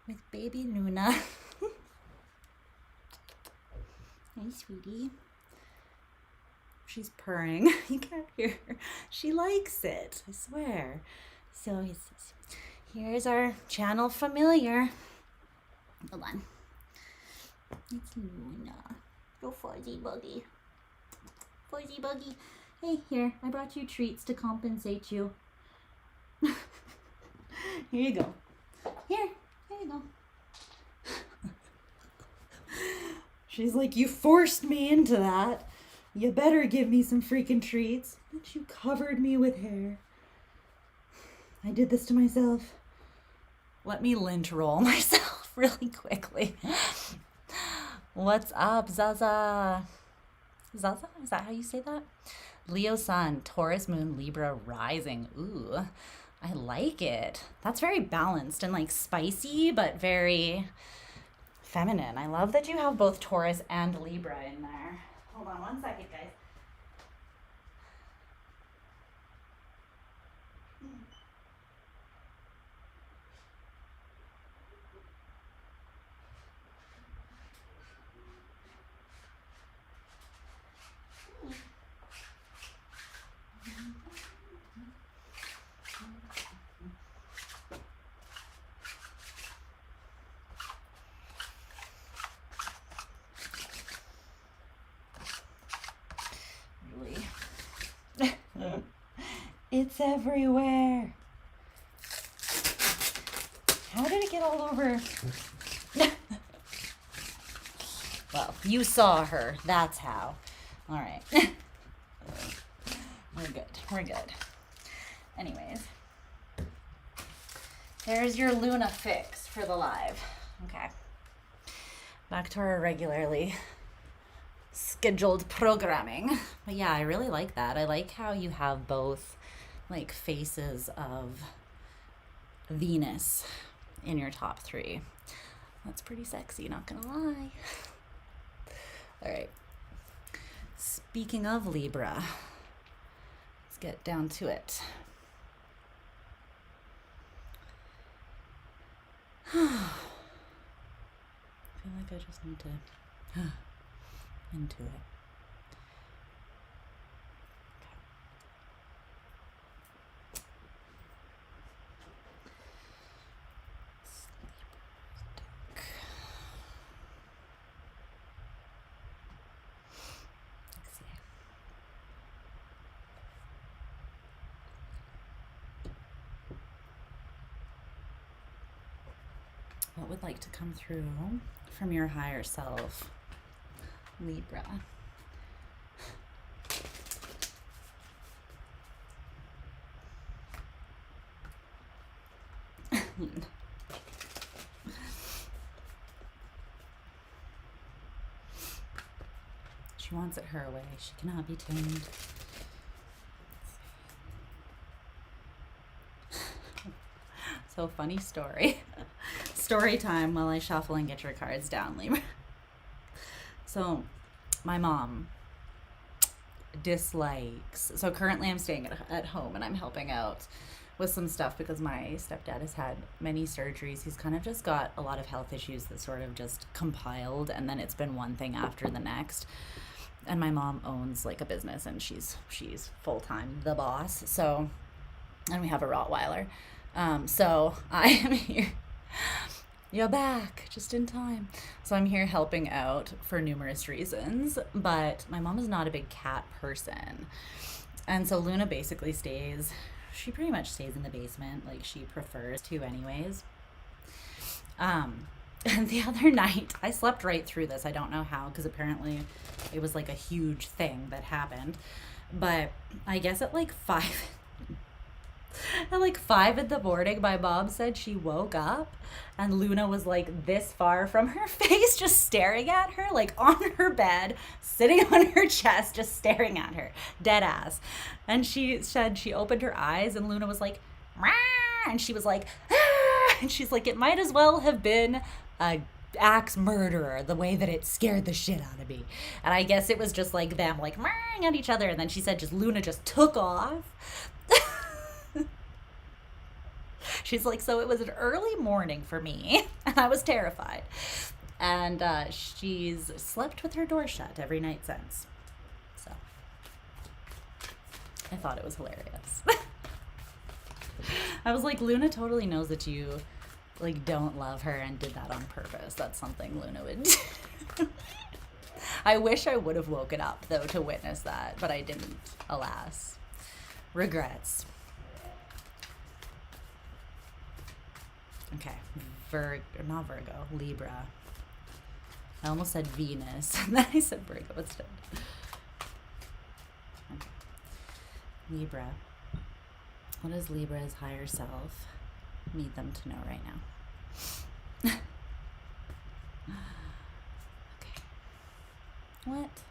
with baby Luna. Hey, sweetie. She's purring. You can't hear her. She likes it, I swear. So here's our channel familiar. Hold on. It's Luna. Go fuzzy buggy. Fuzzy buggy. Hey, here. I brought you treats to compensate you. Here you go. Here you go. She's like, you forced me into that. You better give me some freaking treats. But you covered me with hair. I did this to myself. Let me lint roll myself really quickly. What's up, Zaza? Zaza? Is that how you say that? Leo Sun, Taurus Moon, Libra Rising. Ooh, I like it. That's very balanced and like spicy, but very feminine. I love that you have both Taurus and Libra in there. Hold on one second, guys. It's everywhere. How did it get all over? Well, you saw her. That's how. All right. We're good. We're good. Anyways. There's your Luna fix for the live. Okay. Back to our regularly scheduled programming. But yeah, I really like that. I like how you have both like faces of Venus in your top three. That's pretty sexy, not gonna lie. All right. Speaking of Libra, let's get down to it. I feel like I just need to into it. What would like to come through from your higher self, Libra? She wants it her way. She cannot be tamed. So funny story. Story time while I shuffle and get your cards down, Libra. So my mom dislikes, so currently I'm staying at home and I'm helping out with some stuff because my stepdad has had many surgeries. He's kind of just got a lot of health issues that sort of just compiled, and then it's been one thing after the next. And my mom owns like a business and she's full-time the boss. So, and we have a Rottweiler. So I am here. You're back just in time. So I'm here helping out for numerous reasons, but my mom is not a big cat person. And so Luna basically she pretty much stays in the basement, like she prefers to anyways. And the other night, I slept right through this. I don't know how, because apparently it was like a huge thing that happened. But I guess at like 5 in the morning, my mom said she woke up and Luna was like this far from her face, just staring at her, like on her bed, sitting on her chest, just staring at her, dead ass. And she said she opened her eyes and Luna was like, "Rah!" And she was like, "Ah!" And she's like, it might as well have been a axe murderer, the way that it scared the shit out of me. And I guess it was just like them like "Rah!" at each other. And then she said Luna just took off. She's like, so it was an early morning for me, and I was terrified. And she's slept with her door shut every night since. So I thought it was hilarious. I was like, Luna totally knows that you like don't love her and did that on purpose. That's something Luna would do. I wish I would have woken up though to witness that, but I didn't, alas. Regrets. Okay, not Virgo, Libra. I almost said Venus, and then I said Virgo instead. Okay. Libra. What is Libra's higher self need them to know right now? Okay. What?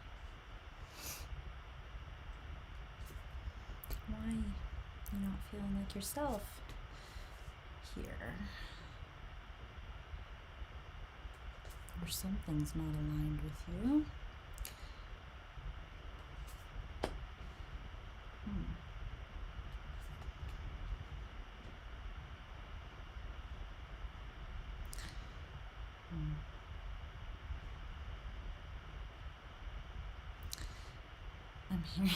Why you're not feeling like yourself here? Or something's not aligned with you. I'm hearing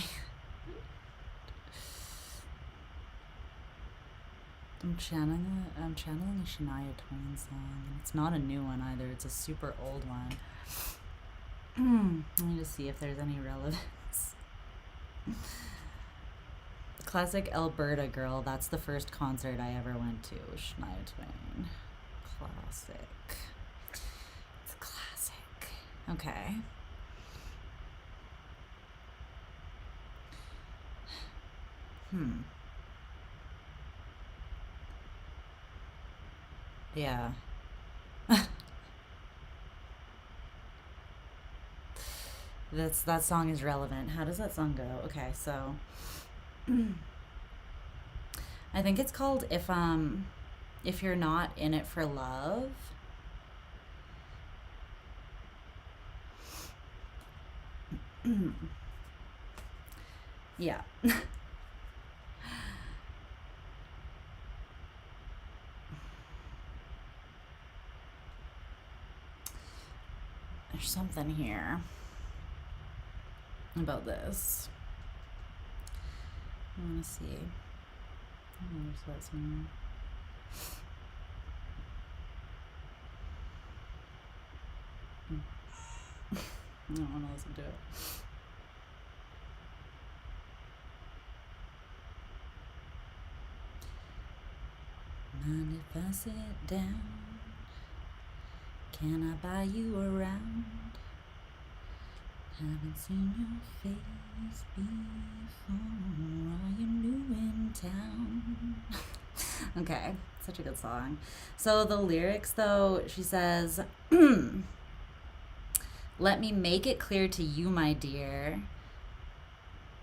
I'm channeling a Shania Twain song, and it's not a new one either. It's a super old one. Let me just see if there's any relevance. Classic Alberta girl. That's the first concert I ever went to. Shania Twain. Classic. It's a classic. Okay. Yeah. That song is relevant. How does that song go? Okay, so I think it's called if you're not in it for love. Yeah. There's something here about this. I want to see. Oh, there's that somewhere. I don't want to listen to it. Mind if I sit down? Can I buy you around? Haven't seen your face before. Are you new in town? Okay, such a good song. So the lyrics though, she says, let me make it clear to you, my dear.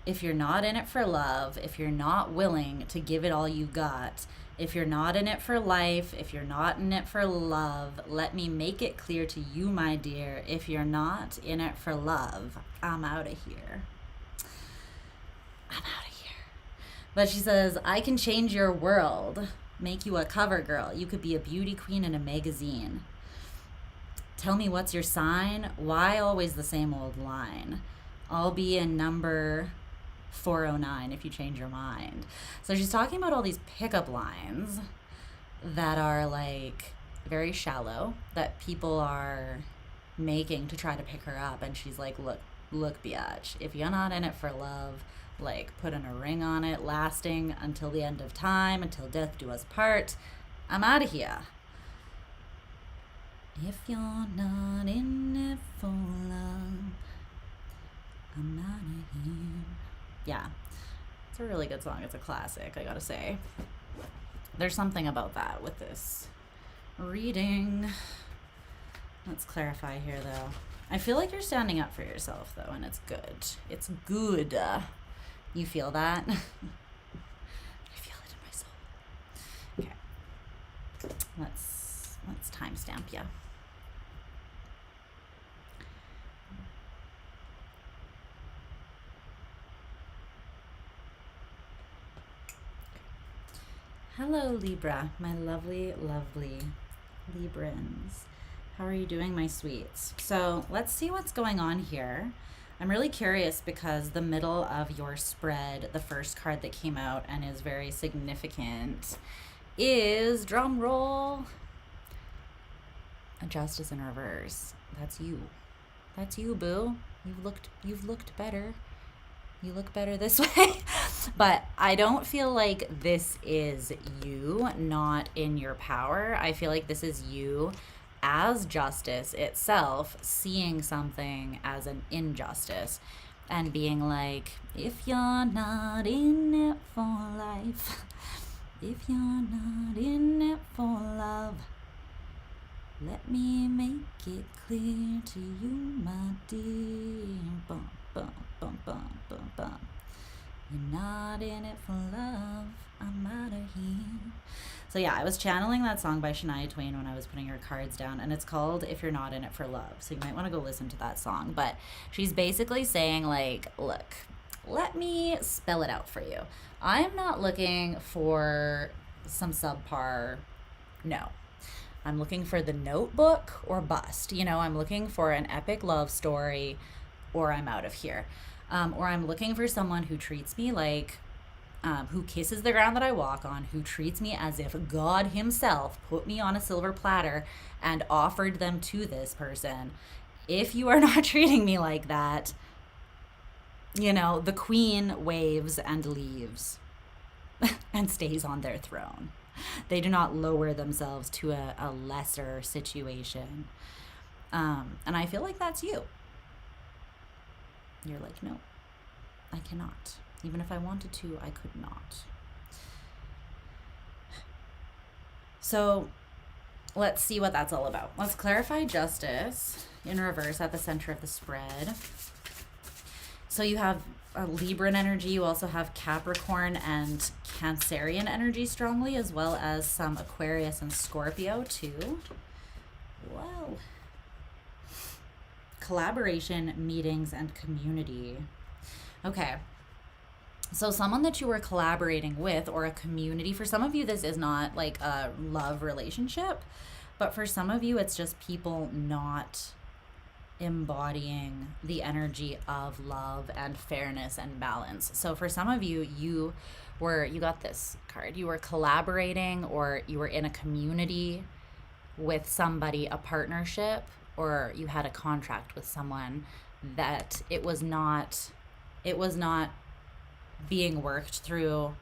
If you're not in it for love, if you're not willing to give it all you got, if you're not in it for life, if you're not in it for love, let me make it clear to you, my dear. If you're not in it for love, I'm out of here. I'm out of here. But she says, I can change your world, make you a cover girl. You could be a beauty queen in a magazine. Tell me what's your sign? Why always the same old line? I'll be in number 409 if you change your mind. So she's talking about all these pickup lines that are like very shallow that people are making to try to pick her up, and she's like, look biatch, if you're not in it for love, like putting a ring on it, lasting until the end of time, until death do us part, I'm out of here. If you're not in it for love, I'm out of here. Yeah, it's a really good song. It's a classic, I gotta say. There's something about that with this reading. Let's clarify here, though. I feel like you're standing up for yourself, though, and it's good. It's good. You feel that? I feel it in my soul. Okay. Let's timestamp you. Hello, Libra, my lovely, lovely Librans. How are you doing, my sweets? So let's see what's going on here. I'm really curious because the middle of your spread, the first card that came out and is very significant is, drum roll, a Justice in reverse. That's you. That's you, boo. You've looked better. You look better this way. But I don't feel like this is you not in your power. I feel like this is you as justice itself, seeing something as an injustice and being like, if you're not in it for life, if you're not in it for love, let me make it clear to you, my dear. Bum, bum, bum, bum, bum, bum. You're not in it for love. I'm out of here. So yeah, I was channeling that song by Shania Twain when I was putting her cards down, and it's called If You're Not in It for Love. So you might want to go listen to that song. But she's basically saying, like, look, let me spell it out for you. I'm not looking for some subpar, no. I'm looking for the Notebook or bust. You know, I'm looking for an epic love story or I'm out of here. Or I'm looking for someone who treats me like, who kisses the ground that I walk on, who treats me as if God himself put me on a silver platter and offered them to this person. If you are not treating me like that, you know, the queen waves and leaves and stays on their throne. They do not lower themselves to a lesser situation. And I feel like that's you. You're like, no, I cannot. Even if I wanted to, I could not. So let's see what that's all about. Let's clarify justice in reverse at the center of the spread. So you have a Libran energy. You also have Capricorn and Cancerian energy strongly, as well as some Aquarius and Scorpio too. Whoa. Collaboration, meetings, and community. Okay. So someone that you were collaborating with or a community, for some of you, this is not like a love relationship, but for some of you, it's just people not embodying the energy of love and fairness and balance. So for some of you, you got this card, you were collaborating or you were in a community with somebody, a partnership, or you had a contract with someone that it was not being worked through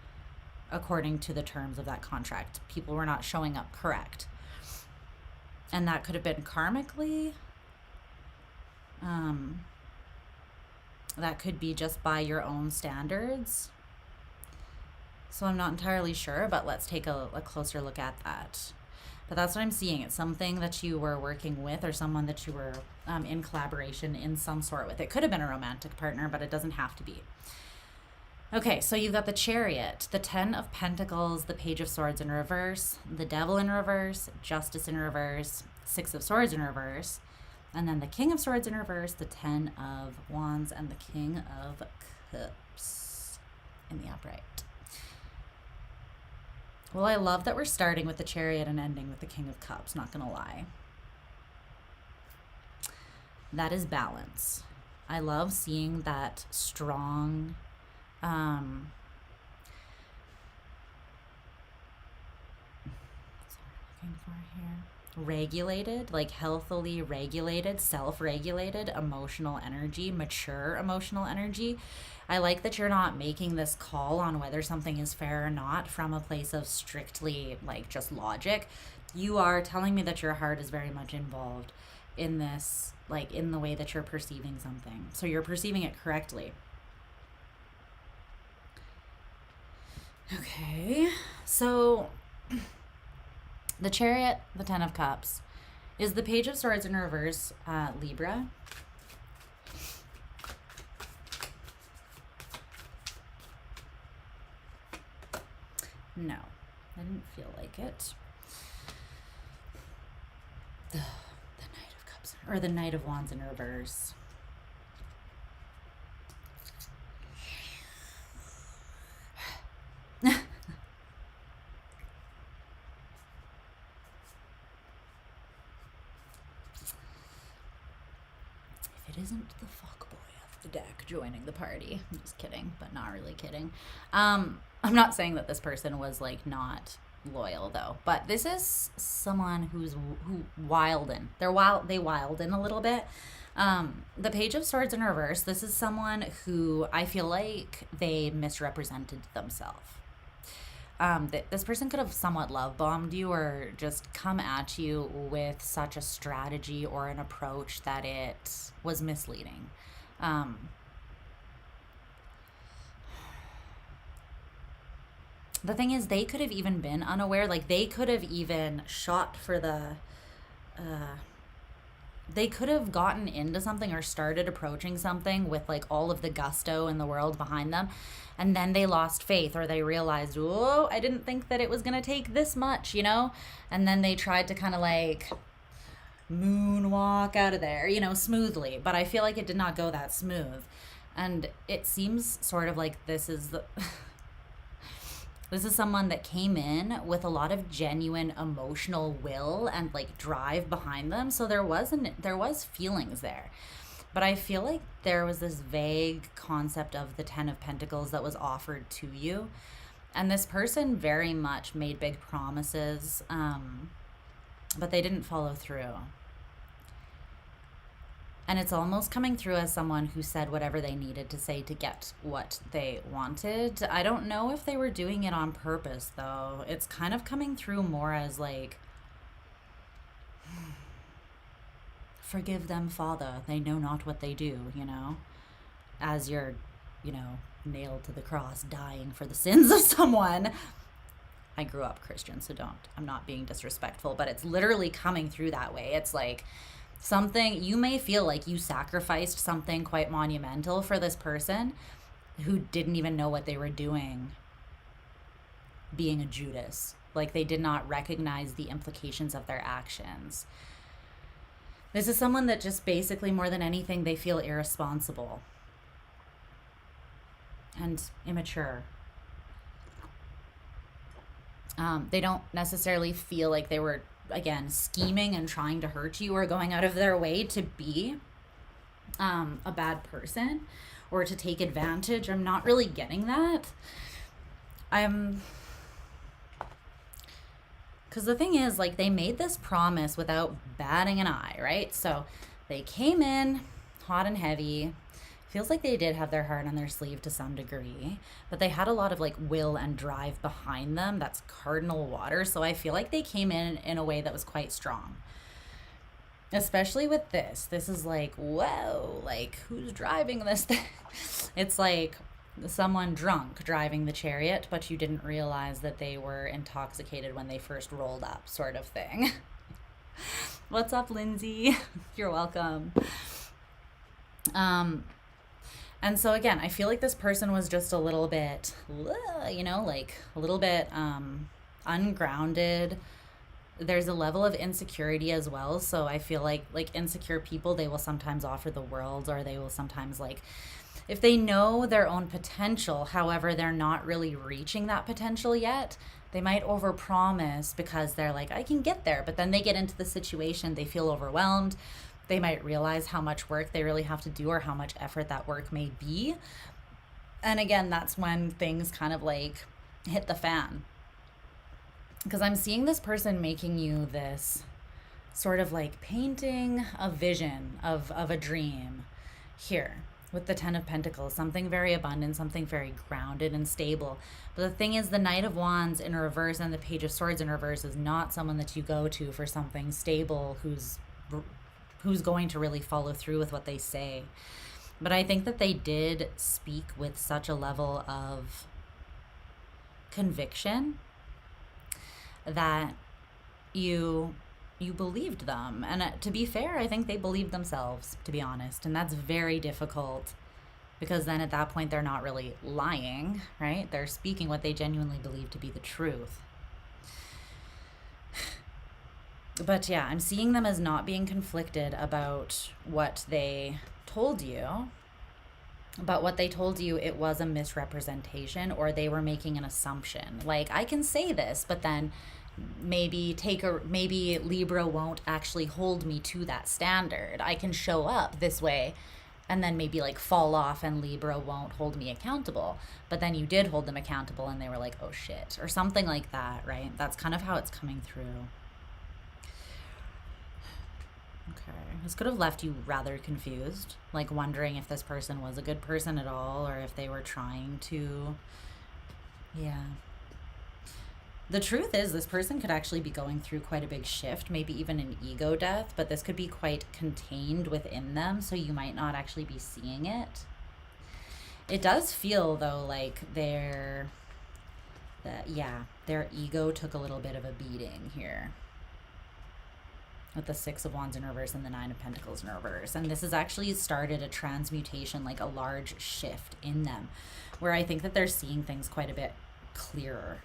according to the terms of that contract. People were not showing up correct. And that could have been karmically. That could be just by your own standards. So I'm not entirely sure, but let's take a closer look at that. But that's what I'm seeing. It's something that you were working with or someone that you were in collaboration in some sort with. It could have been a romantic partner, but it doesn't have to be. Okay, so you've got the Chariot, the 10 of Pentacles, the Page of Swords in reverse, the Devil in reverse, Justice in reverse, 6 of Swords in reverse, and then the King of Swords in reverse, the 10 of Wands, and the King of Cups in the upright. Well, I love that we're starting with the Chariot and ending with the King of Cups, not gonna lie. That is balance. I love seeing that strong, regulated, like healthily regulated, self-regulated emotional energy, mature emotional energy. I like that you're not making this call on whether something is fair or not from a place of strictly like just logic. You are telling me that your heart is very much involved in this, like in the way that you're perceiving something. So you're perceiving it correctly. Okay, so the Chariot, the 10 of Cups, is the Page of Swords in reverse, Libra. No, I didn't feel like it. The Knight of Cups, or the Knight of Wands in reverse. it isn't the fuckboy of the deck joining the party. I'm just kidding, but not really kidding. I'm not saying that this person was like not loyal though, but this is someone who wild in. They wild in a little bit. The Page of Swords in reverse, this is someone who I feel like they misrepresented themselves. This person could have somewhat love bombed you or just come at you with such a strategy or an approach that it was misleading. The thing is, they could have even been unaware. Like, they could have even shot for the... they could have gotten into something or started approaching something with, like, all of the gusto in the world behind them. And then they lost faith, or they realized, oh, I didn't think that it was going to take this much, you know? And then they tried to kind of, like, moonwalk out of there, you know, smoothly. But I feel like it did not go that smooth. And it seems sort of like this is the... This is someone that came in with a lot of genuine emotional will and like drive behind them. So there was feelings there. But I feel like there was this vague concept of the 10 of Pentacles that was offered to you. And this person very much made big promises, but they didn't follow through. And it's almost coming through as someone who said whatever they needed to say to get what they wanted. I don't know if they were doing it on purpose, though. It's kind of coming through more as like, forgive them, Father. They know not what they do, you know? As you're, you know, nailed to the cross, dying for the sins of someone. I grew up Christian, so I'm not being disrespectful, but it's literally coming through that way. It's like... something, you may feel like you sacrificed something quite monumental for this person who didn't even know what they were doing, being a Judas. Like, they did not recognize the implications of their actions. This is someone that just basically, more than anything, they feel irresponsible and immature. They don't necessarily feel like they were, again, scheming and trying to hurt you or going out of their way to be a bad person or to take advantage. I'm not really getting that. Because the thing is, like, they made this promise without batting an eye, right? So they came in hot and heavy. Feels like they did have their heart on their sleeve to some degree, but they had a lot of like will and drive behind them. That's cardinal water. So I feel like they came in a way that was quite strong, especially with this. This is like, whoa, like, who's driving this thing? It's like someone drunk driving the chariot, but you didn't realize that they were intoxicated when they first rolled up, sort of thing. What's up, Lindsay? You're welcome. And so again, I feel like this person was just a little bit, you know, like a little bit ungrounded. There's a level of insecurity as well. So I feel like insecure people, they will sometimes offer the world, or they will sometimes, like, if they know their own potential, however, they're not really reaching that potential yet, they might overpromise because they're like, I can get there. But then they get into the situation, they feel overwhelmed. They might realize how much work they really have to do or how much effort that work may be. And again, that's when things kind of like hit the fan. Because I'm seeing this person making you this sort of like painting a vision of a dream here with the 10 of Pentacles, something very abundant, something very grounded and stable. But the thing is, the Knight of Wands in reverse and the Page of Swords in reverse is not someone that you go to for something stable who's going to really follow through with what they say. But I think that they did speak with such a level of conviction that you believed them. And to be fair, I think they believed themselves, to be honest. And that's very difficult, because then at that point they're not really lying, right? They're speaking what they genuinely believe to be the truth. But yeah, I'm seeing them as not being conflicted about what they told you. But what they told you, it was a misrepresentation, or they were making an assumption. Like, I can say this, but then maybe maybe Libra won't actually hold me to that standard. I can show up this way and then maybe like fall off and Libra won't hold me accountable. But then you did hold them accountable and they were like, oh shit, or something like that, right? That's kind of how it's coming through. Okay. This could have left you rather confused, like wondering if this person was a good person at all or if they were trying to. Yeah. The truth is, this person could actually be going through quite a big shift, maybe even an ego death, but this could be quite contained within them, so you might not actually be seeing it. It does feel, though, like their ego took a little bit of a beating here, with the Six of Wands in reverse and the Nine of Pentacles in reverse. And this has actually started a transmutation, like a large shift in them, where I think that they're seeing things quite a bit clearer.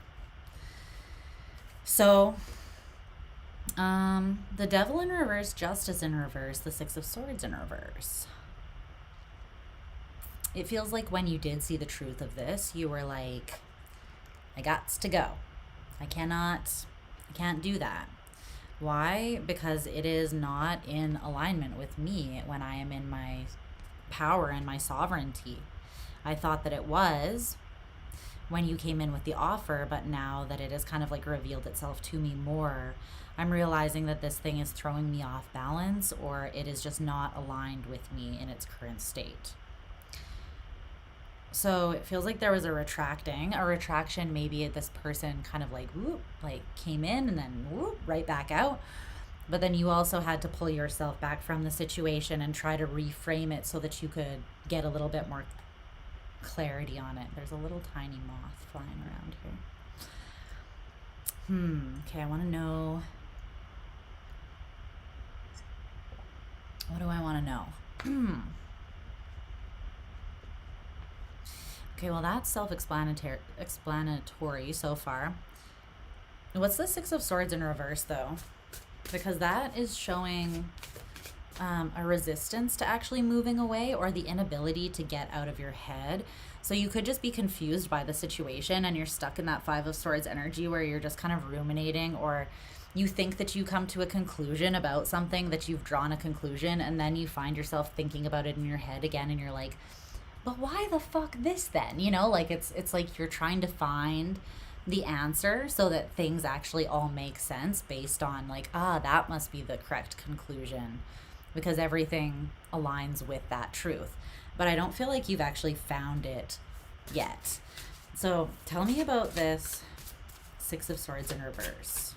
So, the Devil in reverse, Justice in reverse, the Six of Swords in reverse. It feels like when you did see the truth of this, you were like, I gots to go. I can't do that. Why? Because it is not in alignment with me when I am in my power and my sovereignty. I thought that it was when you came in with the offer, but now that it has kind of like revealed itself to me more, I'm realizing that this thing is throwing me off balance, or it is just not aligned with me in its current state. So it feels like there was a retraction. Maybe this person kind of like, whoop, like came in and then whoop, right back out. But then you also had to pull yourself back from the situation and try to reframe it so that you could get a little bit more clarity on it. There's a little tiny moth flying around here. Okay, I want to know. What do I want to know? Okay, well, that's self-explanatory so far. What's the Six of Swords in reverse, though? Because that is showing a resistance to actually moving away, or the inability to get out of your head. So you could just be confused by the situation and you're stuck in that Five of Swords energy where you're just kind of ruminating, or you think that you come to a conclusion about something, that you've drawn a conclusion, and then you find yourself thinking about it in your head again and you're like, but why the fuck this then? You know, like it's like you're trying to find the answer so that things actually all make sense based on like, that must be the correct conclusion because everything aligns with that truth. But I don't feel like you've actually found it yet. So tell me about this Six of Swords in reverse.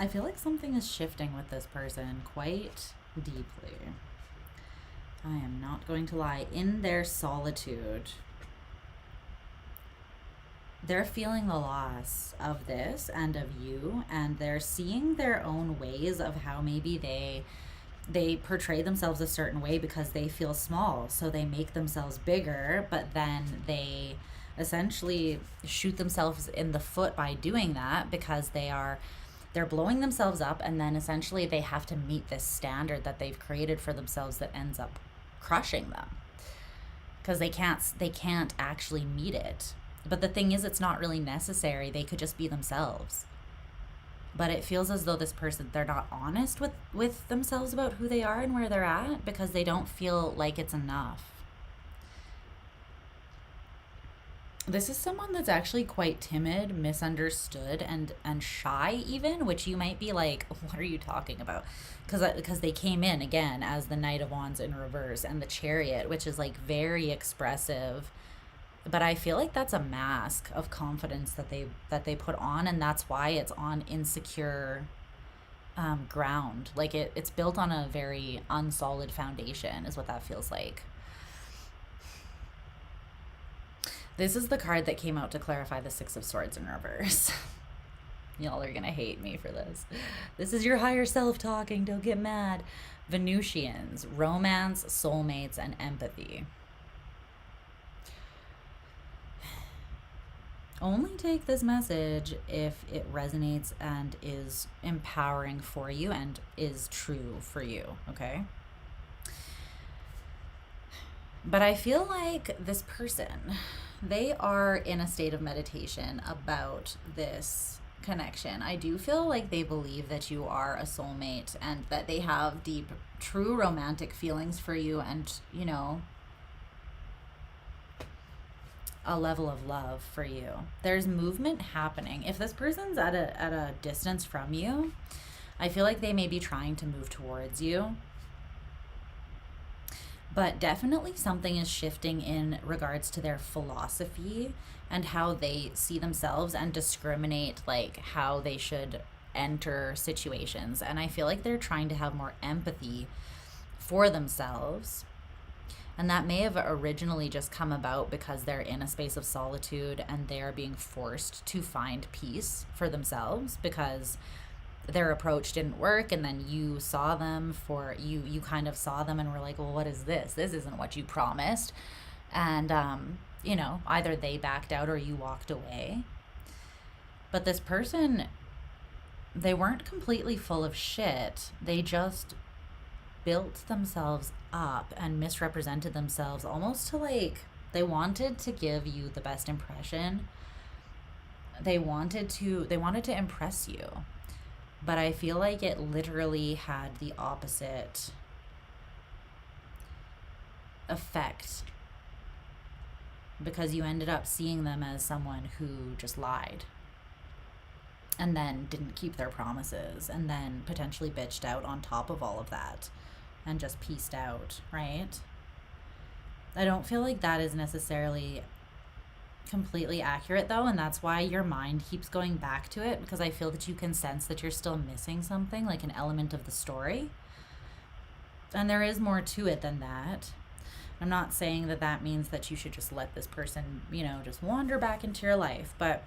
I feel like something is shifting with this person quite deeply. I am not going to lie. In their solitude, they're feeling the loss of this and of you, and they're seeing their own ways of how maybe they portray themselves a certain way because they feel small, so they make themselves bigger, but then they essentially shoot themselves in the foot by doing that because they're blowing themselves up, and then essentially they have to meet this standard that they've created for themselves that ends up crushing them because they can't actually meet it. But the thing is, it's not really necessary. They could just be themselves. But it feels as though this person, they're not honest with themselves about who they are and where they're at because they don't feel like it's enough. This is someone that's actually quite timid, misunderstood, and shy even, which you might be like, what are you talking about? Because they came in, again, as the Knight of Wands in reverse and the Chariot, which is like very expressive. But I feel like that's a mask of confidence that they put on, and that's why it's on insecure ground. Like it's built on a very unsolid foundation is what that feels like. This is the card that came out to clarify the Six of Swords in reverse. Y'all are gonna hate me for this. This is your higher self talking, don't get mad. Venusians, romance, soulmates, and empathy. Only take this message if it resonates and is empowering for you and is true for you, okay? But I feel like this person, they are in a state of meditation about this connection. I do feel like they believe that you are a soulmate and that they have deep, true romantic feelings for you and, you know, a level of love for you. There's movement happening. If this person's at a distance from you, I feel like they may be trying to move towards you. But definitely something is shifting in regards to their philosophy and how they see themselves and discriminate like how they should enter situations. And I feel like they're trying to have more empathy for themselves. And that may have originally just come about because they're in a space of solitude and they're being forced to find peace for themselves because their approach didn't work, and then you saw them for you kind of saw them and were like, well, what is this? This isn't what you promised. And you know, either they backed out or you walked away. But this person, they weren't completely full of shit. They just built themselves up and misrepresented themselves almost to like, they wanted to give you the best impression. They wanted to impress you. But I feel like it literally had the opposite effect because you ended up seeing them as someone who just lied and then didn't keep their promises and then potentially bitched out on top of all of that and just pieced out, right? I don't feel like that is necessarily completely accurate though, and that's why your mind keeps going back to it, because I feel that you can sense that you're still missing something, like an element of the story, and there is more to it than that. I'm not saying that that means that you should just let this person, you know, just wander back into your life, but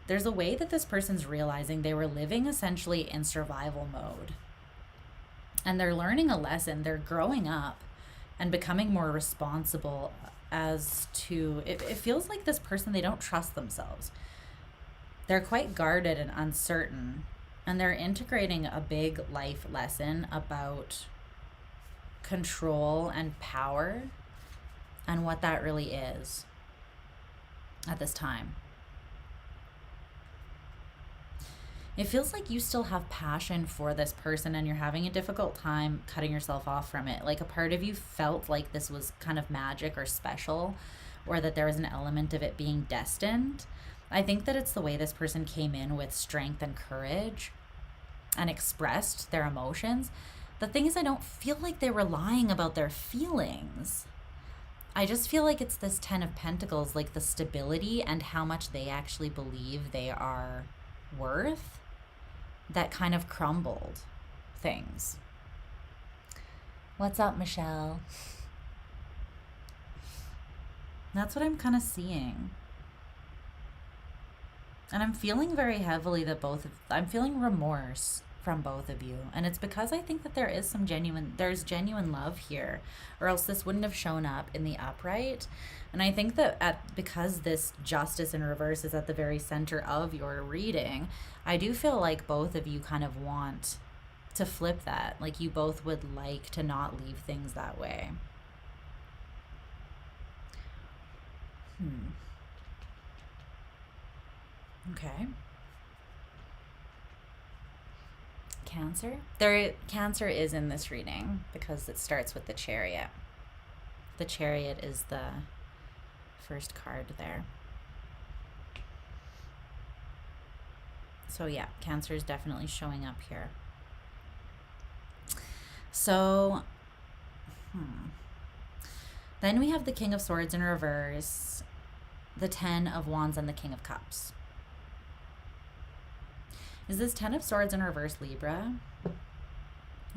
there's a way that this person's realizing they were living essentially in survival mode, and they're learning a lesson. They're growing up and becoming more responsible as to, it feels like this person, they don't trust themselves. They're quite guarded and uncertain, and they're integrating a big life lesson about control and power and what that really is at this time. It feels like you still have passion for this person and you're having a difficult time cutting yourself off from it. Like a part of you felt like this was kind of magic or special, or that there was an element of it being destined. I think that it's the way this person came in with strength and courage and expressed their emotions. The thing is, I don't feel like they were lying about their feelings. I just feel like it's this 10 of Pentacles, like the stability and how much they actually believe they are worth, that kind of crumbled things. What's up, Michelle? That's what I'm kind of seeing. And I'm feeling very heavily that I'm feeling remorse from both of you. And it's because I think that there's genuine love here, or else this wouldn't have shown up in the upright. And I think that because this Justice in reverse is at the very center of your reading, I do feel like both of you kind of want to flip that. Like you both would like to not leave things that way. Okay. Cancer. Cancer is in this reading because it starts with the Chariot. The Chariot is the first card there. So yeah, Cancer is definitely showing up here. So, then we have the King of Swords in reverse, the 10 of Wands, and the King of Cups. Is this 10 of Swords in reverse Libra?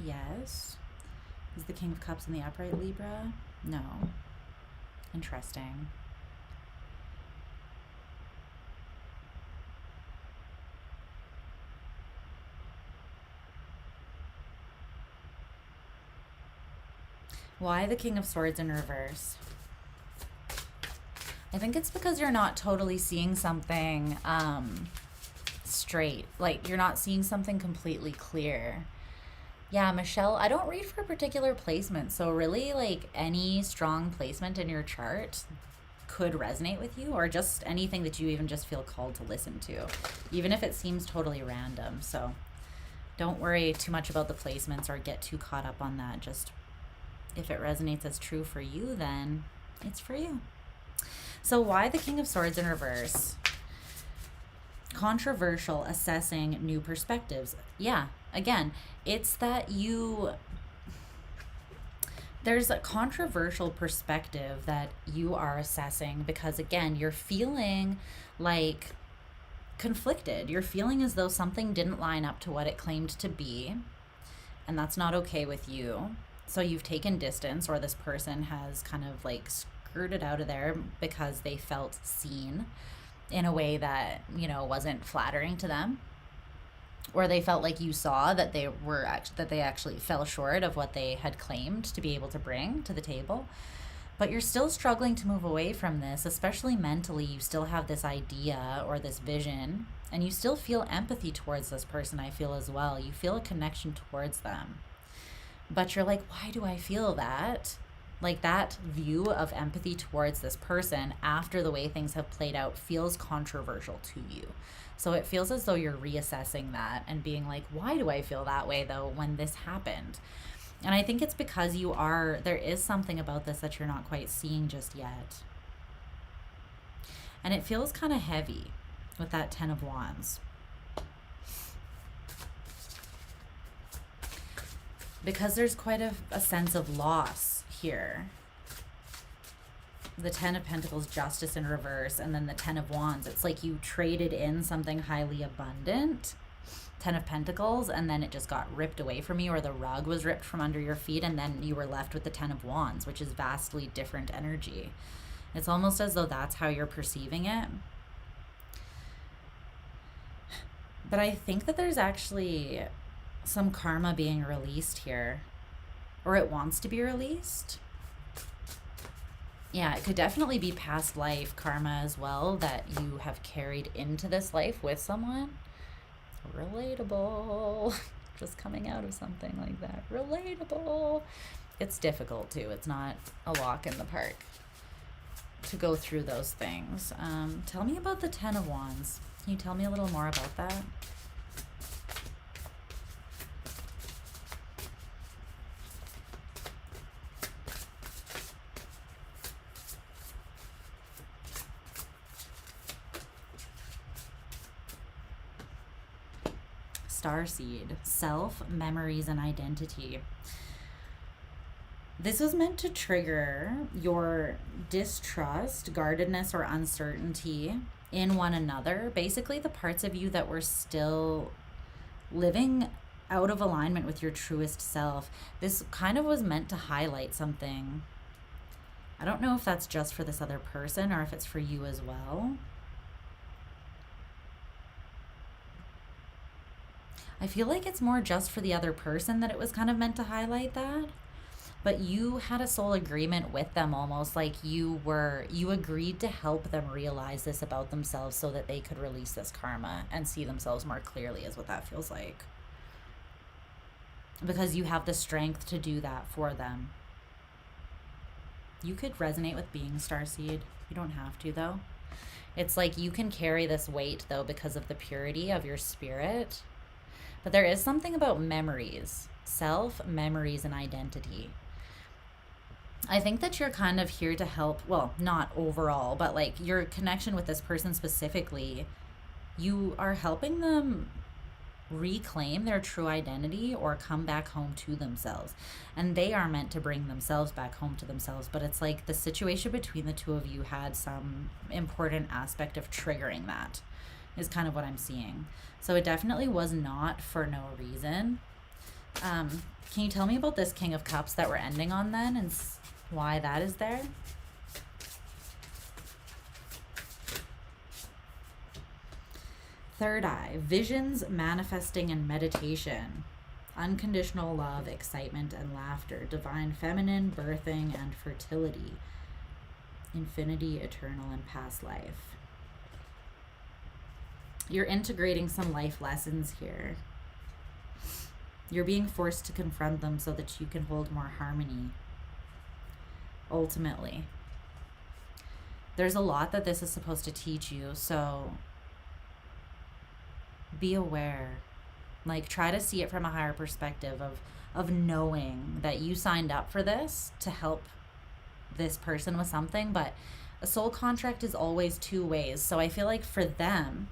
Yes. Is the King of Cups in the upright Libra? No. Interesting. Why the King of Swords in reverse? I think it's because you're not totally seeing something straight. Like, you're not seeing something completely clear. Yeah, Michelle, I don't read for a particular placement. So, really, like, any strong placement in your chart could resonate with you, or just anything that you even just feel called to listen to, even if it seems totally random. So, don't worry too much about the placements or get too caught up on that. Just if it resonates as true for you, then it's for you. So, why the King of Swords in reverse? Controversial, assessing new perspectives. Yeah, again, it's that there's a controversial perspective that you are assessing because, again, you're feeling like conflicted. You're feeling as though something didn't line up to what it claimed to be, and that's not okay with you. So you've taken distance, or this person has kind of like skirted out of there because they felt seen in a way that, wasn't flattering to them, or they felt like you saw that they actually fell short of what they had claimed to be able to bring to the table. But you're still struggling to move away from this, especially mentally. You still have this idea or this vision, and you still feel empathy towards this person, I feel, as well. You feel a connection towards them. But you're like, why do I feel that? Like, that view of empathy towards this person after the way things have played out feels controversial to you. So it feels as though you're reassessing that and being like, why do I feel that way, though, when this happened? And I think it's because there is something about this that you're not quite seeing just yet. And it feels kind of heavy with that 10 of Wands. Because there's quite a sense of loss here. The 10 of Pentacles, Justice in reverse, and then the 10 of Wands. It's like you traded in something highly abundant, 10 of Pentacles, and then it just got ripped away from you, or the rug was ripped from under your feet, and then you were left with the 10 of Wands, which is vastly different energy. It's almost as though that's how you're perceiving it. But I think that there's actually some karma being released here, or it wants to be released. Yeah, it could definitely be past life karma as well that you have carried into this life with someone. Relatable. Just coming out of something like that. Relatable. It's difficult too. It's not a walk in the park to go through those things. Tell me about the 10 of Wands. Can you tell me a little more about that? Starseed, self, memories, and identity. This was meant to trigger your distrust, guardedness, or uncertainty in one another. Basically, the parts of you that were still living out of alignment with your truest self. This kind of was meant to highlight something. I don't know if that's just for this other person or if it's for you as well. I feel like it's more just for the other person that it was kind of meant to highlight that. But you had a soul agreement with them, almost like you agreed to help them realize this about themselves so that they could release this karma and see themselves more clearly, is what that feels like. Because you have the strength to do that for them. You could resonate with being Starseed. You don't have to, though. It's like you can carry this weight, though, because of the purity of your spirit. But there is something about memories, self, memories, and identity. I think that you're kind of here to help, well, not overall, but like your connection with this person specifically, you are helping them reclaim their true identity or come back home to themselves. And they are meant to bring themselves back home to themselves. But it's like the situation between the two of you had some important aspect of triggering that, is kind of what I'm seeing. So it definitely was not for no reason. Can you tell me about this King of Cups that we're ending on then, and why that is there? Third eye, visions, manifesting, and meditation. Unconditional love, excitement, and laughter. Divine feminine, birthing, and fertility. Infinity, eternal, and past life. You're integrating some life lessons here. You're being forced to confront them so that you can hold more harmony. Ultimately, there's a lot that this is supposed to teach you, so be aware. Like, try to see it from a higher perspective of knowing that you signed up for this to help this person with something, but a soul contract is always two ways. So I feel like for them,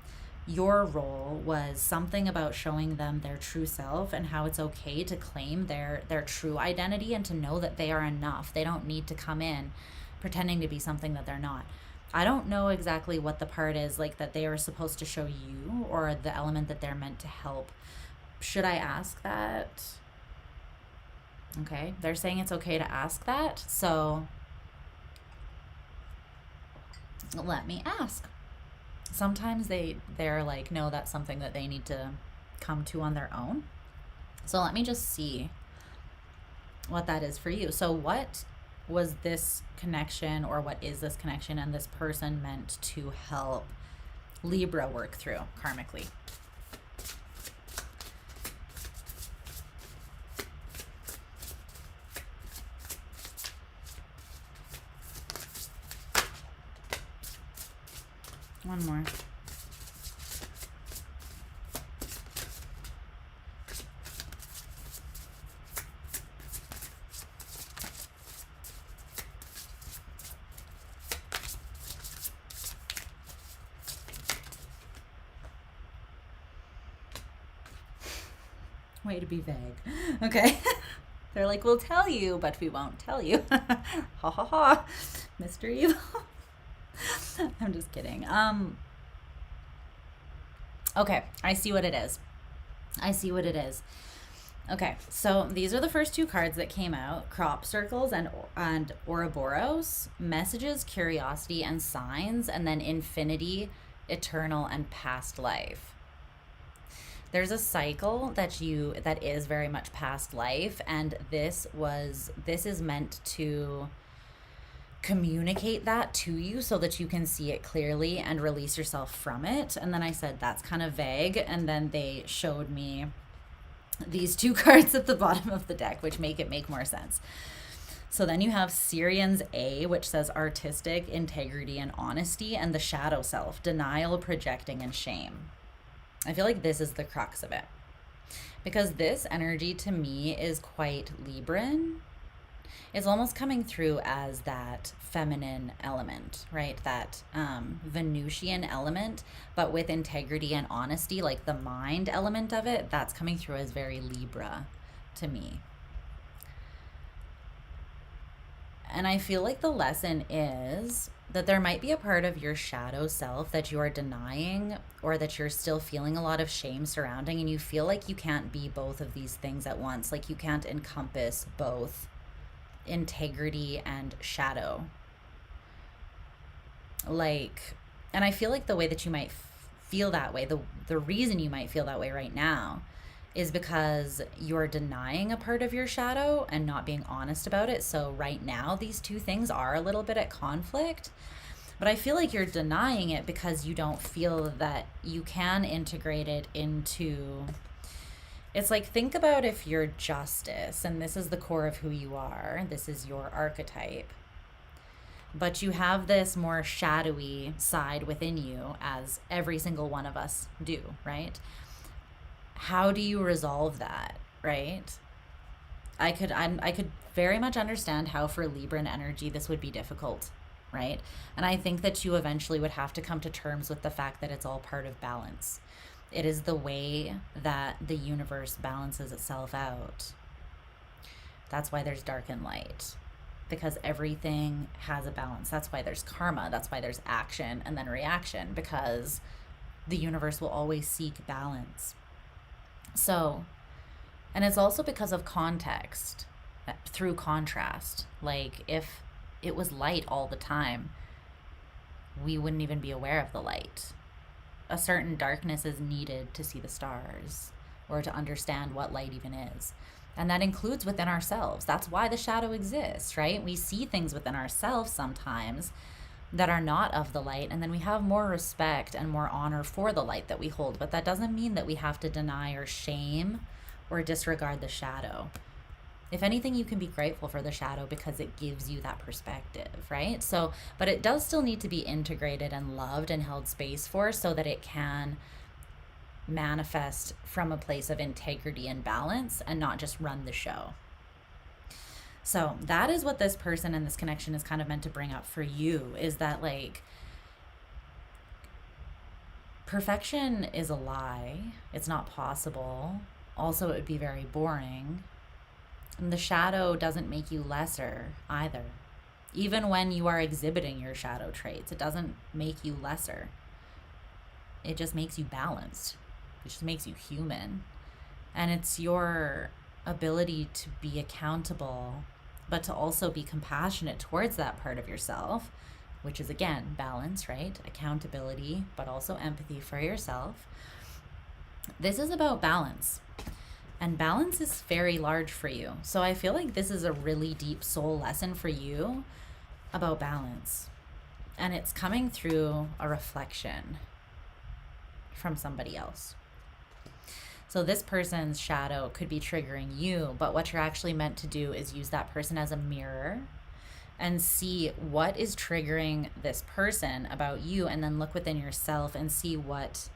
your role was something about showing them their true self and how it's okay to claim their true identity and to know that they are enough. They don't need to come in pretending to be something that they're not. I don't know exactly what the part is like that they are supposed to show you, or the element that they're meant to help. Should I ask that? Okay, they're saying it's okay to ask that, so let me ask. Sometimes they're like, no, that's something that they need to come to on their own. So let me just see what that is for you. So what was this connection, or what is this connection and this person meant to help Libra work through karmically? One more. Way to be vague. Okay. They're like, we'll tell you, but we won't tell you. Ha ha ha. Mr. Evil. I'm just kidding. Okay, I see what it is. I see what it is. Okay, so these are the first two cards that came out: crop circles and Ouroboros, messages, curiosity, and signs, and then infinity, eternal, and past life. There's a cycle that is very much past life, and this is meant to communicate that to you so that you can see it clearly and release yourself from it. And then I said that's kind of vague, and then they showed me these two cards at the bottom of the deck, which make it make more sense. So then you have Syrian's A, which says artistic, integrity, and honesty, and the shadow self, denial, projecting, and shame. I feel like this is the crux of it, because this energy to me is quite Libran. It's almost coming through as that feminine element, right? That Venusian element, but with integrity and honesty, like the mind element of it, that's coming through as very Libra to me. And I feel like the lesson is that there might be a part of your shadow self that you are denying, or that you're still feeling a lot of shame surrounding, and you feel like you can't be both of these things at once. Like you can't encompass both integrity and shadow. Like, and I feel like the way that you might feel that way, the reason you might feel that way right now is because you're denying a part of your shadow and not being honest about it. So right now, these two things are a little bit at conflict, but I feel like you're denying it because you don't feel that you can integrate it into. It's like, think about if you're justice, and this is the core of who you are, this is your archetype, but you have this more shadowy side within you, as every single one of us do, right? How do you resolve that, right? I could very much understand how for Libran energy this would be difficult, right? And I think that you eventually would have to come to terms with the fact that it's all part of balance. It is the way that the universe balances itself out. That's why there's dark and light, because everything has a balance. That's why there's karma. That's why there's action and then reaction, because the universe will always seek balance. So, and it's also because of context, through contrast. Like, if it was light all the time, we wouldn't even be aware of the light. A certain darkness is needed to see the stars, or to understand what light even is. And that includes within ourselves. That's why the shadow exists, right? We see things within ourselves sometimes that are not of the light, and then we have more respect and more honor for the light that we hold. But that doesn't mean that we have to deny or shame or disregard the shadow. If anything, you can be grateful for the shadow because it gives you that perspective, right? So, but it does still need to be integrated and loved and held space for, so that it can manifest from a place of integrity and balance and not just run the show. So that is what this person and this connection is kind of meant to bring up for you, is that like perfection is a lie. It's not possible. Also, it would be very boring. And the shadow doesn't make you lesser either. Even when you are exhibiting your shadow traits, it doesn't make you lesser. It just makes you balanced. It just makes you human. And it's your ability to be accountable, but to also be compassionate towards that part of yourself, which is, again, balance, right? Accountability, but also empathy for yourself. This is about balance. And balance is very large for you. So I feel like this is a really deep soul lesson for you about balance. And it's coming through a reflection from somebody else. So this person's shadow could be triggering you, but what you're actually meant to do is use that person as a mirror and see what is triggering this person about you, and then look within yourself and see what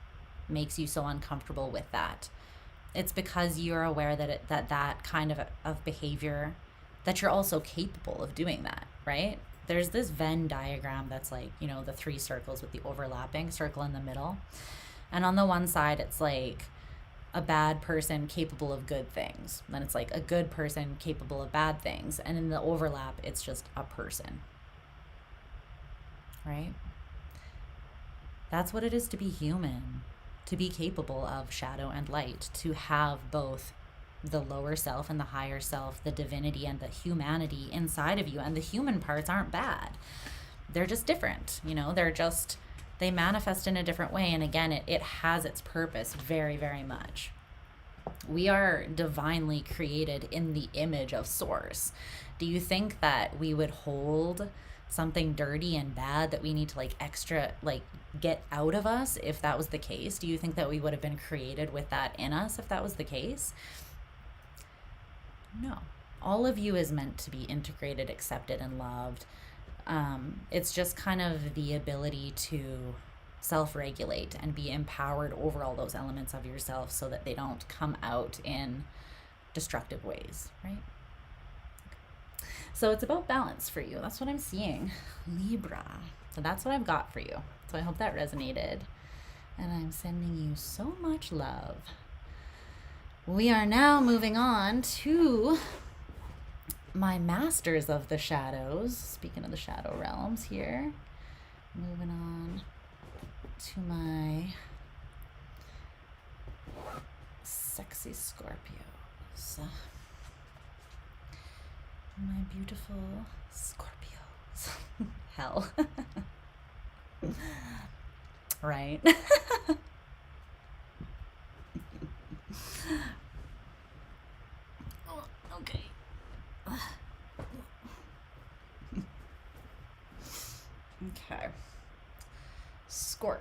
makes you so uncomfortable with that. It's because you're aware that that kind of behavior, that you're also capable of doing that, right? There's this Venn diagram that's like, you know, the 3 circles with the overlapping circle in the middle. And on the one side, it's like a bad person capable of good things. Then it's like a good person capable of bad things. And in the overlap, it's just a person, right? That's what it is to be human, to be capable of shadow and light, to have both the lower self and the higher self, the divinity and the humanity inside of you. And the human parts aren't bad. They're just different, you know, they manifest in a different way. And again, it has its purpose very, very much. We are divinely created in the image of Source. Do you think that we would hold something dirty and bad that we need to get out of us if that was the case? Do you think that we would have been created with that in us if that was the case? No. All of you is meant to be integrated, accepted, and loved. It's just kind of the ability to self-regulate and be empowered over all those elements of yourself so that they don't come out in destructive ways, right? Okay. So it's about balance for you. That's what I'm seeing. Libra. So that's what I've got for you. So I hope that resonated. And I'm sending you so much love. We are now moving on to my masters of the shadows. Speaking of the shadow realms here, moving on to my sexy Scorpios, my beautiful Scorpios. Hell. Right. Oh, okay. Okay. Scorp.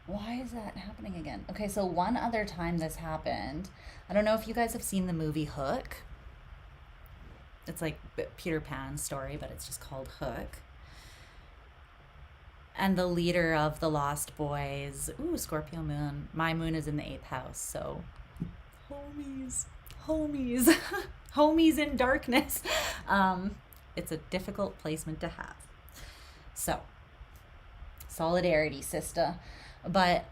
Why is that happening again? Okay, so one other time this happened, I don't know if you guys have seen the movie Hook. It's like Peter Pan's story, but it's just called Hook. And the leader of the Lost Boys, Scorpio moon. My moon is in the 8th house, so homies, homies in darkness. It's a difficult placement to have. So, solidarity, sister. But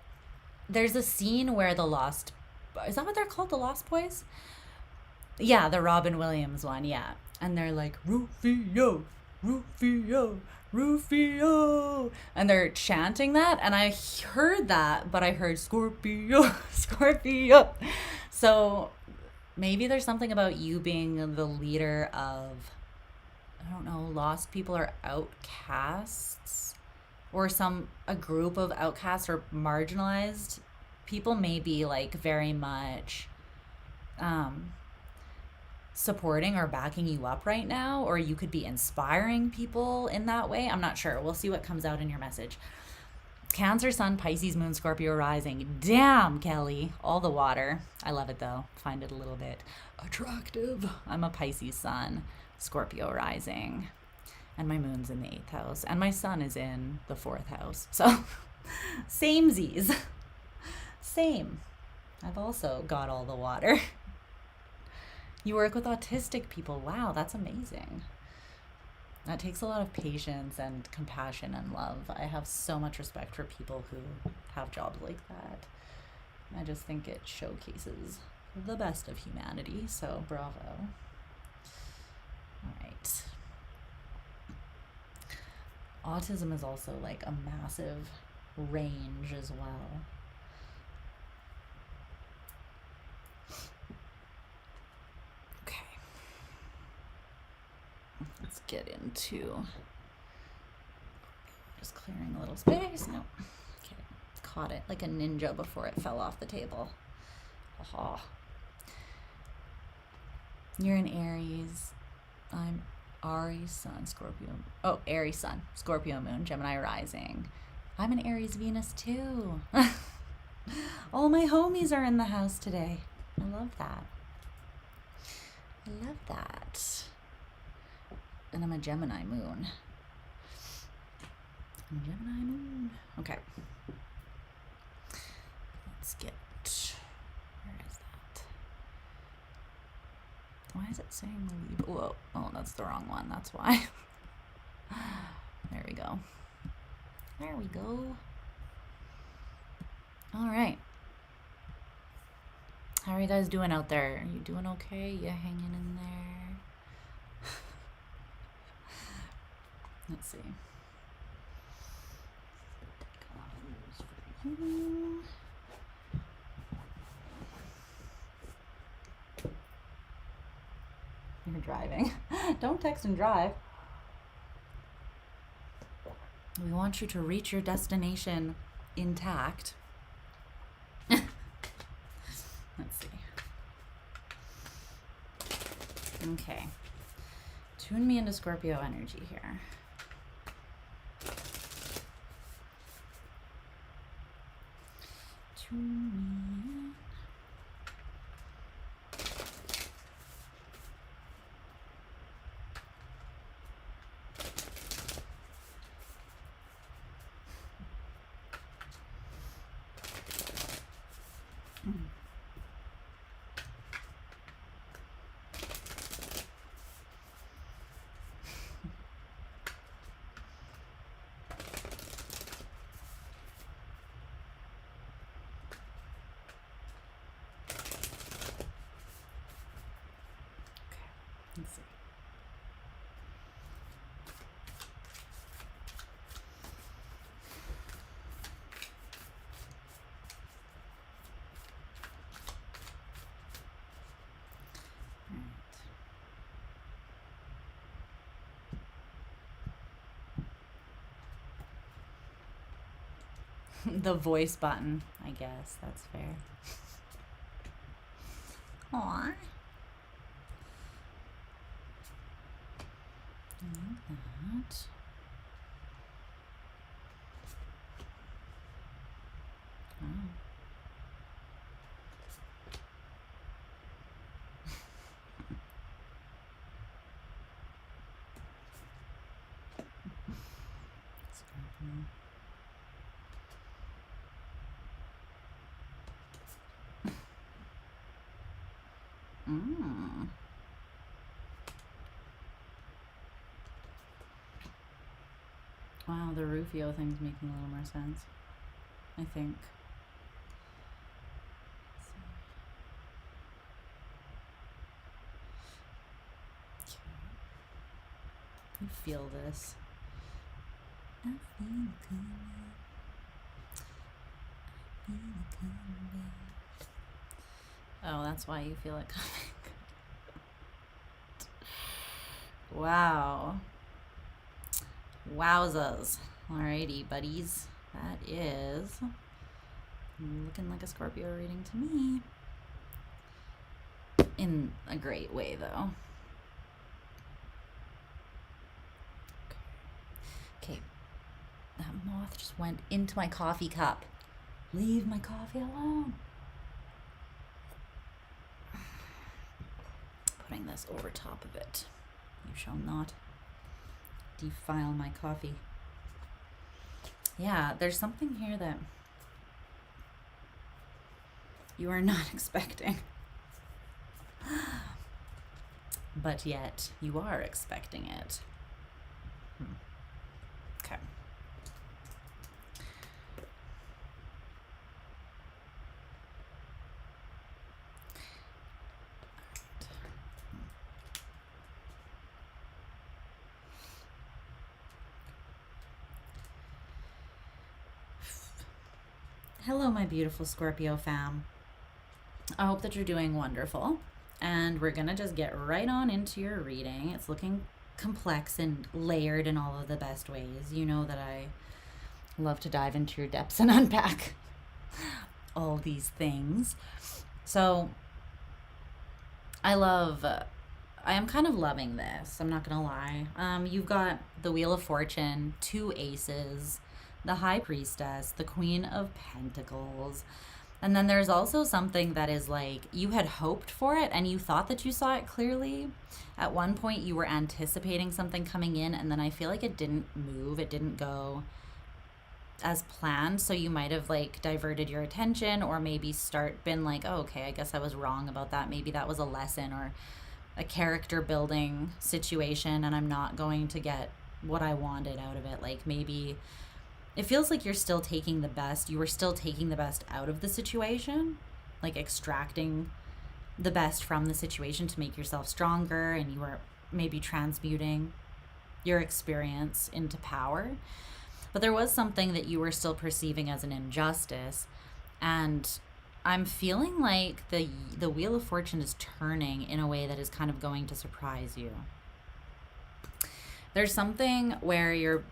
there's a scene where is that what they're called, the Lost Boys? Yeah, the Robin Williams one, yeah. And they're like, Rufio, Rufio, Rufio. And they're chanting that, and I heard that, but I heard Scorpio, Scorpio. So maybe there's something about you being the leader of, I don't know, lost people or outcasts, or a group of outcasts or marginalized people, may be like very much supporting or backing you up right now, or you could be inspiring people in that way. I'm not sure. We'll see what comes out in your message. Cancer, Sun, Pisces, Moon, Scorpio rising. Damn, Kelly. All the water. I love it though. Find it a little bit attractive. I'm a Pisces Sun, Scorpio rising. And my moon's in the 8th house. And my sun is in the 4th house. So, samesies. Same. I've also got all the water. You work with autistic people. Wow, that's amazing. That takes a lot of patience and compassion and love. I have so much respect for people who have jobs like that. I just think it showcases the best of humanity. So, bravo. All right. Autism is also like a massive range as well. Okay. Let's get into just clearing a little space. No. Okay. Caught it like a ninja before it fell off the table. Aha. You're an Aries. I'm Aries Sun, Scorpio. Oh, Aries Sun, Scorpio Moon, Gemini rising. I'm an Aries Venus too. All my homies are in the house today. I love that. I love that. And I'm a Gemini Moon. Gemini Moon. Okay. Let's get. Where is that? Why is it saying Libra? Whoa. Oh, that's the wrong one. That's why. There we go. There we go. All right. How are you guys doing out there? Are you doing okay? You hanging in there? Let's see. You're driving. Don't text and drive. We want you to reach your destination intact. Let's see. Okay. Tune me into Scorpio energy here. Tune me in. Let's see. The voice button, I guess. That's fair. Aww. Like that. Oh. Mm. Wow, the Rufio thing's making a little more sense, I think. You feel this. I feel it coming. I feel it coming. Oh, that's why you feel it coming. Wow. Wowzas. Alrighty, buddies. That is looking like a Scorpio reading to me. in a great way, though. Okay. That moth just went into my coffee cup. Leave my coffee alone. Putting this over top of it. You shall not defile my coffee. Yeah, there's something here that you are not expecting. But yet, you are expecting it. Okay. Hello, my beautiful Scorpio fam. I hope that you're doing wonderful. And we're gonna just get right on into your reading. It's looking complex and layered in all of the best ways. You know that I love to dive into your depths and unpack all these things. So I am kind of loving this. I'm not gonna lie. You've got the Wheel of Fortune, 2 aces, the High Priestess, the Queen of Pentacles. And then there's also something that is like, you had hoped for it and you thought that you saw it clearly. At one point you were anticipating something coming in, and then I feel like it didn't move. It didn't go as planned. So you might have like diverted your attention, or maybe been like, oh, okay, I guess I was wrong about that. Maybe that was a lesson or a character building situation, and I'm not going to get what I wanted out of it. Like, maybe it feels like you're still taking the best. You were still taking the best out of the situation, like extracting the best from the situation to make yourself stronger, and you were maybe transmuting your experience into power. But there was something that you were still perceiving as an injustice, and I'm feeling like the Wheel of Fortune is turning in a way that is kind of going to surprise you. There's something where you're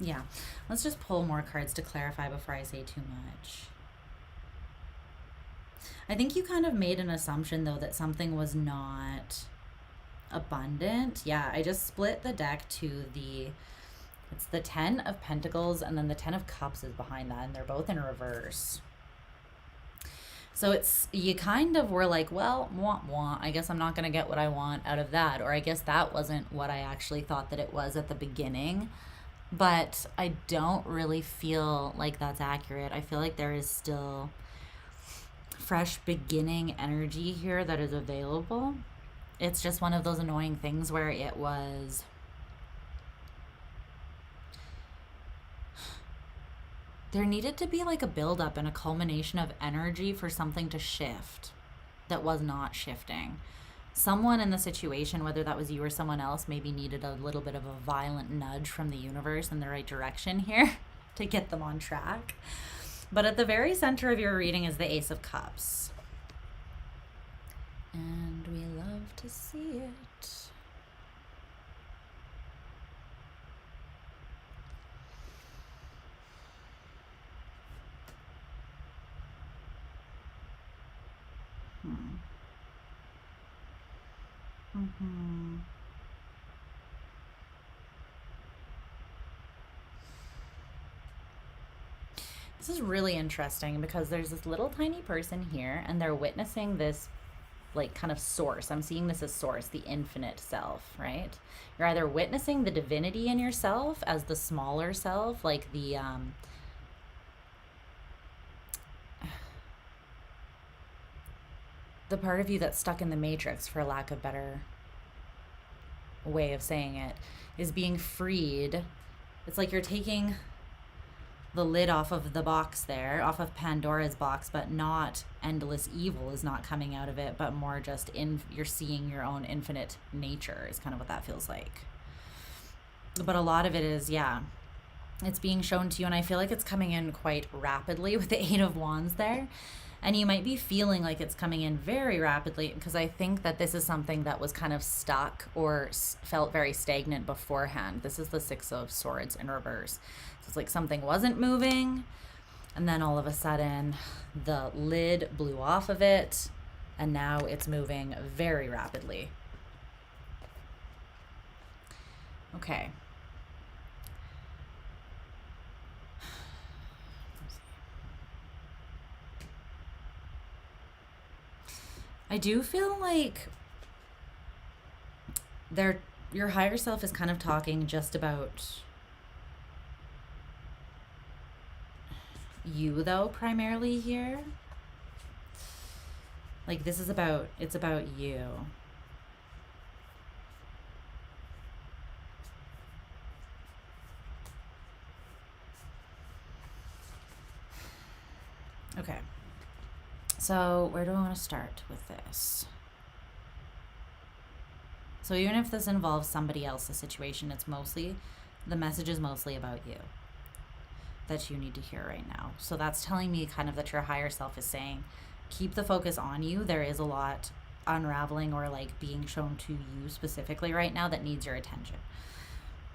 yeah, let's just pull more cards to clarify before I say too much. I think you kind of made an assumption, though, that something was not abundant. Yeah, I just split the deck to it's the 10 of Pentacles, and then the 10 of Cups is behind that, and they're both in reverse. So you kind of were like, well, I guess I'm not going to get what I want out of that. Or I guess that wasn't what I actually thought that it was at the beginning. But I don't really feel like that's accurate. I feel like there is still fresh beginning energy here that is available. It's just one of those annoying things where it was... there needed to be like a buildup and a culmination of energy for something to shift that was not shifting. Someone in the situation, whether that was you or someone else, maybe needed a little bit of a violent nudge from the universe in the right direction here to get them on track. But at the very center of your reading is the Ace of Cups. And we love to see it. This is really interesting because there's this little tiny person here, and they're witnessing this like kind of source. I'm seeing this as source, the infinite self, right? You're either witnessing the divinity in yourself as the smaller self, like the part of you that's stuck in the matrix, for lack of a better way of saying it, is being freed. It's like you're taking the lid off of the box there, off of Pandora's box, but not endless evil is not coming out of it, but more just you're seeing your own infinite nature is kind of what that feels like. But a lot of it is, yeah, it's being shown to you, and I feel like it's coming in quite rapidly with the 8 of Wands there. And you might be feeling like it's coming in very rapidly, because I think that this is something that was kind of stuck or felt very stagnant beforehand. This is the Six of Swords in reverse. So it's like something wasn't moving, and then all of a sudden the lid blew off of it, and now it's moving very rapidly. Okay. I do feel like your higher self is kind of talking just about you, though, primarily here. Like, this is about, it's about you. Okay. So where do I want to start with this? So even if this involves somebody else's situation, it's mostly, the message is mostly about you that you need to hear right now. So that's telling me kind of that your higher self is saying, keep the focus on you. There is a lot unraveling or like being shown to you specifically right now that needs your attention.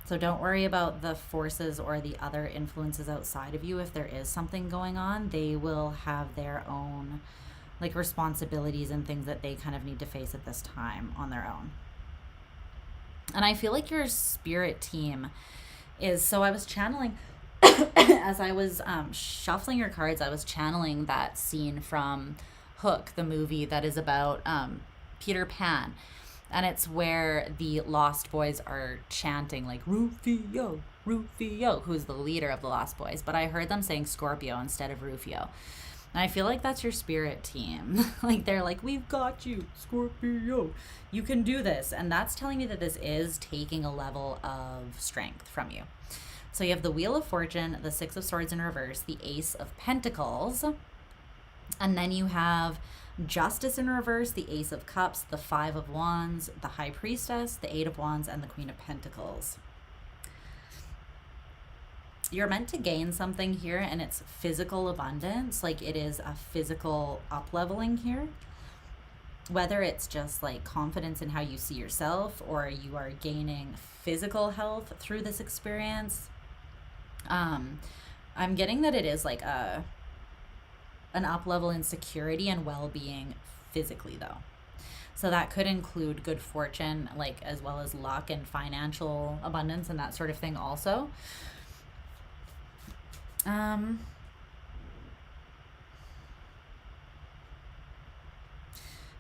So don't worry about the forces or the other influences outside of you. If there is something going on, they will have their own like responsibilities and things that they kind of need to face at this time on their own. And I feel like your spirit team is, so I was channeling, as I was shuffling your cards, I was channeling that scene from Hook, the movie that is about Peter Pan. And it's where the Lost Boys are chanting like Rufio, Rufio, who's the leader of the Lost Boys. But I heard them saying Scorpio instead of Rufio. And I feel like that's your spirit team. Like they're like, we've got you, Scorpio. You can do this. And that's telling me that this is taking a level of strength from you. So you have the Wheel of Fortune, the Six of Swords in reverse, the Ace of Pentacles. And then you have Justice in reverse, the Ace of Cups, the Five of Wands, the High Priestess, the Eight of Wands, and the Queen of Pentacles. You're meant to gain something here, and it's physical abundance. Like it is a physical up-leveling here. Whether it's just like confidence in how you see yourself, or you are gaining physical health through this experience. I'm getting that it is like an up-level in security and well-being physically, though. So that could include good fortune, like as well as luck and financial abundance and that sort of thing also.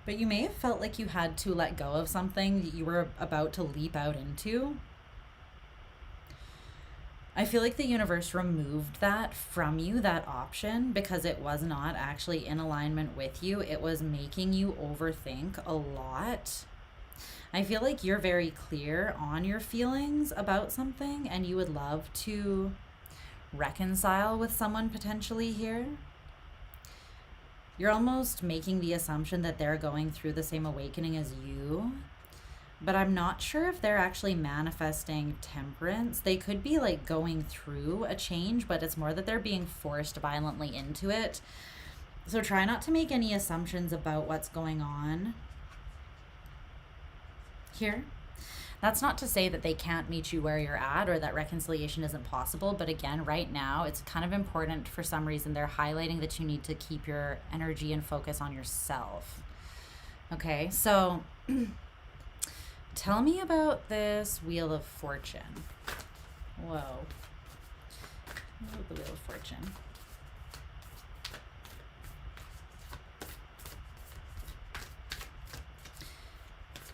But you may have felt like you had to let go of something that you were about to leap out into. I feel like the universe removed that from you, that option, because it was not actually in alignment with you. It was making you overthink a lot. I feel like you're very clear on your feelings about something, and you would love to reconcile with someone potentially here. You're almost making the assumption that they're going through the same awakening as you, but I'm not sure if they're actually manifesting temperance. They could be like going through a change, but it's more that they're being forced violently into it. So try not to make any assumptions about what's going on here. That's not to say that they can't meet you where you're at or that reconciliation isn't possible. But again, right now, it's kind of important for some reason. They're highlighting that you need to keep your energy and focus on yourself. Okay, so tell me about this Wheel of Fortune. Whoa. The Wheel of Fortune.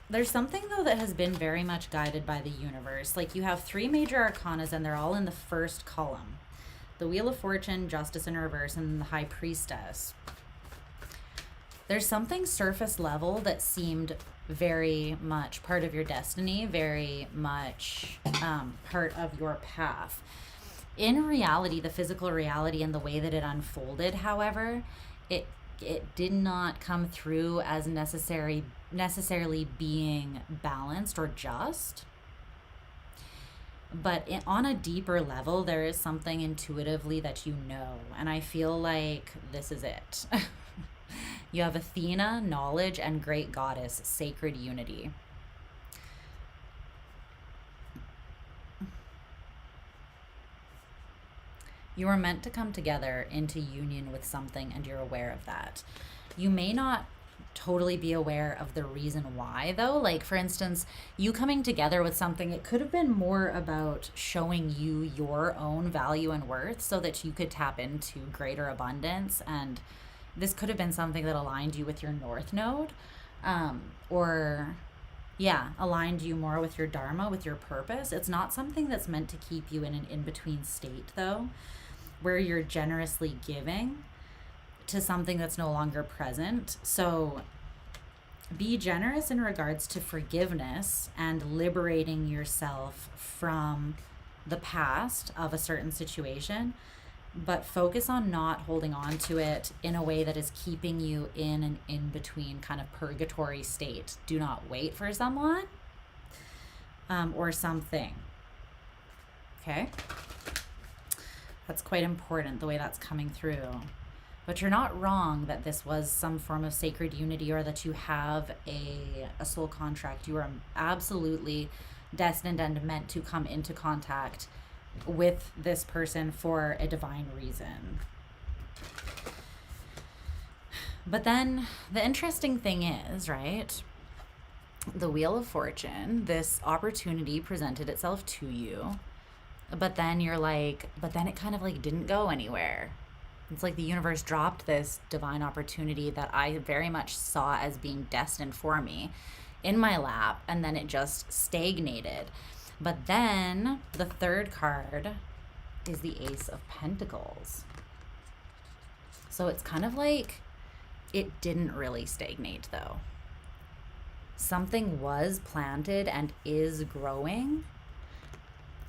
There's something, though, that has been very much guided by the universe. Like, you have three major arcanas, and they're all in the first column. The Wheel of Fortune, Justice in reverse, and the High Priestess. There's something surface level that seemed very much part of your destiny, very much part of your path. In reality, the physical reality and the way that it unfolded, however, it did not come through as necessarily being balanced or just. But on a deeper level, there is something intuitively that you know. And I feel like this is it. You have Athena, knowledge, and great goddess, sacred unity. You are meant to come together into union with something, and you're aware of that. You may not totally be aware of the reason why, though. Like, for instance, you coming together with something, it could have been more about showing you your own value and worth so that you could tap into greater abundance. And this could have been something that aligned you with your North Node, or aligned you more with your Dharma, with your purpose. It's not something that's meant to keep you in an in-between state, though, where you're generously giving to something that's no longer present. So be generous in regards to forgiveness and liberating yourself from the past of a certain situation, but focus on not holding on to it in a way that is keeping you in an in-between kind of purgatory state. Do not wait for someone or something. Okay? That's quite important, the way that's coming through. But you're not wrong that this was some form of sacred unity, or that you have a soul contract. You are absolutely destined and meant to come into contact with this person for a divine reason. But then the interesting thing is, right, the Wheel of Fortune, this opportunity presented itself to you, but then you're like, but then it kind of like didn't go anywhere. It's like the universe dropped this divine opportunity that I very much saw as being destined for me in my lap, and then it just stagnated. But then the third card is the Ace of Pentacles. So it's kind of like it didn't really stagnate, though. Something was planted and is growing.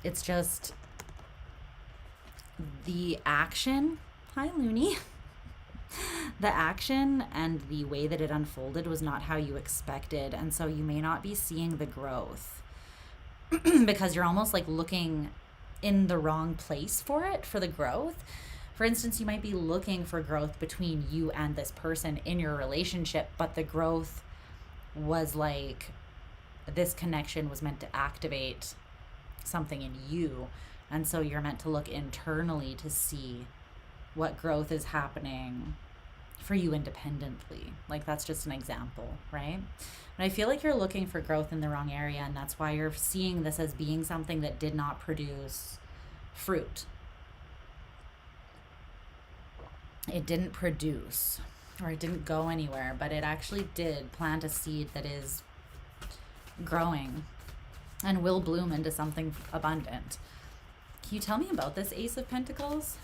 It's just the action. Hi, Looney. The action and the way that it unfolded was not how you expected. And so you may not be seeing the growth because you're almost like looking in the wrong place for it, for the growth. For instance, you might be looking for growth between you and this person in your relationship, but the growth was like this connection was meant to activate something in you. And so you're meant to look internally to see what growth is happening for you independently. Like, that's just an example, right? But I feel like you're looking for growth in the wrong area, and that's why you're seeing this as being something that did not produce fruit. It didn't produce, or it didn't go anywhere, but it actually did plant a seed that is growing and will bloom into something abundant. Can you tell me about this Ace of Pentacles?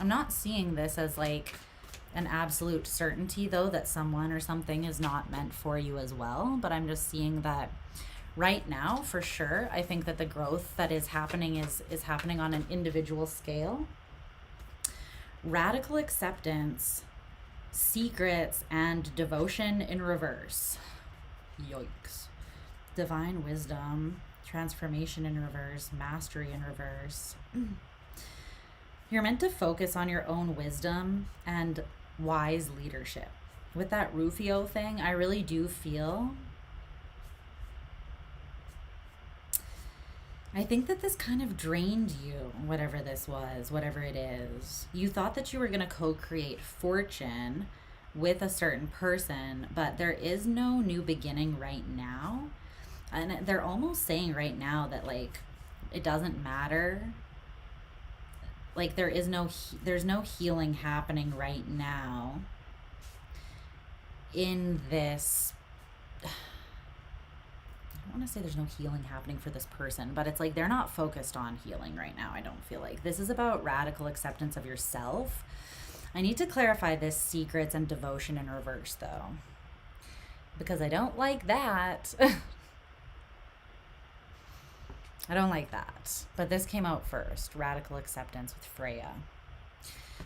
I'm not seeing this as like an absolute certainty, though, that someone or something is not meant for you as well. But I'm just seeing that right now, for sure, I think that the growth that is happening is happening on an individual scale. Radical acceptance, secrets, and devotion in reverse. Yikes. Divine wisdom, transformation in reverse, mastery in reverse. You're meant to focus on your own wisdom and wise leadership. With that Rufio thing, I really do feel, I think that this kind of drained you, whatever this was, whatever it is. You thought that you were going to co-create fortune with a certain person, but there is no new beginning right now. And they're almost saying right now that, like, it doesn't matter. Like, there's no healing happening right now in this. I don't want to say there's no healing happening for this person, but it's like they're not focused on healing right now. I don't feel like this is about radical acceptance of yourself. I need to clarify this secrets and devotion in reverse, though, because I don't like that. I don't like that. But this came out first, radical acceptance with Freya.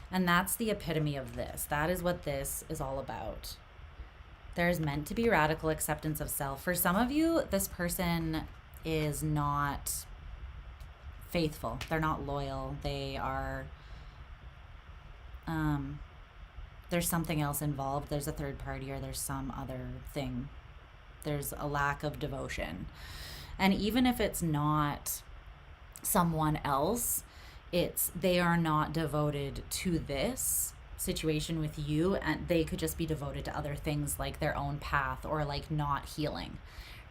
And that's the epitome of this. That is what this is all about. There's meant to be radical acceptance of self. For some of you, this person is not faithful. They're not loyal. They are, there's something else involved. There's a third party, or there's some other thing. There's a lack of devotion. And even if it's not someone else, they are not devoted to this situation with you, and they could just be devoted to other things, like their own path, or like not healing,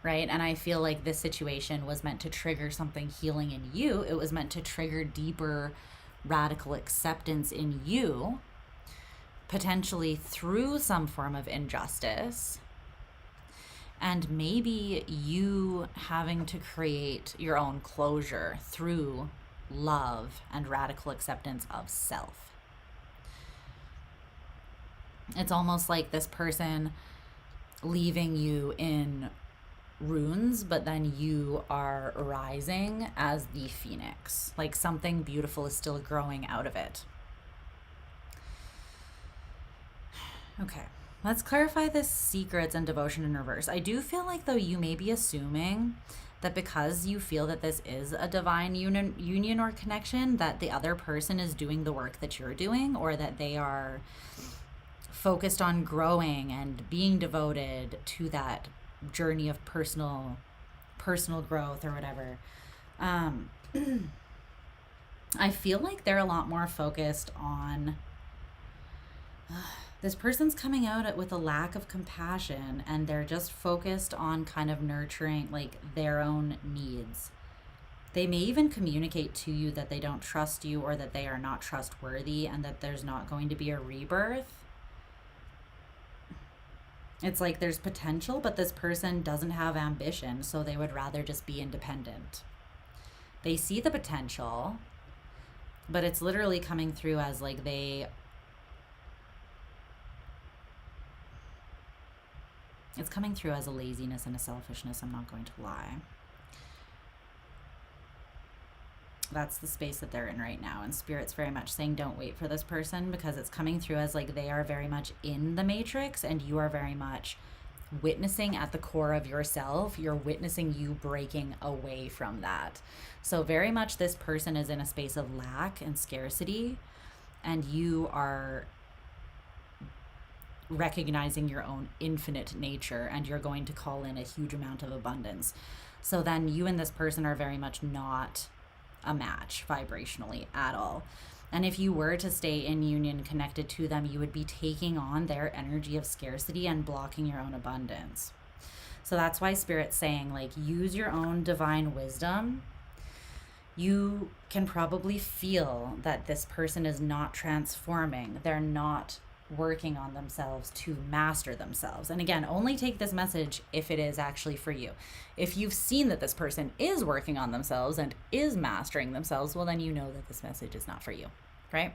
right? And I feel like this situation was meant to trigger something healing in you. It was meant to trigger deeper radical acceptance in you, potentially through some form of injustice, and maybe you having to create your own closure through love and radical acceptance of self. It's almost like this person leaving you in ruins, but then you are rising as the phoenix. Like something beautiful is still growing out of it. Okay, let's clarify this secrets and devotion in reverse. I do feel like, though, you may be assuming that because you feel that this is a divine union or connection, that the other person is doing the work that you're doing, or that they are focused on growing and being devoted to that journey of personal growth or whatever. I feel like they're a lot more focused on this person's coming out with a lack of compassion, and they're just focused on kind of nurturing like their own needs. They may even communicate to you that they don't trust you, or that they are not trustworthy, and that there's not going to be a rebirth. It's like there's potential, but this person doesn't have ambition, so they would rather just be independent. They see the potential, but it's literally coming through as like it's coming through as a laziness and a selfishness, I'm not going to lie. That's the space that they're in right now, and Spirit's very much saying don't wait for this person, because it's coming through as like they are very much in the matrix, and you are very much witnessing at the core of yourself. You're witnessing you breaking away from that. So very much this person is in a space of lack and scarcity, and you are recognizing your own infinite nature, and you're going to call in a huge amount of abundance. So then you and this person are very much not a match vibrationally at all. And if you were to stay in union connected to them, you would be taking on their energy of scarcity and blocking your own abundance. So that's why Spirit's saying, like, use your own divine wisdom. You can probably feel that this person is not transforming. They're not working on themselves to master themselves. And again, only take this message if it is actually for you. If you've seen that this person is working on themselves and is mastering themselves, well, then you know that this message is not for you, right?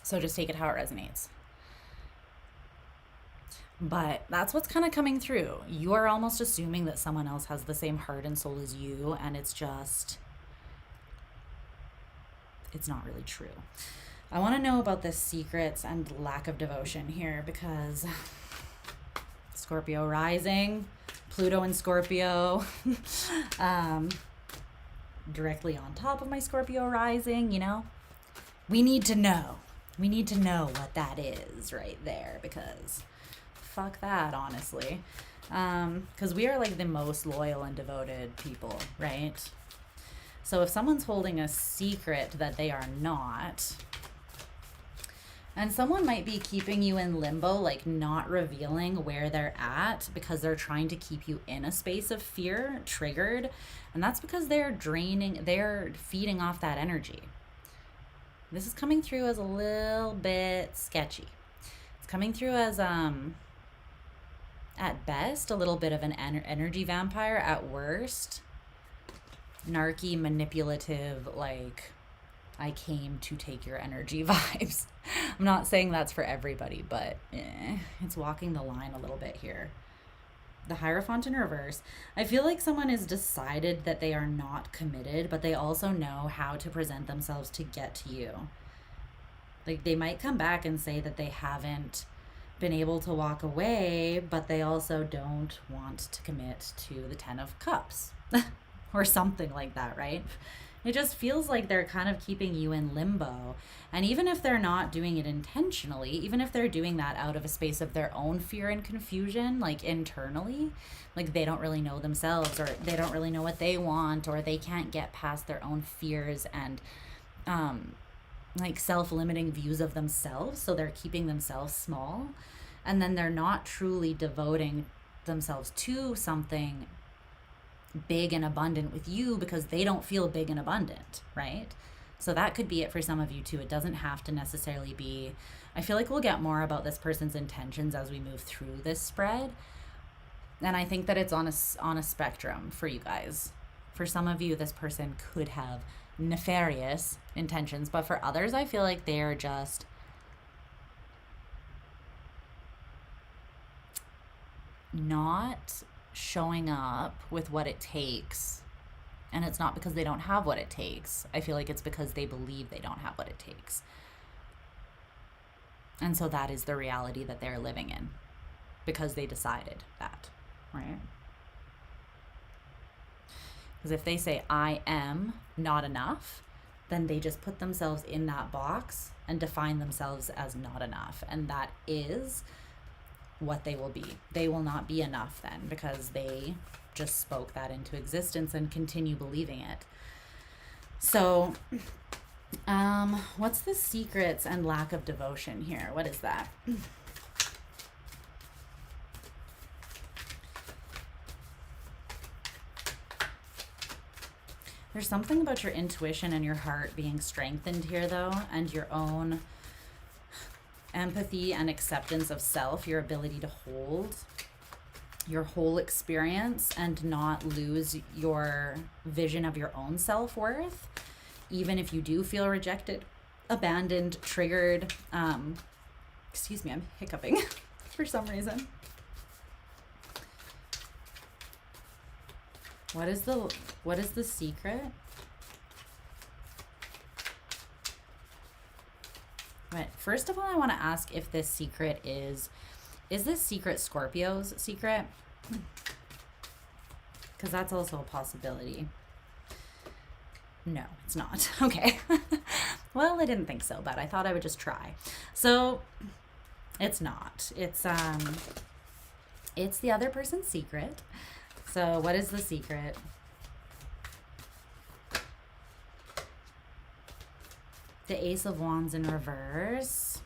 So just take it how it resonates. But that's what's kind of coming through. You are almost assuming that someone else has the same heart and soul as you, and it's not really true. I want to know about the secrets and lack of devotion here, because Scorpio rising, Pluto in Scorpio, directly on top of my Scorpio rising, you know, we need to know what that is right there, because fuck that, honestly. Because we are like the most loyal and devoted people, right? So if someone's holding a secret that they are not, and someone might be keeping you in limbo, like not revealing where they're at, because they're trying to keep you in a space of fear, triggered. And that's because they're feeding off that energy. This is coming through as a little bit sketchy. It's coming through as, at best, a little bit of an energy vampire. At worst, narky, manipulative, like, I came to take your energy vibes. I'm not saying that's for everybody, but it's walking the line a little bit here. The Hierophant in reverse. I feel like someone has decided that they are not committed, but they also know how to present themselves to get to you. Like, they might come back and say that they haven't been able to walk away, but they also don't want to commit to the 10 of Cups or something like that, right? It just feels like they're kind of keeping you in limbo. And even if they're not doing it intentionally, even if they're doing that out of a space of their own fear and confusion, like internally, like they don't really know themselves, or they don't really know what they want, or they can't get past their own fears and like self-limiting views of themselves, so they're keeping themselves small, and then they're not truly devoting themselves to something big and abundant with you because they don't feel big and abundant, right? So that could be it for some of you too. It doesn't have to necessarily be, I feel like we'll get more about this person's intentions as we move through this spread. And I think that it's on a spectrum for you guys. For some of you, this person could have nefarious intentions, but for others, I feel like they're just not showing up with what it takes. And it's not because they don't have what it takes. I feel like it's because they believe they don't have what it takes. And so that is the reality that they're living in because they decided that, right? Because if they say, I am not enough, then they just put themselves in that box and define themselves as not enough. And that is what they will be. They will not be enough then because they just spoke that into existence and continue believing it. So, what's the secrets and lack of devotion here? What is that? There's something about your intuition and your heart being strengthened here, though, and your own empathy and acceptance of self, your ability to hold your whole experience and not lose your vision of your own self-worth, even if you do feel rejected, abandoned, triggered. Excuse me, I'm hiccuping for some reason. What is the secret? Right. First of all, I want to ask if this secret is this secret Scorpio's secret? Because that's also a possibility. No, it's not. Okay. Well, I didn't think so, but I thought I would just try. So it's not. It's the other person's secret. So what is the secret? The Ace of Wands in reverse.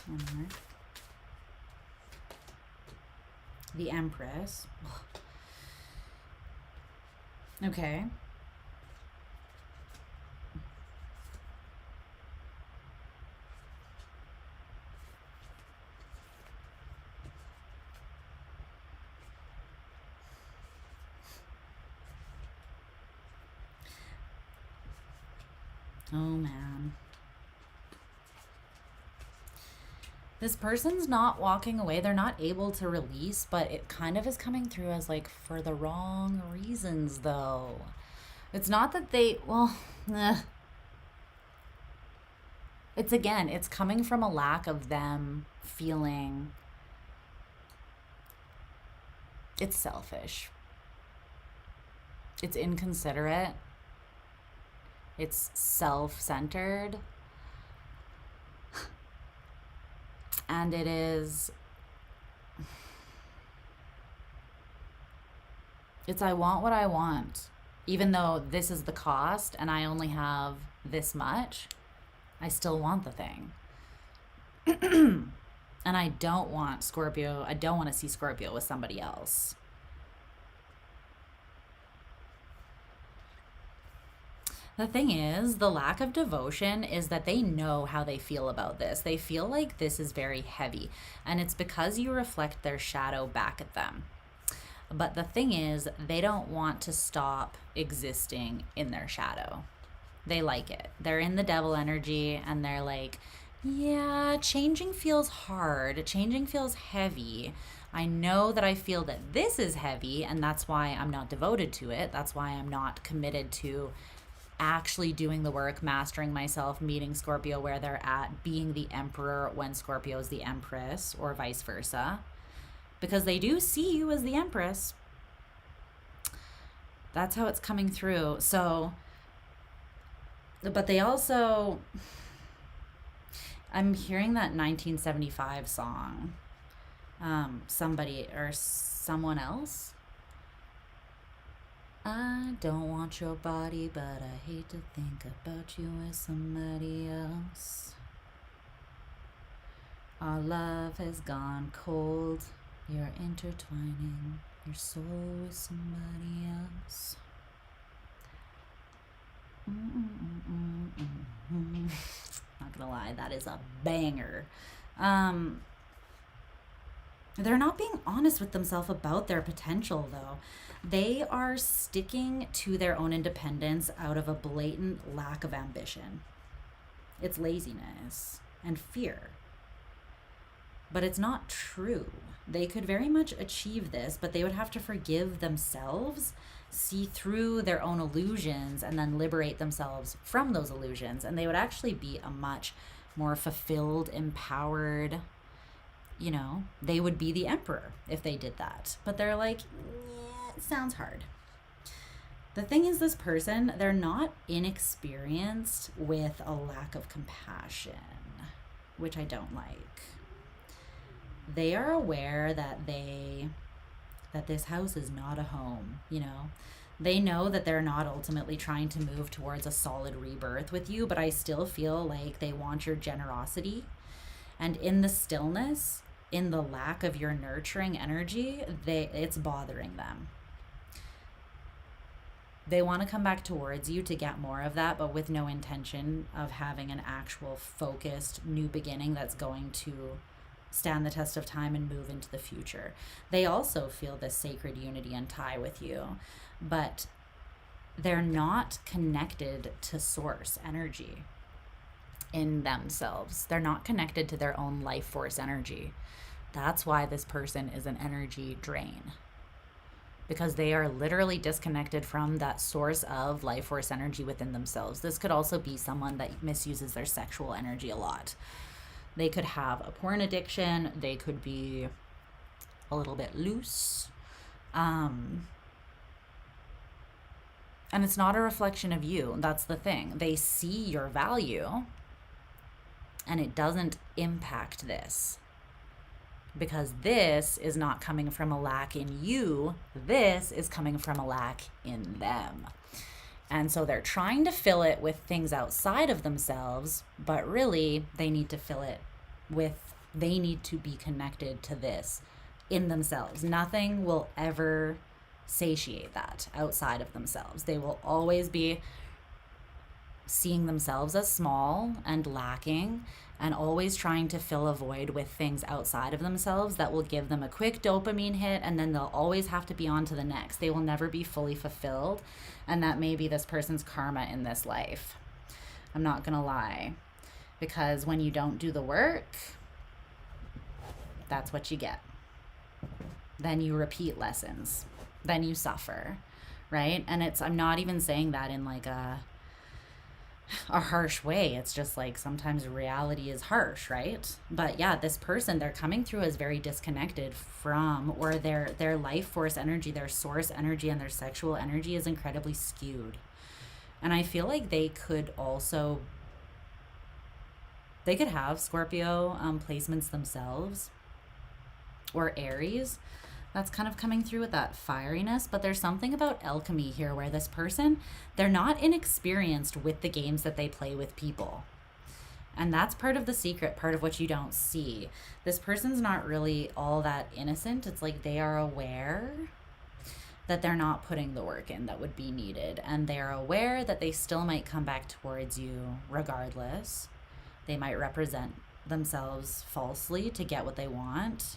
One more. The Empress. Okay. Oh man. This person's not walking away. They're not able to release, but it kind of is coming through as like for the wrong reasons though. It's not that they, well, it's coming from a lack of them feeling it's selfish. It's inconsiderate. It's self-centered. And it is, it's I want what I want. Even though this is the cost and I only have this much, I still want the thing. And I don't want Scorpio, I don't want to see Scorpio with somebody else. The thing is, the lack of devotion is that they know how they feel about this. They feel like this is very heavy, and it's because you reflect their shadow back at them. But the thing is, they don't want to stop existing in their shadow. They like it. They're in the devil energy, and they're like, yeah, changing feels hard. Changing feels heavy. I know that I feel that this is heavy, and that's why I'm not devoted to it. That's why I'm not committed to actually doing the work, mastering myself, meeting Scorpio where they're at, being the emperor when Scorpio is the empress, or vice versa. Because they do see you as the empress. That's how it's coming through. So, but they also, I'm hearing that 1975 song. Somebody or someone else. I don't want your body, but I hate to think about you as somebody else. Our love has gone cold. You're intertwining your soul with somebody else. Not gonna lie, that is a banger. They're not being honest with themselves about their potential, though. They are sticking to their own independence out of a blatant lack of ambition. It's laziness and fear. But it's not true. They could very much achieve this, but they would have to forgive themselves, see through their own illusions, and then liberate themselves from those illusions. And they would actually be a much more fulfilled, empowered, you know, they would be the emperor if they did that. But they're like, yeah, it sounds hard. The thing is, this person, they're not inexperienced with a lack of compassion, which I don't like. They are aware that this house is not a home, you know. They know that they're not ultimately trying to move towards a solid rebirth with you, but I still feel like they want your generosity. And in the stillness, in the lack of your nurturing energy, it's bothering them. They want to come back towards you to get more of that, but with no intention of having an actual focused new beginning that's going to stand the test of time and move into the future. They also feel this sacred unity and tie with you, but they're not connected to source energy in themselves. They're not connected to their own life force energy. That's why this person is an energy drain, because they are literally disconnected from that source of life force energy within themselves. This could also be someone that misuses their sexual energy a lot. They could have a porn addiction. They could be a little bit loose. And it's not a reflection of you. That's the thing. They see your value, and it doesn't impact this, because this is not coming from a lack in you. This is coming from a lack in them. And so they're trying to fill it with things outside of themselves, but really they need to fill it with, they need to be connected to this in themselves. Nothing will ever satiate that outside of themselves. They will always be seeing themselves as small and lacking, and always trying to fill a void with things outside of themselves that will give them a quick dopamine hit, and then they'll always have to be on to the next. They will never be fully fulfilled, and that may be this person's karma in this life. I'm not gonna lie, because when you don't do the work, that's what you get. Then you repeat lessons, then you suffer, right? And I'm not even saying that in like a harsh way. It's just like sometimes reality is harsh, right? But yeah, this person, they're coming through as very disconnected from, or their life force energy, their source energy, and their sexual energy is incredibly skewed. And I feel like they could have Scorpio placements themselves, or Aries. That's kind of coming through with that fieriness. But there's something about alchemy here where this person, they're not inexperienced with the games that they play with people. And that's part of the secret, part of what you don't see. This person's not really all that innocent. It's like they are aware that they're not putting the work in that would be needed. And they're aware that they still might come back towards you regardless. They might represent themselves falsely to get what they want.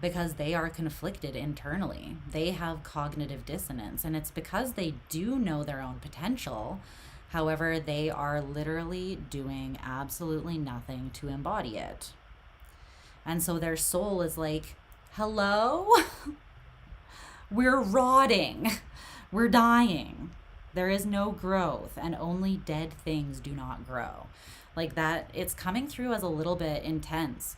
Because they are conflicted internally. They have cognitive dissonance, and it's because they do know their own potential. However, they are literally doing absolutely nothing to embody it. And so their soul is like, hello? We're rotting. We're dying. There is no growth, and only dead things do not grow. Like that, it's coming through as a little bit intense.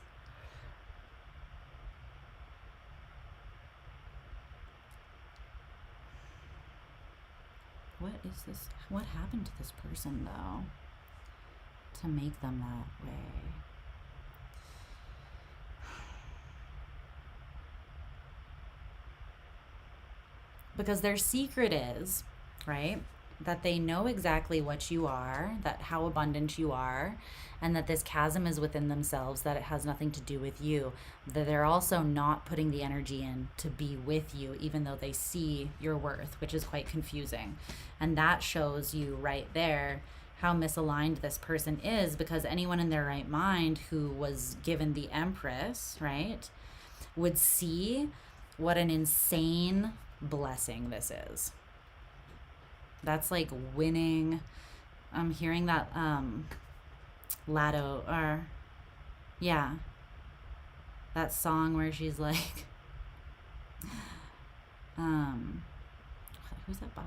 is this? What happened to this person, though, to make them that way? Because their secret is, right, that they know exactly what you are, that how abundant you are, and that this chasm is within themselves, that it has nothing to do with you, that they're also not putting the energy in to be with you, even though they see your worth, which is quite confusing. And that shows you right there how misaligned this person is, because anyone in their right mind who was given the Empress, right, would see what an insane blessing this is. That's like winning. I'm hearing that Lotto, or yeah, that song where she's like who's that by?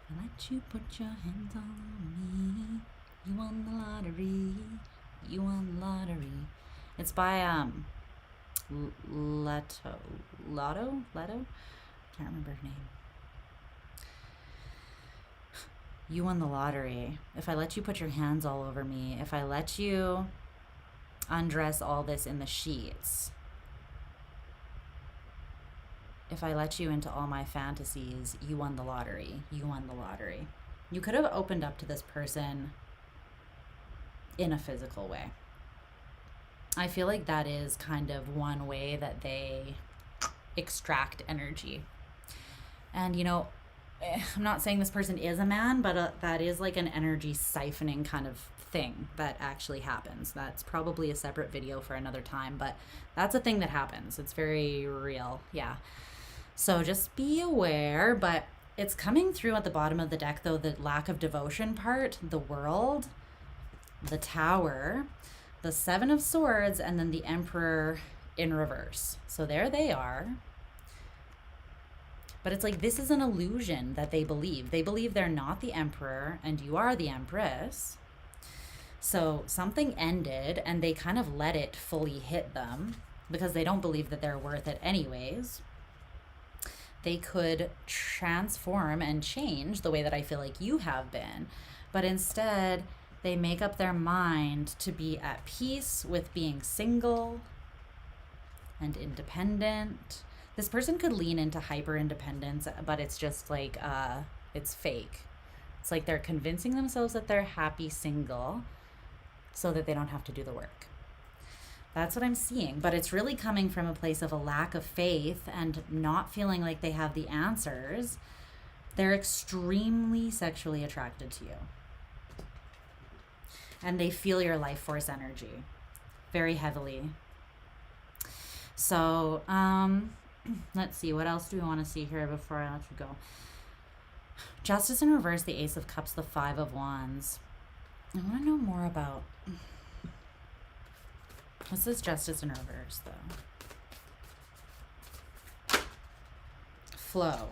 I let you put your hands on me. You won the lottery. You won the lottery. It's by Lotto? Can't remember her name. You won the lottery. If I let you put your hands all over me, if I let you undress all this in the sheets, if I let you into all my fantasies, you won the lottery. You won the lottery. You could have opened up to this person in a physical way. I feel like that is kind of one way that they extract energy. And, you know, I'm not saying this person is a man, but that is like an energy siphoning kind of thing that actually happens. That's probably a separate video for another time, but that's a thing that happens. It's very real. Yeah. So just be aware, but it's coming through at the bottom of the deck, though, the lack of devotion part, the World, the Tower, the Seven of Swords, and then the Emperor in reverse. So there they are. But it's like, this is an illusion that they believe. They believe they're not the Emperor and you are the Empress. So something ended and they kind of let it fully hit them because they don't believe that they're worth it anyways. They could transform and change the way that I feel like you have been. But instead, they make up their mind to be at peace with being single and independent. This person could lean into hyper independence, but it's just like, it's fake. It's like they're convincing themselves that they're happy single so that they don't have to do the work. That's what I'm seeing. But it's really coming from a place of a lack of faith and not feeling like they have the answers. They're extremely sexually attracted to you. And they feel your life force energy very heavily. So, let's see, what else do we want to see here before I let you go? Justice in reverse, the Ace of Cups, the Five of Wands. I want to know more about... What's this Justice in reverse, though? Flow.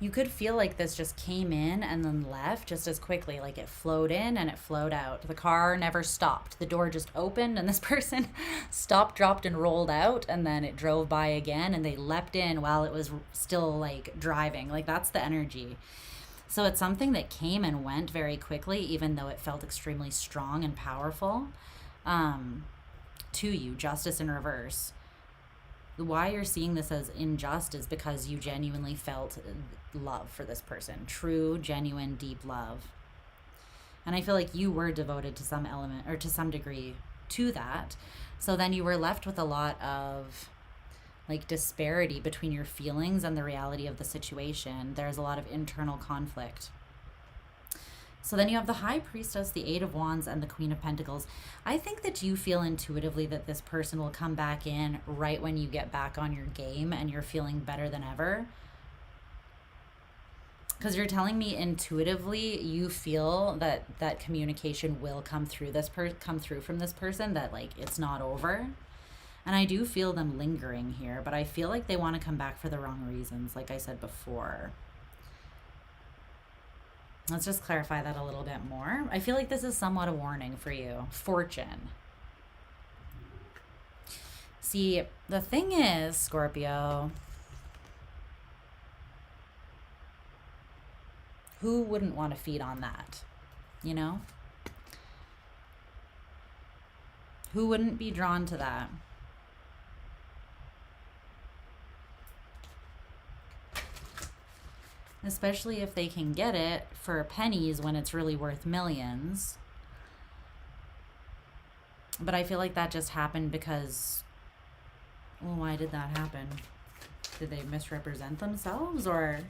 You could feel like this just came in and then left just as quickly. Like it flowed in and it flowed out. The car never stopped. The door just opened and this person stopped, dropped, and rolled out. And then it drove by again and they leapt in while it was still like driving. Like that's the energy. So it's something that came and went very quickly, even though it felt extremely strong and powerful to you. Justice in reverse. Why you're seeing this as unjust is because you genuinely felt love for this person. True, genuine, deep love. And I feel like you were devoted to some element or to some degree to that. So then you were left with a lot of like disparity between your feelings and the reality of the situation. There's a lot of internal conflict. So then you have the High Priestess, the Eight of Wands, and the Queen of Pentacles. I think that you feel intuitively that this person will come back in right when you get back on your game and you're feeling better than ever. Because you're telling me intuitively you feel that that communication will come through from this person, that like it's not over. And I do feel them lingering here, but I feel like they want to come back for the wrong reasons, like I said before. Let's just clarify that a little bit more. I feel like this is somewhat a warning for you. Fortune. See, the thing is, Scorpio, who wouldn't want to feed on that? You know? Who wouldn't be drawn to that? Especially if they can get it for pennies when it's really worth millions. But I feel like that just happened because, well, why did that happen? Did they misrepresent themselves, or?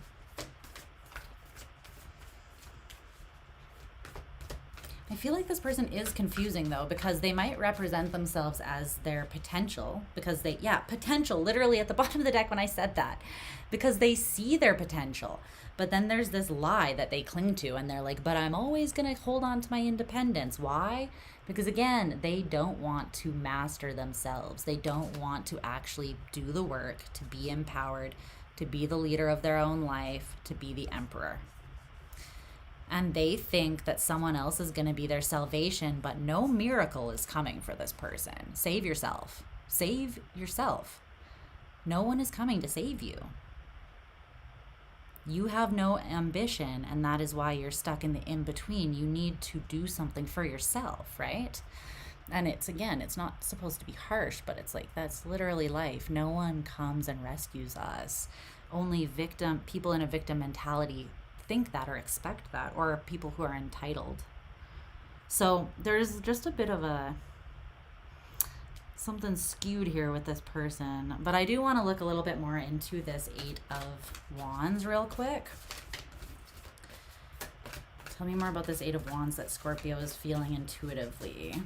I feel like this person is confusing though, because they might represent themselves as their potential, because they, yeah, potential, literally at the bottom of the deck when I said that, because they see their potential. But then there's this lie that they cling to, and they're like, but I'm always going to hold on to my independence. Why? Because again, they don't want to master themselves. They don't want to actually do the work to be empowered, to be the leader of their own life, to be the emperor. And they think that someone else is going to be their salvation, but no miracle is coming for this person. Save yourself. Save yourself. No one is coming to save you. You have no ambition, and that is why you're stuck in the in-between. You need to do something for yourself, right? And it's, again, it's not supposed to be harsh, but it's like, that's literally life. No one comes and rescues us. Only people in a victim mentality think that or expect that, or people who are entitled. So there's just a bit of something skewed here with this person. But I do want to look a little bit more into this 8 of Wands real quick. Tell me more about this 8 of Wands that Scorpio is feeling intuitively.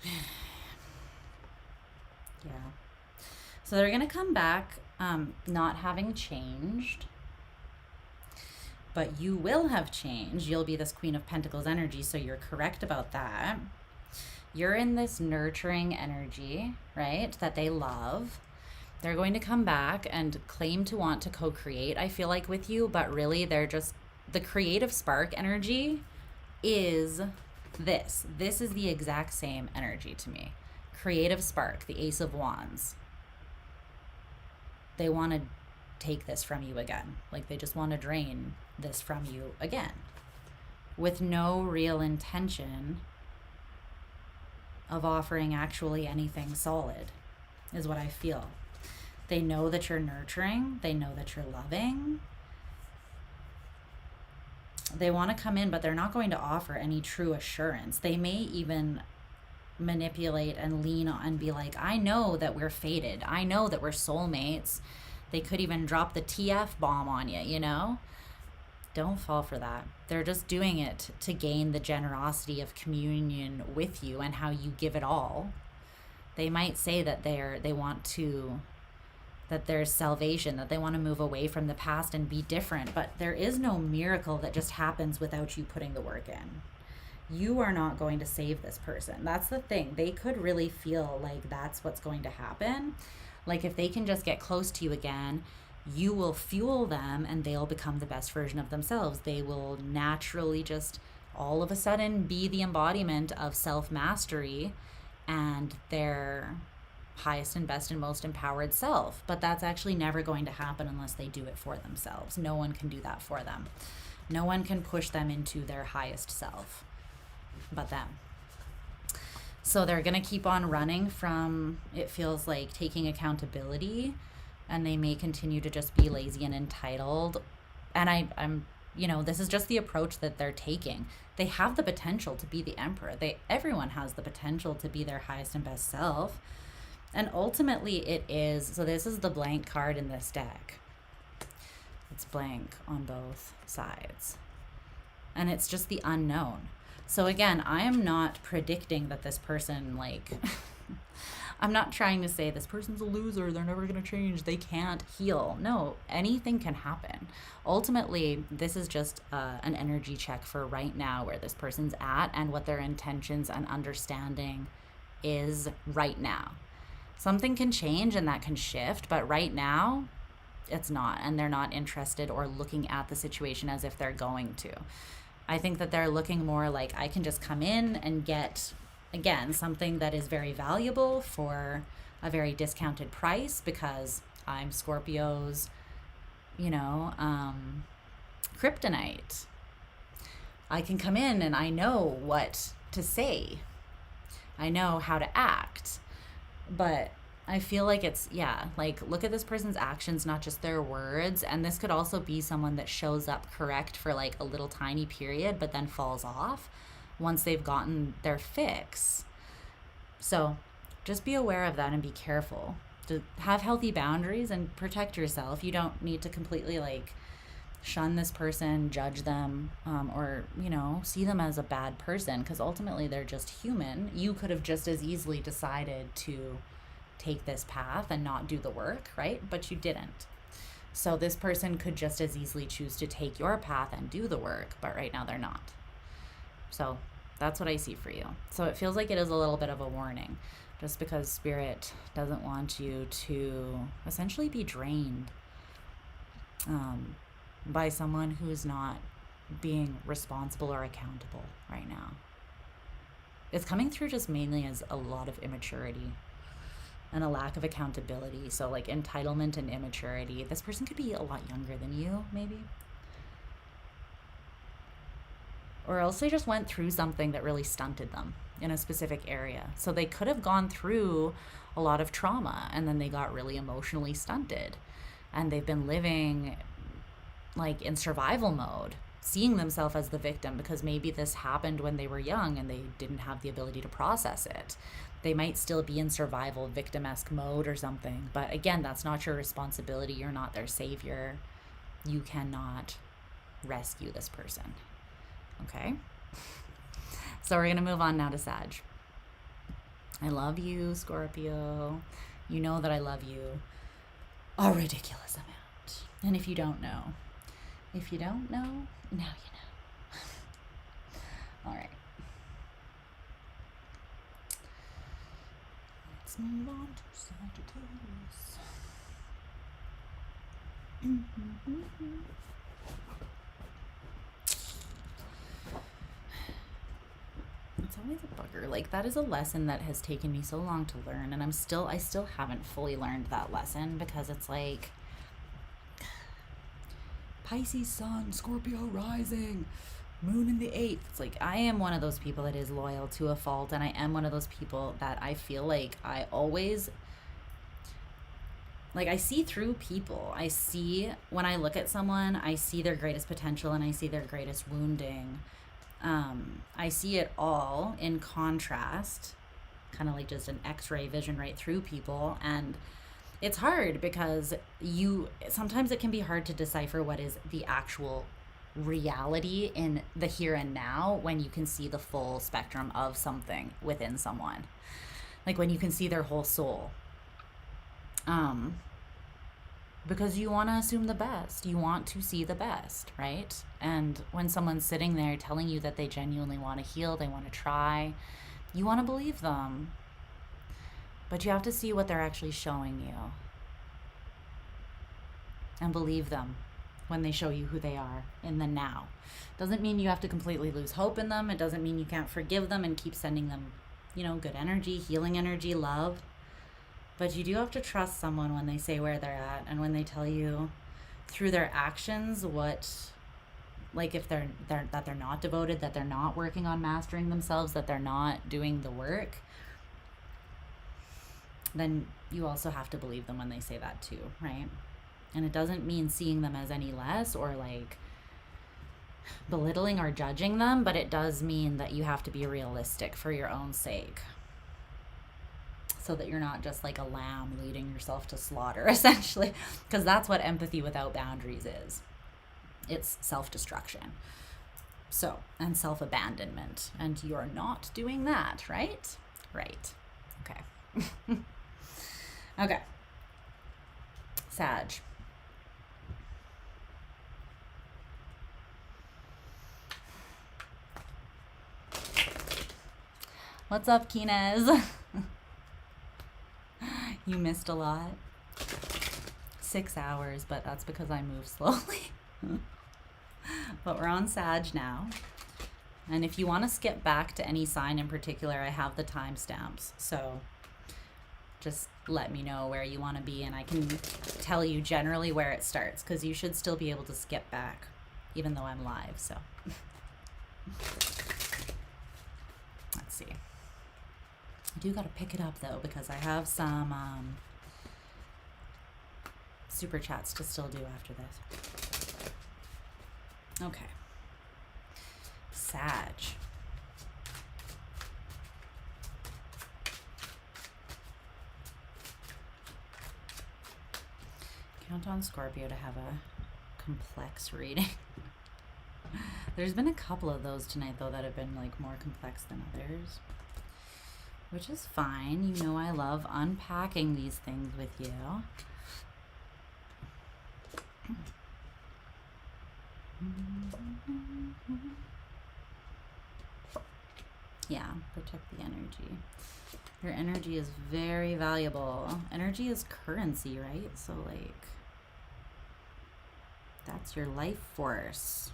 Yeah. So they're going to come back not having changed. But you will have changed. You'll be this Queen of Pentacles energy, so you're correct about that. You're in this nurturing energy, right, that they love. They're going to come back and claim to want to co-create, I feel like, with you, but really they're just, the creative spark energy is this. This is the exact same energy to me. Creative spark, the Ace of Wands. They want to take this from you again. Like, they just want to drain this from you again with no real intention of offering actually anything solid, is what I feel. They know that you're nurturing. They know that you're loving. They want to come in, but they're not going to offer any true assurance. They may even manipulate and lean on and be like, I know that we're fated. I know that we're soulmates. They could even drop the TF bomb on you, you know? Don't fall for that. They're just doing it to gain the generosity of communion with you and how you give it all. They might say that they want to, that there's salvation, that they want to move away from the past and be different, but there is no miracle that just happens without you putting the work in. You are not going to save this person. That's the thing. They could really feel like that's what's going to happen. Like, if they can just get close to you again, you will fuel them and they'll become the best version of themselves. They will naturally just all of a sudden be the embodiment of self-mastery and their highest and best and most empowered self. But that's actually never going to happen unless they do it for themselves. No one can do that for them. No one can push them into their highest self but them. So they're going to keep on running from, it feels like, taking accountability, and they may continue to just be lazy and entitled. And I'm, you know, this is just the approach that they're taking. They have the potential to be the emperor. Everyone has the potential to be their highest and best self. And ultimately it is, so this is the blank card in this deck. It's blank on both sides. And it's just the unknown. So again, I am not predicting that this person, like, I'm not trying to say this person's a loser, they're never going to change, they can't heal. No, anything can happen. Ultimately, this is just an energy check for right now, where this person's at and what their intentions and understanding is right now. Something can change and that can shift, but right now, it's not. And they're not interested or looking at the situation as if they're going to. I think that they're looking more like, I can just come in and get, again, something that is very valuable for a very discounted price because I'm Scorpio's, you know, kryptonite. I can come in and I know what to say. I know how to act. But I feel like it's, yeah, like look at this person's actions, not just their words. And this could also be someone that shows up correct for like a little tiny period, but then falls off once they've gotten their fix. So just be aware of that and be careful. To have healthy boundaries and protect yourself. You don't need to completely like shun this person, judge them, or, you know, see them as a bad person, because ultimately they're just human. You could have just as easily decided to take this path and not do the work, right? But you didn't. So this person could just as easily choose to take your path and do the work, but right now they're not. So that's what I see for you. So it feels like it is a little bit of a warning, just because Spirit doesn't want you to essentially be drained by someone who's not being responsible or accountable right now. It's coming through just mainly as a lot of immaturity and a lack of accountability. So like entitlement and immaturity. This person could be a lot younger than you, maybe. Or else they just went through something that really stunted them in a specific area. So they could have gone through a lot of trauma and then they got really emotionally stunted. And they've been living like in survival mode, seeing themselves as the victim because maybe this happened when they were young and they didn't have the ability to process it. They might still be in survival victim-esque mode or something. But again, that's not your responsibility. You're not their savior. You cannot rescue this person. Okay? So we're going to move on now to Sag. I love you, Scorpio. You know that I love you a ridiculous amount. And if you don't know, now you know. All right. Let's move on to Sagittarius. It's always a bugger. Like, that is a lesson that has taken me so long to learn, and I still haven't fully learned that lesson, because it's like Pisces sun, Scorpio rising, moon in the 8th. It's like, I am one of those people that is loyal to a fault, and I am one of those people that I feel like I always, like, I see through people. I see, when I look at someone, I see their greatest potential and I see their greatest wounding. I see it all in contrast, kind of like just an x-ray vision right through people. And it's hard because sometimes it can be hard to decipher what is the actual reality in the here and now when you can see the full spectrum of something within someone. Like when you can see their whole soul. Because you want to assume the best. You want to see the best, right? And when someone's sitting there telling you that they genuinely want to heal, they want to try, you want to believe them. But you have to see what they're actually showing you. And believe them when they show you who they are in the now. Doesn't mean you have to completely lose hope in them. It doesn't mean you can't forgive them and keep sending them, good energy, healing energy, love. But you do have to trust someone when they say where they're at and when they tell you through their actions what, like if they're not devoted, that they're not working on mastering themselves, that they're not doing the work, then you also have to believe them when they say that too, right? And it doesn't mean seeing them as any less or like belittling or judging them, but it does mean that you have to be realistic for your own sake. So that you're not just like a lamb leading yourself to slaughter, essentially. Because that's what empathy without boundaries is. It's self-destruction. So, and self-abandonment. And you're not doing that, right? Right. Okay. Okay. Sag. What's up, Kines? You missed a lot. 6 hours, but that's because I move slowly. But we're on Sag now. And if you want to skip back to any sign in particular, I have the timestamps. So just let me know where you want to be and I can tell you generally where it starts, because you should still be able to skip back even though I'm live, so. Let's see. I do gotta pick it up though, because I have some super chats to still do after this. Okay. Sag. Count on Scorpio to have a complex reading. There's been a couple of those tonight though that have been like more complex than others, which is fine. You know I love unpacking these things with you. Yeah, protect the energy. Your energy is very valuable. Energy is currency, right? So like, that's your life force.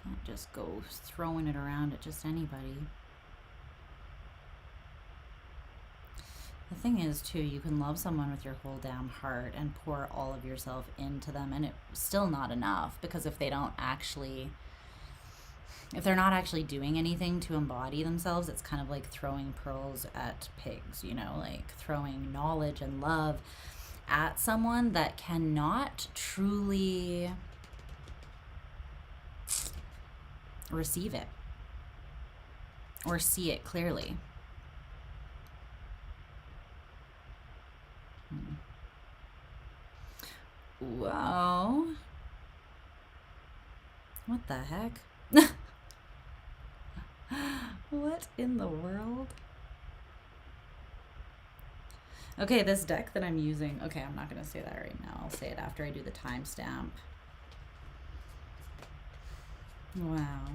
Can't just go throwing it around at just anybody. The thing is too, you can love someone with your whole damn heart and pour all of yourself into them, and it's still not enough, because if they're not actually doing anything to embody themselves, it's kind of like throwing pearls at pigs, you know, like throwing knowledge and love at someone that cannot truly receive it or see it clearly. Wow. What the heck? What in the world? Okay, this deck that I'm using, okay, I'm not going to say that right now. I'll say it after I do the timestamp. Wow.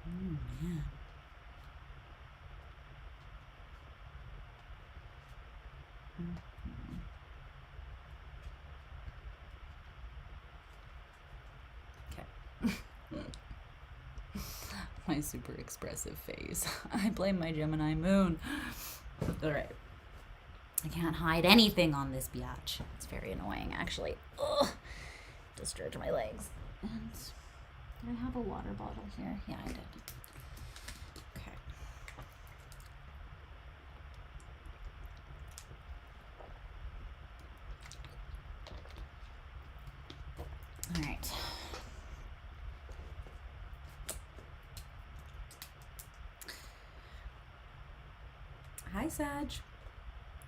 Oh, man. Okay. My super expressive face. I blame my Gemini moon. All right. I can't hide anything on this biatch. It's very annoying, actually. Ugh. Disturbed my legs. And did I have a water bottle here? Yeah, I did. Okay. All right. Hi, Sag.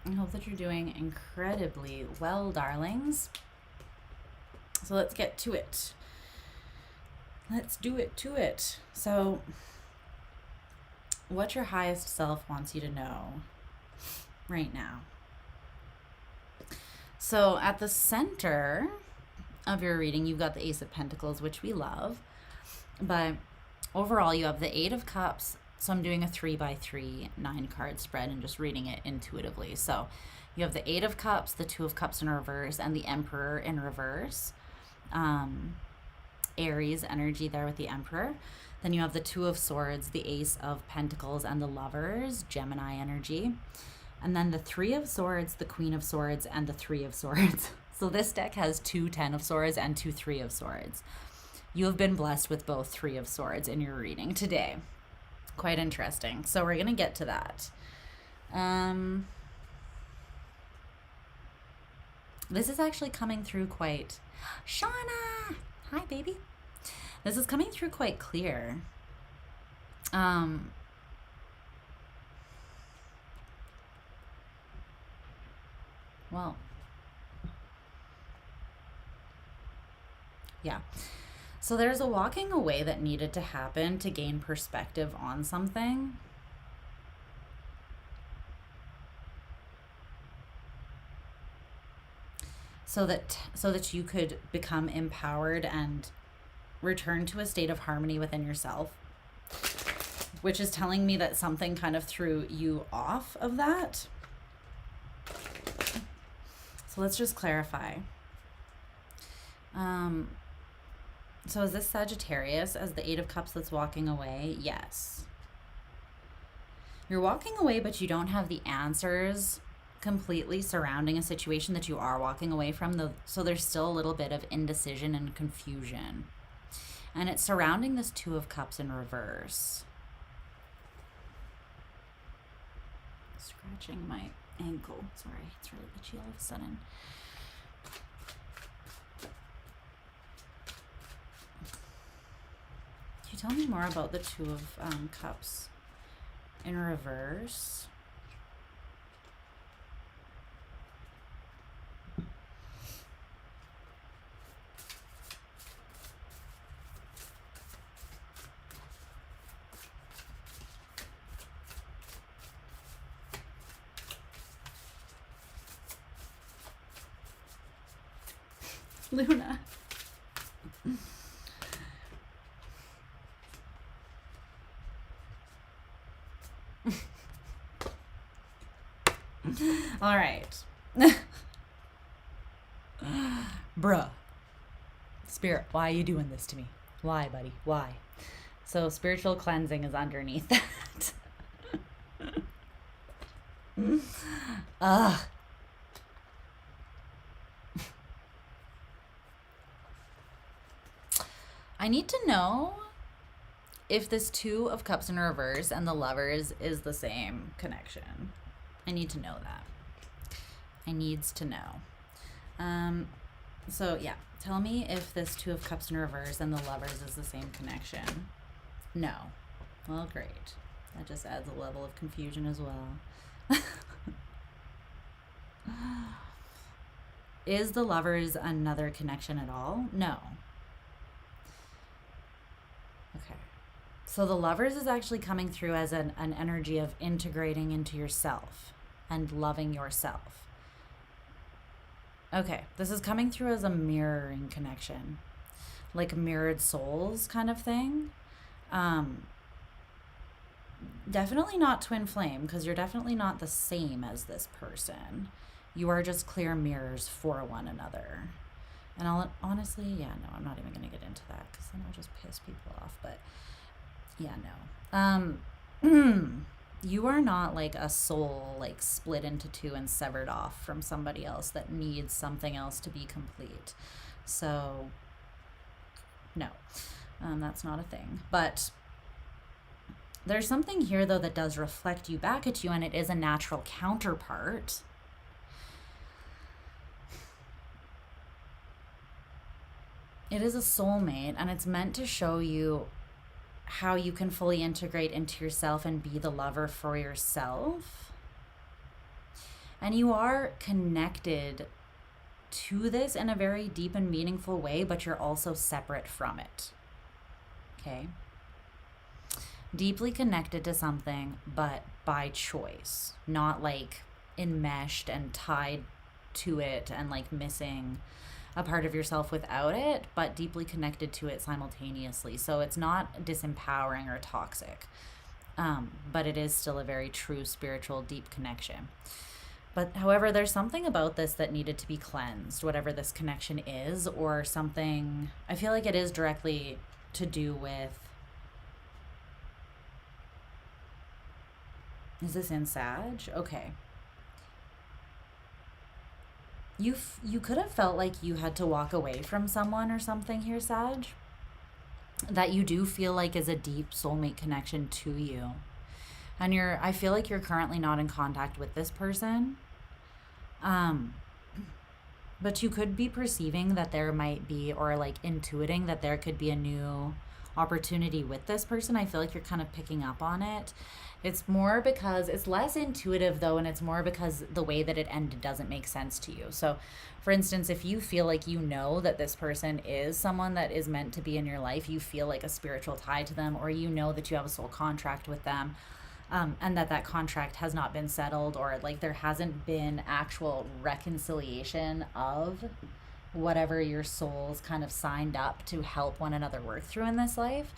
I hope that you're doing incredibly well, darlings. So let's get to it. Let's do it to it. So, what your highest self wants you to know right now. So, at the center of your reading, you've got the Ace of Pentacles, which we love. But overall, you have the Eight of Cups. So I'm doing a 3x3 9-card spread and just reading it intuitively. So you have the Eight of Cups, the Two of Cups in reverse, and the Emperor in reverse. Aries energy there with the Emperor. Then you have the Two of Swords, the Ace of Pentacles, and the Lovers, Gemini energy. And then the Three of Swords, the Queen of Swords, and the Three of Swords. So this deck has 2 Ten of Swords and 2 Three of Swords. You have been blessed with both Three of Swords in your reading today. Quite interesting. So we're going to get to that. This is actually coming through quite... Shauna! Hi, baby. This is coming through quite clear. Well, yeah. So there's a walking away that needed to happen to gain perspective on something. So that you could become empowered and return to a state of harmony within yourself, which is telling me that something kind of threw you off of that. So let's just clarify. So is this Sagittarius as the Eight of Cups that's walking away? Yes. You're walking away, but you don't have the answers completely surrounding a situation that you are walking away from. So there's still a little bit of indecision and confusion. And it's surrounding this Two of Cups in reverse. Scratching my ankle. Sorry, it's really itchy all of a sudden. Can you tell me more about the Two of Cups in reverse? Luna. All right. Bruh. Spirit, why are you doing this to me? Why, buddy? Why? So spiritual cleansing is underneath that. Ugh. I need to know if this Two of Cups in reverse and the Lovers is the same connection. I need to know that. I needs to know. So yeah, tell me if this Two of Cups in reverse and the Lovers is the same connection. No. Well, great. That just adds a level of confusion as well. Is the Lovers another connection at all? No. Okay. So the Lovers is actually coming through as an energy of integrating into yourself and loving yourself. Okay, this is coming through as a mirroring connection, like mirrored souls kind of thing. Definitely not twin flame, because you're definitely not the same as this person. You are just clear mirrors for one another. And honestly, yeah, no, I'm not even going to get into that because then I'll just piss people off. But yeah, no. You are not like a soul like split into two and severed off from somebody else that needs something else to be complete. So no, that's not a thing. But there's something here though that does reflect you back at you, and it is a natural counterpart. It is a soulmate, and it's meant to show you how you can fully integrate into yourself and be the lover for yourself. And you are connected to this in a very deep and meaningful way, but you're also separate from it. Okay? Deeply connected to something, but by choice, not like enmeshed and tied to it and like missing a part of yourself without it, but deeply connected to it simultaneously. So it's not disempowering or toxic, but it is still a very true spiritual deep connection. But however, there's something about this that needed to be cleansed, whatever this connection is, or something. I feel like it is directly to do with, is this in Sag? Okay. You could have felt like you had to walk away from someone or something here, Sag, that you do feel like is a deep soulmate connection to you. And I feel like you're currently not in contact with this person. But you could be perceiving that there might be, or like intuiting that there could be a new opportunity with this person. I feel like you're kind of picking up on it. It's more because it's less intuitive though, and it's more because the way that it ended doesn't make sense to you. So for instance, if you feel like you know that this person is someone that is meant to be in your life, you feel like a spiritual tie to them, or you know that you have a soul contract with them, and that contract has not been settled, or like there hasn't been actual reconciliation of whatever your souls kind of signed up to help one another work through in this life,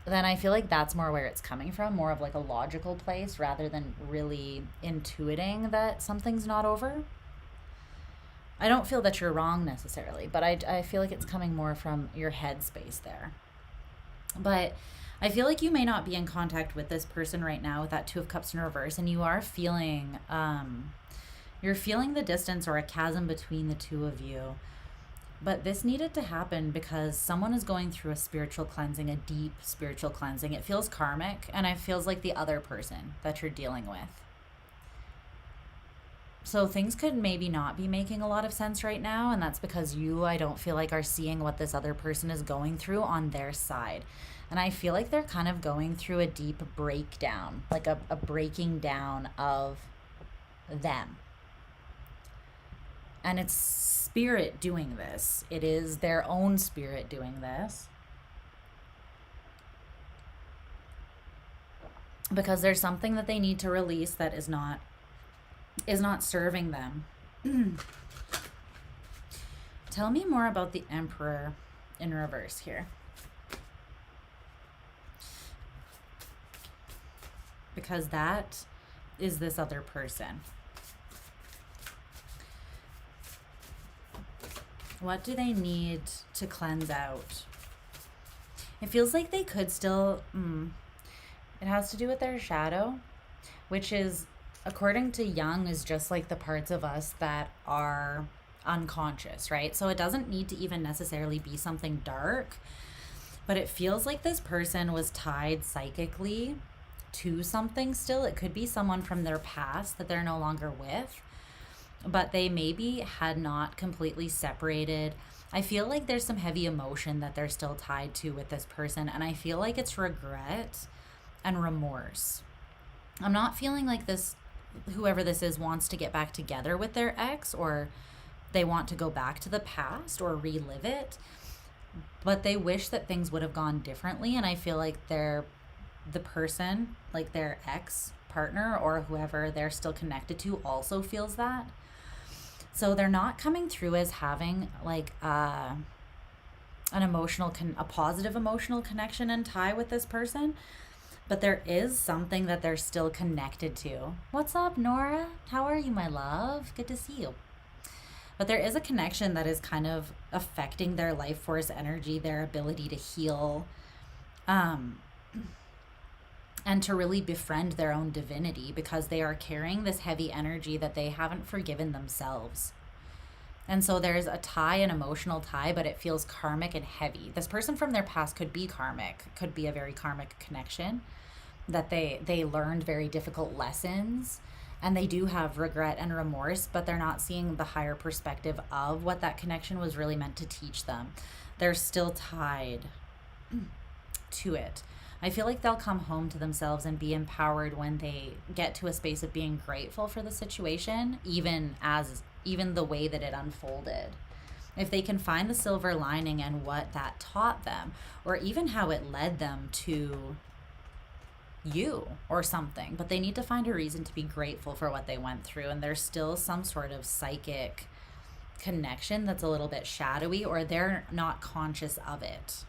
then I feel like that's more where it's coming from, more of like a logical place rather than really intuiting that something's not over. I don't feel that you're wrong necessarily, but I feel like it's coming more from your head space there. But I feel like you may not be in contact with this person right now with that Two of Cups in reverse, and you are feeling, you're feeling the distance or a chasm between the two of you. But this needed to happen because someone is going through a spiritual cleansing, a deep spiritual cleansing. It feels karmic, and it feels like the other person that you're dealing with. So things could maybe not be making a lot of sense right now, and that's because you, I don't feel like, are seeing what this other person is going through on their side. And I feel like they're kind of going through a deep breakdown, like a breaking down of them. And it's spirit doing this. It is their own spirit doing this. Because there's something that they need to release that is not serving them. Tell me more about the Emperor in reverse here. Because that is this other person. What do they need to cleanse out? It feels like they could still... It has to do with their shadow, which is, according to Jung, is just like the parts of us that are unconscious, right? So it doesn't need to even necessarily be something dark, but it feels like this person was tied psychically to something still. It could be someone from their past that they're no longer with, but they maybe had not completely separated. I feel like there's some heavy emotion that they're still tied to with this person, and I feel like it's regret and remorse. I'm not feeling like this, whoever this is, wants to get back together with their ex, or they want to go back to the past or relive it, but they wish that things would have gone differently. And I feel like the person, like their ex partner or whoever they're still connected to, also feels that. So they're not coming through as having like an emotional, a positive emotional connection and tie with this person, but there is something that they're still connected to. What's up, Nora? How are you, my love? Good to see you. But there is a connection that is kind of affecting their life force energy, their ability to heal, and to really befriend their own divinity, because they are carrying this heavy energy that they haven't forgiven themselves. And so there's a tie, an emotional tie, but it feels karmic and heavy. This person from their past could be karmic, could be a very karmic connection, that they learned very difficult lessons, and they do have regret and remorse, but they're not seeing the higher perspective of what that connection was really meant to teach them. They're still tied to it. I feel like they'll come home to themselves and be empowered when they get to a space of being grateful for the situation, even the way that it unfolded. If they can find the silver lining and what that taught them, or even how it led them to you or something, but they need to find a reason to be grateful for what they went through. And there's still some sort of psychic connection that's a little bit shadowy, or they're not conscious of it.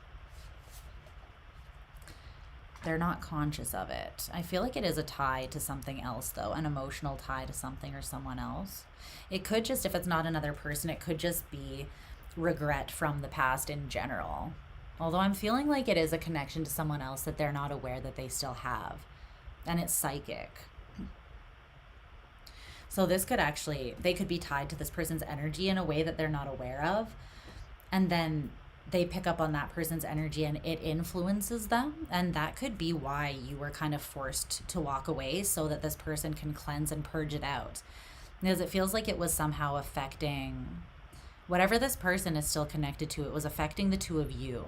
They're not conscious of it. I feel like it is a tie to something else, though, an emotional tie to something or someone else. It could just, if it's not another person, it could just be regret from the past in general. Although I'm feeling like it is a connection to someone else that they're not aware that they still have. And it's psychic. So this could actually, they could be tied to this person's energy in a way that they're not aware of. And then they pick up on that person's energy and it influences them. And that could be why you were kind of forced to walk away, so that this person can cleanse and purge it out. Because it feels like it was somehow affecting whatever this person is still connected to. It was affecting the two of you.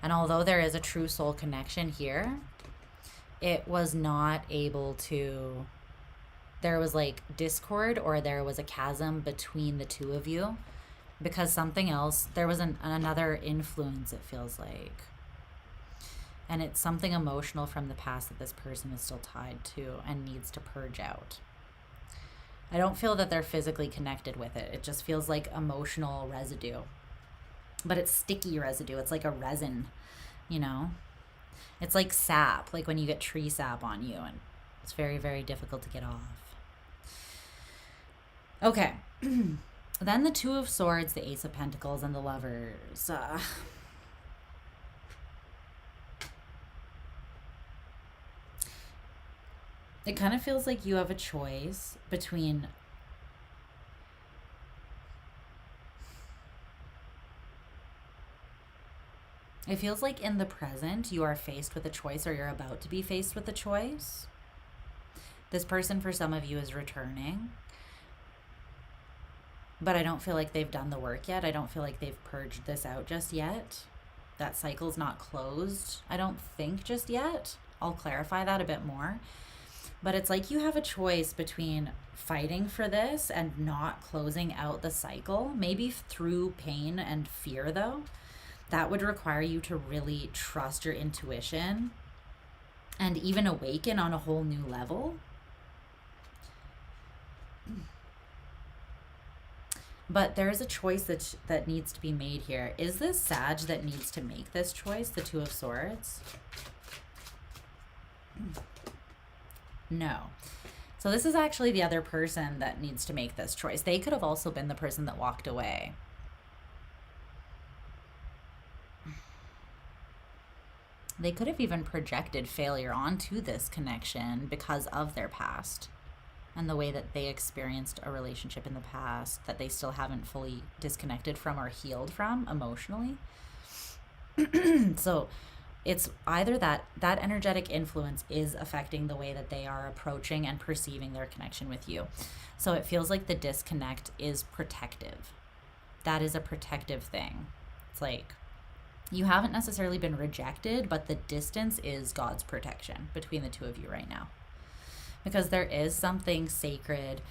And although there is a true soul connection here, it was not able to, there was like discord, or there was a chasm between the two of you, because something else, there was another influence, it feels like. And it's something emotional from the past that this person is still tied to and needs to purge out. I don't feel that they're physically connected with it. It just feels like emotional residue. But it's sticky residue. It's like a resin, you know? It's like sap, like when you get tree sap on you, and it's very, very difficult to get off. Okay. Then the Two of Swords, the Ace of Pentacles, and the Lovers. It kind of feels like you have a choice between it feels like in the present you are faced with a choice, or you're about to be faced with a choice. This person for some of you is returning, but I don't feel like they've done the work yet. I don't feel like they've purged this out just yet. That cycle's not closed, I don't think, just yet. I'll clarify that a bit more. But it's like you have a choice between fighting for this and not closing out the cycle, maybe through pain and fear, though. That would require you to really trust your intuition and even awaken on a whole new level. But there's a choice that needs to be made here. Is this Sag that needs to make this choice, the Two of Swords? No. So this is actually the other person that needs to make this choice. They could have also been the person that walked away. They could have even projected failure onto this connection because of their past and the way that they experienced a relationship in the past that they still haven't fully disconnected from or healed from emotionally. So it's either that energetic influence is affecting the way that they are approaching and perceiving their connection with you. So it feels like the disconnect is protective. That is a protective thing. It's like you haven't necessarily been rejected, but the distance is God's protection between the two of you right now. Because there is something sacred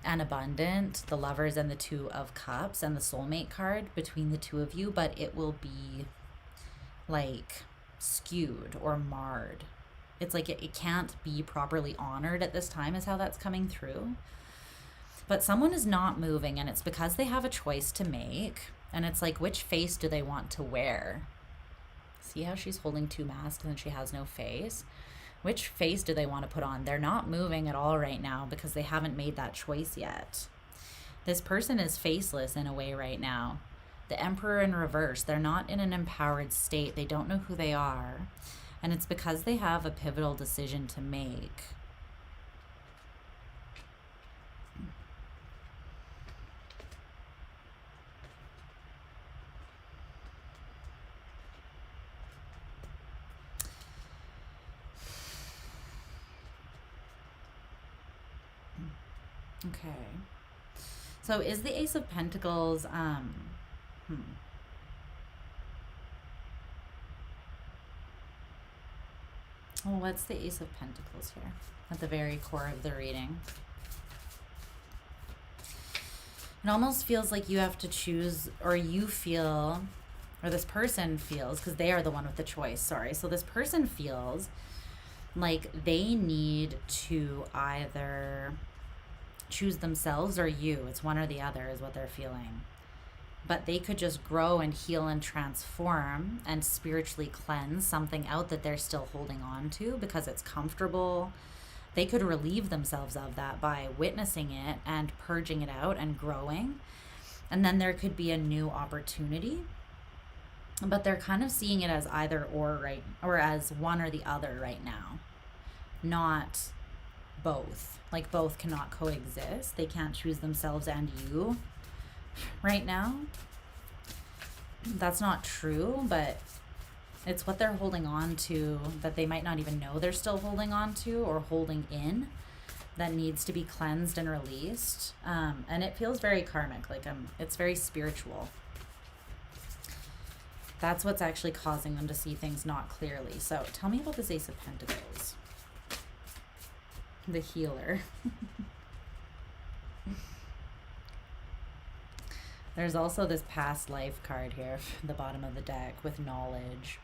and abundant, the Lovers and the Two of Cups and the Soulmate card between the two of you, but it will be like skewed or marred. It's like it can't be properly honored at this time, is how that's coming through. But someone is not moving, and it's because they have a choice to make. And it's like, which face do they want to wear? See how she's holding two masks and she has no face? Which face do they want to put on? They're not moving at all right now because they haven't made that choice yet. This person is faceless in a way right now. The Emperor in reverse. They're not in an empowered state. They don't know who they are. And it's because they have a pivotal decision to make. Okay. So is the Ace of Pentacles, Well, what's the Ace of Pentacles here at the very core of the reading? It almost feels like you have to choose, or you feel, or this person feels, because they are the one with the choice, sorry. So this person feels like they need to either choose themselves or you. It's one or the other is what they're feeling. But they could just grow and heal and transform and spiritually cleanse something out that they're still holding on to because it's comfortable. They could relieve themselves of that by witnessing it and purging it out and growing. And then there could be a new opportunity. But they're kind of seeing it as either or, right? Or as one or the other right now. Not both. Like both cannot coexist. They can't choose themselves and you right now. That's not true, but it's what they're holding on to that they might not even know they're still holding on to or holding in that needs to be cleansed and released. And it feels very karmic, like it's very spiritual. That's what's actually causing them to see things not clearly. So tell me about this Ace of Pentacles. The healer. There's also this past life card here, the bottom of the deck, with knowledge.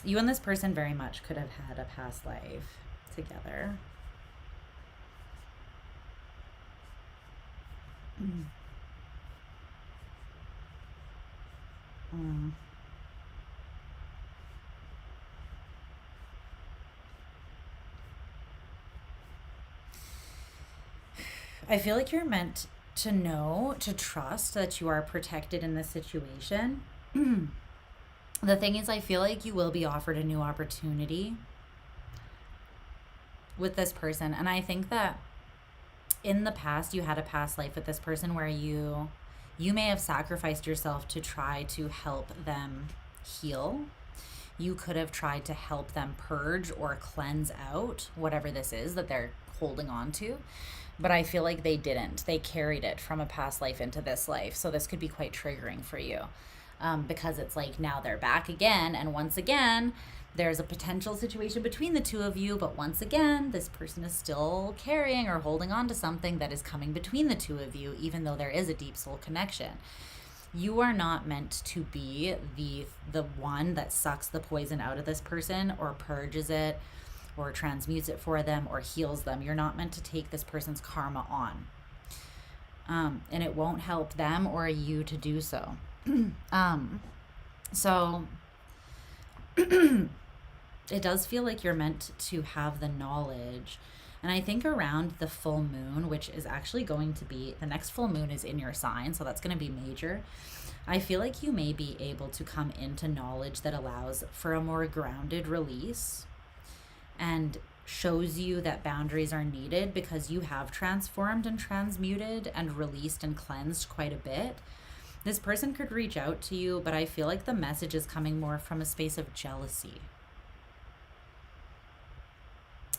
You and this person very much could have had a past life together. I feel like you're meant to know, to trust that you are protected in this situation. The thing is, I feel like you will be offered a new opportunity. with this person. And I think that in the past, you had a past life with this person where you may have sacrificed yourself to try to help them heal. You could have tried to help them purge or cleanse out whatever this is that they're holding on to. But I feel like they didn't. They carried it from a past life into this life. So this could be quite triggering for you, because it's like now they're back again. And once again, there's a potential situation between the two of you. But once again, this person is still carrying or holding on to something that is coming between the two of you, even though there is a deep soul connection. You are not meant to be the one that sucks the poison out of this person or purges it or transmutes it for them or heals them. You're not meant to take this person's karma on. And it won't help them or you to do so. So it does feel like you're meant to have the knowledge. And I think around the full moon, which is actually going to be, the next full moon is in your sign, so that's going to be major. I feel like you may be able to come into knowledge that allows for a more grounded release and shows you that boundaries are needed because you have transformed and transmuted and released and cleansed quite a bit. This person could reach out to you, but I feel like the message is coming more from a space of jealousy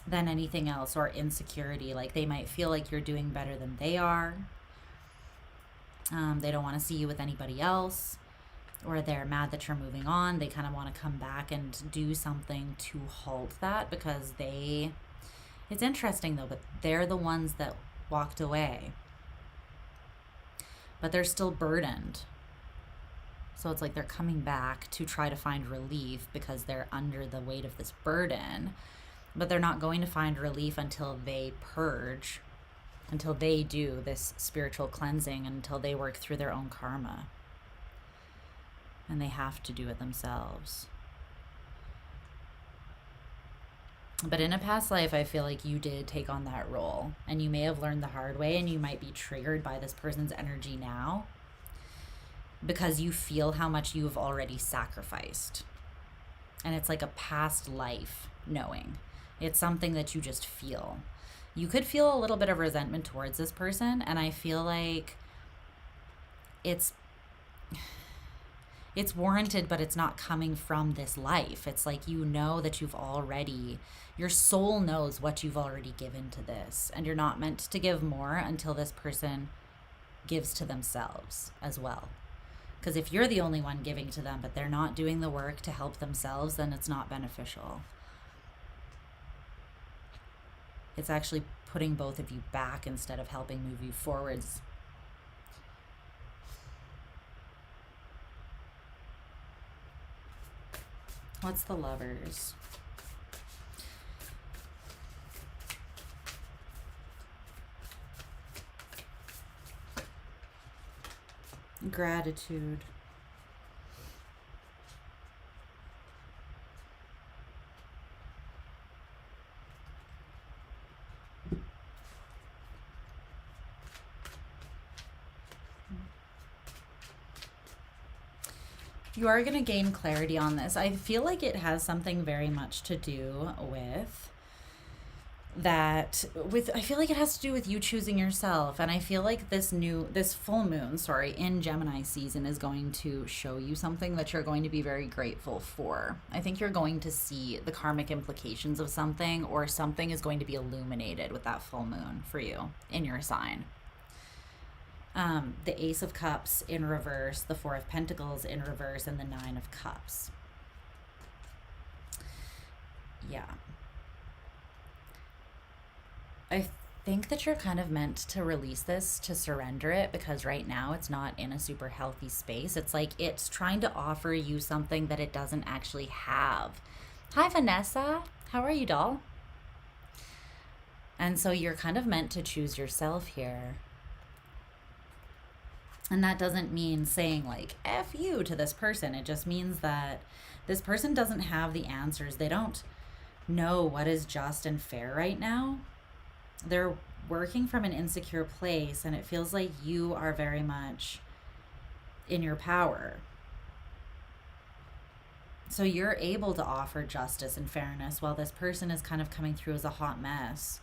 than anything else, or insecurity. Like they might feel like you're doing better than they are. They don't want to see you with anybody else, or they're mad that you're moving on. They kind of want to come back and do something to halt that because it's interesting though, but they're the ones that walked away, but they're still burdened. So it's like they're coming back to try to find relief because they're under the weight of this burden, but they're not going to find relief until they purge, until they do this spiritual cleansing, until they work through their own karma. And they have to do it themselves. But in a past life, I feel like you did take on that role, and you may have learned the hard way, and you might be triggered by this person's energy now because you feel how much you've already sacrificed. And it's like a past life knowing. It's something that you just feel. You could feel a little bit of resentment towards this person, and I feel like it's warranted, but it's not coming from this life. It's like, you know that your soul knows what you've already given to this, and you're not meant to give more until this person gives to themselves as well. Because if you're the only one giving to them, but they're not doing the work to help themselves, then it's not beneficial. It's actually putting both of you back instead of helping move you forwards. What's the Lovers? Gratitude. You are going to gain clarity on this. I feel like it has something very much to do with I feel like it has to do with you choosing yourself. And I feel like this full moon, in Gemini season is going to show you something that you're going to be very grateful for. I think you're going to see the karmic implications of something, or something is going to be illuminated with that full moon for you in your sign. The Ace of Cups in reverse, the Four of Pentacles in reverse, and the Nine of Cups. Yeah. I think that you're kind of meant to release this, to surrender it, because right now it's not in a super healthy space. It's like it's trying to offer you something that it doesn't actually have. Hi, Vanessa. How are you, doll? And so you're kind of meant to choose yourself here. And that doesn't mean saying like, F you to this person. It just means that this person doesn't have the answers. They don't know what is just and fair right now. They're working from an insecure place, and it feels like you are very much in your power. So you're able to offer justice and fairness while this person is kind of coming through as a hot mess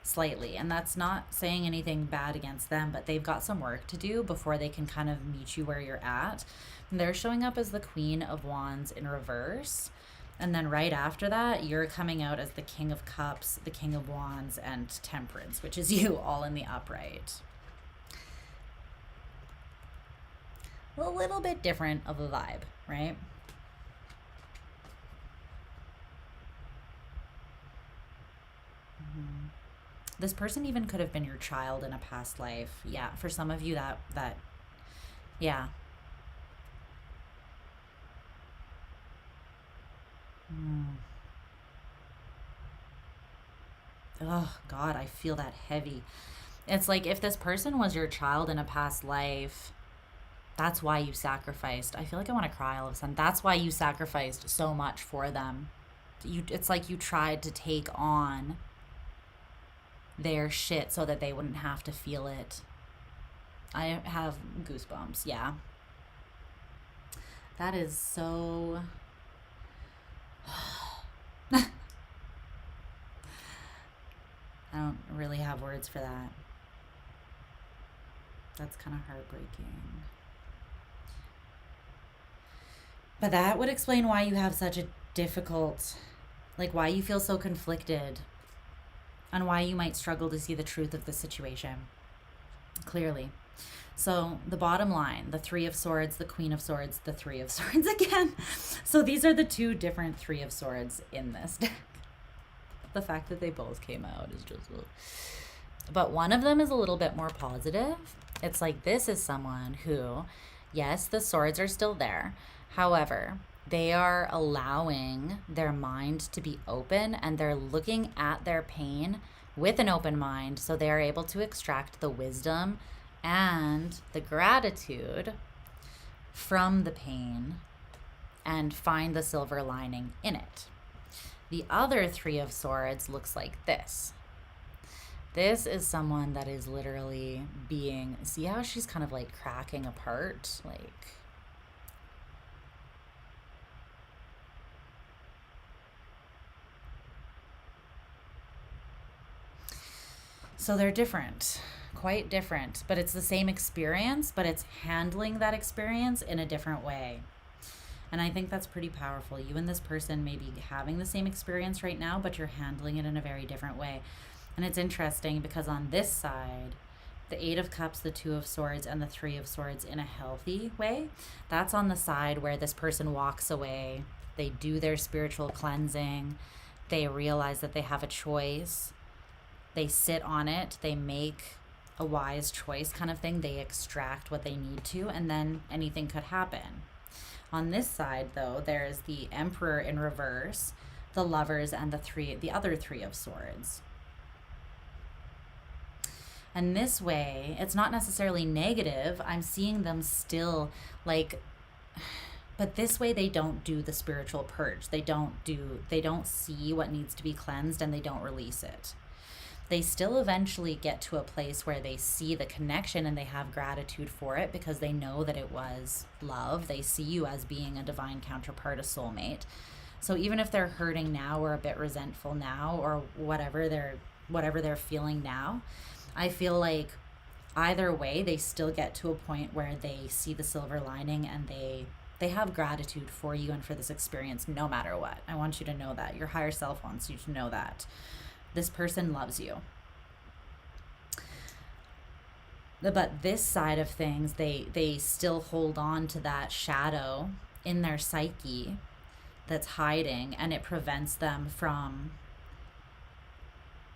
slightly. And that's not saying anything bad against them, but they've got some work to do before they can kind of meet you where you're at. And they're showing up as the Queen of Wands in reverse. And then right after that, you're coming out as the King of Cups, the King of Wands, and Temperance, which is you, all in the upright. A little bit different of a vibe, right? This person even could have been your child in a past life. Yeah, for some of you that yeah. Oh God, I feel that heavy. It's like if this person was your child in a past life, that's why you sacrificed. I feel like I want to cry all of a sudden. That's why you sacrificed so much for them. It's like you tried to take on their shit so that they wouldn't have to feel it. I have goosebumps. Yeah. That is so I don't really have words for that. That's kind of heartbreaking. But that would explain why you have such a difficult, like why you feel so conflicted and why you might struggle to see the truth of the situation clearly. So the bottom line, the Three of Swords, the Queen of Swords, the Three of Swords again. So these are the two different Three of Swords in this deck. The fact that they both came out is just... But one of them is a little bit more positive. It's like this is someone who, yes, the swords are still there. However, they are allowing their mind to be open and they're looking at their pain with an open mind, so they are able to extract the wisdom and the gratitude from the pain and find the silver lining in it. The other Three of Swords looks like this. This is someone that is literally being, see how she's kind of like cracking apart? Like, so they're different, quite different, but it's the same experience, but it's handling that experience in a different way. And I think that's pretty powerful. You and this person may be having the same experience right now, but you're handling it in a very different way. And it's interesting because on this side, the Eight of Cups, the Two of Swords, and the Three of Swords in a healthy way, that's on the side where this person walks away. They do their spiritual cleansing. They realize that they have a choice. They sit on it. They make a wise choice kind of thing. They extract what they need to, and then anything could happen. On this side, though, there's the Emperor in reverse, the Lovers, and the other Three of Swords. And this way, it's not necessarily negative. I'm seeing them still like, but this way they don't do the spiritual purge. They don't see what needs to be cleansed and they don't release it. They still eventually get to a place where they see the connection and they have gratitude for it because they know that it was love. They see you as being a divine counterpart, a soulmate. So even if they're hurting now or a bit resentful now or whatever they're feeling now, I feel like either way, they still get to a point where they see the silver lining and they have gratitude for you and for this experience no matter what. I want you to know that. Your higher self wants you to know that. This person loves you. But this side of things, they still hold on to that shadow in their psyche that's hiding, and it prevents them from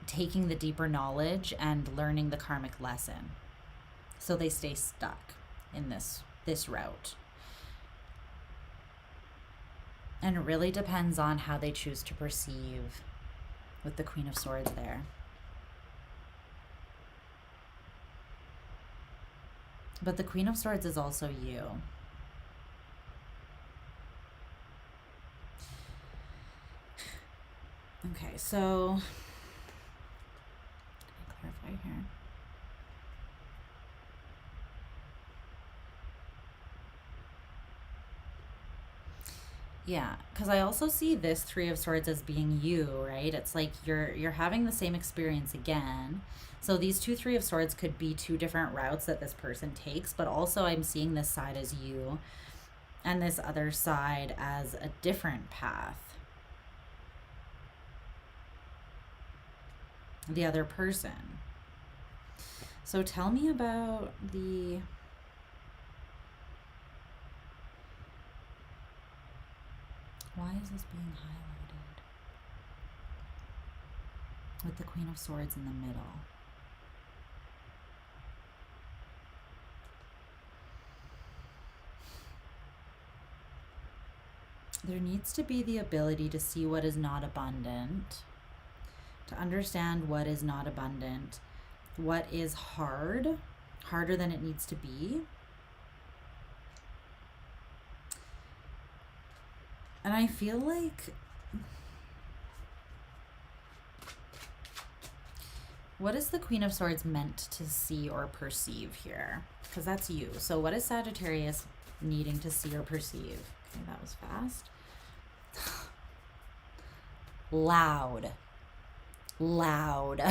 taking the deeper knowledge and learning the karmic lesson. So they stay stuck in this route. And it really depends on how they choose to perceive with the Queen of Swords there. But the Queen of Swords is also you. Okay, so let me clarify here. Yeah, because I also see this Three of Swords as being you, right? It's like you're having the same experience again. So these two Three of Swords could be two different routes that this person takes, but also I'm seeing this side as you and this other side as a different path. The other person. So tell me about the... Why is this being highlighted? With the Queen of Swords in the middle. There needs to be the ability to see what is not abundant, to understand what is not abundant, what is hard, harder than it needs to be. And I feel like, what is the Queen of Swords meant to see or perceive here? Because that's you. So what is Sagittarius needing to see or perceive? Okay, that was fast. Loud. Loud.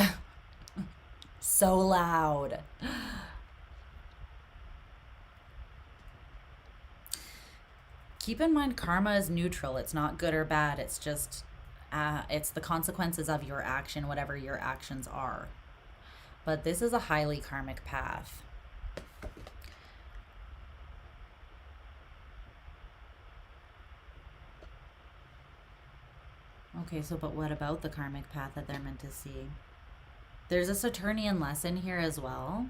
So loud. Keep in mind, karma is neutral. It's not good or bad. It's just, it's the consequences of your action, whatever your actions are. But this is a highly karmic path. Okay, so but what about the karmic path that they're meant to see? There's a Saturnian lesson here as well.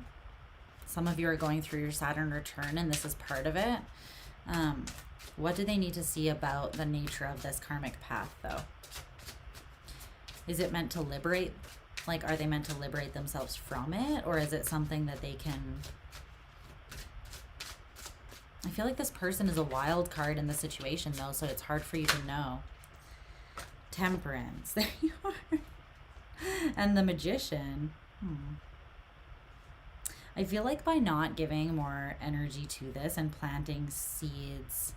Some of you are going through your Saturn return, and this is part of it. What do they need to see about the nature of this karmic path, though? Is it meant to liberate? Like, are they meant to liberate themselves from it? Or is it something that they can... I feel like this person is a wild card in the situation, though, so it's hard for you to know. Temperance. There you are. And the Magician. I feel like by not giving more energy to this and planting seeds...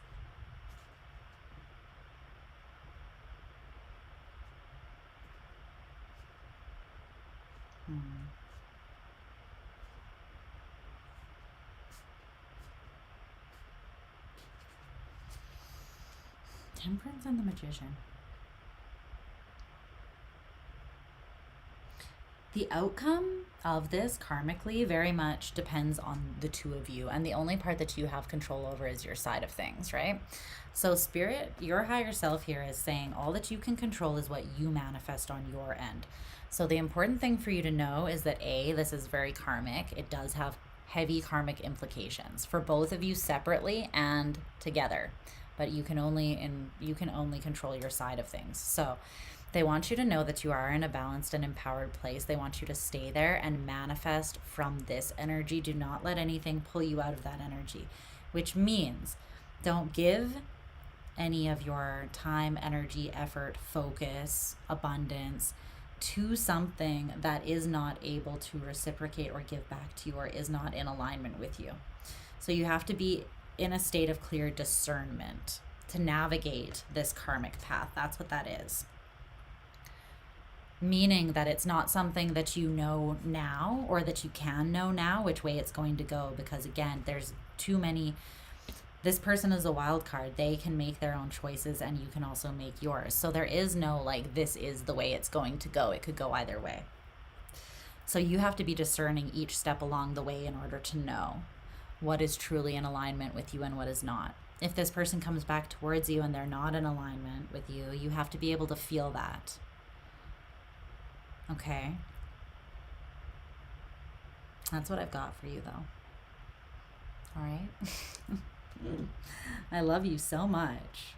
Temperance and the Magician. The outcome of this karmically very much depends on the two of you, and the only part that you have control over is your side of things, right? So Spirit, your higher self here is saying all that you can control is what you manifest on your end. So the important thing for you to know is that A, this is very karmic. It does have heavy karmic implications for both of you separately and together, but you can only control your side of things. So they want you to know that you are in a balanced and empowered place. They want you to stay there and manifest from this energy. Do not let anything pull you out of that energy, which means don't give any of your time, energy, effort, focus, abundance to something that is not able to reciprocate or give back to you or is not in alignment with you. So you have to be in a state of clear discernment to navigate this karmic path. That's what that is. Meaning that it's not something that you know now or that you can know now which way it's going to go, because again, there's too many. This person is a wild card. They can make their own choices and you can also make yours. So there is no like, this is the way it's going to go. It could go either way. So you have to be discerning each step along the way in order to know what is truly in alignment with you and what is not. If this person comes back towards you and they're not in alignment with you, you have to be able to feel that. Okay? That's what I've got for you, though. All right? I love you so much.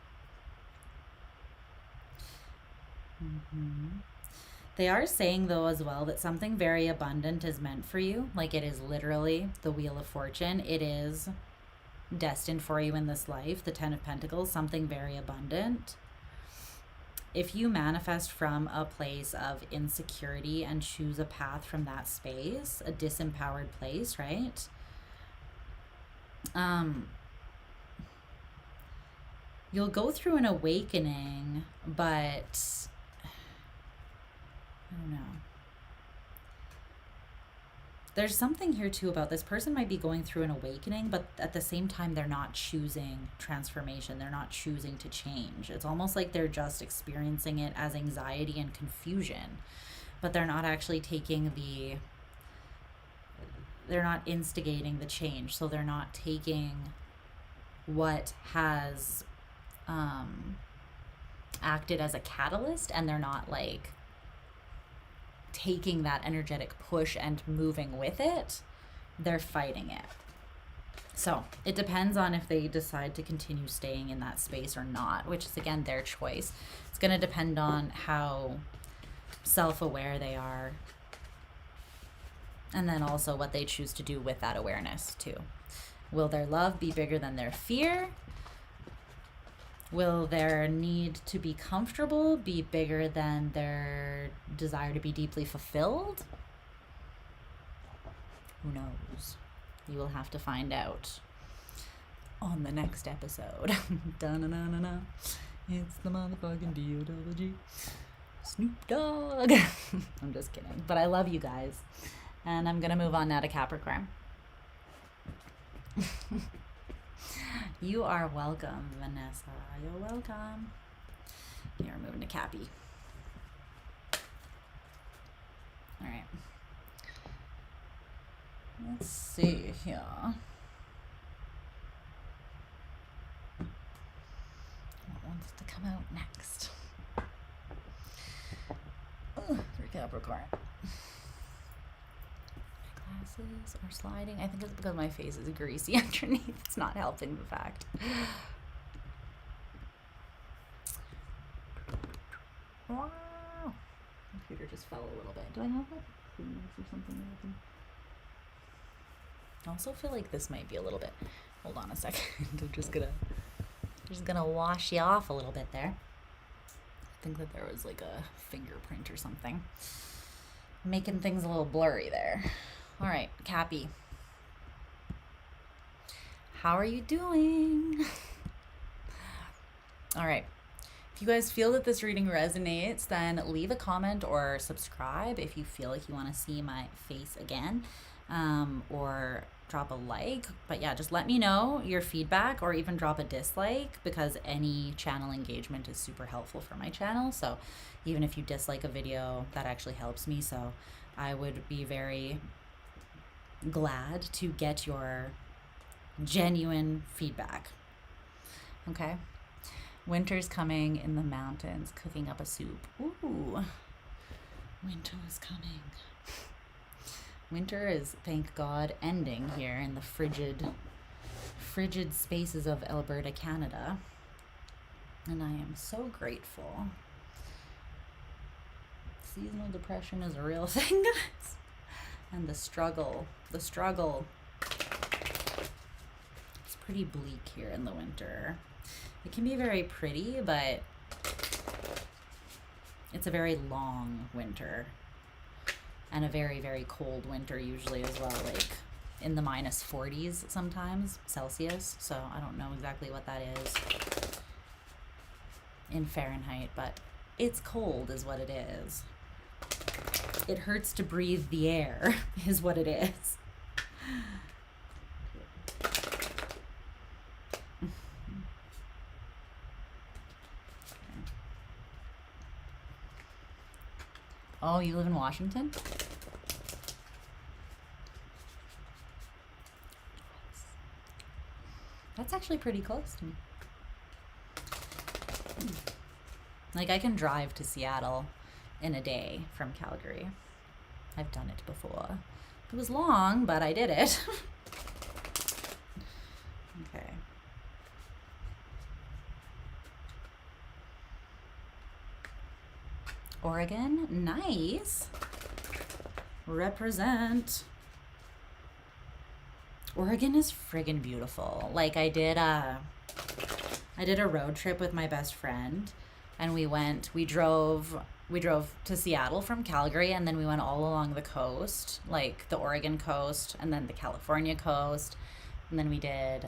They are saying, though, as well, that something very abundant is meant for you. Like, it is literally the Wheel of Fortune. It is destined for you in this life. The Ten of Pentacles, something very abundant. If you manifest from a place of insecurity and choose a path from that space, a disempowered place, right? You'll go through an awakening, but I don't know. There's something here too about this person might be going through an awakening, but at the same time, they're not choosing transformation. They're not choosing to change. It's almost like they're just experiencing it as anxiety and confusion, but they're not actually they're not instigating the change. So they're not taking what has acted as a catalyst, and they're not like taking that energetic push and moving with it. They're fighting it. So it depends on if they decide to continue staying in that space or not, which is again their choice. It's going to depend on how self-aware they are, and then also what they choose to do with that awareness too. Will their love be bigger than their fear? Will their need to be comfortable be bigger than their desire to be deeply fulfilled? Who knows? You will have to find out on the next episode. Da-na-na-na-na. It's the motherfucking D-O-double-G. Snoop Dogg. I'm just kidding. But I love you guys. And I'm going to move on now to Capricorn. You are welcome, Vanessa. You're welcome. Here, we're moving to Cappy. All right. Let's see here. What wants to come out next? For Capricorn. Glasses are sliding. I think it's because my face is greasy underneath. It's not helping the fact. Wow. Computer just fell a little bit. Do I have like fingers or something open? I also feel like this might be a little bit. Hold on a second. I'm just gonna wash you off a little bit there. I think that there was like a fingerprint or something, making things a little blurry there. All right, Cappy. How are you doing? All right. If you guys feel that this reading resonates, then leave a comment or subscribe if you feel like you want to see my face again, or drop a like. But yeah, just let me know your feedback, or even drop a dislike, because any channel engagement is super helpful for my channel. So even if you dislike a video, that actually helps me. So I would be very glad to get your genuine feedback. Okay. Winter's coming in the mountains, cooking up a soup. Ooh, winter is coming. Winter is, thank God, ending here in the frigid spaces of Alberta, Canada. And I am so grateful. Seasonal depression is a real thing, guys. And the struggle. It's pretty bleak here in the winter. It can be very pretty, but it's a very long winter, and a very, very cold winter usually as well, like in the minus 40s sometimes, Celsius. So I don't know exactly what that is in Fahrenheit, but it's cold is what it is. It hurts to breathe the air is what it is. Oh, you live in Washington? That's actually pretty close to me. Like, I can drive to Seattle in a day from Calgary. I've done it before. It was long, but I did it. Okay. Oregon, nice. Represent. Oregon is friggin' beautiful. Like, I did a road trip with my best friend, and we drove to Seattle from Calgary, and then we went all along the coast, like the Oregon coast, and then the California coast, and then we did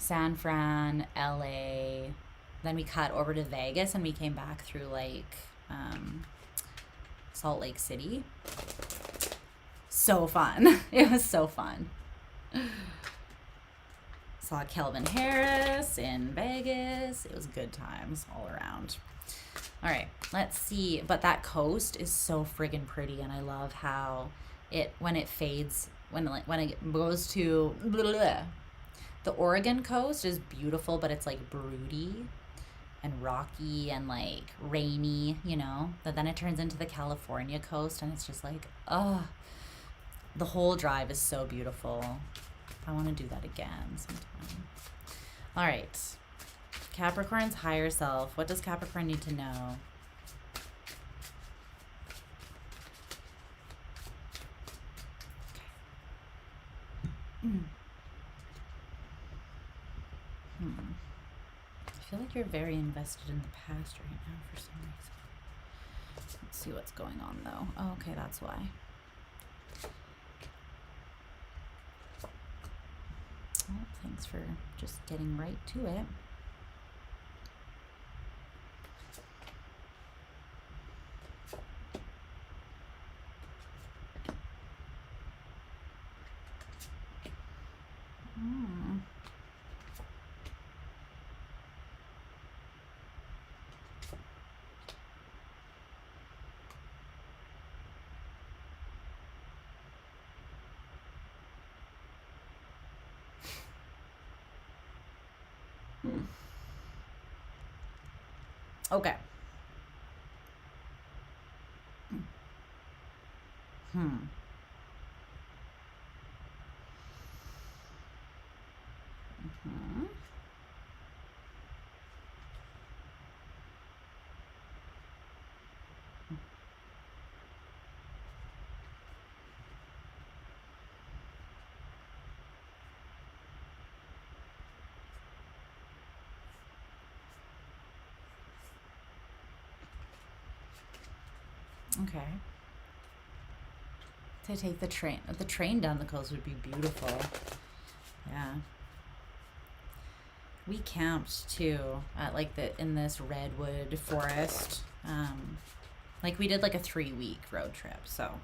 San Fran, LA. Then we cut over to Vegas and we came back through like Salt Lake City. So fun. It was so fun. Saw Kelvin Harris in Vegas. It was good times all around. All right, let's see. But that coast is so friggin' pretty, and I love how when it fades, when it goes to the Oregon coast is beautiful, but it's like broody and rocky and like rainy, you know. But then it turns into the California coast, and it's just like, oh, the whole drive is so beautiful. I want to do that again sometime. All right. Capricorn's higher self. What does Capricorn need to know? Okay. I feel like you're very invested in the past right now for some reason. Let's see what's going on though. Oh, okay, that's why. Well, thanks for just getting right to it. Okay. Okay. To take the train down the coast would be beautiful. Yeah. We camped too at like in this redwood forest. Like we did like a 3-week road trip. So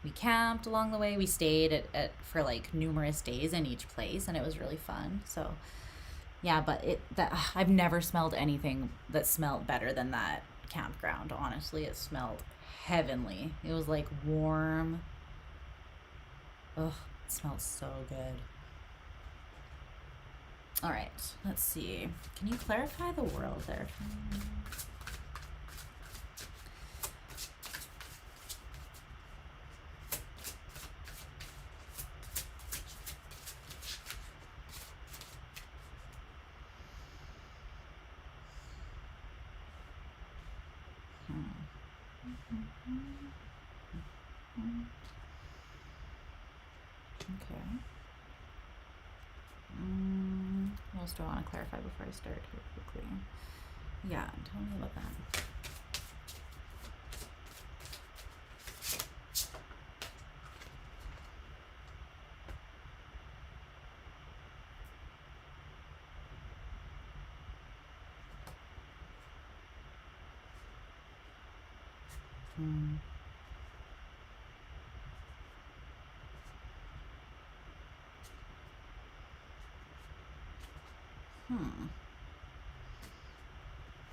we camped along the way. We stayed for like numerous days in each place, and it was really fun. So yeah, but I've never smelled anything that smelled better than that campground. Honestly, it smelled heavenly. It was like warm. Ugh, it smells so good. All right, let's see. Can you clarify the world there for me? Okay. What else do I want to clarify before I start here quickly? Yeah, tell me about that.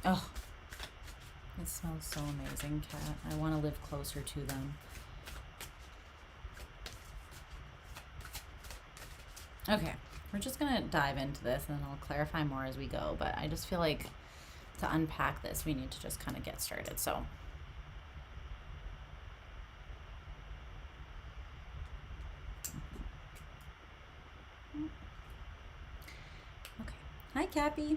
Oh, it smells so amazing, Kat. I want to live closer to them. Okay, we're just going to dive into this and I'll clarify more as we go, but I just feel like to unpack this, we need to just kind of get started. So, okay. Hi, Cappy.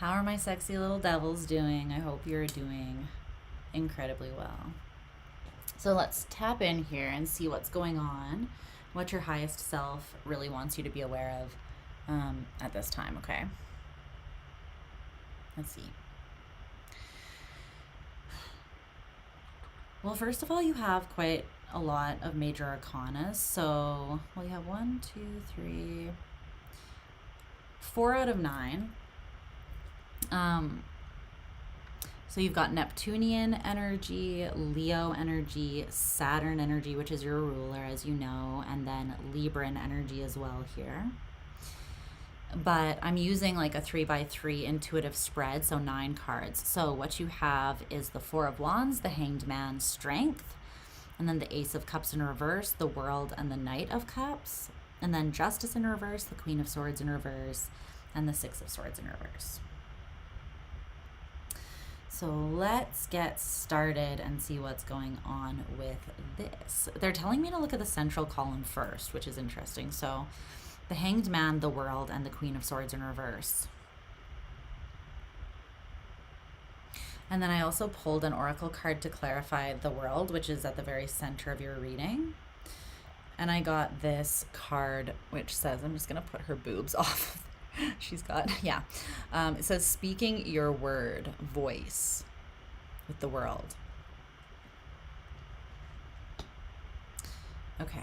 How are my sexy little devils doing? I hope you're doing incredibly well. So let's tap in here and see what's going on, what your highest self really wants you to be aware of at this time, okay? Let's see. Well, first of all, you have quite a lot of major arcanas. So, well, you have 1, 2, 3. 4 out of 9. So you've got Neptunian energy, Leo energy, Saturn energy, which is your ruler, as you know, and then Libran energy as well here. But I'm using like a 3x3 intuitive spread, so 9 cards. So what you have is the 4 of Wands, the Hanged Man, Strength, and then the Ace of Cups in reverse, the World, and the Knight of Cups, and then Justice in reverse, the Queen of Swords in reverse, and the 6 of Swords in reverse. So let's get started and see what's going on with this. They're telling me to look at the central column first, which is interesting. So the Hanged Man, the World, and the Queen of Swords in reverse. And then I also pulled an oracle card to clarify the World, which is at the very center of your reading. And I got this card, which says, I'm just going to put her boobs off. She's got, yeah. It says, speaking your word, voice with the World. Okay.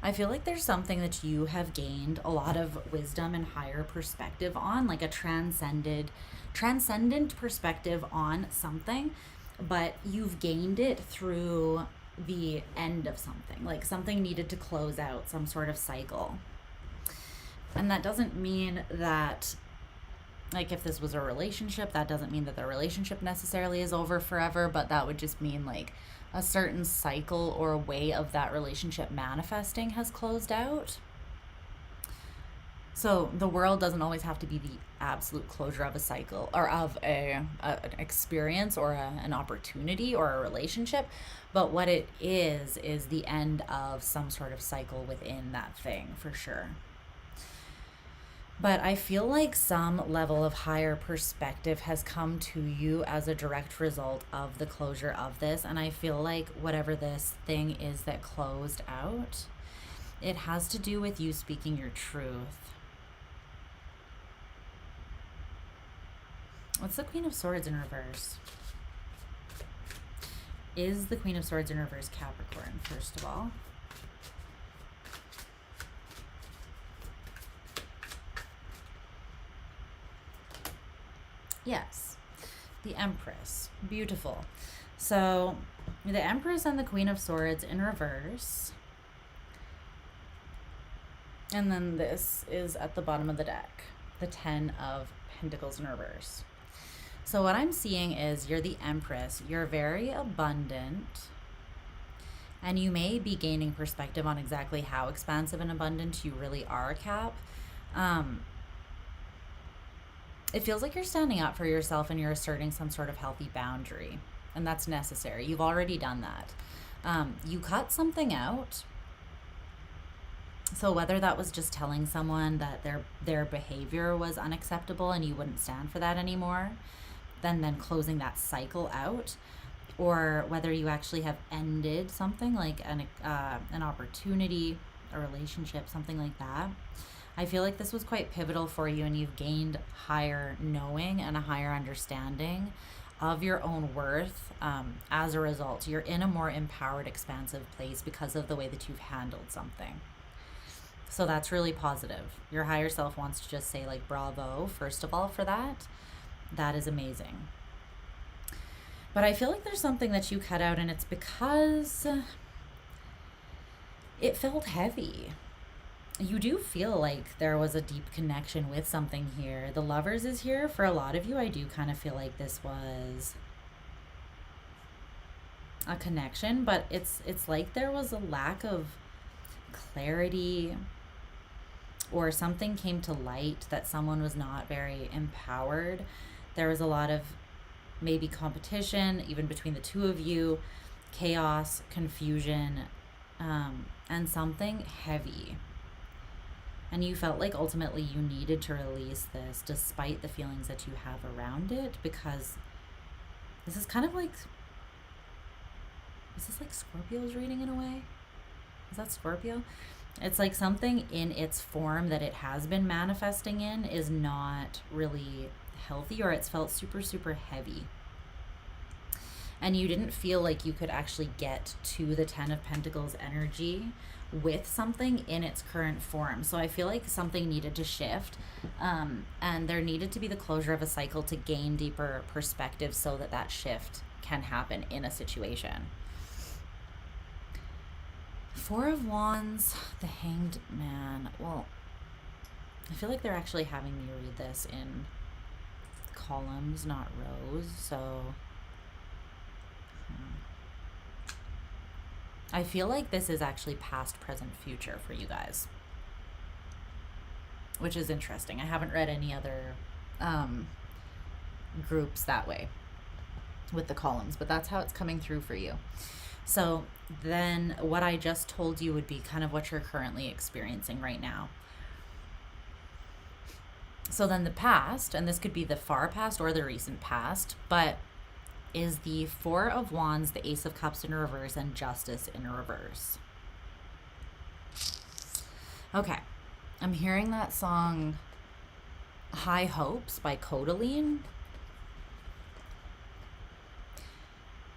I feel like there's something that you have gained a lot of wisdom and higher perspective on, like a transcendent perspective on something, but you've gained it through the end of something, like something needed to close out some sort of cycle. And that doesn't mean that, like, if this was a relationship, that doesn't mean that the relationship necessarily is over forever, but that would just mean like a certain cycle or a way of that relationship manifesting has closed out. So the World doesn't always have to be the absolute closure of a cycle or of an experience or an opportunity or a relationship, but what it is the end of some sort of cycle within that thing, for sure. But I feel like some level of higher perspective has come to you as a direct result of the closure of this. And I feel like whatever this thing is that closed out, it has to do with you speaking your truth. What's the Queen of Swords in reverse? Is the Queen of Swords in reverse Capricorn, first of all? Yes, the Empress. Beautiful. So the Empress and the Queen of Swords in reverse. And then this is at the bottom of the deck, the 10 of Pentacles in reverse. So what I'm seeing is you're the Empress. You're very abundant. And you may be gaining perspective on exactly how expansive and abundant you really are, Cap. It feels like you're standing up for yourself and you're asserting some sort of healthy boundary. And that's necessary. You've already done that. You cut something out. So whether that was just telling someone that their behavior was unacceptable and you wouldn't stand for that anymore, then closing that cycle out, or whether you actually have ended something like an opportunity, a relationship, something like that. I feel like this was quite pivotal for you, and you've gained higher knowing and a higher understanding of your own worth. As a result, you're in a more empowered, expansive place because of the way that you've handled something. So that's really positive. Your higher self wants to just say, like, bravo, first of all, for that. That is amazing. But I feel like there's something that you cut out, and it's because it felt heavy. You do feel like there was a deep connection with something here. The Lovers is here. For a lot of you, I do kind of feel like this was a connection, but it's like there was a lack of clarity, or something came to light that someone was not very empowered. There was a lot of maybe competition, even between the two of you, chaos, confusion, and something heavy. And you felt like ultimately you needed to release this despite the feelings that you have around it, because this is kind of like, is this like Scorpio's reading in a way? Is that Scorpio? It's like something in its form that it has been manifesting in is not really healthy, or it's felt super, super heavy. and you didn't feel like you could actually get to the Ten of Pentacles energy with something in its current form. So I feel like something needed to shift, and there needed to be the closure of a cycle to gain deeper perspective so that that shift can happen in a situation. Four of Wands, the Hanged Man. Well, I feel like they're actually having me read this in columns, not rows, so I feel like this is actually past, present, future for you guys, which is interesting. I haven't read any other groups that way with the columns, but that's how it's coming through for you. So then what I just told you would be kind of what you're currently experiencing right now. So then the past, and this could be the far past or the recent past, but is the Four of Wands, the Ace of Cups in reverse, and Justice in reverse. Okay, I'm hearing that song High Hopes by Codaline.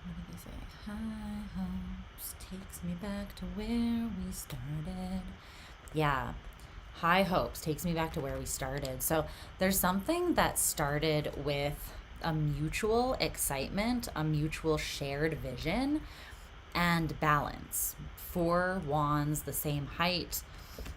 What did they say? High hopes takes me back to where we started. Yeah, High Hopes takes me back to where we started. So there's something that started with a mutual excitement, a mutual shared vision, and balance. Four wands, the same height,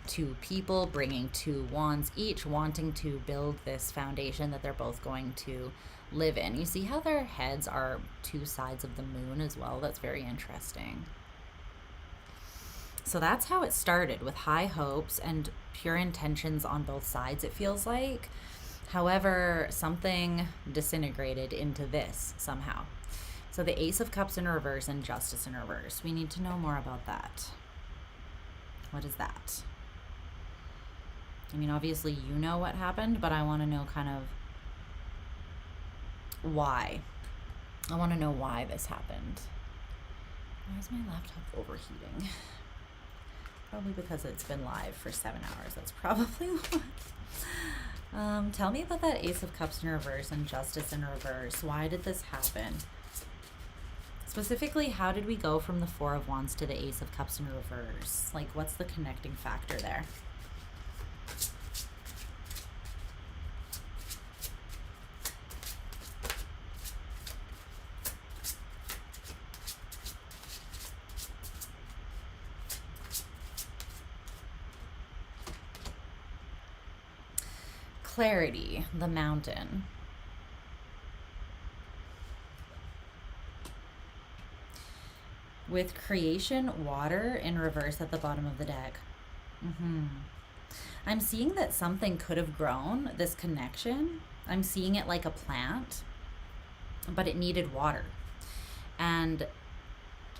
two people bringing two wands each, wanting to build this foundation that they're both going to live in. You see how their heads are two sides of the moon as well? That's very interesting. So that's how it started, with high hopes and pure intentions on both sides, it feels like. However, something disintegrated into this somehow. So the Ace of Cups in reverse and Justice in reverse. We need to know more about that. What is that? I mean, obviously you know what happened, but I want to know kind of why. I want to know why this happened. Why is my laptop overheating? Probably because it's been live for 7 hours. That's probably why. Tell me about that Ace of Cups in reverse and Justice in reverse. Why did this happen? Specifically, how did we go from the Four of Wands to the Ace of Cups in reverse? Like, what's the connecting factor there? Clarity, the Mountain. With Creation, Water in reverse at the bottom of the deck. I'm seeing that something could have grown, this connection. I'm seeing it like a plant, but it needed water. And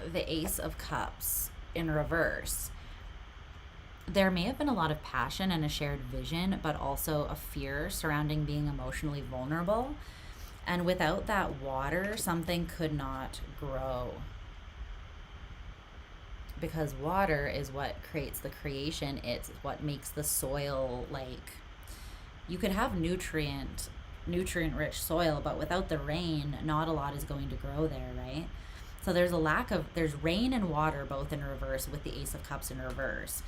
the Ace of Cups in reverse. There may have been a lot of passion and a shared vision, but also a fear surrounding being emotionally vulnerable. And without that water, something could not grow. Because water is what creates the creation. It's what makes the soil, like, you could have nutrient-rich soil, but without the rain, not a lot is going to grow there, right? So there's rain and water both in reverse with the Ace of Cups in reverse.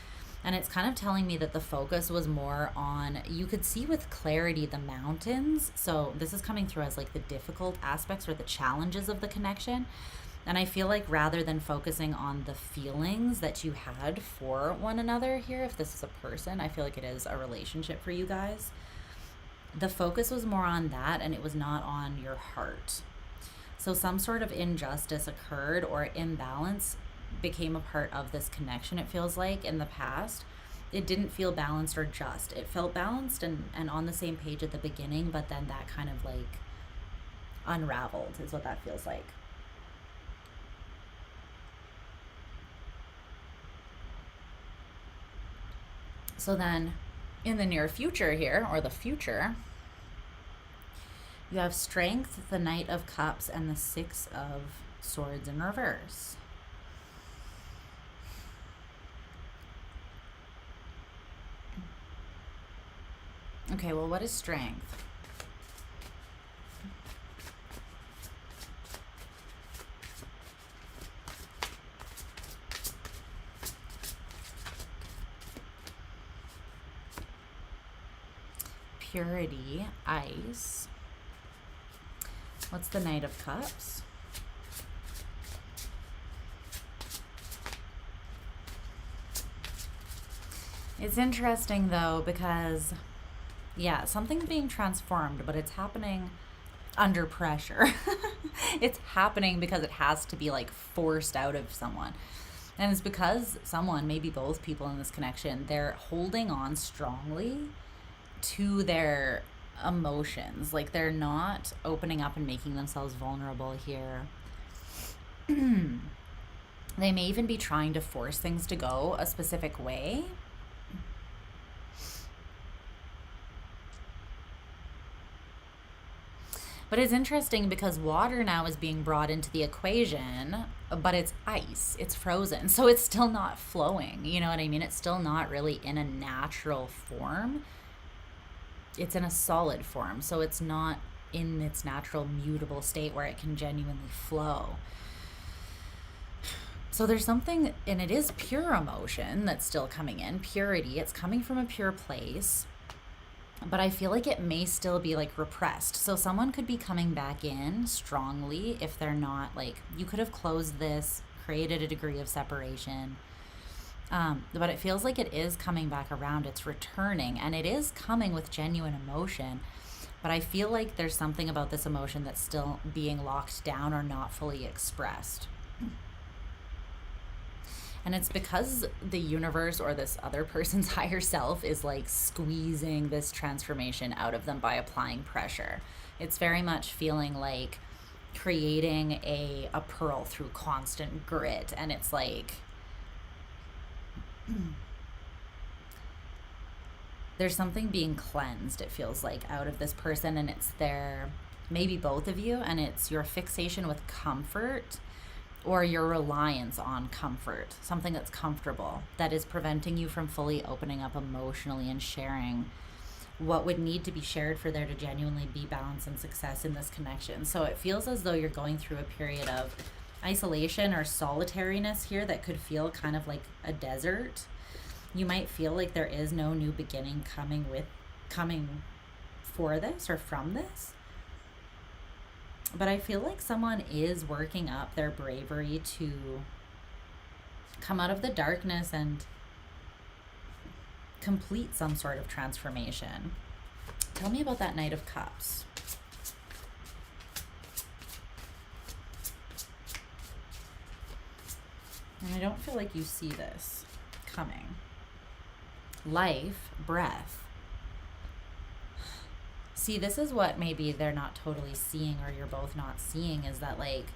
And it's kind of telling me that the focus was more on, you could see with clarity the mountains. So this is coming through as like the difficult aspects or the challenges of the connection. And I feel like rather than focusing on the feelings that you had for one another here, if this is a person, I feel like it is a relationship for you guys. The focus was more on that, and it was not on your heart. So some sort of injustice occurred, or imbalance became a part of this connection, it feels like, in the past. It didn't feel balanced or just. It felt balanced and on the same page at the beginning, but then that kind of like unraveled is what that feels like. So then in the near future here, or the future, you have Strength, the Knight of Cups, and the Six of Swords in reverse. Okay, well, what is strength? purity, ice. What's the Knight of Cups? It's interesting though, because yeah, something's being transformed, but it's happening under pressure. It's happening because it has to be like forced out of someone. And it's because someone, maybe both people in this connection, they're holding on strongly to their emotions. Like they're not opening up and making themselves vulnerable here. They may even be trying to force things to go a specific way. But it's interesting because water now is being brought into the equation, but it's ice, it's frozen. So it's still not flowing. You know what I mean? It's still not really in a natural form. It's in a solid form. So it's not in its natural mutable state where it can genuinely flow. So there's something, and it is pure emotion that's still coming in, purity. It's coming from a pure place. But I feel like it may still be like repressed. So someone could be coming back in strongly if they're not like, you could have closed this, created a degree of separation. But it feels like it is coming back around. It's returning, and it is coming with genuine emotion. But I feel like there's something about this emotion that's still being locked down or not fully expressed. And it's because the universe or this other person's higher self is like squeezing this transformation out of them by applying pressure. It's very much feeling like creating a pearl through constant grit. And it's like, there's something being cleansed, it feels like, out of this person. And it's their, maybe both of you, and it's your fixation with comfort, or your reliance on comfort, something that's comfortable, that is preventing you from fully opening up emotionally and sharing what would need to be shared for there to genuinely be balance and success in this connection. So it feels as though you're going through a period of isolation or solitariness here that could feel kind of like a desert. You might feel like there is no new beginning coming for this or from this. But I feel like someone is working up their bravery to come out of the darkness and complete some sort of transformation. Tell me about that Knight of Cups. And I don't feel like you see this coming. Life, breath. See, this is what maybe they're not totally seeing, or you're both not seeing, is that like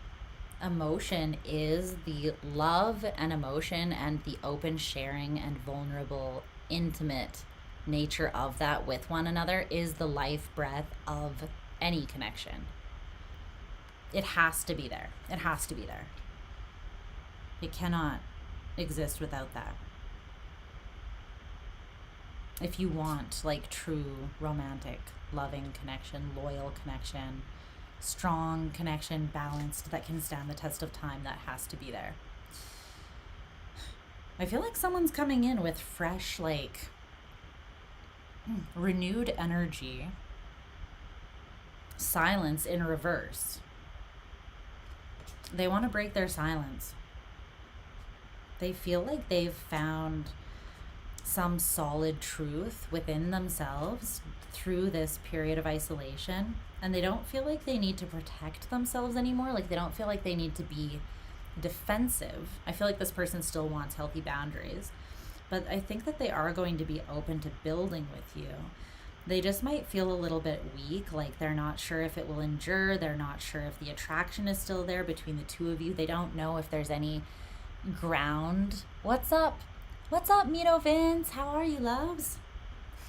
emotion is the love and emotion and the open sharing and vulnerable, intimate nature of that with one another is the life breath of any connection. It has to be there. It has to be there. It cannot exist without that. If you want like true romantic, loving connection, loyal connection, strong connection, balanced, that can stand the test of time, that has to be there. I feel like someone's coming in with fresh, like renewed energy. Silence in reverse. They want to break their silence. They feel like they've found some solid truth within themselves through this period of isolation, and they don't feel like they need to protect themselves anymore. Like they don't feel like they need to be defensive. I feel like this person still wants healthy boundaries, but I think that they are going to be open to building with you. They just might feel a little bit weak, like they're not sure if it will endure. They're not sure if the attraction is still there between the two of you. They don't know if there's any ground. What's up? What's up, Mito Vince? How are you, loves?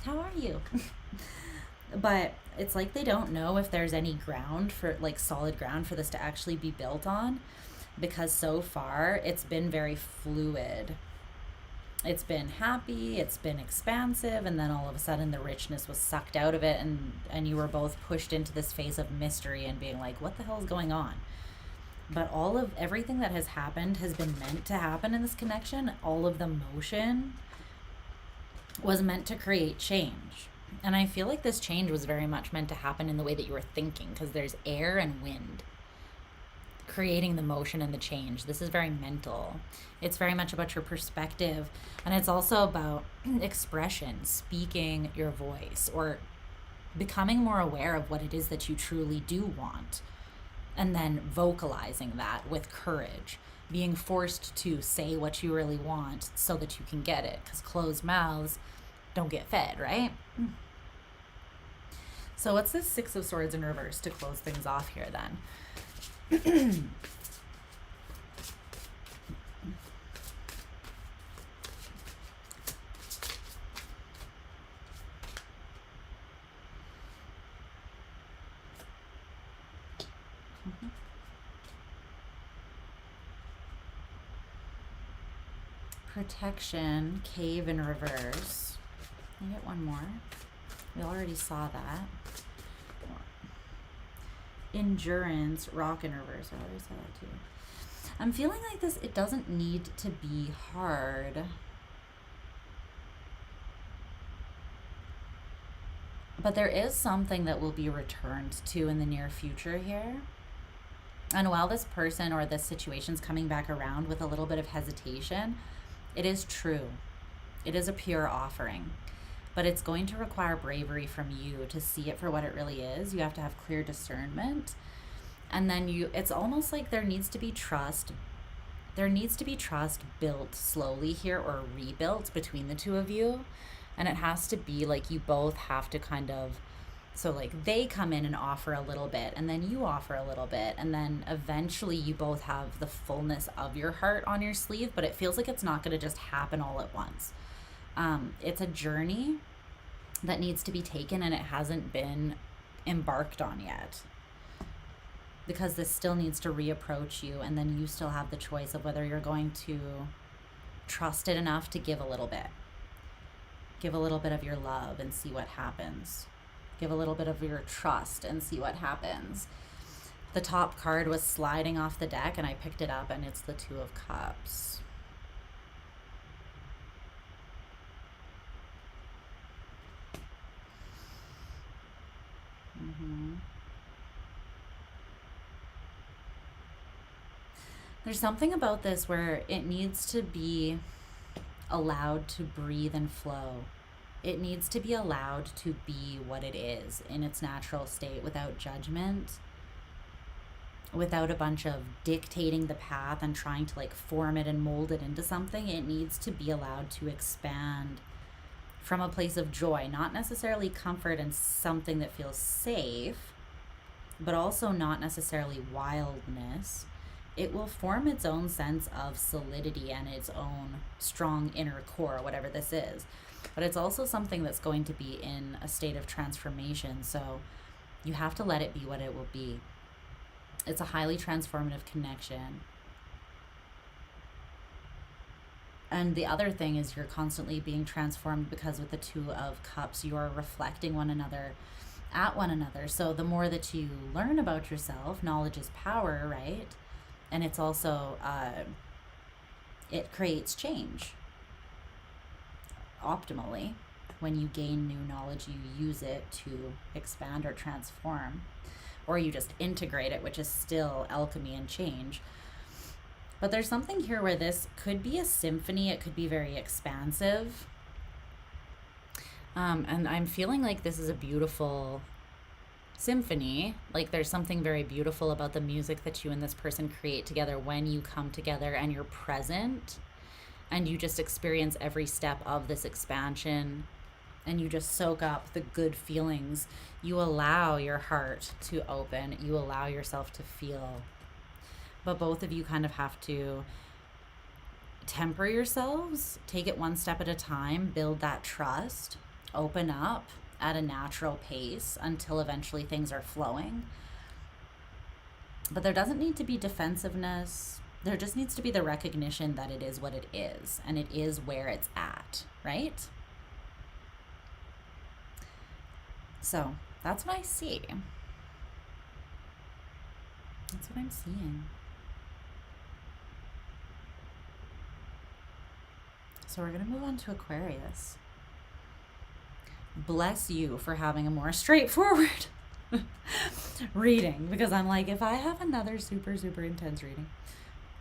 How are you? But it's like they don't know if there's any ground for, like, solid ground for this to actually be built on, because so far it's been very fluid. It's been happy, it's been expansive, and then all of a sudden the richness was sucked out of it, and you were both pushed into this phase of mystery and being like, what the hell is going on? But all of everything that has happened has been meant to happen in this connection. All of the motion was meant to create change. And I feel like this change was very much meant to happen in the way that you were thinking, because there's air and wind creating the motion and the change. This is very mental. It's very much about your perspective, and it's also about expression, speaking your voice, or becoming more aware of what it is that you truly do want, and then vocalizing that with courage, being forced to say what you really want so that you can get it, because closed mouths don't get fed, right? So what's this Six of Swords in reverse to close things off here then? Protection, Cave in reverse. Can I get one more? We already saw that. Endurance, Rock in reverse. I already saw that too. I'm feeling like this, it doesn't need to be hard. But there is something that will be returned to in the near future here. And while this person or this situation's coming back around with a little bit of hesitation, it is true. It is a pure offering. But it's going to require bravery from you to see it for what it really is. You have to have clear discernment. And then it's almost like there needs to be trust. There needs to be trust built slowly here, or rebuilt between the two of you. And it has to be like you both have to kind of, so like they come in and offer a little bit, and then you offer a little bit, and then eventually you both have the fullness of your heart on your sleeve, but it feels like it's not going to just happen all at once. It's a journey that needs to be taken, and it hasn't been embarked on yet, because this still needs to reapproach you, and then you still have the choice of whether you're going to trust it enough to give a little bit. Give a little bit of your love and see what happens. Give a little bit of your trust and see what happens. The top card was sliding off the deck, and I picked it up, and it's the Two of Cups. There's something about this where it needs to be allowed to breathe and flow. It needs to be allowed to be what it is in its natural state, without judgment, without a bunch of dictating the path and trying to like form it and mold it into something. It needs to be allowed to expand from a place of joy, not necessarily comfort and something that feels safe, but also not necessarily wildness. It will form its own sense of solidity and its own strong inner core, whatever this is. But it's also something that's going to be in a state of transformation. So you have to let it be what it will be. It's a highly transformative connection. And the other thing is you're constantly being transformed, because with the Two of Cups, you're reflecting one another at one another. So the more that you learn about yourself, knowledge is power, right? And it's also, it creates change optimally. When you gain new knowledge, you use it to expand or transform, or you just integrate it, which is still alchemy and change. But there's something here where this could be a symphony. It could be very expansive. And I'm feeling like this is a beautiful symphony. Like there's something very beautiful about the music that you and this person create together when you come together and you're present, and you just experience every step of this expansion, and you just soak up the good feelings. You allow your heart to open. You allow yourself to feel. But both of you kind of have to temper yourselves, take it one step at a time, build that trust, open up at a natural pace until eventually things are flowing. But there doesn't need to be defensiveness. There just needs to be the recognition that it is what it is, and it is where it's at, right? So that's what I see. That's what I'm seeing. So we're going to move on to Aquarius. bless you for having a more straightforward reading, because I'm like, if I have another super, super intense reading,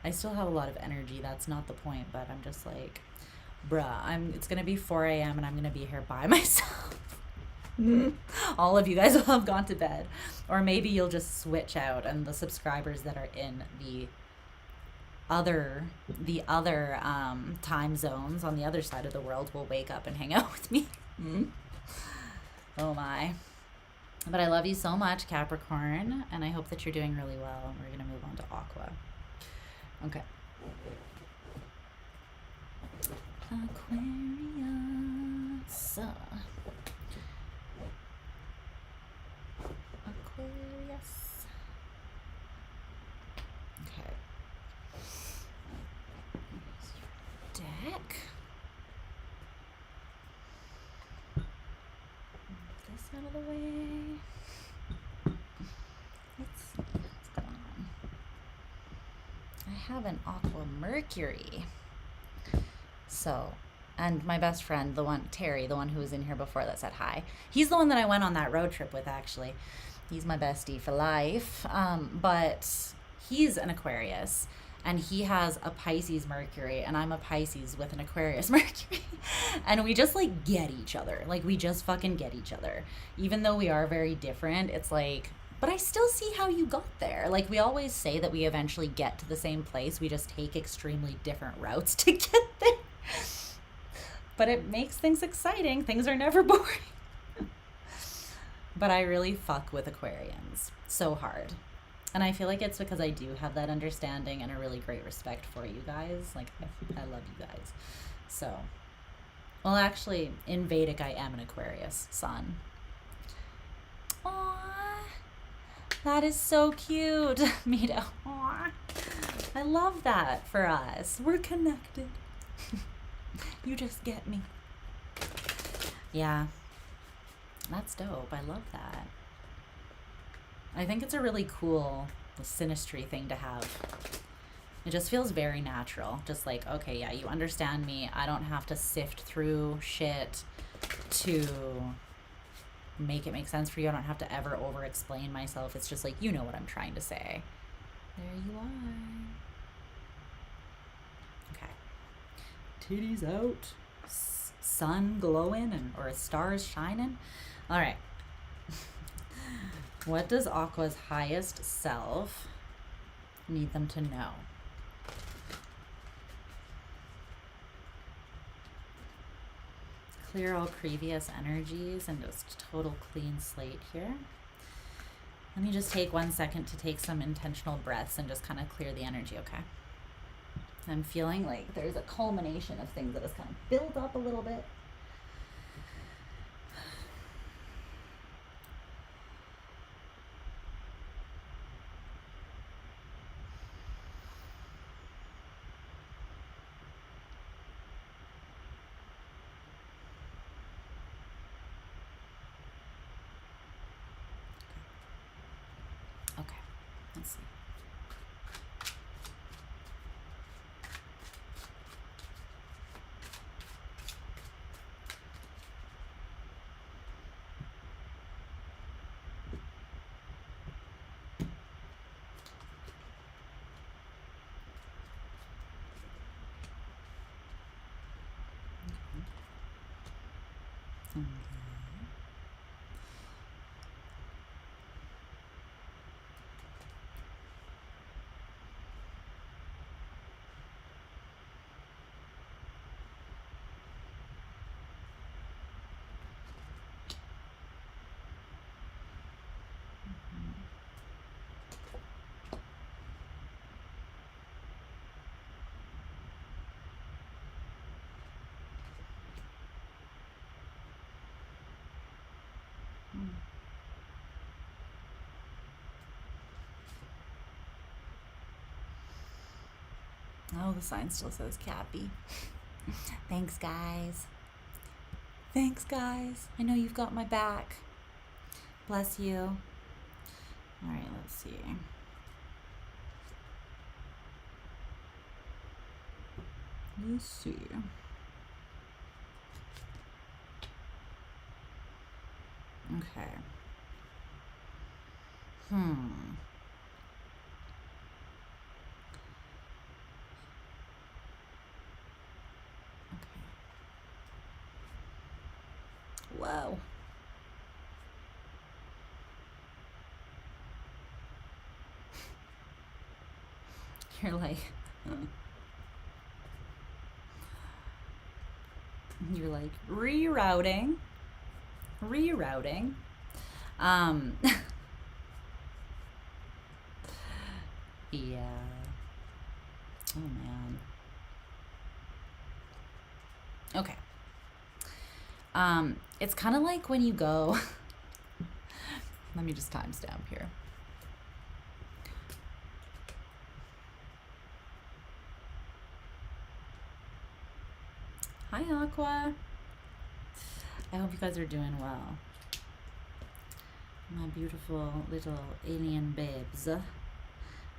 I still have a lot of energy. That's not the point, but I'm just like, bruh, it's gonna be 4 a.m. and I'm gonna be here by myself. All of you guys will have gone to bed, or maybe you'll just switch out, and the subscribers that are in the other time zones on the other side of the world will wake up and hang out with me. Oh my. But I love you so much, Capricorn, and I hope that you're doing really well. We're gonna move on to Aqua. Okay. Aquarius. Aquarius. Okay. Here's your deck. Move this out of the way. Let's see what's going on. I have an Aqua Mercury. So, and my best friend, the one, Terry, the one who was in here before that said hi. He's the one that I went on that road trip with, actually. He's my bestie for life. But he's an Aquarius, and he has a Pisces Mercury, and I'm a Pisces with an Aquarius Mercury. And we just, like, get each other. Like, we just fucking get each other. Even though we are very different, it's like, but I still see how you got there. Like, we always say that we eventually get to the same place. We just take extremely different routes to get there. But it makes things exciting. Things are never boring. But I really fuck with Aquarians so hard. And I feel like it's because I do have that understanding and a really great respect for you guys. Like, I love you guys. So, well, actually, in Vedic, I am an Aquarius sun. Aww. That is so cute, Mita. Aww. I love that for us. We're connected. You just get me. Yeah. That's dope. I love that. I think it's a really cool synastry thing to have. It just feels very natural. Just like, okay, yeah, you understand me. I don't have to sift through shit to make it make sense for you. I don't have to ever over-explain myself. It's just like, you know what I'm trying to say. There you are. Okay. Titties out. Sun glowing, and or stars shining. All right. What does Aqua's highest self need them to know? Clear all previous energies and just total clean slate here. Let me just take 1 second to take some intentional breaths and just kind of clear the energy, okay? I'm feeling like there's a culmination of things that has kind of built up a little bit. Okay, let's see. Okay. Oh, the sign still says Cappy. Thanks, guys. Thanks, guys. I know you've got my back. Bless you. All right, let's see. Let's see. Hmm. Whoa. You're like, you're like rerouting. Um, yeah. Oh man. Okay. It's kind of like when you go, let me just timestamp here. Hi, Aqua. I hope you guys are doing well. My beautiful little alien babes.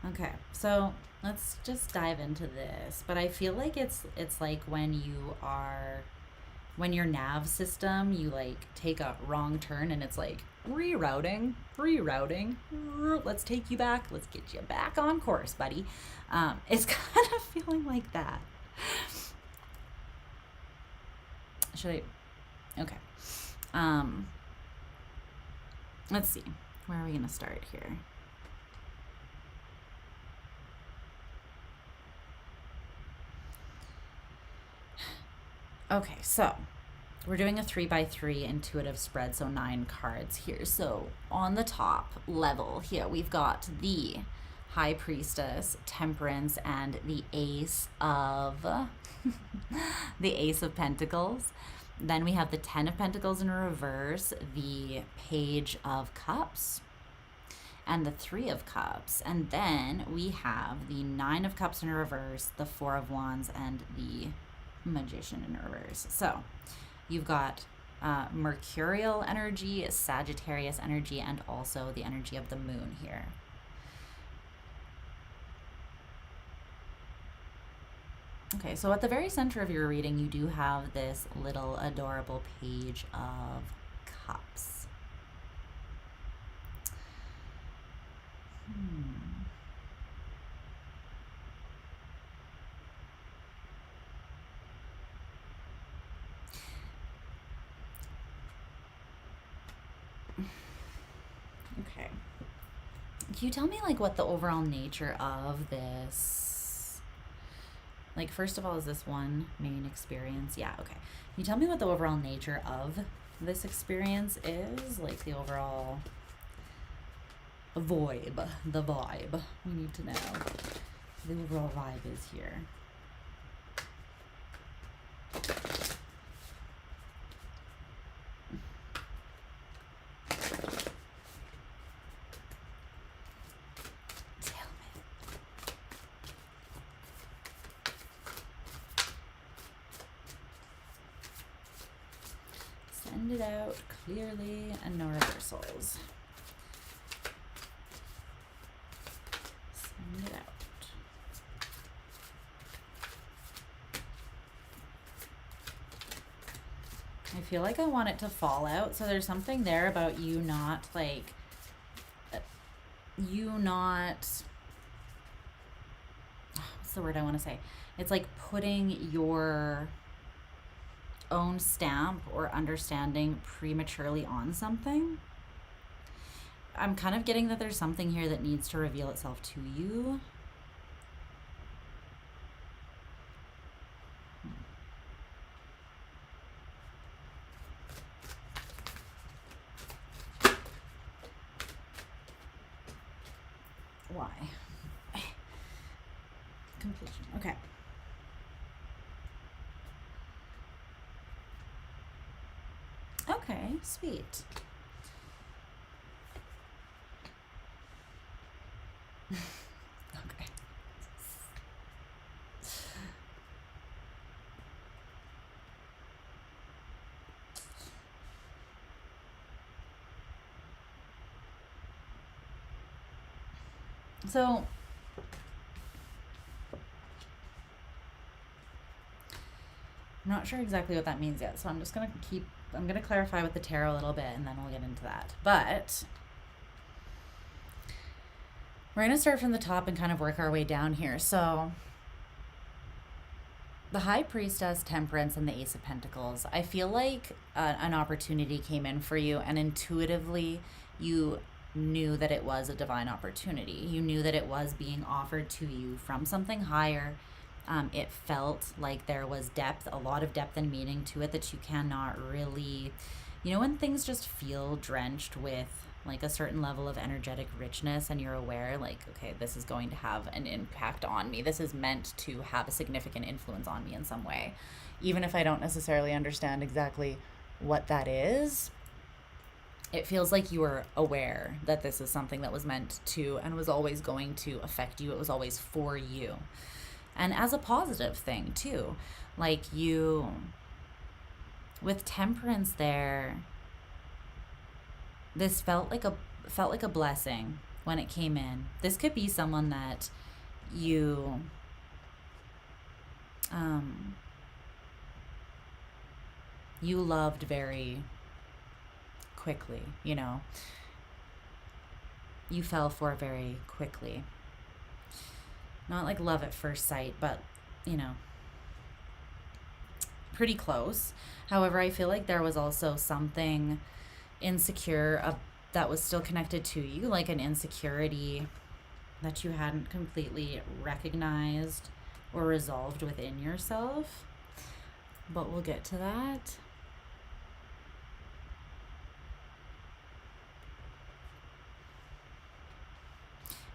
Okay, so let's just dive into this. But I feel like it's like when your nav system, you like take a wrong turn and it's like rerouting. Let's take you back. Let's get you back on course, buddy. It's kind of feeling like that. Should I? Okay. Let's see. Where are we going to start here? Okay, so we're doing a 3x3 intuitive spread, so 9 cards here. So on the top level here, we've got the High Priestess, Temperance, and the Ace of the Ace of Pentacles. Then we have the 10 of Pentacles in reverse, the Page of Cups, and the 3 of Cups. And then we have the 9 of Cups in reverse, the 4 of Wands, and the Magician in reverse. So you've got Mercurial energy, Sagittarius energy, and also the energy of the moon here. Okay, so at the very center of your reading, you do have this little adorable Page of Cups. Okay. Can you tell me like what the overall nature of this, like first of all, is this one main experience? Yeah, okay. Can you tell me what the overall nature of this experience is? Like the overall vibe, we need to know. The overall vibe is here. Send it out clearly and no reversals. Send it out. I feel like I want it to fall out. So there's something there about you not like, what's the word I want to say? It's like putting your own stamp or understanding prematurely on something. I'm kind of getting that there's something here that needs to reveal itself to you. Why? Completion. Okay. Okay, sweet. Okay. So I'm not sure exactly what that means yet, so I'm just going to I'm going to clarify with the tarot a little bit and then we'll get into that. But We're going to start from the top and kind of work our way down here. So the High Priestess, Temperance, and the Ace of Pentacles, I feel like an opportunity came in for you, and intuitively you knew that it was a divine opportunity. You knew that it was being offered to you from something higher. It felt like there was depth, a lot of depth and meaning to it that you cannot really, when things just feel drenched with like a certain level of energetic richness, and you're aware like, okay, this is going to have an impact on me. This is meant to have a significant influence on me in some way. Even if I don't necessarily understand exactly what that is, it feels like you were aware that this is something that was meant to and was always going to affect you. It was always for you. And as a positive thing too. Like you, with Temperance there, this felt like a blessing when it came in. This could be someone that you you loved very quickly, you fell for very quickly. Not like love at first sight, but pretty close. However, I feel like there was also something insecure that was still connected to you, like an insecurity that you hadn't completely recognized or resolved within yourself. But we'll get to that.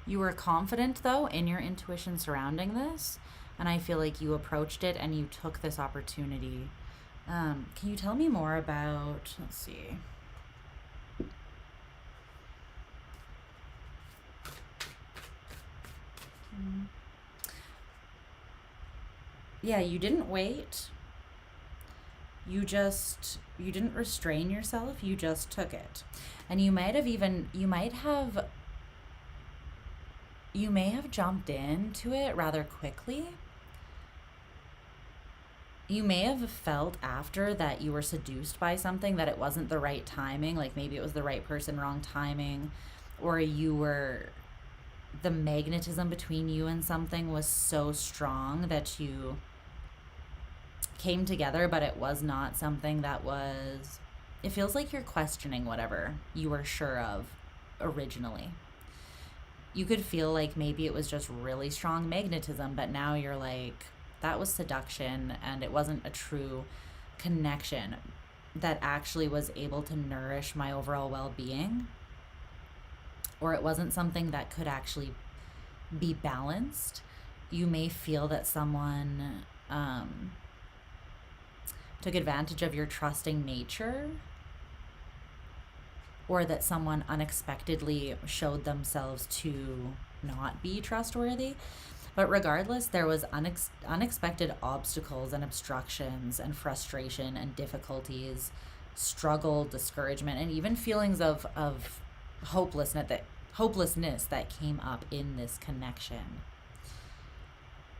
You were confident, though, in your intuition surrounding this, and I feel like you approached it and you took this opportunity. Can you tell me more about, let's see. Yeah, you didn't wait. You didn't restrain yourself. You just took it. And you may have jumped into it rather quickly. You may have felt after that you were seduced by something, that it wasn't the right timing. Like maybe it was the right person, wrong timing, or the magnetism between you and something was so strong that you came together, but it was not something that was, it feels like you're questioning whatever you were sure of originally. You could feel like maybe it was just really strong magnetism, but now you're like, that was seduction and it wasn't a true connection that actually was able to nourish my overall well-being. Or it wasn't something that could actually be balanced. You may feel that someone took advantage of your trusting nature, or that someone unexpectedly showed themselves to not be trustworthy. But regardless, there was unexpected obstacles and obstructions and frustration and difficulties, struggle, discouragement, and even feelings of hopelessness that came up in this connection.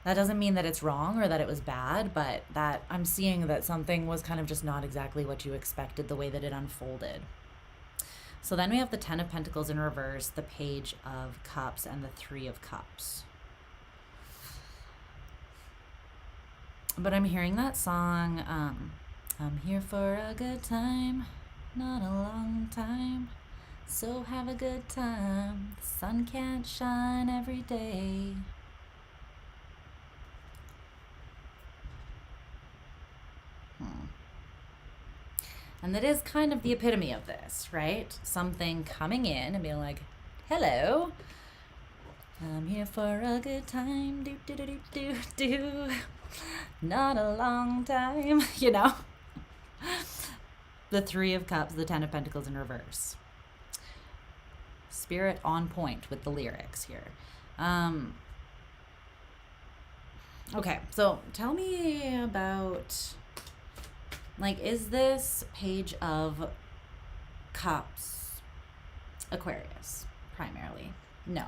That doesn't mean that it's wrong or that it was bad, but that I'm seeing that something was kind of just not exactly what you expected the way that it unfolded. So then we have the Ten of Pentacles in reverse, the Page of Cups, and the Three of Cups. But I'm hearing that song, I'm here for a good time, not a long time. So have a good time. The sun can't shine every day. And that is kind of the epitome of this, right? Something coming in and being like, hello, I'm here for a good time. Do, do, do, do, do, do. Not a long time, The Three of Cups, the Ten of Pentacles in reverse. Spirit on point with the lyrics here. Okay, so tell me about, like, is this Page of Cups Aquarius primarily? No.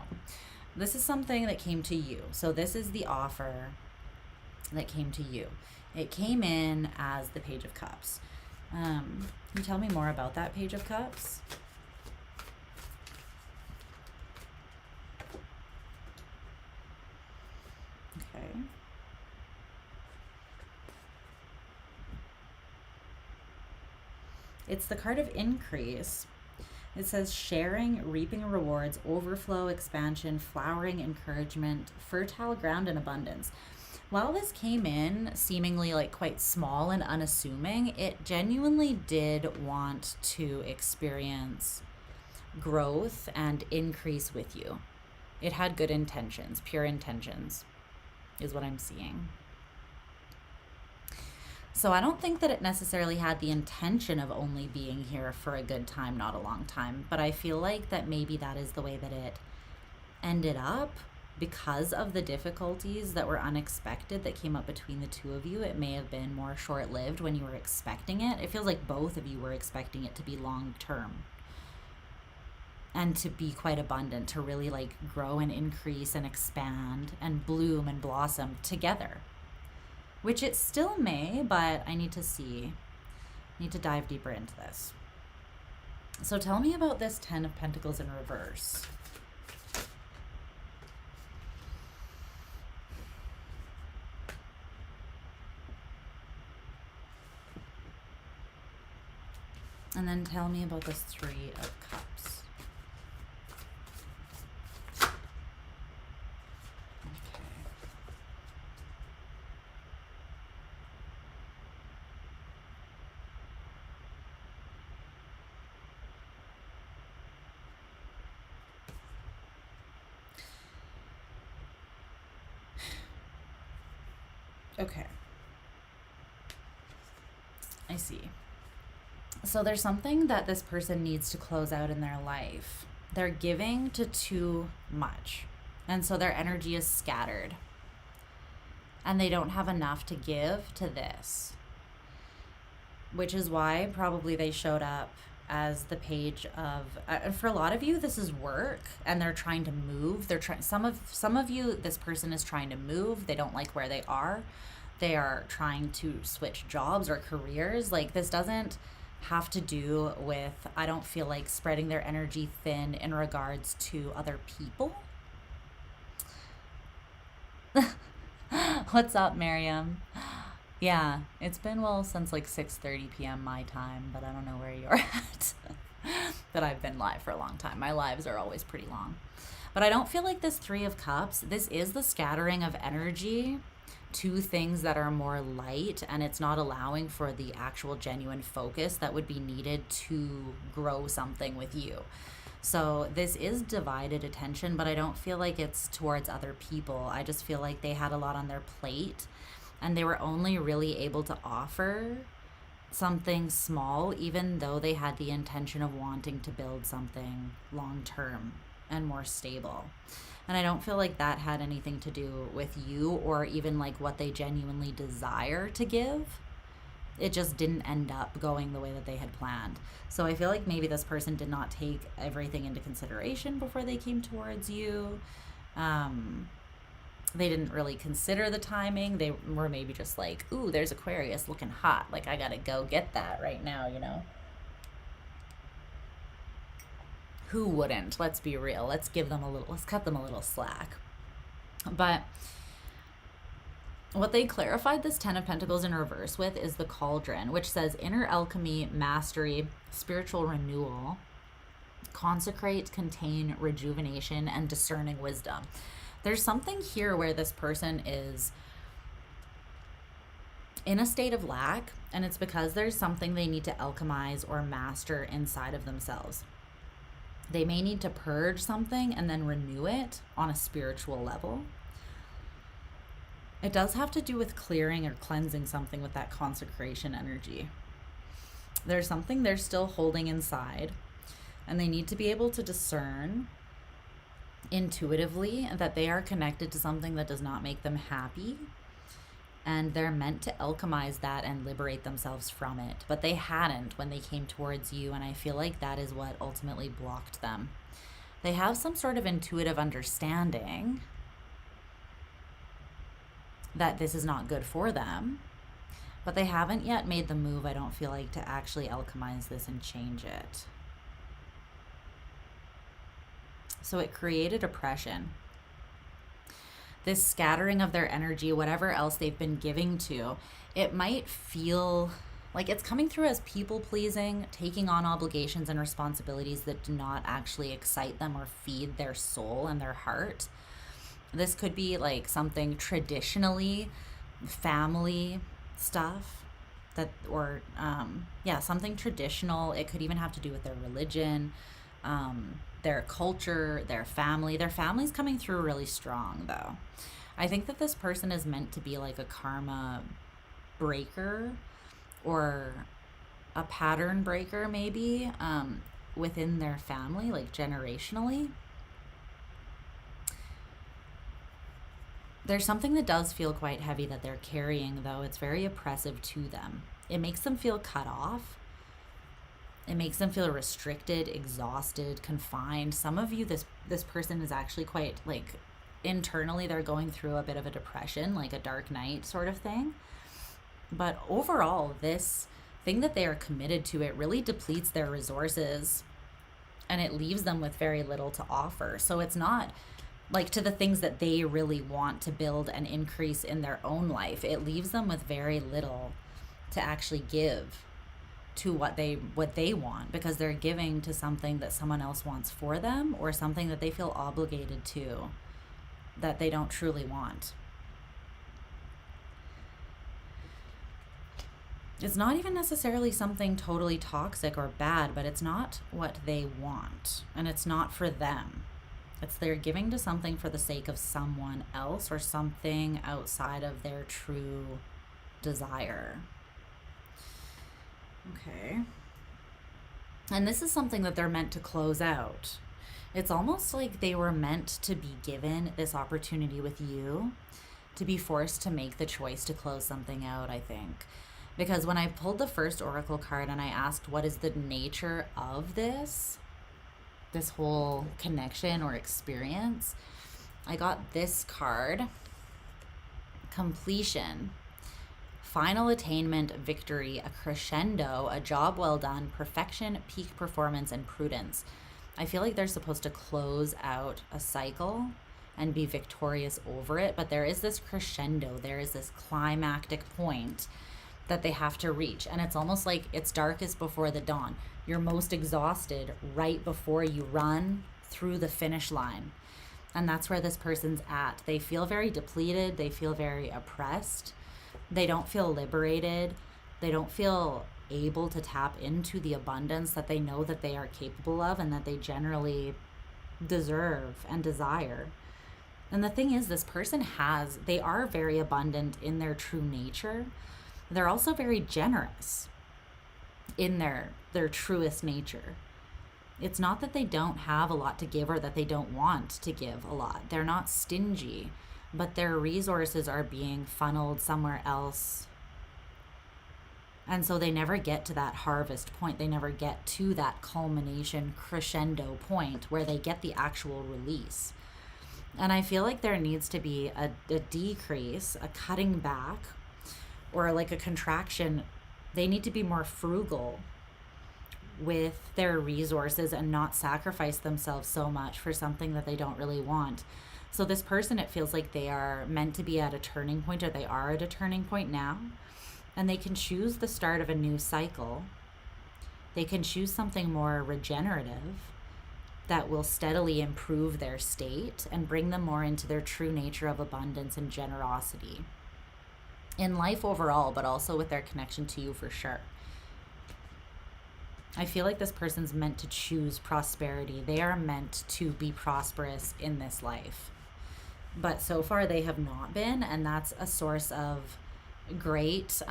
This is something that came to you. So this is the offer that came to you. It came in as the Page of Cups. Can you tell me more about that Page of Cups? It's the card of increase. It says sharing, reaping rewards, overflow, expansion, flowering, encouragement, fertile ground, and abundance. While this came in seemingly like quite small and unassuming, it genuinely did want to experience growth and increase with you. It had good intentions, pure intentions, is what I'm seeing. So I don't think that it necessarily had the intention of only being here for a good time, not a long time. But I feel like that maybe that is the way that it ended up because of the difficulties that were unexpected that came up between the two of you. It may have been more short-lived when you were expecting it. It feels like both of you were expecting it to be long-term and to be quite abundant, to really like grow and increase and expand and bloom and blossom together. Which it still may, but I need to see. I need to dive deeper into this. So tell me about this 10 of Pentacles in reverse. And then tell me about this 3 of Cups. Okay. I see. So there's something that this person needs to close out in their life. They're giving to too much. And so their energy is scattered. And they don't have enough to give to this. Which is why probably they showed up as the page of, for a lot of you, this is work and they're trying to move. They're trying, some of you, this person is trying to move. They don't like where they are. They are trying to switch jobs or careers. Like this doesn't have to do with, I don't feel like spreading their energy thin in regards to other people. What's up, Miriam? Yeah, it's been since like 6:30 p.m. my time, but I don't know where you're at. That I've been live for a long time. My lives are always pretty long. But I don't feel like this 3 of Cups, this is the scattering of energy to things that are more light, and it's not allowing for the actual genuine focus that would be needed to grow something with you. So this is divided attention, but I don't feel like it's towards other people. I just feel like they had a lot on their plate and they were only really able to offer something small, even though they had the intention of wanting to build something long-term and more stable. And I don't feel like that had anything to do with you or even like what they genuinely desire to give. It just didn't end up going the way that they had planned. So I feel like maybe this person did not take everything into consideration before they came towards you. They didn't really consider the timing. They were maybe just like, ooh, there's Aquarius looking hot. Like, I gotta go get that right now, you know? Who wouldn't? Let's be real. Let's cut them a little slack. But what they clarified this 10 of Pentacles in reverse with is the Cauldron, which says inner alchemy, mastery, spiritual renewal, consecrate, contain, rejuvenation, and discerning wisdom. There's something here where this person is in a state of lack, and it's because there's something they need to alchemize or master inside of themselves. They may need to purge something and then renew it on a spiritual level. It does have to do with clearing or cleansing something with that consecration energy. There's something they're still holding inside, and they need to be able to discern intuitively that they are connected to something that does not make them happy, and they're meant to alchemize that and liberate themselves from it. But they hadn't when they came towards you, and I feel like that is what ultimately blocked them. They have some sort of intuitive understanding that this is not good for them, but they haven't yet made the move, I don't feel like, to actually alchemize this and change it. So it created oppression. this scattering of their energy, whatever else they've been giving to, it might feel like it's coming through as people pleasing, taking on obligations and responsibilities that do not actually excite them or feed their soul and their heart. This could be like something traditionally family stuff that, or something traditional. It could even have to do with their religion, their culture, their family. Their family's coming through really strong, though. I think that this person is meant to be like a karma breaker or a pattern breaker, maybe, within their family, like generationally. There's something that does feel quite heavy that they're carrying, though. It's very oppressive to them. It makes them feel cut off. It makes them feel restricted, exhausted, confined. Some of you, this person is actually quite, like, internally they're going through a bit of a depression, like a dark night sort of thing. But overall, this thing that they are committed to, it really depletes their resources and it leaves them with very little to offer. So it's not like to the things that they really want to build and increase in their own life. It leaves them with very little to actually give to what they want, because they're giving to something that someone else wants for them, or something that they feel obligated to that they don't truly want. It's not even necessarily something totally toxic or bad, but it's not what they want, and it's not for them. It's they're giving to something for the sake of someone else or something outside of their true desire. Okay. And this is something that they're meant to close out. It's almost like they were meant to be given this opportunity with you, to be forced to make the choice to close something out, I think. Because when I pulled the first oracle card and I asked what is the nature of this whole connection or experience, I got this card: completion, final attainment, victory, a crescendo, a job well done, perfection, peak performance, and prudence. I feel like they're supposed to close out a cycle and be victorious over it, but there is this crescendo, there is this climactic point that they have to reach. And it's almost like it's darkest before the dawn. You're most exhausted right before you run through the finish line. And that's where this person's at. They feel very depleted. They feel very oppressed. They don't feel liberated. They don't feel able to tap into the abundance that they know that they are capable of and that they generally deserve and desire. And the thing is, this person they are very abundant in their true nature. They're also very generous in their truest nature. It's not that they don't have a lot to give or that they don't want to give a lot. They're not stingy, but their resources are being funneled somewhere else. And so they never get to that harvest point. They never get to that culmination crescendo point where they get the actual release. And I feel like there needs to be a decrease, a cutting back, or like a contraction. They need to be more frugal with their resources and not sacrifice themselves so much for something that they don't really want. So this person, it feels like they are meant to be at a turning point, or they are at a turning point now, and they can choose the start of a new cycle. They can choose something more regenerative that will steadily improve their state and bring them more into their true nature of abundance and generosity in life overall, but also with their connection to you for sure. I feel like this person's meant to choose prosperity. They are meant to be prosperous in this life. But so far they have not been, and that's a source of great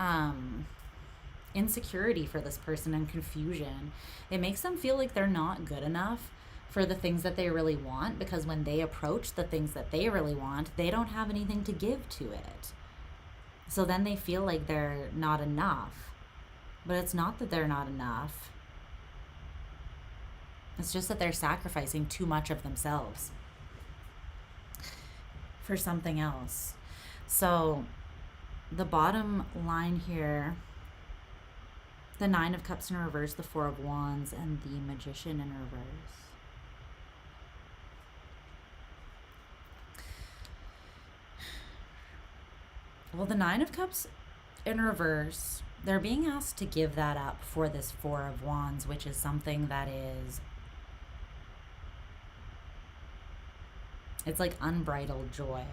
insecurity for this person and confusion. It makes them feel like they're not good enough for the things that they really want, because when they approach the things that they really want, they don't have anything to give to it. So then they feel like they're not enough. But it's not that they're not enough. It's just that they're sacrificing too much of themselves for something else. So the bottom line here, the 9 of Cups in reverse, the 4 of Wands, and the Magician in reverse. Well, the Nine of Cups in reverse, they're being asked to give that up for this Four of Wands, which is something that is, it's like unbridled joy,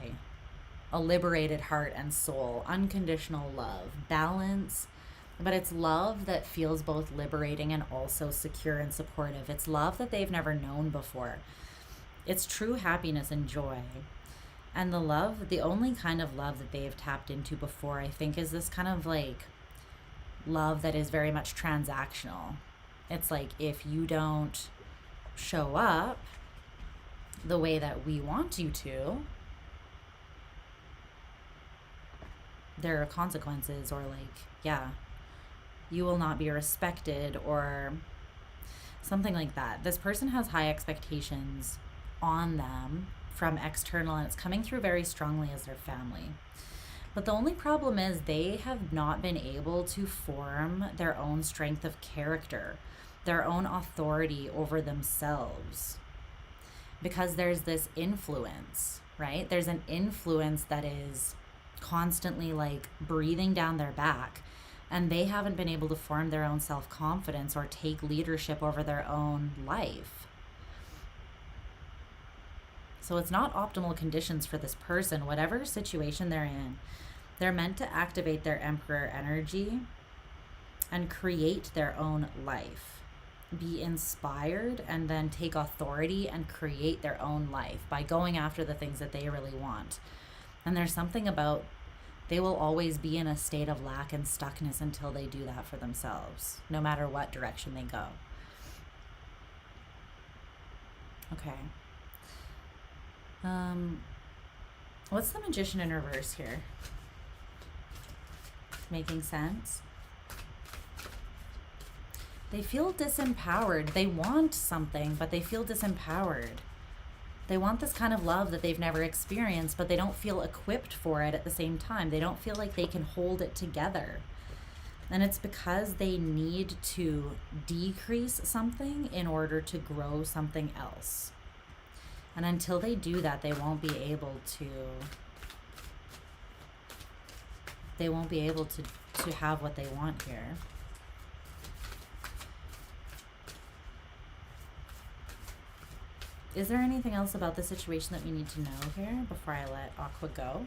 a liberated heart and soul, unconditional love, balance, but it's love that feels both liberating and also secure and supportive. It's love that they've never known before. It's true happiness and joy. And the love, the only kind of love that they've tapped into before, I think, is this kind of like love that is very much transactional. It's like, if you don't show up the way that we want you to, there are consequences, or like, yeah, you will not be respected, or something like that. This person has high expectations on them from external, and it's coming through very strongly as their family. But the only problem is they have not been able to form their own strength of character, their own authority over themselves, because there's this influence, right? There's an influence that is constantly like breathing down their back, and they haven't been able to form their own self-confidence or take leadership over their own life. So it's not optimal conditions for this person. Whatever situation they're in, they're meant to activate their Emperor energy and create their own life. Be inspired and then take authority and create their own life by going after the things that they really want. And there's something about, they will always be in a state of lack and stuckness until they do that for themselves, no matter what direction they go. Okay. What's the Magician in reverse here? Making sense? They feel disempowered. They want something, but they feel disempowered. They want this kind of love that they've never experienced, but they don't feel equipped for it at the same time. They don't feel like they can hold it together. And it's because they need to decrease something in order to grow something else. And until they do that, they won't be able to have what they want here. Is there anything else about the situation that we need to know here before I let Aqua go?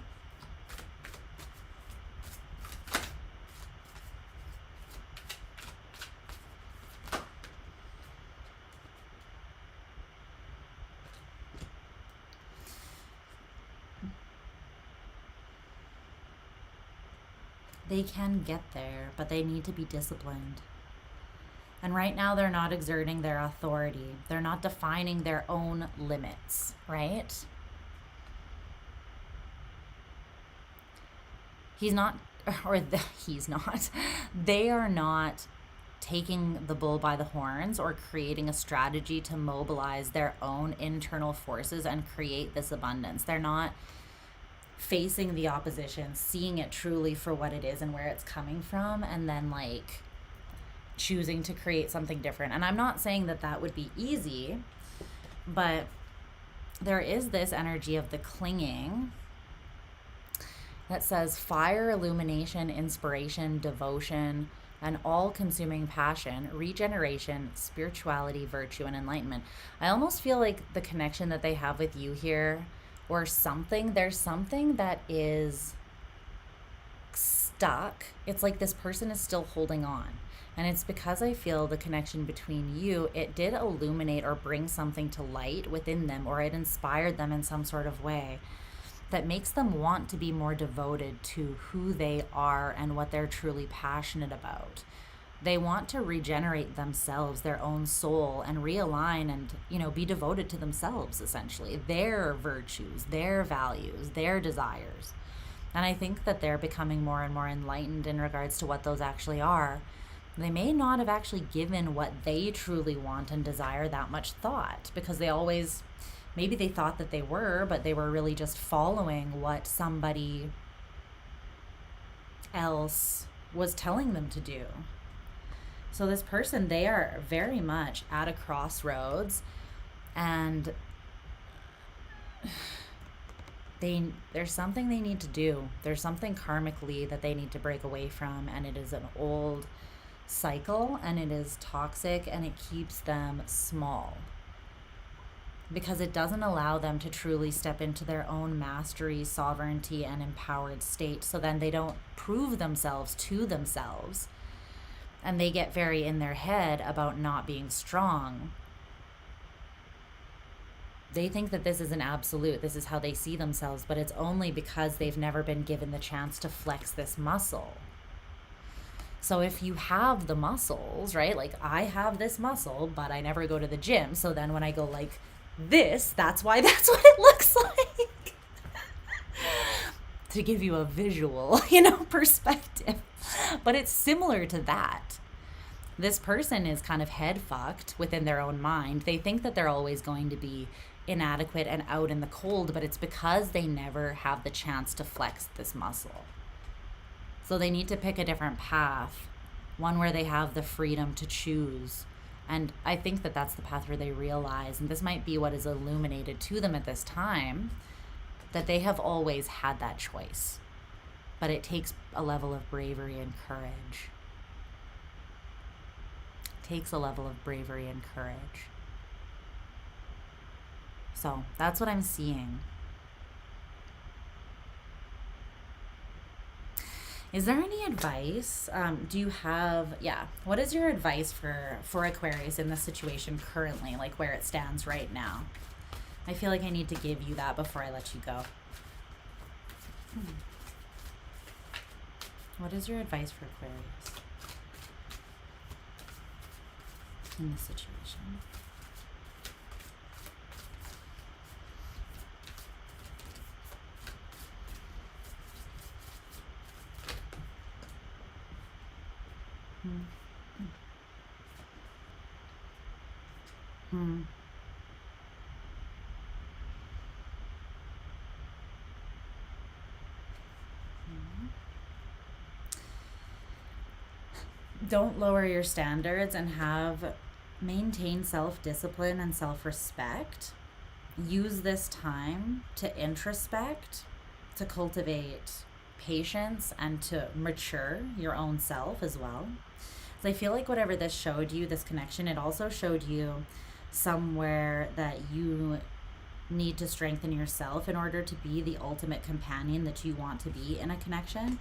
They can get there, but they need to be disciplined. And right now they're not exerting their authority. They're not defining their own limits, right? He's not. They are not taking the bull by the horns or creating a strategy to mobilize their own internal forces and create this abundance. They're not facing the opposition, seeing it truly for what it is and where it's coming from, and then like choosing to create something different. And I'm not saying that that would be easy, but there is this energy of the clinging that says fire, illumination, inspiration, devotion, an all-consuming passion, regeneration, spirituality, virtue, and enlightenment. I almost feel like the connection that they have with you here, or something, there's something that is stuck. It's like this person is still holding on. And it's because I feel the connection between you, it did illuminate or bring something to light within them, or it inspired them in some sort of way that makes them want to be more devoted to who they are and what they're truly passionate about. They want to regenerate themselves, their own soul, and realign and, be devoted to themselves, essentially, their virtues, their values, their desires. And I think that they're becoming more and more enlightened in regards to what those actually are. They may not have actually given what they truly want and desire that much thought, because maybe they thought that they were, but they were really just following what somebody else was telling them to do. So this person, they are very much at a crossroads, and there's something they need to do. There's something karmically that they need to break away from, and it is an old cycle, and it is toxic, and it keeps them small because it doesn't allow them to truly step into their own mastery, sovereignty, and empowered state. So then they don't prove themselves to themselves, and they get very in their head about not being strong. They think that this is an absolute, this is how they see themselves, but it's only because they've never been given the chance to flex this muscle. So if you have the muscles, right? Like I have this muscle, but I never go to the gym. So then when I go like this, that's why that's what it looks like. To give you a visual, perspective. But it's similar to that. This person is kind of head fucked within their own mind. They think that they're always going to be inadequate and out in the cold, but it's because they never have the chance to flex this muscle. So they need to pick a different path, one where they have the freedom to choose. And I think that that's the path where they realize, and this might be what is illuminated to them at this time, that they have always had that choice. But it takes a level of bravery and courage. It takes a level of bravery and courage. So that's what I'm seeing. Is there any advice? Do you have, what is your advice for Aquarius in this situation currently, like where it stands right now? I feel like I need to give you that before I let you go. What is your advice for Aquarius in this situation? Don't lower your standards and maintain self-discipline and self-respect. Use this time to introspect, to cultivate patience, and to mature your own self as well. So I feel like whatever this showed you, this connection, it also showed you somewhere that you need to strengthen yourself in order to be the ultimate companion that you want to be in a connection.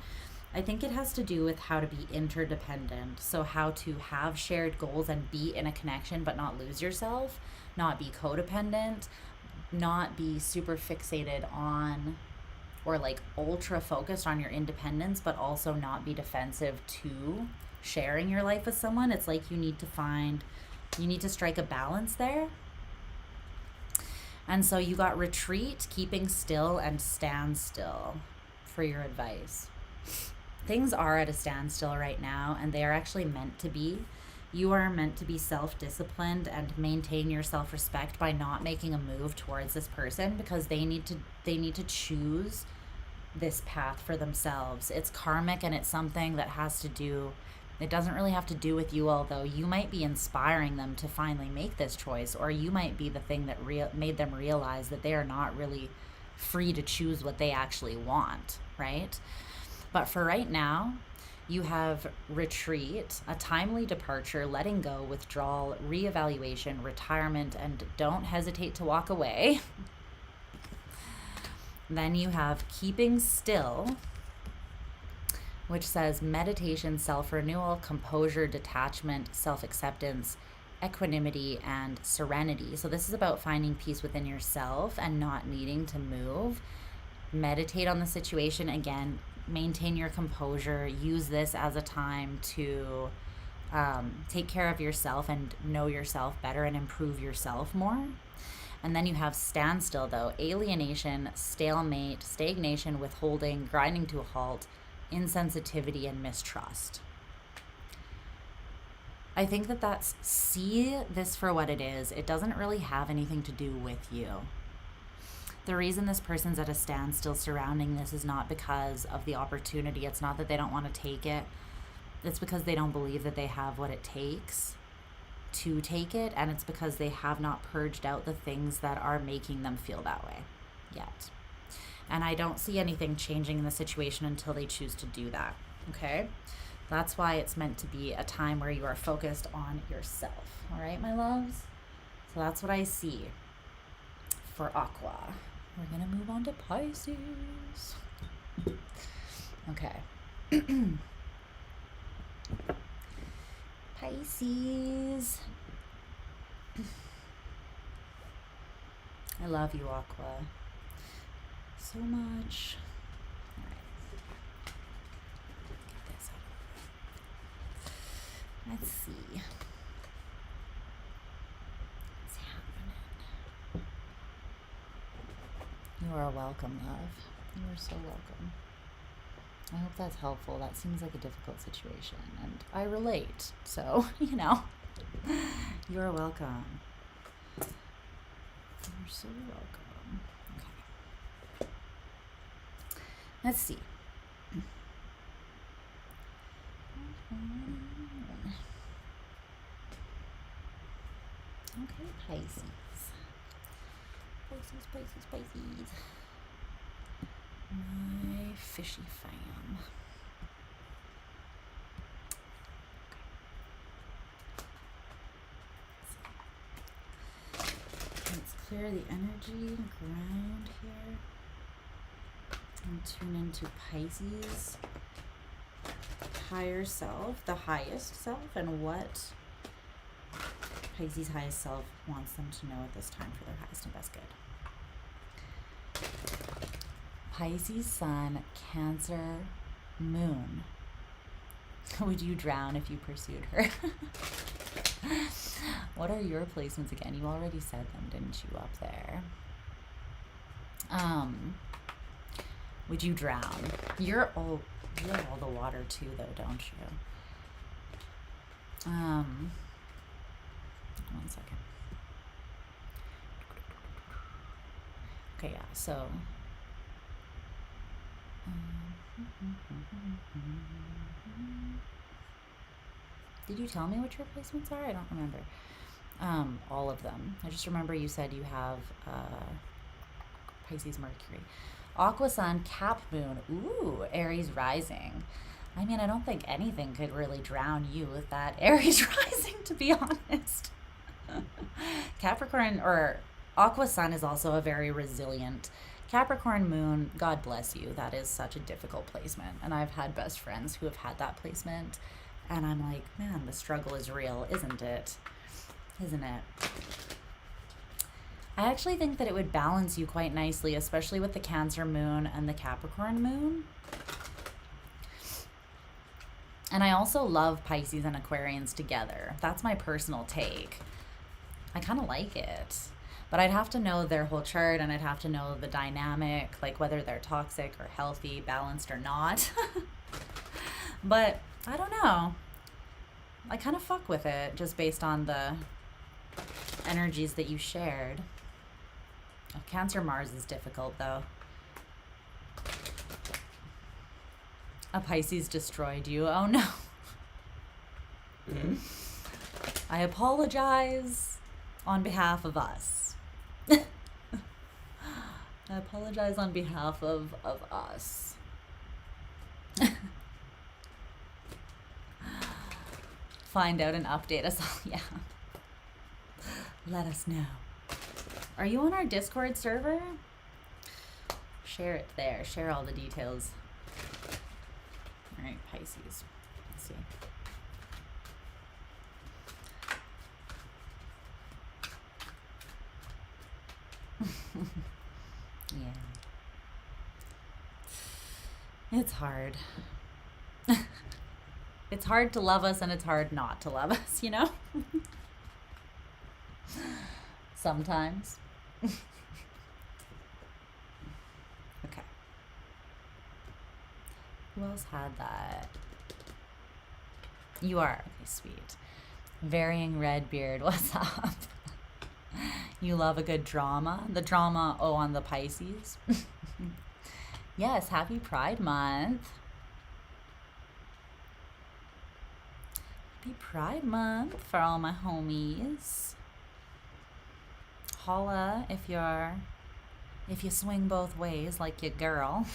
I think it has to do with how to be interdependent. So how to have shared goals and be in a connection but not lose yourself, not be codependent, not be super fixated on or like ultra focused on your independence, but also not be defensive to sharing your life with someone. It's like you need to strike a balance there. And so you got retreat, keeping still, and stand still for your advice. Things are at a standstill right now, and they are actually meant to be. You are meant to be self-disciplined and maintain your self-respect by not making a move towards this person, because they need to choose this path for themselves. It's karmic, and it's something that has to do, it doesn't really have to do with you, although you might be inspiring them to finally make this choice, or you might be the thing that made them realize that they are not really free to choose what they actually want, right? But for right now, you have retreat, a timely departure, letting go, withdrawal, reevaluation, retirement, and don't hesitate to walk away. Then you have keeping still, which says meditation, self-renewal, composure, detachment, self-acceptance, equanimity, and serenity. So this is about finding peace within yourself and not needing to move. Meditate on the situation. Again, maintain your composure. Use this as a time to take care of yourself and know yourself better and improve yourself more. And then you have standstill, though. Alienation, stalemate, stagnation, withholding, grinding to a halt, insensitivity, and mistrust. I think that's, see this for what it is. It doesn't really have anything to do with you. The reason this person's at a standstill surrounding this is not because of the opportunity. It's not that they don't want to take it. It's because they don't believe that they have what it takes to take it, and it's because they have not purged out the things that are making them feel that way yet. And I don't see anything changing in the situation until they choose to do that, okay? That's why it's meant to be a time where you are focused on yourself, all right, my loves? So that's what I see for Aqua. We're gonna move on to Pisces. Okay. Pisces. I love you, Aqua, so much. All right. Get this out of the way. Let's see. What's happening? You are welcome, love. You are so welcome. I hope that's helpful. That seems like a difficult situation, and I relate. So, you know, you're welcome. You're so welcome. Okay. Let's see. Okay, Pisces. Pisces. My fishy fam. Let's clear the energy ground here and tune into Pisces' higher self, the highest self, and what Pisces' highest self wants them to know at this time for their highest and best good. Pisces sun, Cancer moon. Would you drown if you pursued her? What are your placements again? You already said them, didn't you, up there? Would you drown? You're all the water too, though, don't you? One second. Okay, yeah, so did you tell me what your placements are? I don't remember. All of them. I just remember you said you have Pisces Mercury, Aqua Sun, Cap Moon, ooh, Aries rising. I mean, I don't think anything could really drown you with that Aries rising, to be honest. Capricorn or Aqua Sun is also a very resilient. Capricorn Moon, God bless you. That is such a difficult placement. And I've had best friends who have had that placement. And I'm like, man, the struggle is real, isn't it? Isn't it? I actually think that it would balance you quite nicely, especially with the Cancer Moon and the Capricorn Moon. And I also love Pisces and Aquarians together. That's my personal take. I kind of like it. But I'd have to know their whole chart, and I'd have to know the dynamic, like whether they're toxic or healthy, balanced or not. But I don't know. I kind of fuck with it just based on the energies that you shared. Oh, Cancer Mars is difficult, though. A Pisces destroyed you. Oh, no. I apologize on behalf of us. I apologize on behalf of us. Find out and update us all. Yeah. Let us know. Are you on our Discord server? Share it there. Share all the details. All right, Pisces. Let's see. Yeah. It's hard. It's hard to love us and it's hard not to love us, you know? Sometimes. Okay. Who else had that? You are. Okay, sweet. Varying Red Beard, what's up? You love a good drama. The drama, oh, on the Pisces. Yes, happy Pride Month. Happy Pride Month for all my homies. Holla if you're If you swing both ways like your girl.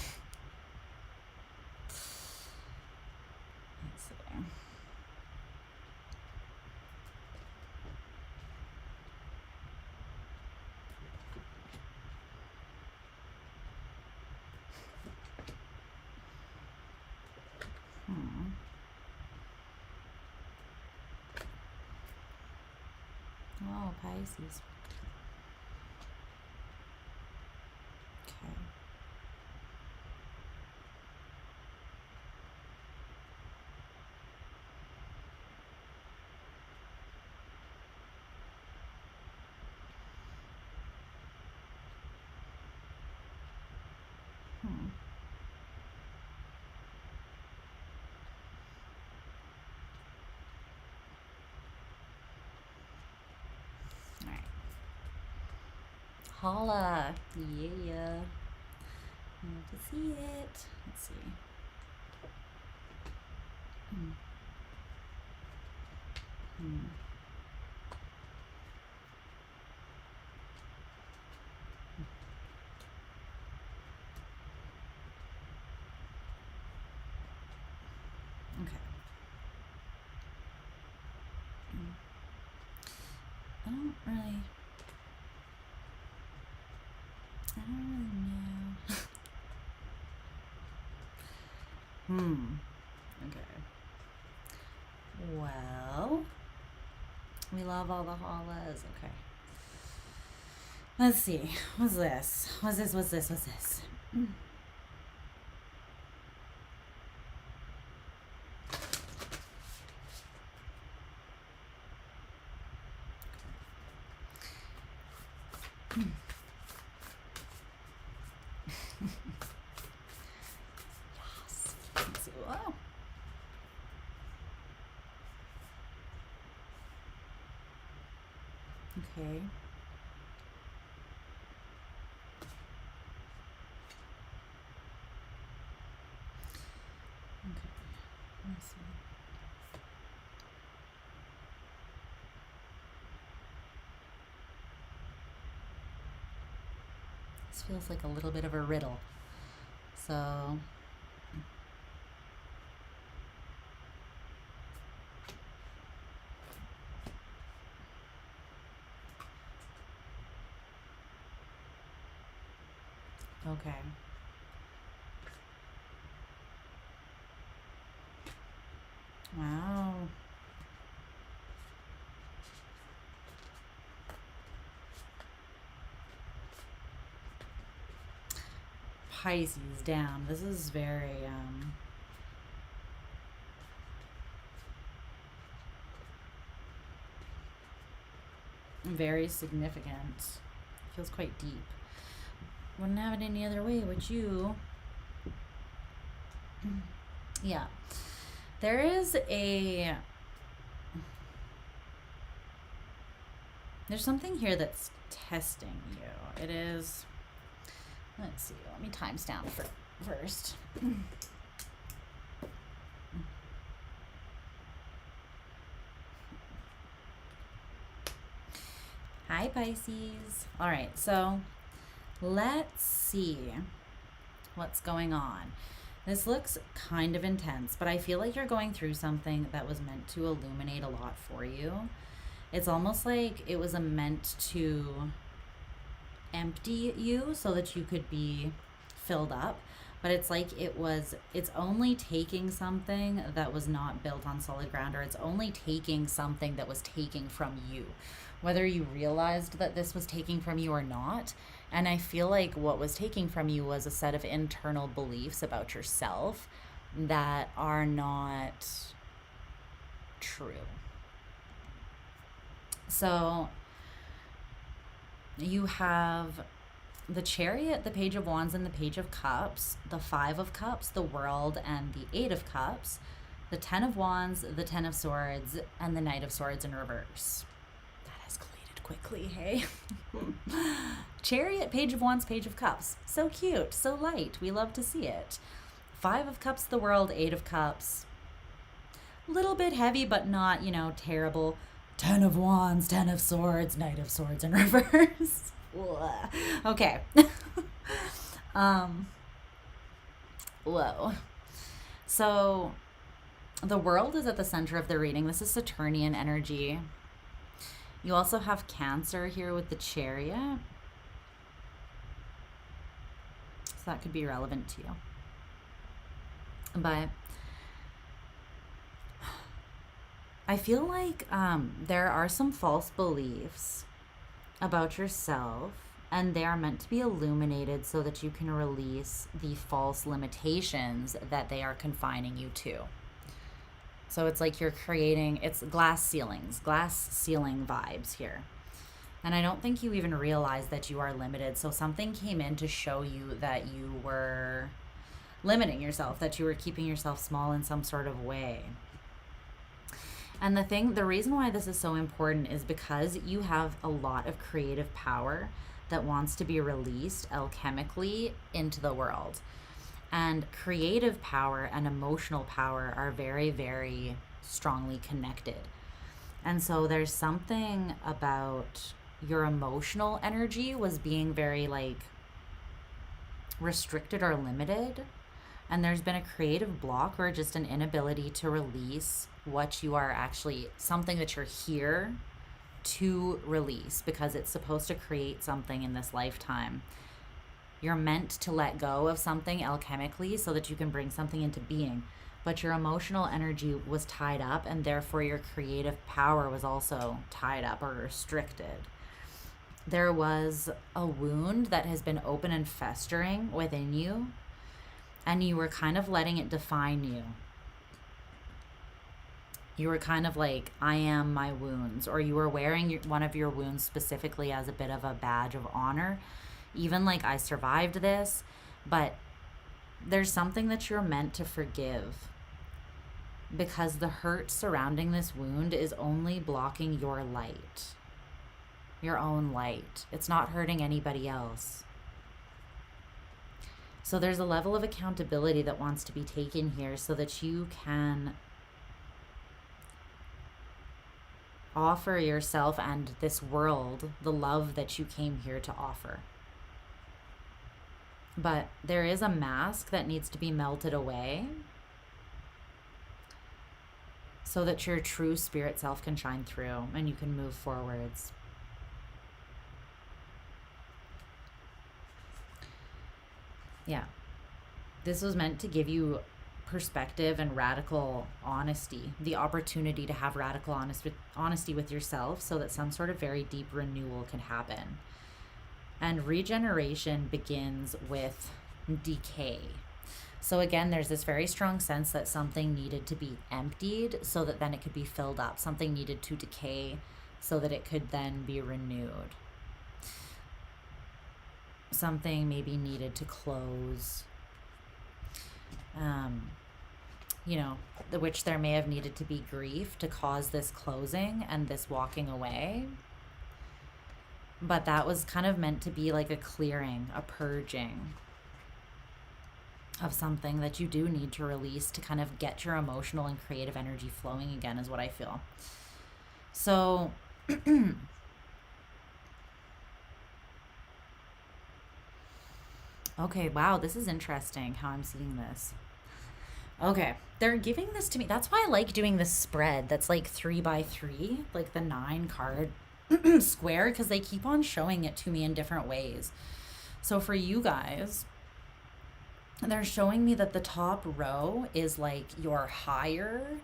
Let's see. Oh, Pisces. Okay. Holla. Yeah. Love to see it. Let's see. Okay. I don't really know. Okay. Well, we love all the hollas. Okay. Let's see. What's this? What's this? Yes. Let's see. Whoa. Okay. Let's see. This feels like a little bit of a riddle. So okay. Wow. Pisces, damn. This is very significant. Feels quite deep. Wouldn't have it any other way, would you? Yeah. There's something here that's testing you. It is, let's see, let me timestamp first. Hi, Pisces. All right, so let's see what's going on. This looks kind of intense, but I feel like you're going through something that was meant to illuminate a lot for you. It's almost like it was meant to empty you so that you could be filled up, but it's like it's only taking something that was not built on solid ground, or it's only taking something that was taking from you, whether you realized that this was taking from you or not. And I feel like what was taking from you was a set of internal beliefs about yourself that are not true. So you have the Chariot, the Page of Wands, and the Page of Cups, the Five of Cups, the World, and the Eight of Cups, the Ten of Wands, the Ten of Swords, and the Knight of Swords in reverse. That escalated quickly, hey? Chariot, Page of Wands, Page of Cups. So cute, so light. We love to see it. Five of Cups, the World, Eight of Cups. A little bit heavy, but not, terrible. Ten of Wands, Ten of Swords, Knight of Swords in reverse. Okay. Whoa. So the world is at the center of the reading. This is Saturnian energy. You also have Cancer here with the Chariot. So that could be relevant to you. But I feel like there are some false beliefs about yourself, and they are meant to be illuminated so that you can release the false limitations that they are confining you to. So it's like you're creating, it's glass ceiling vibes here. And I don't think you even realize that you are limited. So something came in to show you that you were limiting yourself, that you were keeping yourself small in some sort of way. And the reason why this is so important is because you have a lot of creative power that wants to be released alchemically into the world. And creative power and emotional power are very, very strongly connected. And so there's something about your emotional energy was being very like restricted or limited. And there's been a creative block or just an inability to release what you are actually, something that you're here to release, because it's supposed to create something in this lifetime. You're meant to let go of something alchemically so that you can bring something into being. But your emotional energy was tied up, and therefore your creative power was also tied up or restricted. There was a wound that has been open and festering within you, and you were kind of letting it define you. You were kind of like, I am my wounds, or you were wearing one of your wounds specifically as a bit of a badge of honor. Even like, I survived this, but there's something that you're meant to forgive, because the hurt surrounding this wound is only blocking your light, your own light. It's not hurting anybody else. So there's a level of accountability that wants to be taken here so that you can offer yourself and this world the love that you came here to offer. But there is a mask that needs to be melted away so that your true spirit self can shine through and you can move forwards. Yeah. This was meant to give you perspective and radical honesty, the opportunity to have radical honesty with yourself so that some sort of very deep renewal can happen. And regeneration begins with decay. So again, there's this very strong sense that something needed to be emptied so that then it could be filled up. Something needed to decay so that it could then be renewed. Something maybe needed to close. Which there may have needed to be grief to cause this closing and this walking away. But that was kind of meant to be like a clearing, a purging of something that you do need to release to kind of get your emotional and creative energy flowing again, is what I feel. So okay, wow, this is interesting how I'm seeing this. Okay, they're giving this to me. That's why I like doing this spread that's like 3x3, like the 9 card square, because they keep on showing it to me in different ways. So for you guys, they're showing me that the top row is like your higher,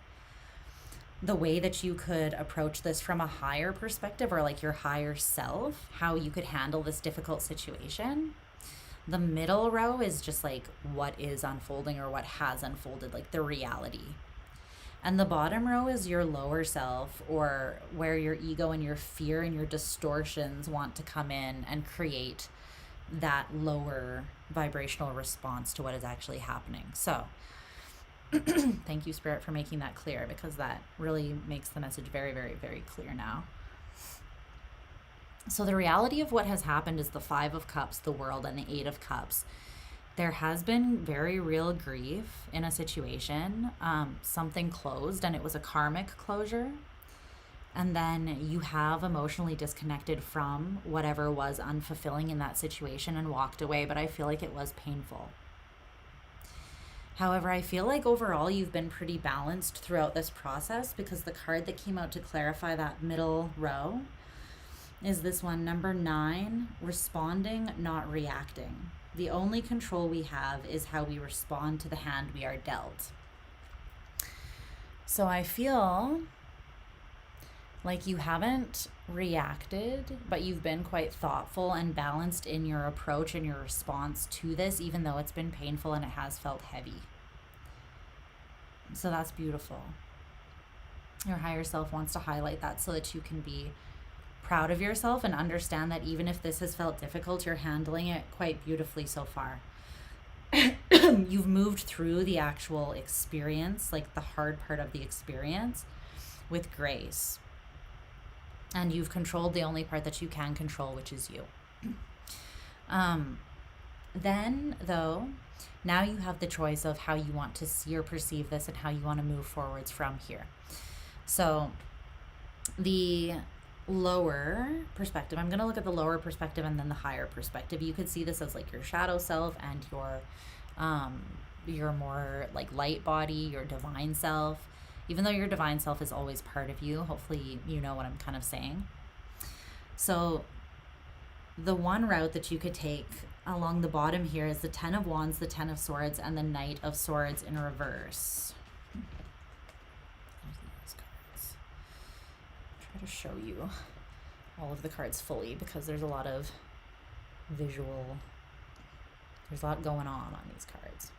the way that you could approach this from a higher perspective, or like your higher self, how you could handle this difficult situation. The middle row is just like what is unfolding or what has unfolded, like the reality. And the bottom row is your lower self, or where your ego and your fear and your distortions want to come in and create that lower vibrational response to what is actually happening. So thank you, Spirit, for making that clear, because that really makes the message very, very, very clear now. So the reality of what has happened is the 5 of Cups, the world, and the 8 of Cups. There has been very real grief in a situation. Something closed, and it was a karmic closure. and then you have emotionally disconnected from whatever was unfulfilling in that situation and walked away, but I feel like it was painful. However, I feel like overall you've been pretty balanced throughout this process, because the card that came out to clarify that middle row is this one, number 9, responding, not reacting. The only control we have is how we respond to the hand we are dealt. So I feel like you haven't reacted, but you've been quite thoughtful and balanced in your approach and your response to this, even though it's been painful and it has felt heavy. So that's beautiful. Your higher self wants to highlight that so that you can be proud of yourself and understand that even if this has felt difficult, you're handling it quite beautifully so far. You've moved through the actual experience, like the hard part of the experience, with grace. And you've controlled the only part that you can control, which is you. Then, though, now you have the choice of how you want to see or perceive this and how you want to move forwards from here. So the lower perspective, I'm going to look at the lower perspective and then the higher perspective. You could see this as like your shadow self and your more like light body, your divine self. Even though your divine self is always part of you, hopefully you know what I'm kind of saying. So the one route that you could take along the bottom here is the 10 of Wands, the 10 of Swords, and the Knight of Swords in reverse. Try to show you all of the cards fully, because there's a lot of visual, there's a lot going on these cards.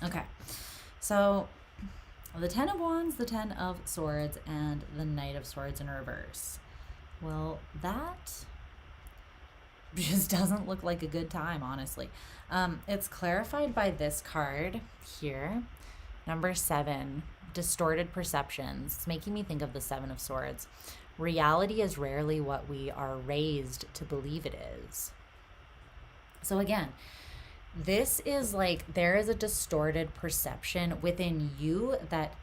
Okay, so the 10 of Wands, the 10 of Swords, and the Knight of Swords in reverse. Well, that just doesn't look like a good time, honestly. It's clarified by this card here, number 7, distorted perceptions. It's making me think of the 7 of Swords. Reality is rarely what we are raised to believe it is. So again, this is like there is a distorted perception within you that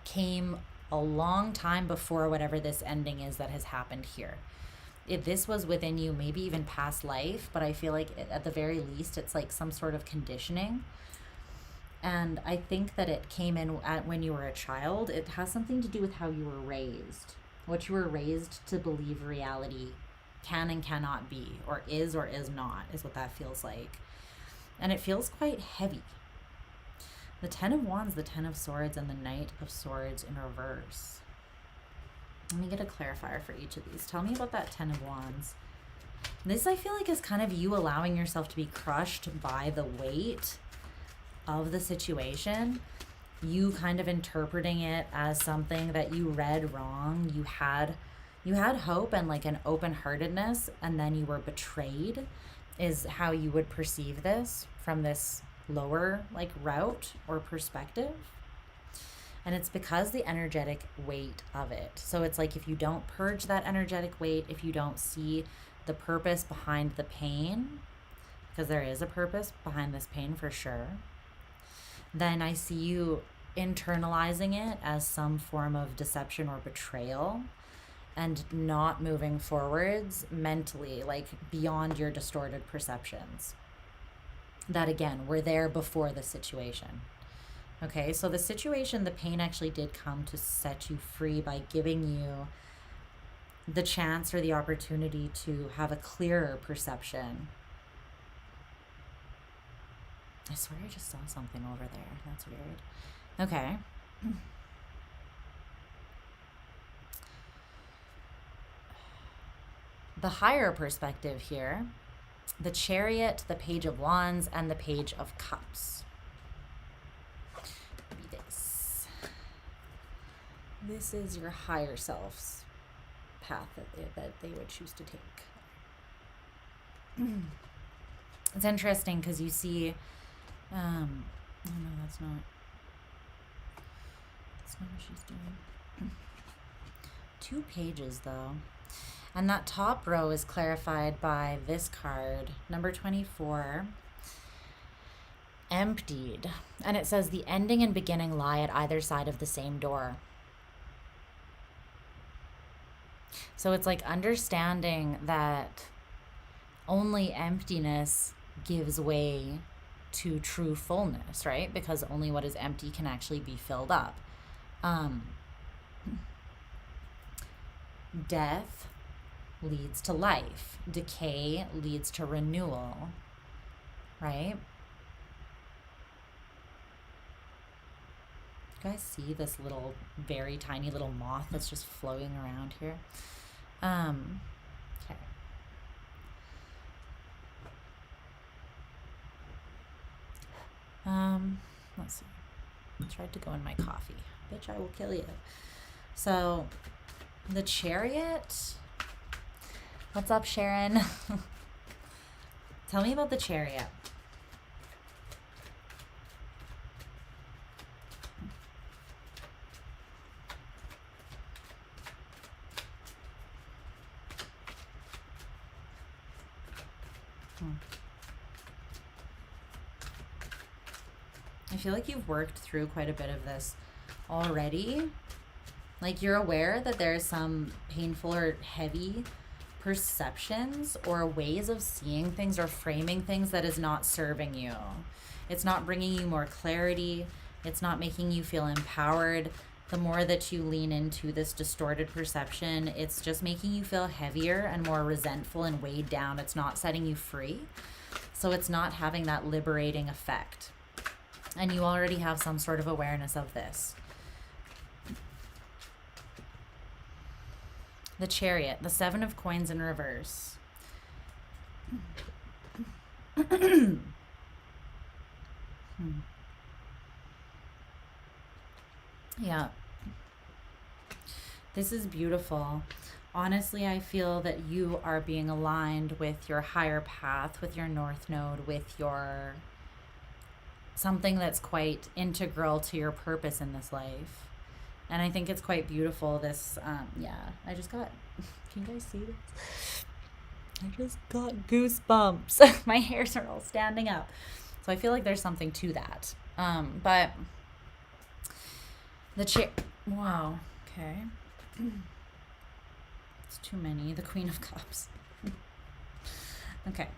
came a long time before whatever this ending is that has happened here. If this was within you, maybe even past life, but I feel like at the very least it's like some sort of conditioning. And I think that it came in when you were a child. It has something to do with how you were raised, what you were raised to believe reality can and cannot be, or is not, is what that feels like. And it feels quite heavy. The 10 of Wands, the 10 of Swords, and the Knight of Swords in reverse. Let me get a clarifier for each of these. Tell me about that 10 of Wands. This, I feel like, is kind of you allowing yourself to be crushed by the weight of the situation. You kind of interpreting it as something that you read wrong. You had hope and like an open-heartedness, and then you were betrayed, is how you would perceive this from this lower like route or perspective. And it's because the energetic weight of it. So it's like if you don't purge that energetic weight, if you don't see the purpose behind the pain, because there is a purpose behind this pain for sure, then I see you internalizing it as some form of deception or betrayal and not moving forwards mentally, like beyond your distorted perceptions. That again, were there before the situation. Okay, so the situation, the pain actually did come to set you free by giving you the chance or the opportunity to have a clearer perception. I swear I just saw something over there. That's weird. Okay. The higher perspective here, the Chariot, the Page of Wands, and the Page of Cups. This is your higher self's path that they would choose to take. It's interesting because you see, oh no, that's not what she's doing. 2 pages though. And that top row is clarified by this card, number 24, emptied. And it says the ending and beginning lie at either side of the same door. So it's like understanding that only emptiness gives way to true fullness, right? Because only what is empty can actually be filled up. Death leads to life. Decay leads to renewal, right? You guys see this little, very tiny little moth that's just floating around here? Okay. Let's see. I tried to go in my coffee. Bitch, I will kill you. So, the Chariot. What's up, Sharon? Tell me about the Chariot. I feel like you've worked through quite a bit of this already. Like, you're aware that there's some painful or heavy perceptions or ways of seeing things or framing things that is not serving you. It's not bringing you more clarity. It's not making you feel empowered. The more that you lean into this distorted perception, it's just making you feel heavier and more resentful and weighed down. It's not setting you free. So it's not having that liberating effect. And you already have some sort of awareness of this. The Chariot, the 7 of Coins in reverse. Yeah. This is beautiful. Honestly, I feel that you are being aligned with your higher path, with your North Node, with your something that's quite integral to your purpose in this life. And I think it's quite beautiful. This, yeah, I just got, can you guys see this? I just got goosebumps. My hairs are all standing up. So I feel like there's something to that. But the wow, okay. It's too many. The Queen of Cups. Okay.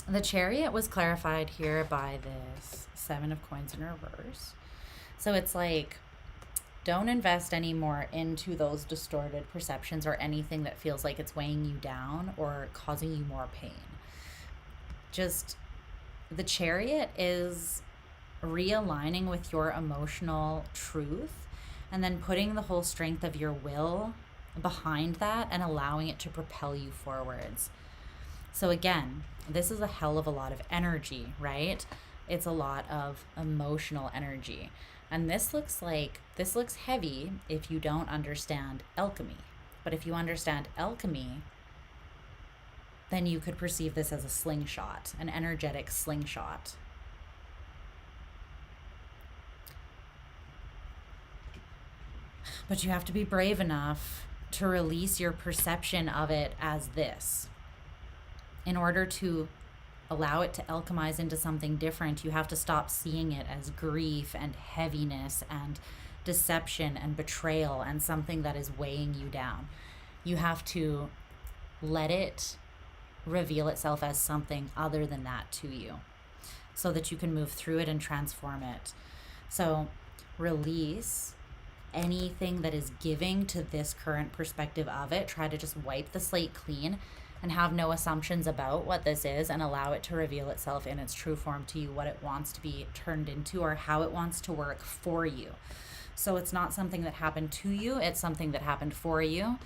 The Chariot was clarified here by this 7 of Coins in reverse. So it's like, don't invest anymore into those distorted perceptions or anything that feels like it's weighing you down or causing you more pain. Just, the Chariot is realigning with your emotional truth and then putting the whole strength of your will behind that and allowing it to propel you forwards. So again, this is a hell of a lot of energy, right? It's a lot of emotional energy. And this looks heavy if you don't understand alchemy. But if you understand alchemy, then you could perceive this as a slingshot, an energetic slingshot. But you have to be brave enough to release your perception of it as this. In order to allow it to alchemize into something different, you have to stop seeing it as grief and heaviness and deception and betrayal and something that is weighing you down. You have to let it reveal itself as something other than that to you so that you can move through it and transform it. So release anything that is giving to this current perspective of it. Try to just wipe the slate clean and have no assumptions about what this is and allow it to reveal itself in its true form to you, what it wants to be turned into or how it wants to work for you. So it's not something that happened to you, it's something that happened for you,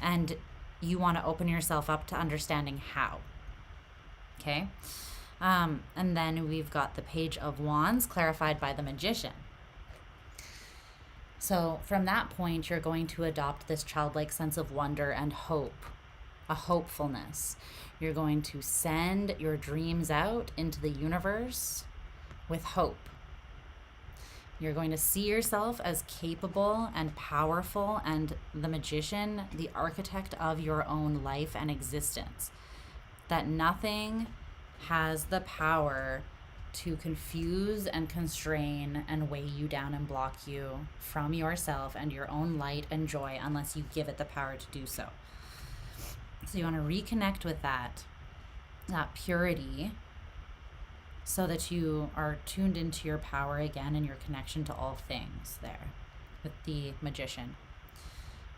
and you want to open yourself up to understanding how. Okay? And then we've got the Page of Wands clarified by the Magician. So from that point, you're going to adopt this childlike sense of wonder and hope, a hopefulness. You're going to send your dreams out into the universe with hope. You're going to see yourself as capable and powerful and the magician, the architect of your own life and existence. That nothing has the power to confuse and constrain and weigh you down and block you from yourself and your own light and joy unless you give it the power to do so. So you want to reconnect with that purity, so that you are tuned into your power again and your connection to all things there with the Magician.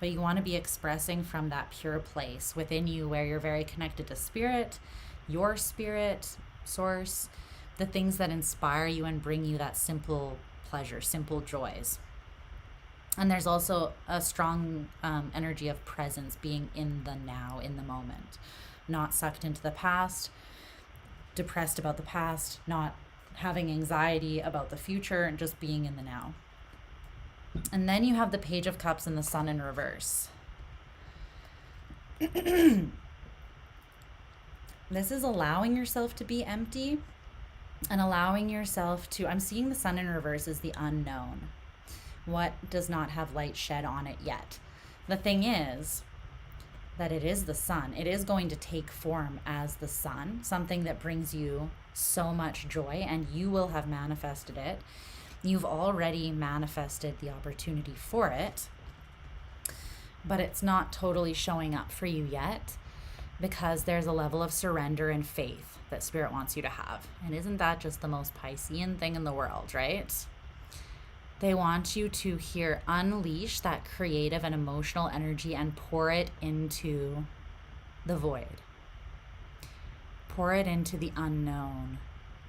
But you want to be expressing from that pure place within you where you're very connected to spirit, your spirit, source, the things that inspire you and bring you that simple pleasure, simple joys. And there's also a strong energy of presence, being in the now, in the moment, not sucked into the past, depressed about the past, not having anxiety about the future, and just being in the now. And then you have the Page of Cups and the Sun in reverse. This is allowing yourself to be empty and allowing yourself to, I'm seeing the Sun in reverse as the unknown. What does not have light shed on it yet? The thing is that it is the sun. It is going to take form as the sun, something that brings you so much joy, and you will have manifested it. You've already manifested the opportunity for it, but it's not totally showing up for you yet because there's a level of surrender and faith that Spirit wants you to have. And isn't that just the most Piscean thing in the world, right? They want you to here unleash that creative and emotional energy and pour it into the void. Pour it into the unknown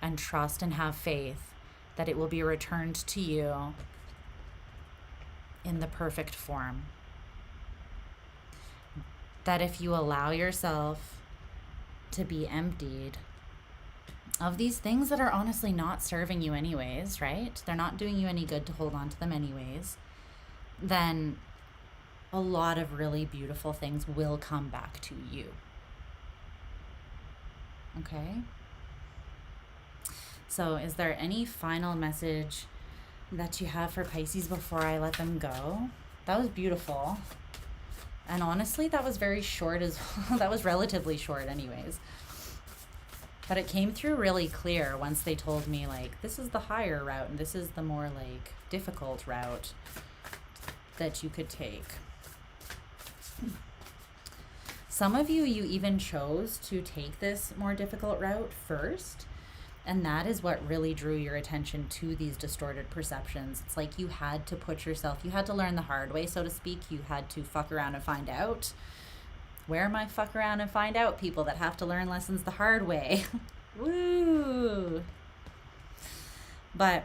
and trust and have faith that it will be returned to you in the perfect form. That if you allow yourself to be emptied of these things that are honestly not serving you anyways, right? They're not doing you any good to hold on to them anyways. Then a lot of really beautiful things will come back to you. Okay? So is there any final message that you have for Pisces before I let them go? That was beautiful. And honestly, that was very short as well. That was relatively short anyways. But it came through really clear once they told me, like, this is the higher route and this is the more, like, difficult route that you could take. Some of you even chose to take this more difficult route first. And that is what really drew your attention to these distorted perceptions. It's like you had to put yourself, you had to learn the hard way, so to speak. You had to fuck around and find out. Where am I fuck around and find out people that have to learn lessons the hard way? Woo! But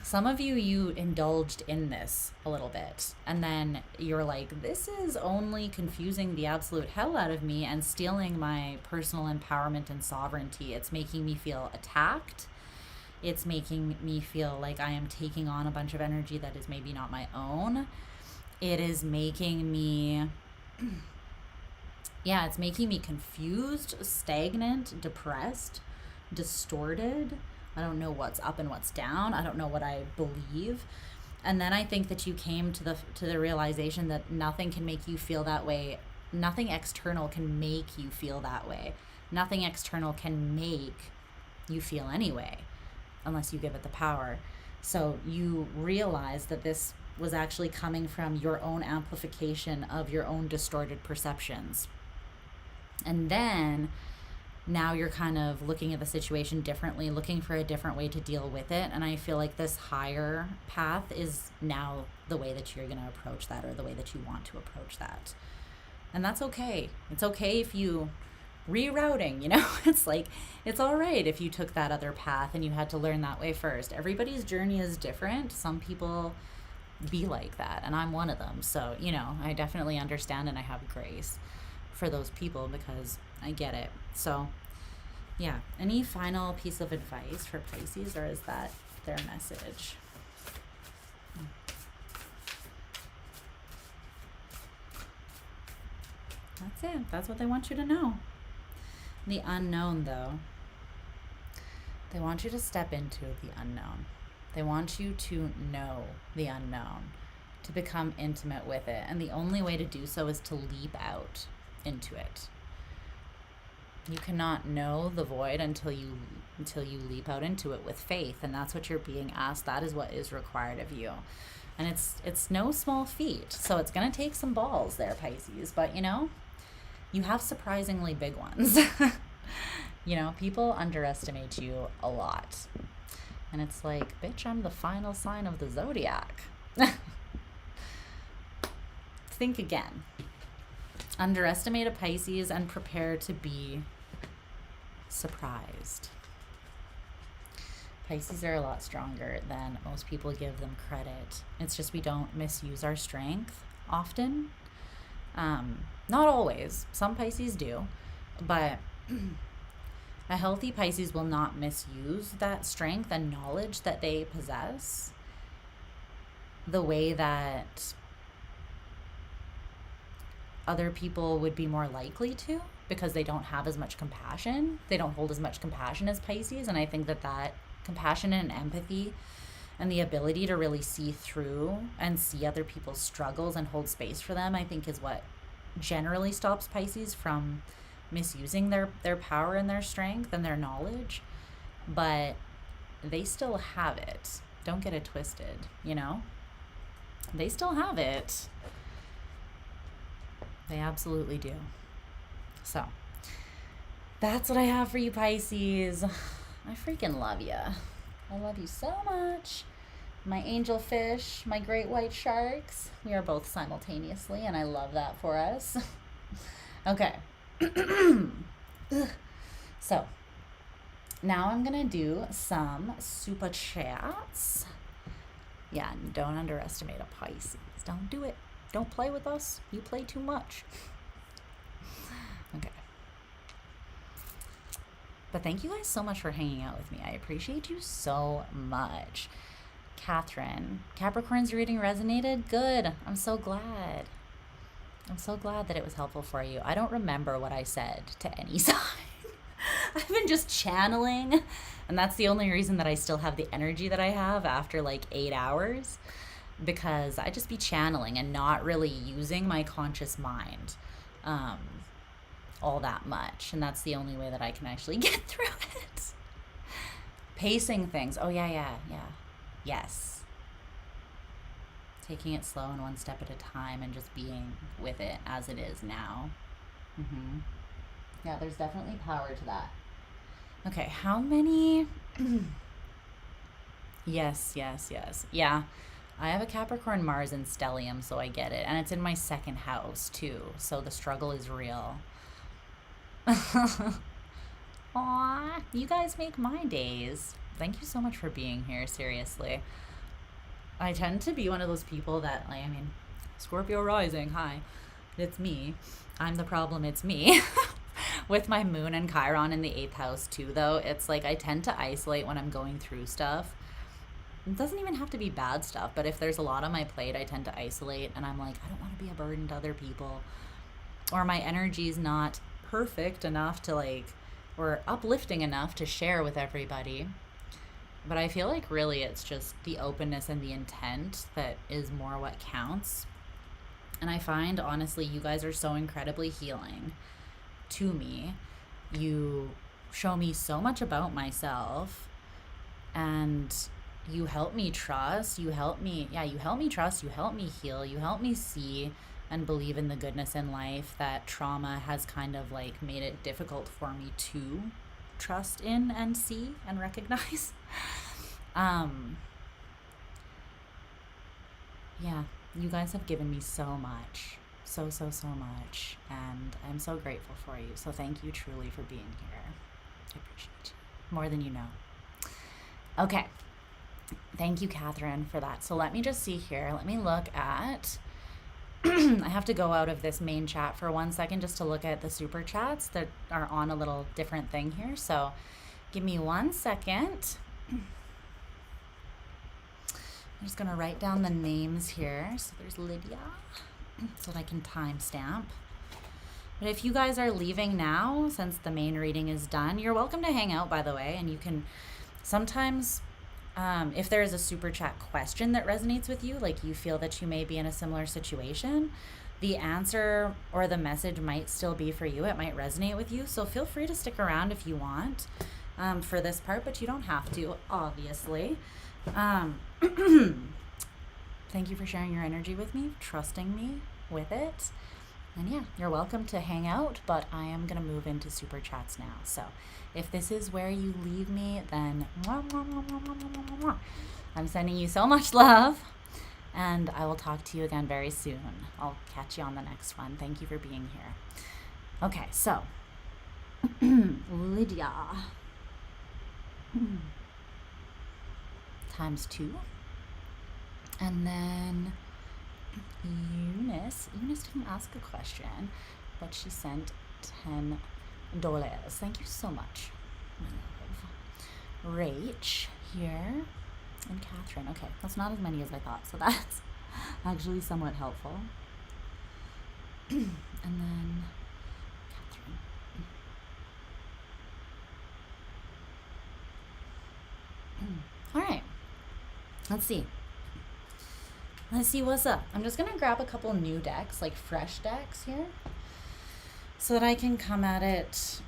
some of you indulged in this a little bit. And then you're like, this is only confusing the absolute hell out of me and stealing my personal empowerment and sovereignty. It's making me feel attacked. It's making me feel like I am taking on a bunch of energy that is maybe not my own. It is making me... yeah, it's making me confused, stagnant, depressed, distorted. I don't know what's up and what's down. I don't know what I believe. And then I think that you came to the realization that nothing can make you feel that way. Nothing external can make you feel that way. Nothing external can make you feel anyway, unless you give it the power. So you realize that this was actually coming from your own amplification of your own distorted perceptions. And then now you're kind of looking at the situation differently, looking for a different way to deal with it. And I feel like this higher path is now the way that you're going to approach that, or the way that you want to approach that. And that's okay. It's okay if you rerouting, you know, it's like, it's all right if you took that other path and you had to learn that way first. Everybody's journey is different. Some people be like that, and I'm one of them. So, you know, I definitely understand and I have grace for those people because I get it. So yeah, any final piece of advice for Pisces, or is that their message? That's it. That's what they want you to know. The unknown, though, they want you to step into the unknown. They want you to know the unknown, to become intimate with it. And the only way to do so is to leap out into it. You cannot know the void until you leap out into it with faith, and that's what you're being asked. That is what is required of you. And it's no small feat. So it's going to take some balls there, Pisces, but you know, you have surprisingly big ones. You know, people underestimate you a lot. And it's like, bitch, I'm the final sign of the zodiac. Think again. Underestimate a Pisces and prepare to be surprised. Pisces are a lot stronger than most people give them credit. It's just we don't misuse our strength often. Not always. Some Pisces do. But a healthy Pisces will not misuse that strength and knowledge that they possess the way that other people would be more likely to, because they don't have as much compassion. They don't hold as much compassion as Pisces. And I think that compassion and empathy and the ability to really see through and see other people's struggles and hold space for them, I think is what generally stops Pisces from misusing their power and their strength and their knowledge. But they still have it. Don't get it twisted, you know? They still have it. They absolutely do. So that's what I have for you, Pisces. I freaking love you. I love you so much. My angel fish, my great white sharks. We are both simultaneously, and I love that for us. Okay. So now I'm gonna do some super chats. Yeah, don't underestimate a Pisces. Don't do it. Don't play with us. You play too much. Okay. But thank you guys so much for hanging out with me. I appreciate you so much. Catherine, Capricorn's reading resonated? Good. I'm so glad. I'm so glad that it was helpful for you. I don't remember what I said to any sign. I've been just channeling, and that's the only reason that I still have the energy that I have after like 8 hours. Because I just be channeling and not really using my conscious mind all that much. And that's the only way that I can actually get through it. Pacing things. Oh, yeah. Yes. Taking it slow and one step at a time and just being with it as it is now. Yeah, there's definitely power to that. Okay, how many... Yes. Yeah. I have a Capricorn, Mars, and stellium, so I get it. And it's in my second house, too. So the struggle is real. Aw, you guys make my days. Thank you so much for being here, seriously. I tend to be one of those people that, like, I mean, Scorpio rising, hi. It's me. I'm the problem, it's me. With my moon and Chiron in the 8th house, too, though, it's like I tend to isolate when I'm going through stuff. It doesn't even have to be bad stuff, but if there's a lot on my plate, I tend to isolate, and I'm like, I don't want to be a burden to other people, or my energy's not perfect enough to like, or uplifting enough to share with everybody. But I feel like really it's just the openness and the intent that is more what counts. And I find, honestly, you guys are so incredibly healing to me. You show me so much about myself, and you help me trust, you help me trust, you help me heal, you help me see and believe in the goodness in life that trauma has kind of like made it difficult for me to trust in and see and recognize. Yeah, you guys have given me so much, so much, and I'm so grateful for you. So thank you truly for being here. I appreciate you more than you know. Okay. Thank you, Catherine, for that. So let me just see here. Let me look at... I have to go out of this main chat for 1 second just to look at the super chats that are on a little different thing here. So give me 1 second. I'm just going to write down the names here. So there's Lydia, so that I can timestamp. But if you guys are leaving now, since the main reading is done, you're welcome to hang out, by the way. And you can sometimes... if there is a super chat question that resonates with you, like you feel that you may be in a similar situation, the answer or the message might still be for you. It might resonate with you. So feel free to stick around if you want for this part, but you don't have to, obviously. Thank you for sharing your energy with me, trusting me with it. And yeah, you're welcome to hang out, but I am going to move into super chats now. So if this is where you leave me, then I'm sending you so much love, and I will talk to you again very soon. I'll catch you on the next one. Thank you for being here. Okay, so Lydia times 2. And then Eunice didn't ask a question, but she sent $10. Thank you so much, my love. Rach here and Catherine. Okay, that's not as many as I thought, so that's actually somewhat helpful. And then Catherine. All right, let's see what's up. I'm just gonna grab a couple new decks, like fresh decks here, so that I can come at it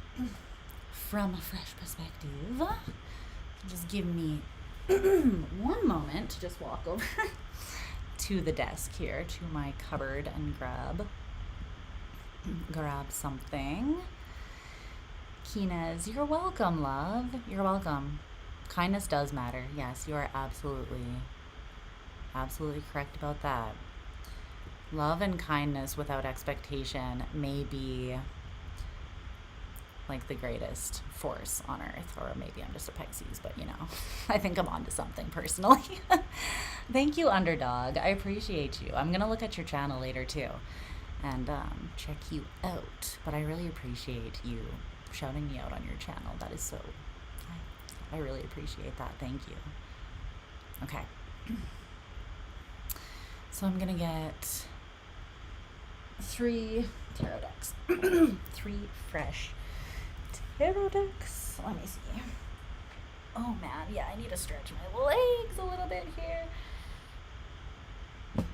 from a fresh perspective. Just give me one moment to just walk over to the desk here, to my cupboard, and grab something. Keenaz, you're welcome, love. You're welcome. Kindness does matter. Yes, you are absolutely correct about that. Love and kindness without expectation may be like the greatest force on earth, or maybe I'm just a Pisces, but you know, I think I'm onto something personally. Thank you, Underdog. I appreciate you. I'm gonna look at your channel later too and check you out, but I really appreciate you shouting me out on your channel. That is so, I really appreciate that. Thank you. Okay. So I'm gonna get 3 tarot decks. 3 fresh tarot decks. Let me see. Oh man, yeah, I need to stretch my legs a little bit here. Let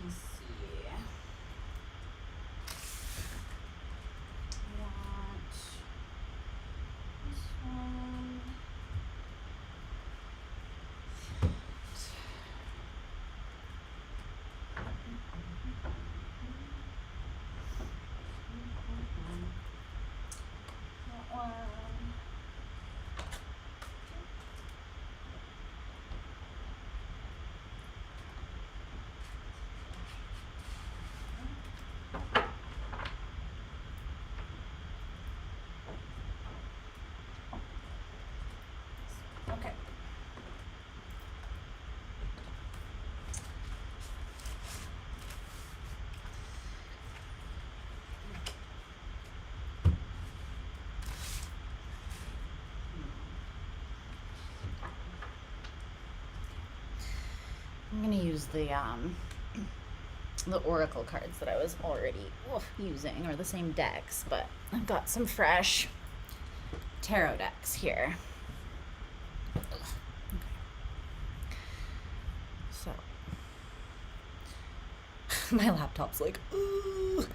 me see. This one. That one. Okay. I'm gonna use the oracle cards that I was already using, or the same decks, but I've got some fresh tarot decks here. Okay. So my laptop's like, ooh,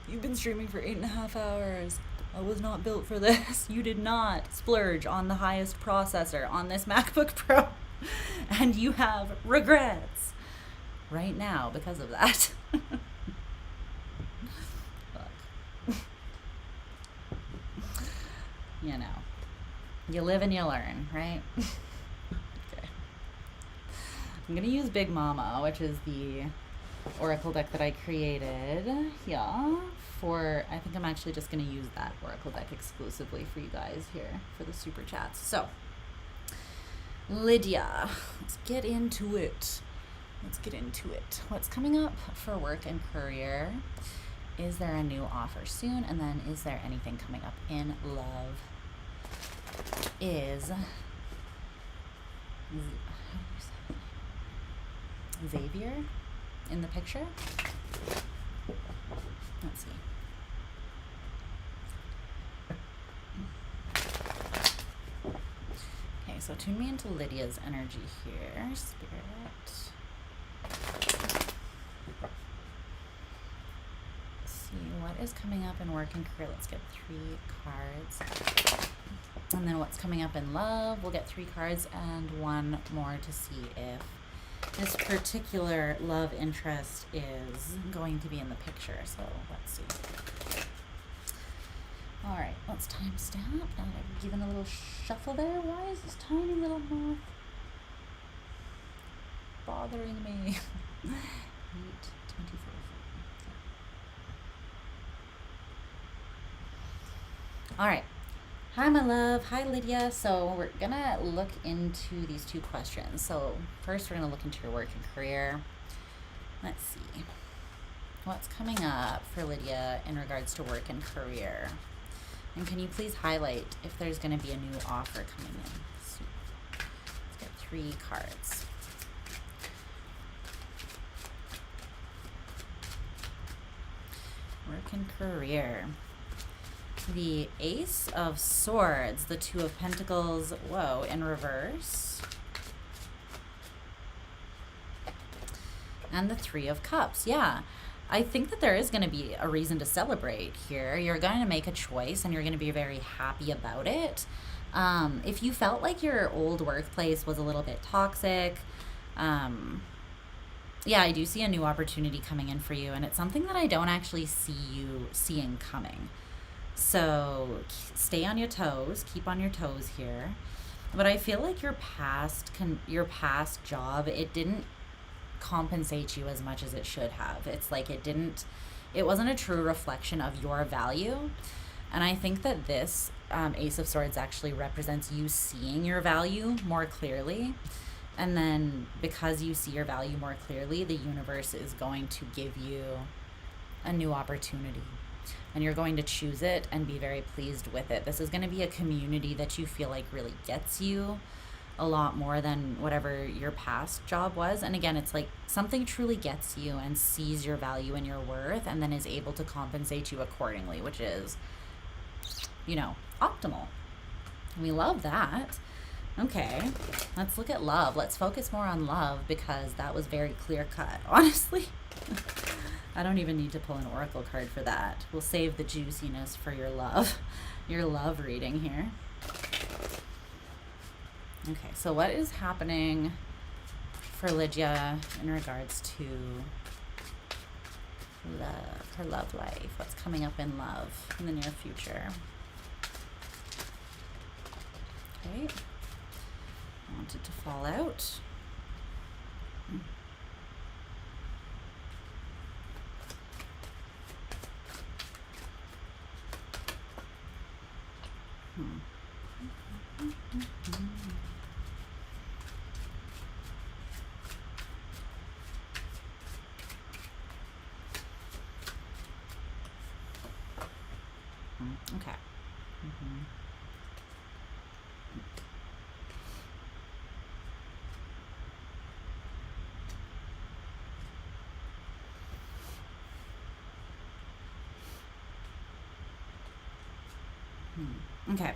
you've been streaming for 8.5 hours. I was not built for this. You did not splurge on the highest processor on this MacBook Pro, and you have regrets right now because of that. Look. You know, you live and you learn, right? Okay. I'm gonna use Big Mama, which is the oracle deck that I created. Yeah, I think I'm actually just gonna use that oracle deck exclusively for you guys here for the super chats. So Lydia, let's get into it. What's coming up for work and career? Is there a new offer soon? And then is there anything coming up in love? Is Xavier in the picture? Let's see. so tune me into Lydia's energy here, Spirit. Let's see, what is coming up in work and career? Let's get 3 cards. And then what's coming up in love? We'll get 3 cards and 1 more to see if this particular love interest is going to be in the picture. So let's see. All right, let's timestamp. And I've given a little shuffle there. Why is this tiny little moth bothering me? 8:24. All right. Hi, my love. Hi, Lydia. So we're going to look into these 2 questions. So first, we're going to look into your work and career. Let's see. What's coming up for Lydia in regards to work and career? And can you please highlight if there's going to be a new offer coming in? So let's get 3 cards. Work and career. The Ace of Swords, the 2 of Pentacles, whoa, in reverse. And the 3 of Cups, yeah. I think that there is going to be a reason to celebrate here. You're going to make a choice and you're going to be very happy about it. If you felt like your old workplace was a little bit toxic, yeah, I do see a new opportunity coming in for you, and it's something that I don't actually see you seeing coming. So stay on your toes, keep on your toes here. But I feel like your past job, it didn't compensate you as much as it should have. It's like it wasn't a true reflection of your value. And I think that this Ace of Swords actually represents you seeing your value more clearly. And then because you see your value more clearly, the universe is going to give you a new opportunity. And you're going to choose it and be very pleased with it. This is going to be a community that you feel like really gets you a lot more than whatever your past job was. And again, it's like something truly gets you and sees your value and your worth and then is able to compensate you accordingly, which is, you know, optimal. We love that. Okay, let's look at love. Let's focus more on love because that was very clear cut, honestly. I don't even need to pull an oracle card for that. We'll save the juiciness for your love reading here. Okay, so what is happening for Lydia in regards to love, her love life? What's coming up in love in the near future? Okay, I want it to fall out. Okay. Okay.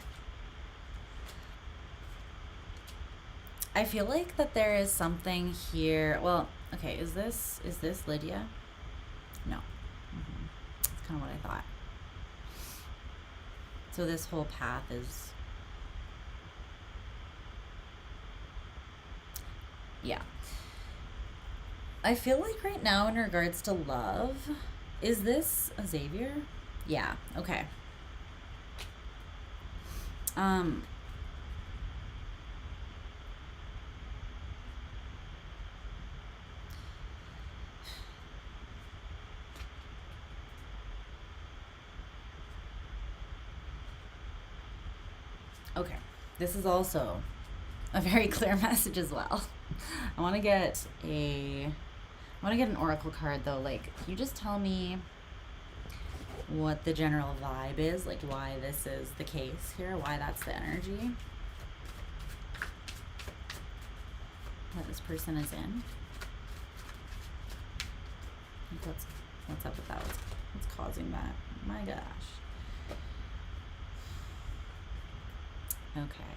I feel like that there is something here. Well, okay, is this Lydia? No. That's kind of what I thought. So this whole path is, yeah. I feel like right now in regards to love, is this a Xavier? Yeah, okay. Okay, this is also a very clear message as well. I want to get an oracle card though. Like, can you just tell me what the general vibe is, like why this is the case here, why that's the energy that this person is in? What's up with that? What's causing that? My gosh. Okay.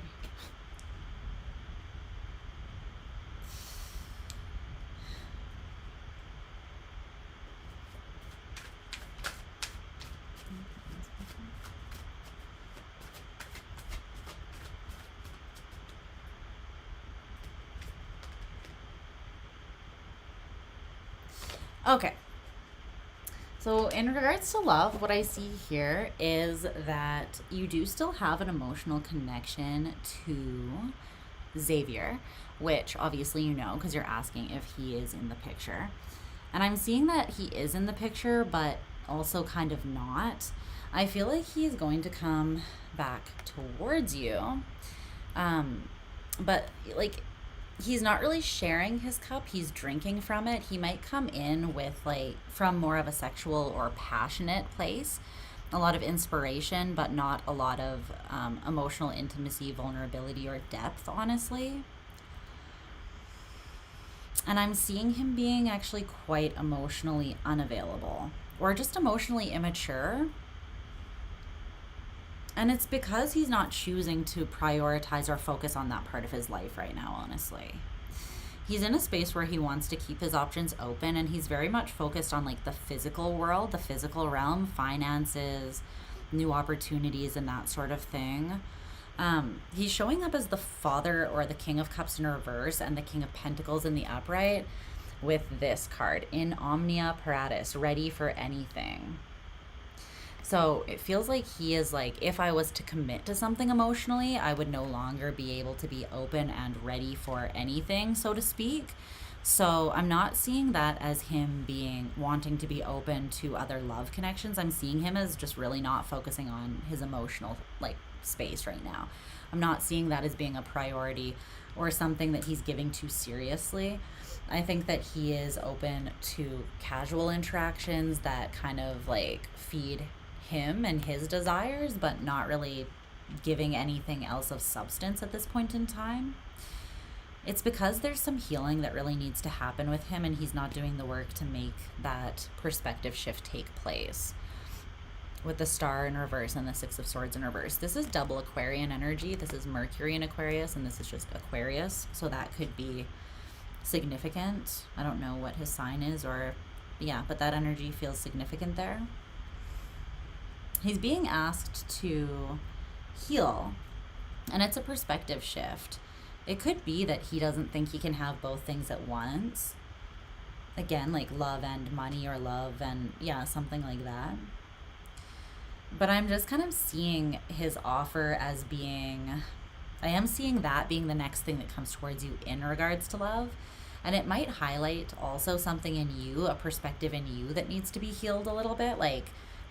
Okay. So in regards to love, what I see here is that you do still have an emotional connection to Xavier, which obviously you know because you're asking if he is in the picture. And I'm seeing that he is in the picture, but also kind of not. I feel like he's going to come back towards you. But like he's not really sharing his cup, he's drinking from it. He might come in with like from more of a sexual or passionate place, a lot of inspiration, but not a lot of emotional intimacy, vulnerability, or depth, honestly. And I'm seeing him being actually quite emotionally unavailable or just emotionally immature. And it's because he's not choosing to prioritize or focus on that part of his life right now, honestly. He's in a space where he wants to keep his options open, and he's very much focused on like the physical world, the physical realm, finances, new opportunities, and that sort of thing. He's showing up as the Father or the King of Cups in reverse and the King of Pentacles in the upright with this card, in omnia paratus, ready for anything. So it feels like he is like, if I was to commit to something emotionally, I would no longer be able to be open and ready for anything, so to speak. So I'm not seeing that as him being wanting to be open to other love connections. I'm seeing him as just really not focusing on his emotional like space right now. I'm not seeing that as being a priority or something that he's giving too seriously. I think that he is open to casual interactions that kind of like feed him and his desires, but not really giving anything else of substance at this point in time. It's because there's some healing that really needs to happen with him, and he's not doing the work to make that perspective shift take place. With the Star in reverse and the Six of Swords in reverse, this is double Aquarian energy. This is Mercury in Aquarius, and this is just Aquarius, so that could be significant. I don't know what his sign is, or yeah, but that energy feels significant there. He's being asked to heal, and it's a perspective shift. It could be that he doesn't think he can have both things at once. Again, like love and money, or love and, yeah, something like that. But I'm just kind of seeing his offer as being, I am seeing that being the next thing that comes towards you in regards to love. And it might highlight also something in you, a perspective in you that needs to be healed a little bit. Like,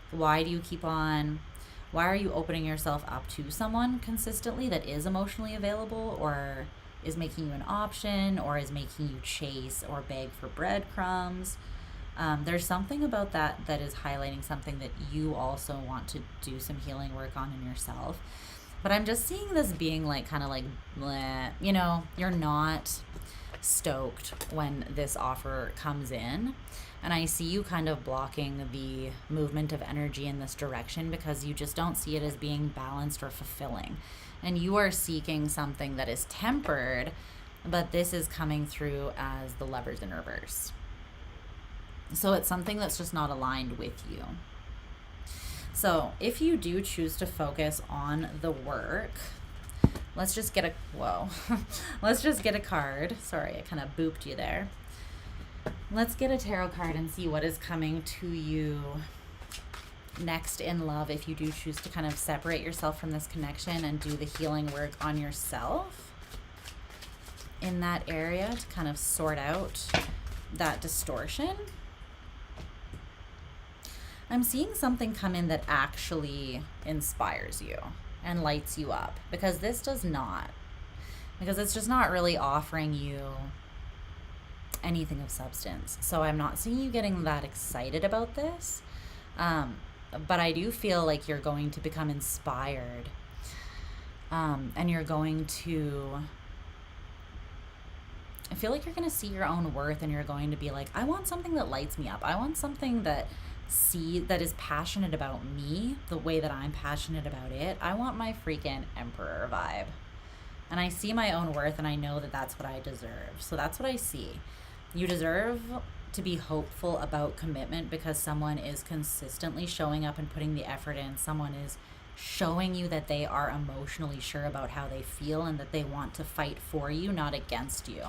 why are you opening yourself up to someone consistently that is emotionally available, or is making you an option, or is making you chase or beg for breadcrumbs? There's something about that is highlighting something that you also want to do some healing work on in yourself. But I'm just seeing this being like kind of like, bleh, you know, you're not stoked when this offer comes in. And I see you kind of blocking the movement of energy in this direction because you just don't see it as being balanced or fulfilling. And you are seeking something that is tempered, but this is coming through as the Lovers in reverse. So it's something that's just not aligned with you. So if you do choose to focus on the work, let's just get let's just get a card. Sorry, I kind of booped you there. Let's get a tarot card and see what is coming to you next in love if you do choose to kind of separate yourself from this connection and do the healing work on yourself in that area to kind of sort out that distortion. I'm seeing something come in that actually inspires you and lights you up, because this does not. Because it's just not really offering you anything of substance. So I'm not seeing you getting that excited about this. But I do feel like you're going to become inspired. And you're going to, I feel like you're going to see your own worth, and you're going to be like, I want something that lights me up. I want something that is passionate about me the way that I'm passionate about it. I want my freaking Emperor vibe. And I see my own worth, and I know that that's what I deserve. So that's what I see. You deserve to be hopeful about commitment because someone is consistently showing up and putting the effort in. Someone is showing you that they are emotionally sure about how they feel and that they want to fight for you, not against you.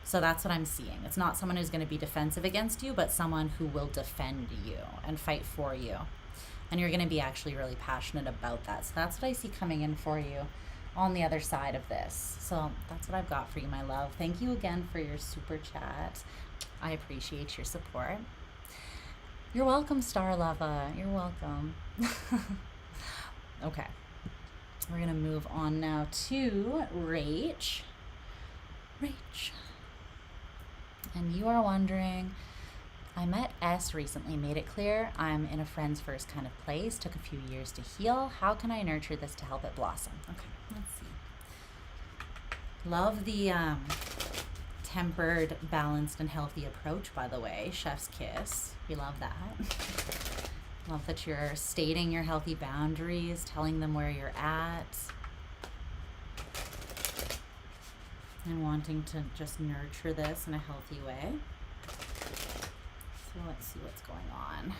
So that's what I'm seeing. It's not someone who's going to be defensive against you, but someone who will defend you and fight for you. And you're going to be actually really passionate about that. So that's what I see coming in for you on the other side of this. So that's what I've got for you, my love. Thank you again for your super chat. I appreciate your support. You're welcome, Star Lava. You're welcome. Okay. We're going to move on now to Rach. Rach. And you are wondering, I met S recently, made it clear I'm in a friend's first kind of place, took a few years to heal. How can I nurture this to help it blossom? Okay, let's see. Love the tempered, balanced, and healthy approach, by the way. Chef's kiss. We love that. Love that you're stating your healthy boundaries, telling them where you're at, and wanting to just nurture this in a healthy way. So let's see what's going on.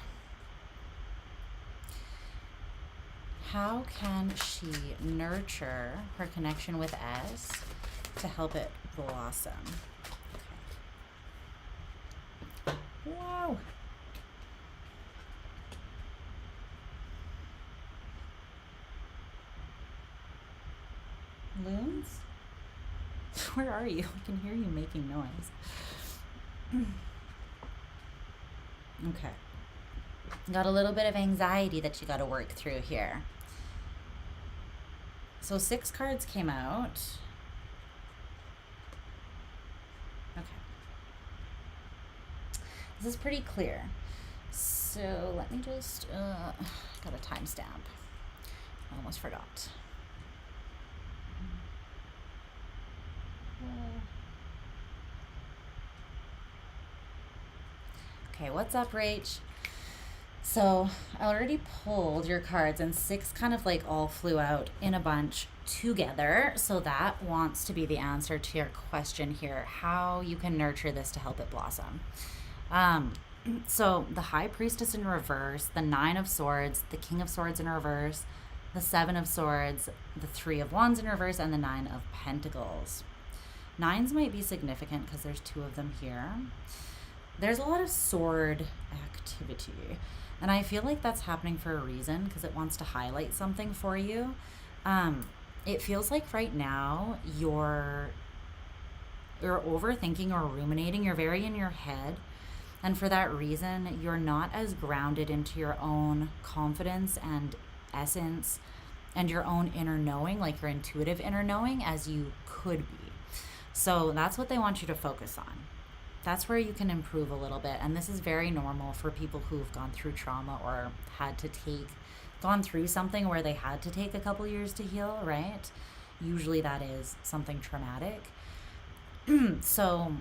How can she nurture her connection with S to help it blossom? Okay. Wow. Loons? Where are you? I can hear you making noise. Okay. Got a little bit of anxiety that you got to work through here. So 6 cards came out. Okay. This is pretty clear. So let me just, got a timestamp. I almost forgot. Okay, what's up, Rach? So I already pulled your cards and 6 kind of like all flew out in a bunch together. So that wants to be the answer to your question here, how you can nurture this to help it blossom. So the High Priestess in reverse, the 9 of Swords, the King of Swords in reverse, the 7 of Swords, the 3 of Wands in reverse, and the 9 of Pentacles. 9s might be significant because there's 2 of them here. There's a lot of sword activity, and I feel like that's happening for a reason because it wants to highlight something for you. It feels like right now you're overthinking or ruminating. You're very in your head, and for that reason you're not as grounded into your own confidence and essence and your own inner knowing, like your intuitive inner knowing, as you could be. So that's what they want you to focus on. That's where you can improve a little bit. And this is very normal for people who've gone through trauma or gone through something where they had to take a couple years to heal, right? Usually that is something traumatic. So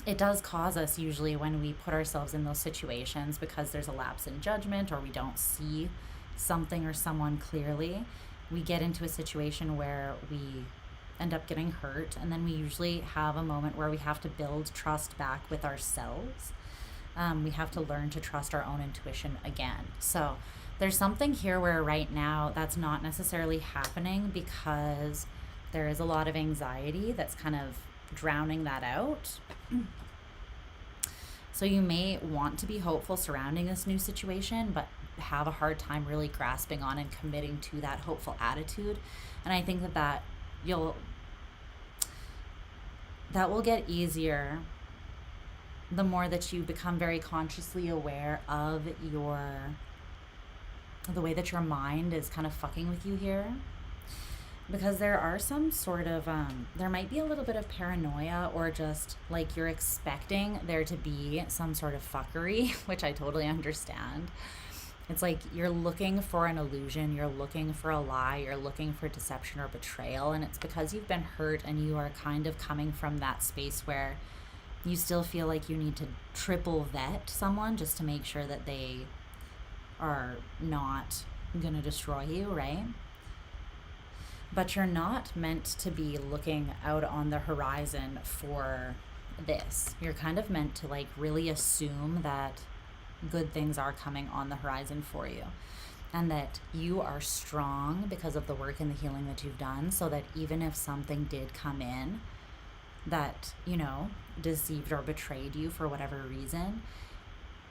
it does cause us usually when we put ourselves in those situations, because there's a lapse in judgment or we don't see something or someone clearly, we get into a situation where we end up getting hurt, and then we usually have a moment where we have to build trust back with ourselves. We have to learn to trust our own intuition again. So there's something here where right now that's not necessarily happening because there is a lot of anxiety that's kind of drowning that out. So you may want to be hopeful surrounding this new situation, but have a hard time really grasping on and committing to that hopeful attitude. And I think that will get easier the more that you become very consciously aware of the way that your mind is kind of fucking with you here. Because there are some sort of, there might be a little bit of paranoia, or just like you're expecting there to be some sort of fuckery, which I totally understand. It's like you're looking for an illusion, you're looking for a lie, you're looking for deception or betrayal, and it's because you've been hurt and you are kind of coming from that space where you still feel like you need to triple vet someone just to make sure that they are not gonna destroy you, right? But you're not meant to be looking out on the horizon for this. You're kind of meant to like really assume that good things are coming on the horizon for you, and that you are strong because of the work and the healing that you've done, so that even if something did come in that, you know, deceived or betrayed you for whatever reason,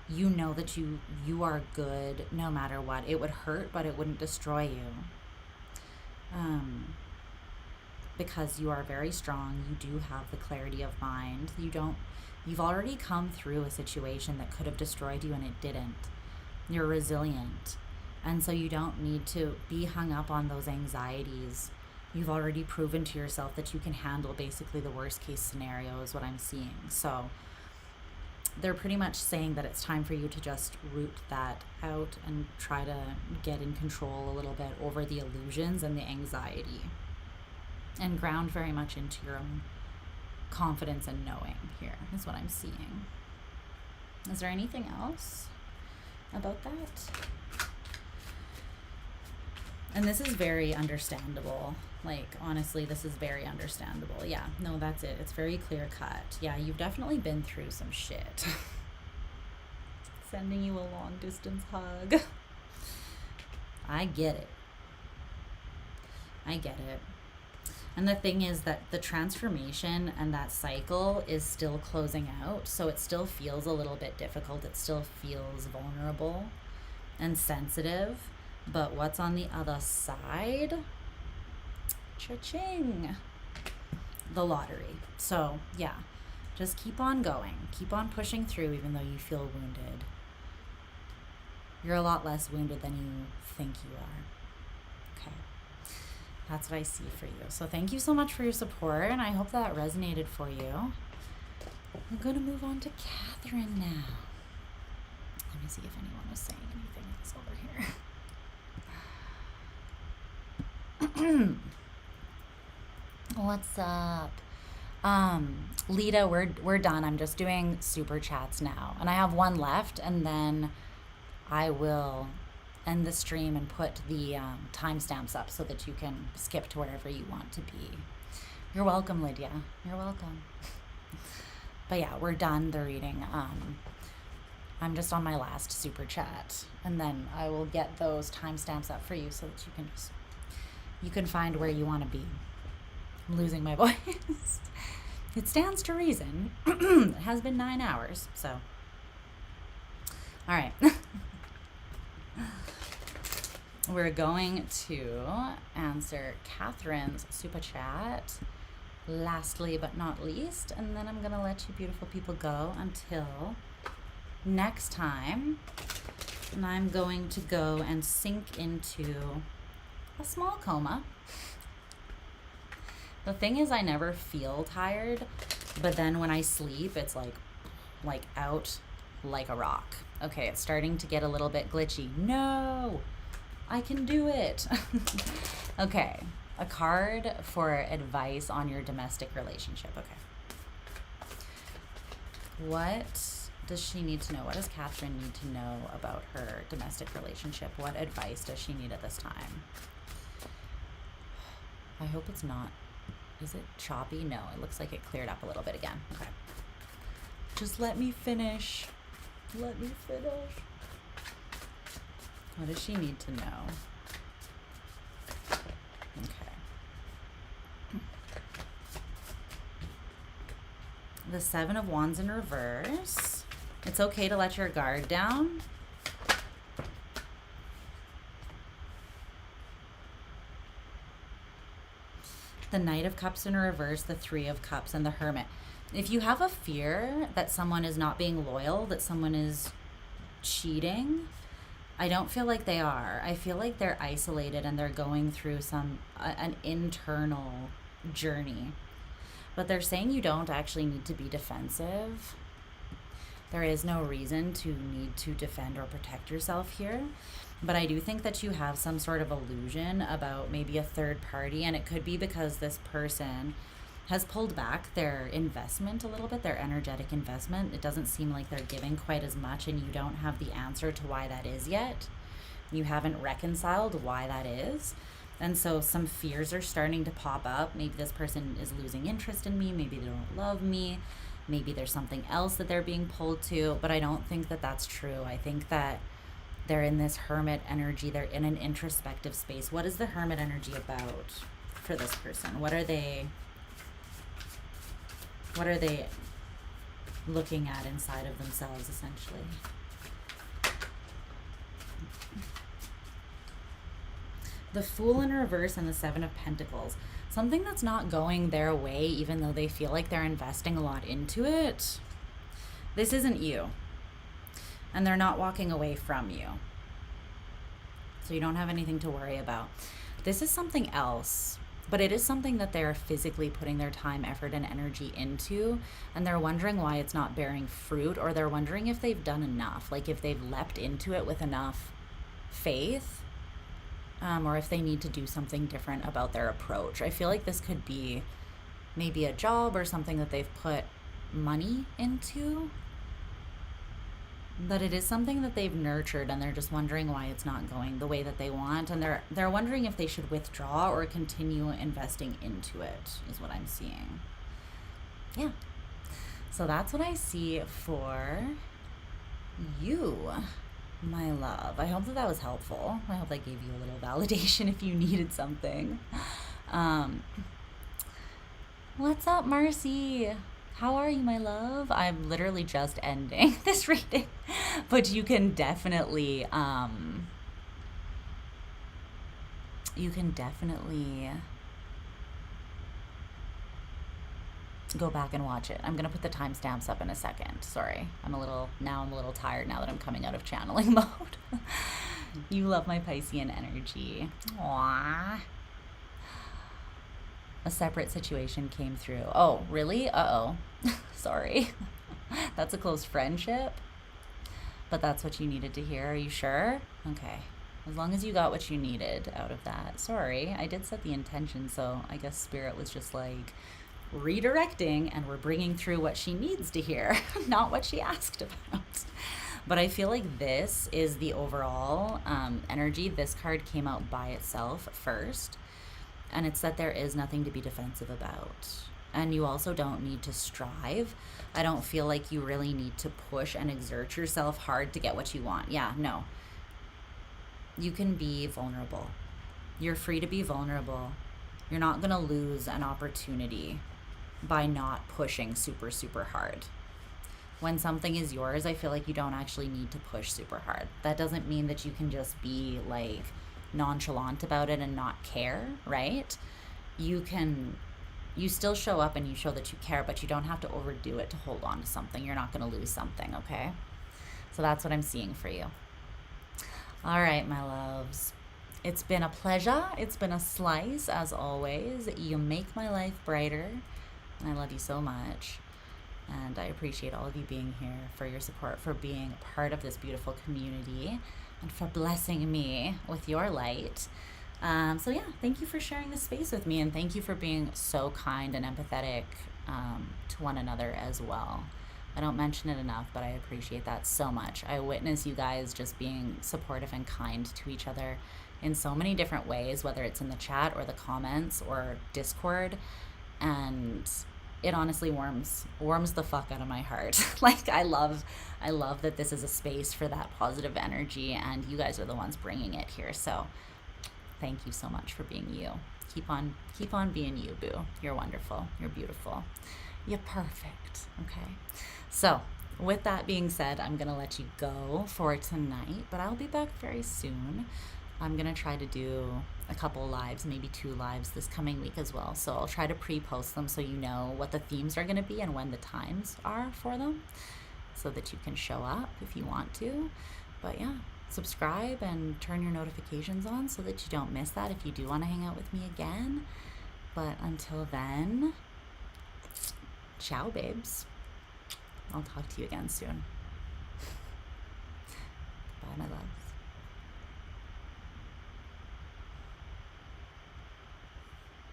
you know that you are good no matter what. It would hurt, but it wouldn't destroy you. Because you are very strong. You do have the clarity of mind. You've already come through a situation that could have destroyed you and it didn't. You're resilient. And so you don't need to be hung up on those anxieties. You've already proven to yourself that you can handle basically the worst case scenario is what I'm seeing. So they're pretty much saying that it's time for you to just root that out and try to get in control a little bit over the illusions and the anxiety, and ground very much into your own confidence and knowing here is what I'm seeing. Is there anything else about that? And this is very understandable. Like, honestly, this is very understandable. Yeah, no, that's it. It's very clear cut. Yeah, you've definitely been through some shit. Sending you a long distance hug. I get it. I get it. And the thing is that the transformation and that cycle is still closing out. So it still feels a little bit difficult. It still feels vulnerable and sensitive. But what's on the other side? Cha-ching. The lottery. So, yeah. Just keep on going. Keep on pushing through even though you feel wounded. You're a lot less wounded than you think you are. Okay. That's what I see for you. So thank you so much for your support, and I hope that resonated for you. I'm going to move on to Catherine now. Let me see if anyone was saying anything else over here. What's up? Lita, we're done. I'm just doing super chats now. And I have one left, and then I will end the stream and put the timestamps up so that you can skip to wherever you want to be. You're welcome, Lydia. You're welcome. But yeah, we're done the reading. I'm just on my last super chat, and then I will get those timestamps up for you so that you can find where you want to be. I'm losing my voice. It stands to reason. It has been 9 hours, so. All right. We're going to answer Catherine's super chat, lastly but not least, and then I'm going to let you beautiful people go until next time. And I'm going to go and sink into a small coma. The thing is, I never feel tired, but then when I sleep, it's like out like a rock. Okay, it's starting to get a little bit glitchy. No, I can do it. Okay, a card for advice on your domestic relationship. Okay. What does she need to know? What does Catherine need to know about her domestic relationship? What advice does she need at this time? I hope it's not. Is it choppy? No, it looks like it cleared up a little bit again. Okay. Just let me finish. Let me finish. What does she need to know? Okay. The Seven of Wands in reverse. It's okay to let your guard down. The Knight of Cups in reverse, the Three of Cups, and the Hermit. If you have a fear that someone is not being loyal, that someone is cheating, I don't feel like they are. I feel like they're isolated and they're going through an internal journey. But they're saying you don't actually need to be defensive. There is no reason to need to defend or protect yourself here. But I do think that you have some sort of illusion about maybe a third party, and it could be because this person has pulled back their investment a little bit, their energetic investment. It doesn't seem like they're giving quite as much, and you don't have the answer to why that is yet. You haven't reconciled why that is. And so some fears are starting to pop up. Maybe this person is losing interest in me. Maybe they don't love me. Maybe there's something else that they're being pulled to. But I don't think that that's true. I think that they're in this hermit energy. They're in an introspective space. What is the hermit energy about for this person? What are they What are they looking at inside of themselves, essentially? The Fool in reverse and the Seven of Pentacles. Something that's not going their way, even though they feel like they're investing a lot into it. This isn't you. And they're not walking away from you. So you don't have anything to worry about. This is something else, but it is something that they're physically putting their time, effort, and energy into, and they're wondering why it's not bearing fruit, or they're wondering if they've done enough, like if they've leapt into it with enough faith, or if they need to do something different about their approach. I feel like this could be maybe a job or something that they've put money into, but it is something that they've nurtured, and they're just wondering why it's not going the way that they want, and they're wondering if they should withdraw or continue investing into it, is what I'm seeing. Yeah. So that's what I see for you, my love. I hope that that was helpful. I hope that gave you a little validation if you needed something. What's up, Marcy? How are you, my love? I'm literally just ending this reading, but you can definitely go back and watch it. I'm gonna put the timestamps up in a second. Sorry, I'm a little tired now that I'm coming out of channeling mode. You love my Piscean energy. Aww. A separate situation came through. Oh, really? Uh-oh. Sorry. That's a close friendship. But that's what you needed to hear. Are you sure? Okay. As long as you got what you needed out of that. Sorry. I did set the intention, so I guess Spirit was just like redirecting, and we're bringing through what she needs to hear, not what she asked about. But I feel like this is the overall energy. This card came out by itself first. And it's that there is nothing to be defensive about. And you also don't need to strive. I don't feel like you really need to push and exert yourself hard to get what you want. Yeah, no. You can be vulnerable. You're free to be vulnerable. You're not going to lose an opportunity by not pushing super, super hard. When something is yours, I feel like you don't actually need to push super hard. That doesn't mean that you can just be like nonchalant about it and not care, right? You still show up and you show that you care, but you don't have to overdo it to hold on to something. You're not going to lose something, okay? So that's what I'm seeing for you. All right, my loves. It's been a pleasure. It's been a slice, as always. You make my life brighter, and I love you so much. And I appreciate all of you being here, for your support, for being part of this beautiful community, and for blessing me with your light. So yeah, thank you for sharing this space with me, and thank you for being so kind and empathetic to one another as well. I don't mention it enough, but I appreciate that so much. I witness you guys just being supportive and kind to each other in so many different ways, whether it's in the chat or the comments or Discord, and it honestly warms the fuck out of my heart. Like, I love that this is a space for that positive energy, and you guys are the ones bringing it here. So thank you so much for being you. Keep on being you, boo. You're wonderful. You're beautiful. You're perfect. Okay. So with that being said, I'm going to let you go for tonight, but I'll be back very soon. I'm going to try to do a couple lives, maybe 2 lives this coming week as well. So I'll try to pre-post them so you know what the themes are going to be and when the times are for them, so that you can show up if you want to. But yeah, subscribe and turn your notifications on so that you don't miss that if you do want to hang out with me again. But until then, ciao, babes. I'll talk to you again soon. Bye, my love.